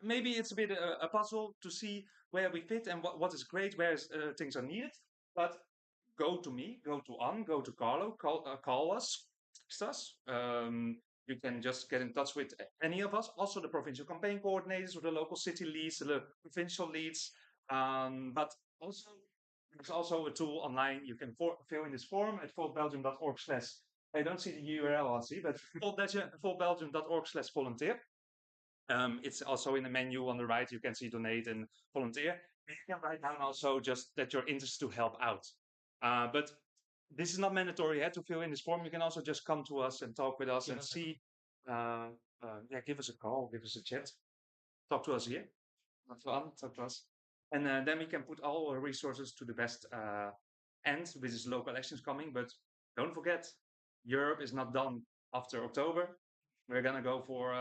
[SPEAKER 10] Maybe it's a bit a puzzle to see where we fit and what is great, where things are needed. But go to me, go to Anne, go to Carlo, call us, text us. You can just get in touch with any of us, also the provincial campaign coordinators or the local city leads, the provincial leads. But also, there's also a tool online. You can fill in this form at voltbelgium.org/. I don't see the URL, I see, but voltbelgium.org/volunteer. It's also in the menu on the right. You can see donate and volunteer. You can write down also just that you're interested to help out. But this is not mandatory. You have to fill in this form. You can also just come to us and talk with us and see. Give us a call, give us a chat. Talk to us here. Talk to us. And then we can put all our resources to the best end with this local elections coming. But don't forget, Europe is not done after October. We're going to go for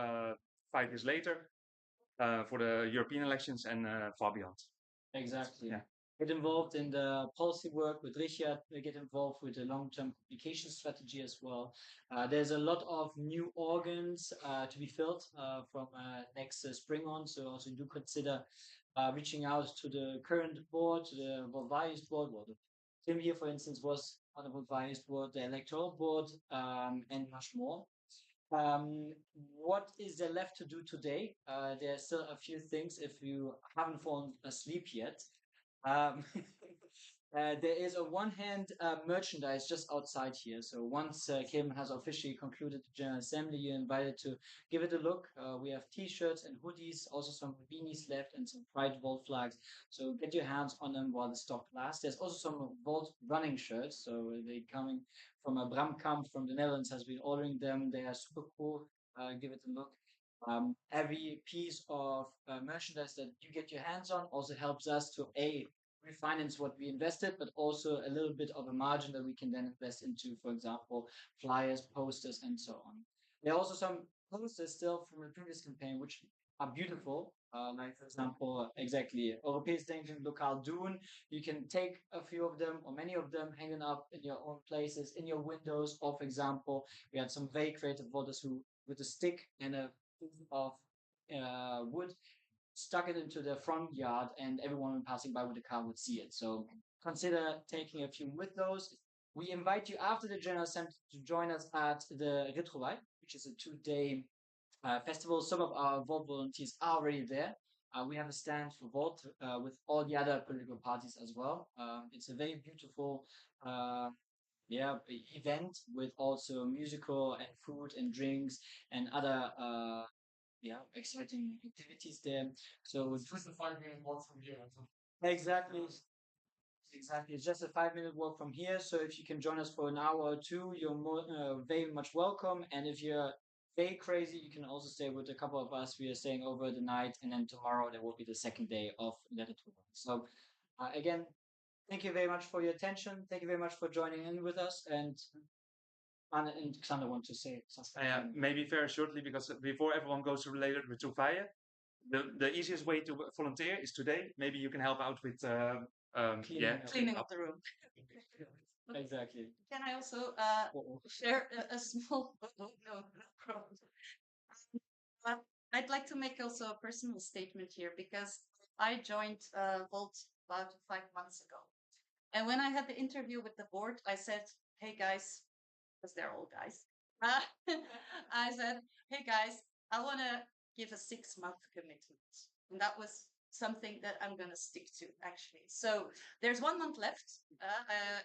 [SPEAKER 10] 5 years later for the European elections and far beyond.
[SPEAKER 19] Exactly.
[SPEAKER 10] Yeah.
[SPEAKER 19] Get involved in the policy work with Richard. Get involved with the long-term communication strategy as well. There's a lot of new organs to be filled from next spring on. So also do consider reaching out to the current board, to the Volkswagen board. Well, Tim here, for instance, was on the Volkswagen board, the electoral board, and much more. What is there left to do today? There are still a few things if you haven't fallen asleep yet. There is on one hand merchandise just outside here. So once Kim has officially concluded the General Assembly, you're invited to give it a look. We have T-shirts and hoodies, also some beanies left and some Pride Volt flags. So get your hands on them while the stock lasts. There's also some Volt running shirts. So they're coming from Bram Kamp from the Netherlands has been ordering them. They are super cool. Give it a look. Every piece of merchandise that you get your hands on also helps us to refinance what we invested, but also a little bit of a margin that we can then invest into, for example, flyers, posters, and so on. There are also some posters still from the previous campaign, which are beautiful. Like, for example, exactly, Europees Denken Lokaal Doen. You can take a few of them or many of them, hang them up in your own places, in your windows. Or, for example, we had some very creative voters who, with a stick and a piece of wood, stuck it into the front yard, and everyone passing by with a car would see it. So consider taking a few with those. We invite you after the General Assembly to join us at the Retrowaai, which is a 2-day festival. Some of our Volt volunteers are already there. We have a stand for Volt with all the other political parties as well. It's a very beautiful event with also musical and food and drinks and other exciting activities there. So
[SPEAKER 11] it's just a 5-minute walk from here.
[SPEAKER 19] Exactly. It's just a 5-minute walk from here. So if you can join us for an hour or two, you're very much welcome. And if you're very crazy, you can also stay with a couple of us. We are staying over the night, and then tomorrow there will be the second day of the tour. So again, thank you very much for your attention. Thank you very much for joining in with us. And Anne and Xander want to say something.
[SPEAKER 10] Maybe very shortly, because before everyone goes to later with Tufaya, the easiest way to volunteer is today. Maybe you can help out with
[SPEAKER 13] cleaning up the room.
[SPEAKER 19] Exactly.
[SPEAKER 13] Can I also share a small? No problem. I'd like to make also a personal statement here because I joined Volt about 5 months ago, and when I had the interview with the board, I said, "Hey guys," because they're all guys. I said, "Hey guys, I want to give a 6-month commitment," and that was something that I'm going to stick to, actually. So there's 1 month left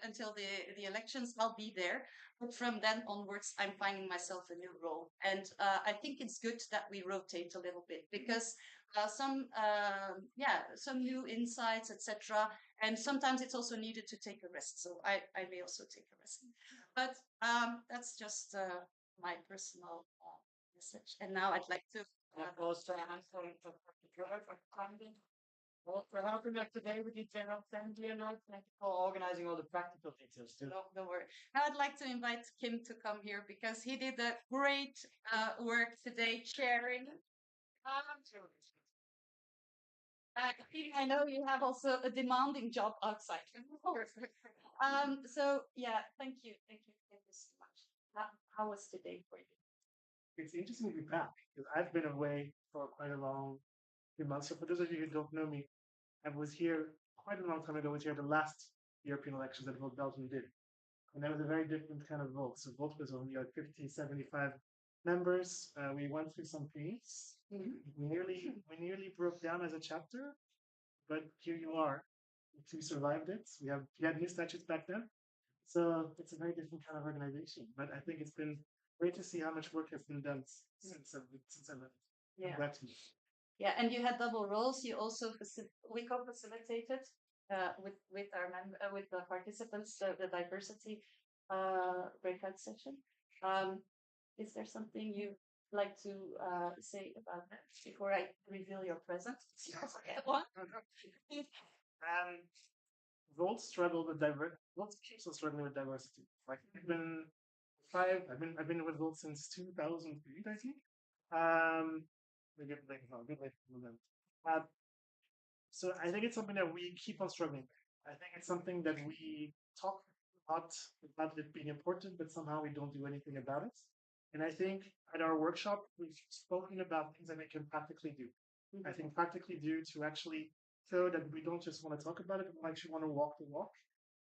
[SPEAKER 13] until the elections. I'll be there. But from then onwards, I'm finding myself a new role. And I think it's good that we rotate a little bit because some new insights, etc. And sometimes it's also needed to take a rest. So I may also take a rest. But that's just my personal message. And now I'd like to
[SPEAKER 6] also answer for funding. Well, for helping us today with the general assembly and all, thank you for organizing all the practical details too.
[SPEAKER 13] No, don't worry. Now I'd like to invite Kim to come here because he did a great work today sharing. I know you have also a demanding job outside. So yeah, thank you so much. How was today for you?
[SPEAKER 1] It's interesting to be back because I've been away for quite a long few months. So for those of you who don't know me, I was here quite a long time ago. I was here the last European elections that Vote Belgium did. And that was a very different kind of vote. So vote was only like 50, 75 members. We went through some pains. We nearly broke down as a chapter, but here you are. We survived it. We had new statutes back then. So it's a very different kind of organization. But I think it's been great to see how much work has been done since I left.
[SPEAKER 13] Yeah.
[SPEAKER 1] Congratulations.
[SPEAKER 13] Yeah, and you had double roles. You also we co-facilitated with our with the participants the diversity breakout session. Is there something you like to say about that before I reveal your present?
[SPEAKER 1] Volt struggled with Volt keeps on struggling with diversity. Like I've been with Volt since 2003, I think. Maybe a bit later than that. So I think it's something that we keep on struggling with. I think it's something that we talk a lot about it being important, but somehow we don't do anything about it. And I think at our workshop, we've spoken about things that we can practically do. I think practically do to actually show that we don't just want to talk about it, but we actually want to walk the walk.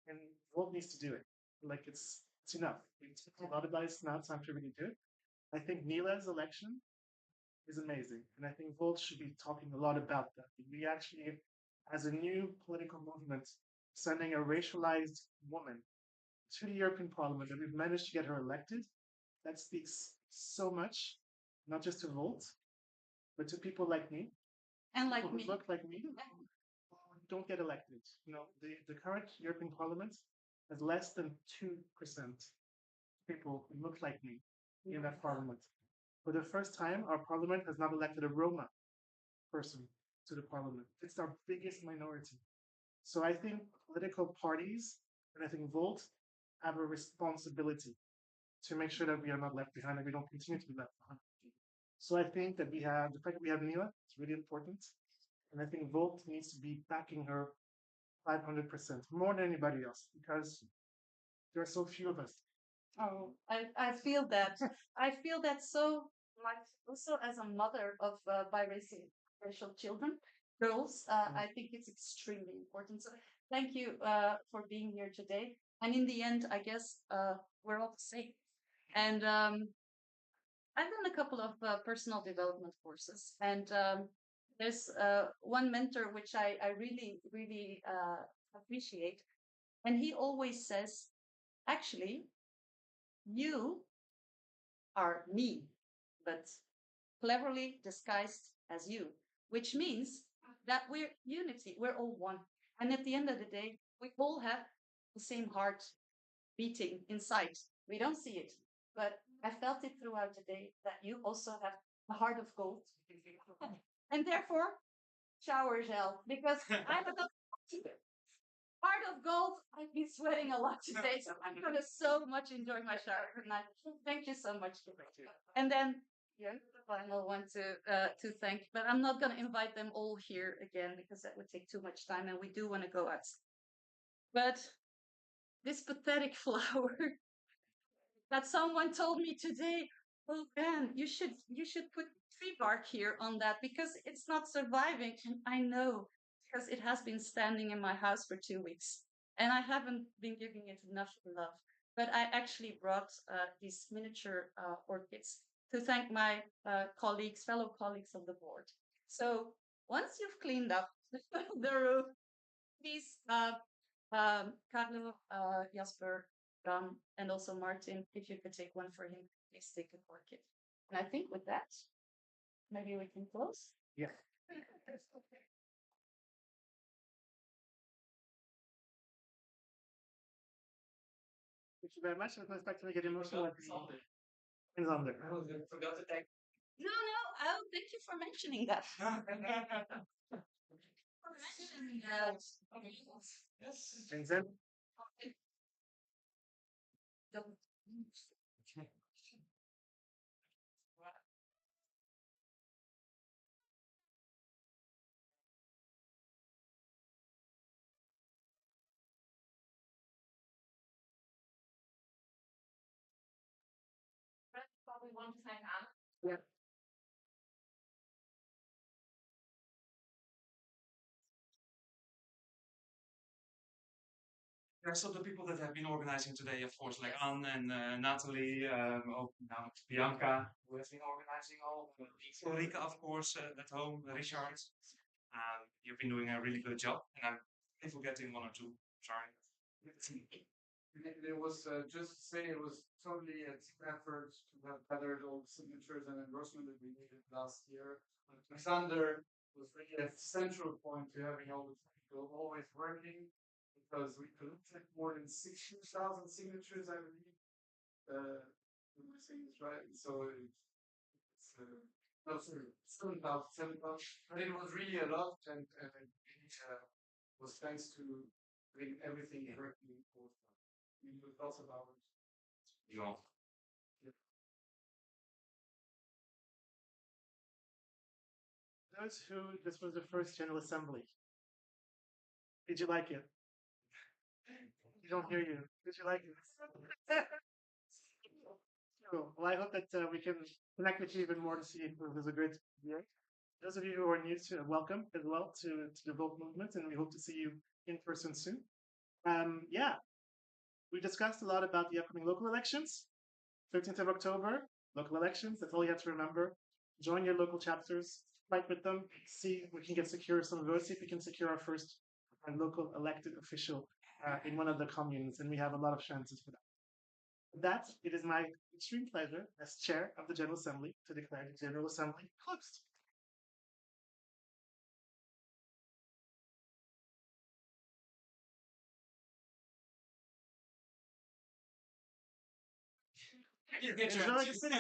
[SPEAKER 1] And Volt needs to do it. Like it's enough. We talk a lot about it, it's now time to really do it. I think Nila's election is amazing. And I think Volt should be talking a lot about that. We actually, as a new political movement, sending a racialized woman to the European Parliament, and we've managed to get her elected, that speaks so much, not just to Volt, but to people like me.
[SPEAKER 13] And like
[SPEAKER 1] people
[SPEAKER 13] me.
[SPEAKER 1] Who look like me, who don't get elected. You know, the current European Parliament has less than 2% people who look like me in that parliament. For the first time, our parliament has not elected a Roma person to the parliament. It's our biggest minority. So I think political parties, and I think Volt, have a responsibility to make sure that we are not left behind and we don't continue to be left behind. So I think that the fact that we have Nila, it's really important. And I think Volt needs to be backing her 500%, more than anybody else, because there are so few of us.
[SPEAKER 13] Oh, I feel that. I feel that so much. Also, as a mother of biracial children, girls, I think it's extremely important. So, thank you for being here today. And in the end, I guess we're all the same. And I've done a couple of personal development courses, and there's one mentor which I really, really appreciate, and he always says, actually, you are me, but cleverly disguised as you, which means that we're unity, we're all one. And at the end of the day, we all have the same heart beating inside. We don't see it, but I felt it throughout the day that you also have a heart of gold. And therefore, shower gel, because I'm a heart of gold. I've been sweating a lot today, so I'm gonna so much enjoy my shower tonight. Thank you so much. And then the final one to thank, but I'm not gonna invite them all here again because that would take too much time, and we do want to go out. But this pathetic flower that someone told me today, oh man, you should put tree bark here on that because it's not surviving. And I know because it has been standing in my house for 2 weeks and I haven't been giving it enough love. But I actually brought these miniature orchids to thank my fellow colleagues of the board. So once you've cleaned up the room. Please, Carlo, Jasper, Ram, and also Martin, if you could take one for him, please take a orchid. And I think with that, maybe we can close.
[SPEAKER 1] Yeah. Thank you very much. I was not expecting to get emotional at the hands on there.
[SPEAKER 16] I forgot to thank.
[SPEAKER 13] No, oh, thank you for mentioning that.
[SPEAKER 16] Yes.
[SPEAKER 1] And then
[SPEAKER 3] Probably want to thank Anna.
[SPEAKER 1] yeah.
[SPEAKER 16] There are still the people that have been organizing today, of course, like Anne and Natalie, now Bianca, who has been organizing all. Ulrika, of course, at home, Richard. You've been doing a really good job, and I'm forgetting one or two. Sorry.
[SPEAKER 24] It was just to say it was totally a team effort to have gathered all the signatures and endorsement that we needed last year. Alexander was really a central point to having all the people always working because we collected more than 60,000 signatures, I believe. We're saying this right, so it's no, sorry, 7,000, 7,000, but it was really a lot, and it really, was thanks to doing everything correctly. We put lots of hours.
[SPEAKER 16] Yeah.
[SPEAKER 1] Those who this was the first General Assembly. Did you like it? We don't hear you. Did you like it? Cool. Well, I hope that we can connect with you even more to see if it was a great year. Those of you who are new to welcome as well to the Vote movement, and we hope to see you in person soon. Yeah, we discussed a lot about the upcoming local elections. 13th of October, local elections. That's all you have to remember. Join your local chapters, fight with them, see if we can get secure some votes, see if we can secure our first local elected official in one of the communes, and we have a lot of chances for that. With that, it is my extreme pleasure as chair of the General Assembly to declare the General Assembly closed.
[SPEAKER 16] Get
[SPEAKER 1] Enjoy
[SPEAKER 16] your
[SPEAKER 1] the city.